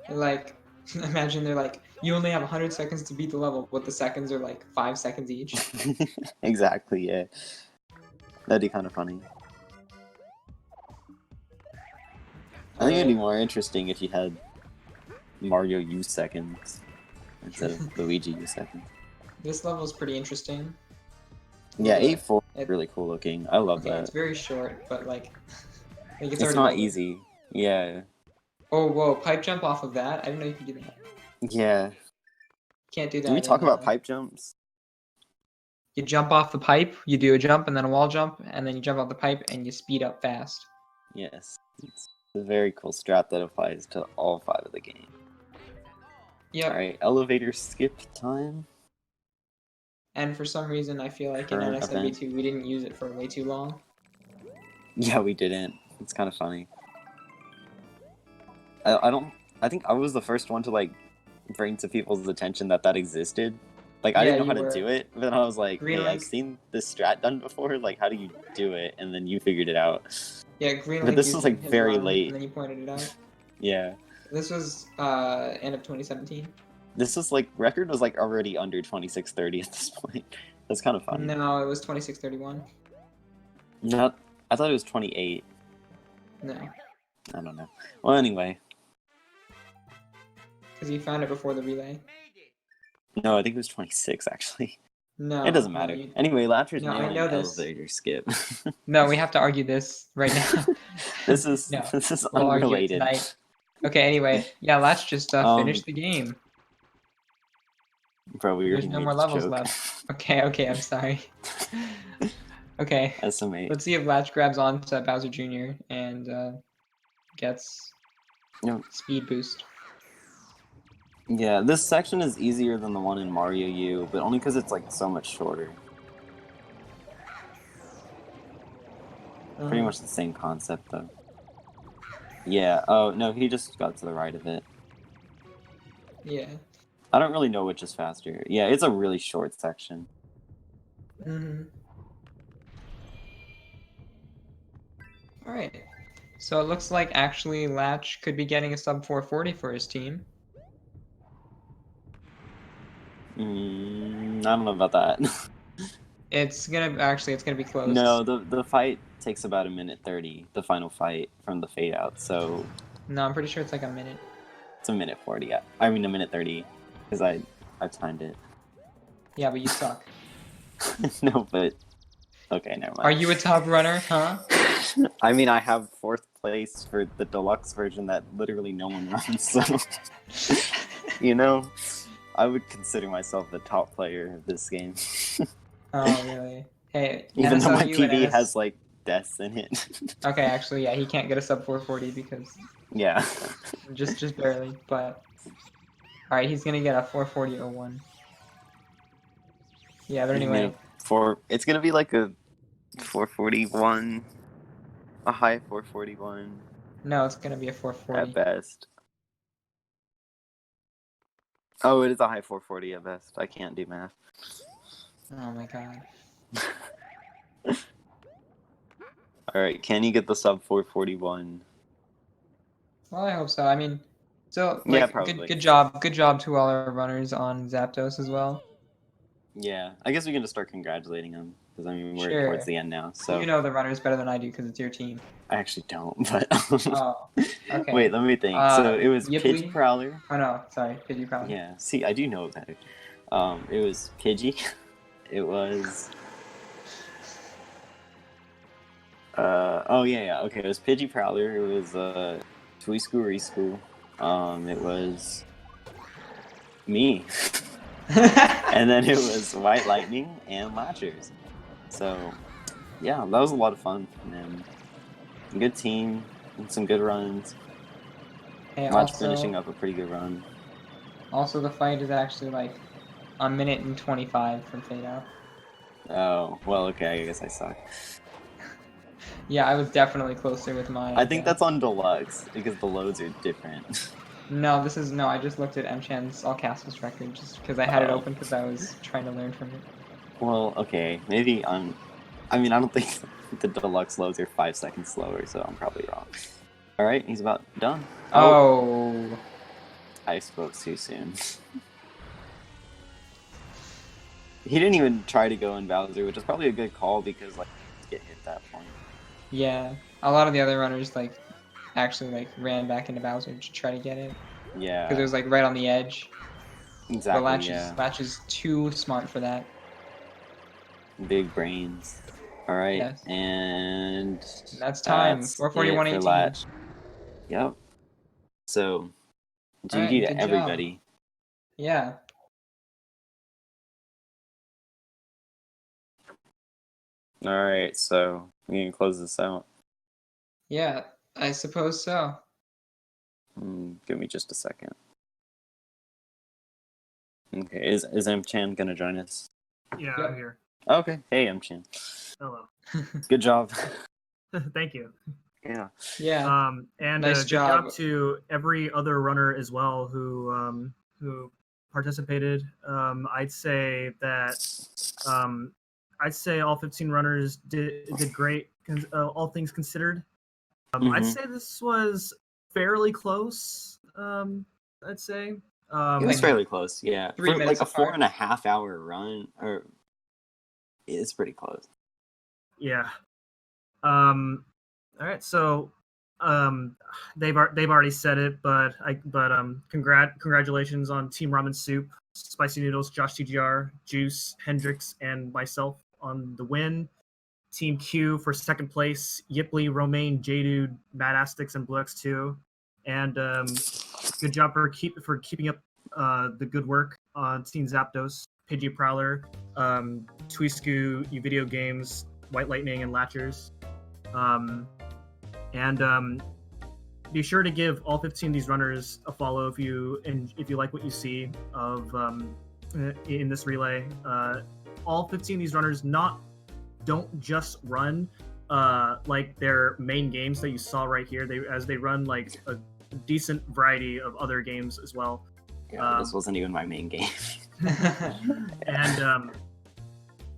They're like, imagine they're like, you only have 100 seconds to beat the level, but the seconds are like 5 seconds each. Exactly, yeah. That'd be kind of funny. I think it'd be more interesting if you had Mario U seconds instead of Luigi U seconds. This level is pretty interesting. Yeah, 8-4 is really cool looking. I love that. It's very short, but like It's already not leveled. easy. Yeah. Oh, whoa, pipe jump off of that? I didn't know you could do that. Yeah. Can't do that. Did we talk about pipe jumps? You jump off the pipe, you do a jump and then a wall jump, and then you jump off the pipe and you speed up fast. Yes. It's a very cool strat that applies to all 5 of the game. Yep. Alright, elevator skip time. And for some reason, I feel like in Current NSMBW we didn't use it for way too long. Yeah, we didn't. It's kind of funny. I think I was the first one to like bring to people's attention that existed. Like I Yeah, didn't know you how to do it, but then I was like, Green hey, Link. I've seen this strat done before. Like, how do you do it? And then you figured it out. Yeah, Green But Link this used was like his very run, late. And then you pointed it out. Yeah. This was end of 2017. This was like record was like already under 2630 at this point. That's kind of funny. No, it was 2631. Not. I thought it was 28. No, I don't know. Well, anyway. because you found it before the relay. No, I think it was 26 actually. No, It doesn't matter. Anyway, Lachurs No, I nailing know this. elevator skip. No, we have to argue this right now. This is No, this is we'll argue it unrelated. tonight. Okay, anyway, yeah, Latch just finished the game. Bro, we There's already no made more this levels joke. left. Okay, I'm sorry. Okay, SMA. let's see if Latch grabs on to Bowser Jr. and gets speed boost. Yeah, this section is easier than the one in Mario U, but only because it's like so much shorter. Pretty much the same concept though. Yeah, oh no, he just got to the right of it. Yeah. I don't really know which is faster. Yeah, it's a really short section. Alright. So it looks like actually Latch could be getting a sub 440 for his team. I don't know about that. It's gonna be close. No, the fight takes about 1:30, the final fight from the fade out, so No, I'm pretty sure it's like a minute. It's a minute 40. I mean a minute 30, because I timed it. Yeah, but you suck. No, but okay, never mind. Are you a top runner, huh? I mean, I have 4th place for the deluxe version that literally no one runs, so you know, I would consider myself the top player of this game. Oh, really? Hey, Even though my NSLU and PB has like deaths in it. Okay, actually, yeah, he can't get a sub 440 because Yeah. just barely. But all right, he's gonna get a 440.01. Yeah, but anyway, it's gonna be like a 441, a high 441 no, it's gonna be a 440. at best. Oh, it is a high 440 at best. I can't do math. Oh my god. Alright, can you get the sub 441? Well, I hope so. I mean, so Yeah, like, probably. good job to all our runners on Zapdos as well. Yeah, I guess we can just start congratulating them, because I mean, we're Sure. towards the end now, so... You know the runners better than I do because it's your team. I actually don't, but... Oh, okay. Wait, let me think. So it was Yipley? PidgeyProwler. Oh no, sorry, PidgeyProwler. Yeah, see, I do know better. It was Pidgey. It was... oh yeah, okay, it was PidgeyProwler. It was, Tuisku. It was... me. And then it was White Lightning and Lachurs. So, yeah, that was a lot of fun. And good team, and some good runs. Hey, Lach also, finishing up a pretty good run. Also, the fight is actually like a minute and 25 from fade out. Oh, well, okay, I guess I suck. Yeah, I was definitely closer with my... I think that's on Deluxe, because the loads are different. No, I just looked at M-Chan's All Castles record just because I had it Oh. open because I was trying to learn from it. Well, okay, maybe on... I mean, I don't think the Deluxe loads are 5 seconds slower, so I'm probably wrong. Alright, he's about done. Oh! I spoke too soon. He didn't even try to go in Bowser, which is probably a good call because, like, get hit that point. Yeah, a lot of the other runners, like, actually, like, ran back into Bowser to try to get it. Yeah. Because it was, like, right on the edge. Exactly, But yeah. Latch is too smart for that. Big brains. Alright, Yes. and... That's time. That's 441.18. it for Latch. Yep. So, GG Alright, to good job. everybody. Yeah. Alright, so we can close this out. Yeah, I suppose so. Give me just a second. Okay, is M-Chan gonna join us? Yeah, Yep. I'm here. Okay, hey M-Chan. Hello. Good job. Thank you. Yeah. Yeah. And Nice good job job. to every other runner as well who participated. I'd say all 15 runners did great, all things considered. I'd say this was fairly close. I'd say. It was fairly close, yeah. 3 For minutes like a apart. 4.5 hour run, or it's pretty close. Yeah. All right. So, they've already said it, but congratulations on Team Ramen Soup, Spicy Noodles, JoshTGR, Juice, Hendrix, and myself on the win. Team Q for second place, Yipley, Romaine, J-Dude, MadAstix, and Deluxe 2. And good job for keeping up the good work on Team Zapdos, PidgeyProwler, Tuisku, Uvideogames, White Lightning, and Lachurs. And be sure to give all 15 of these runners a follow if you like what you see of in this relay. All 15 of these runners don't just run like their main games that you saw right here. They run like a decent variety of other games as well. Yeah, this wasn't even my main game. And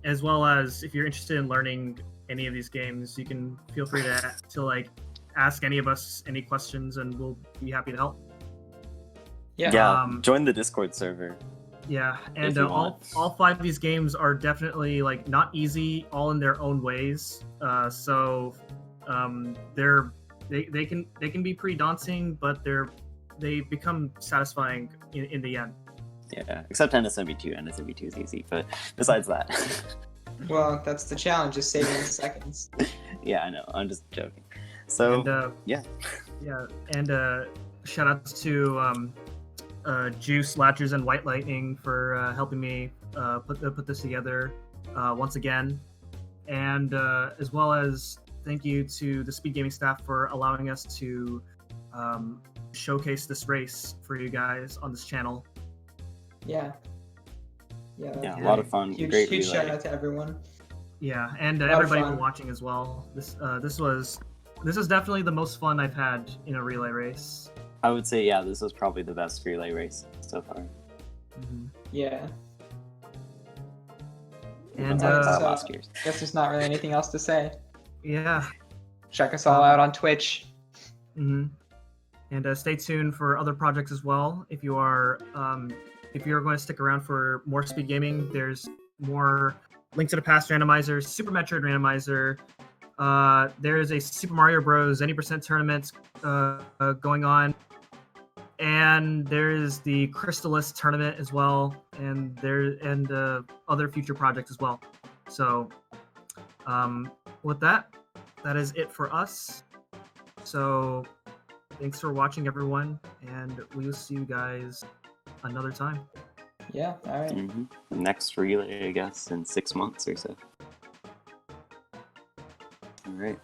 as well as if you're interested in learning any of these games, you can feel free to like ask any of us any questions, and we'll be happy to help. Yeah. Join the Discord server. Yeah, and you all 5 of these games are definitely like not easy, all in their own ways. So they're they can be pretty daunting, but they become satisfying in the end. Yeah, except NSMBW. NSMBW is easy, but besides that. Well, that's the challenge, just saving the seconds. Yeah, I know. I'm just joking. So, And, yeah. Yeah, and shout outs to Juice, Lachurs, and White Lightning for helping me put this together once again, and as well as thank you to the Speed Gaming staff for allowing us to showcase this race for you guys on this channel. Yeah. Yeah, a lot of fun. Huge, Great huge relay. shout out to everyone. Yeah, and A lot of everybody fun. watching as well. This is definitely the most fun I've had in a relay race. I would say, yeah, this was probably the best relay race so far. Yeah. And last year's. Guess there's not really anything else to say. yeah. Check us all out on Twitch. And stay tuned for other projects as well. If you're going to stick around for more speed gaming, there's more Link to the Past randomizers, Super Metroid randomizer. There is a Super Mario Bros. Any percent tournament going on, and there is the Crystallis tournament as well, and other future projects as well. So, with that is it for us. So, thanks for watching, everyone, and we will see you guys another time. Yeah, all right. Next relay, I guess, in 6 months or so. All right.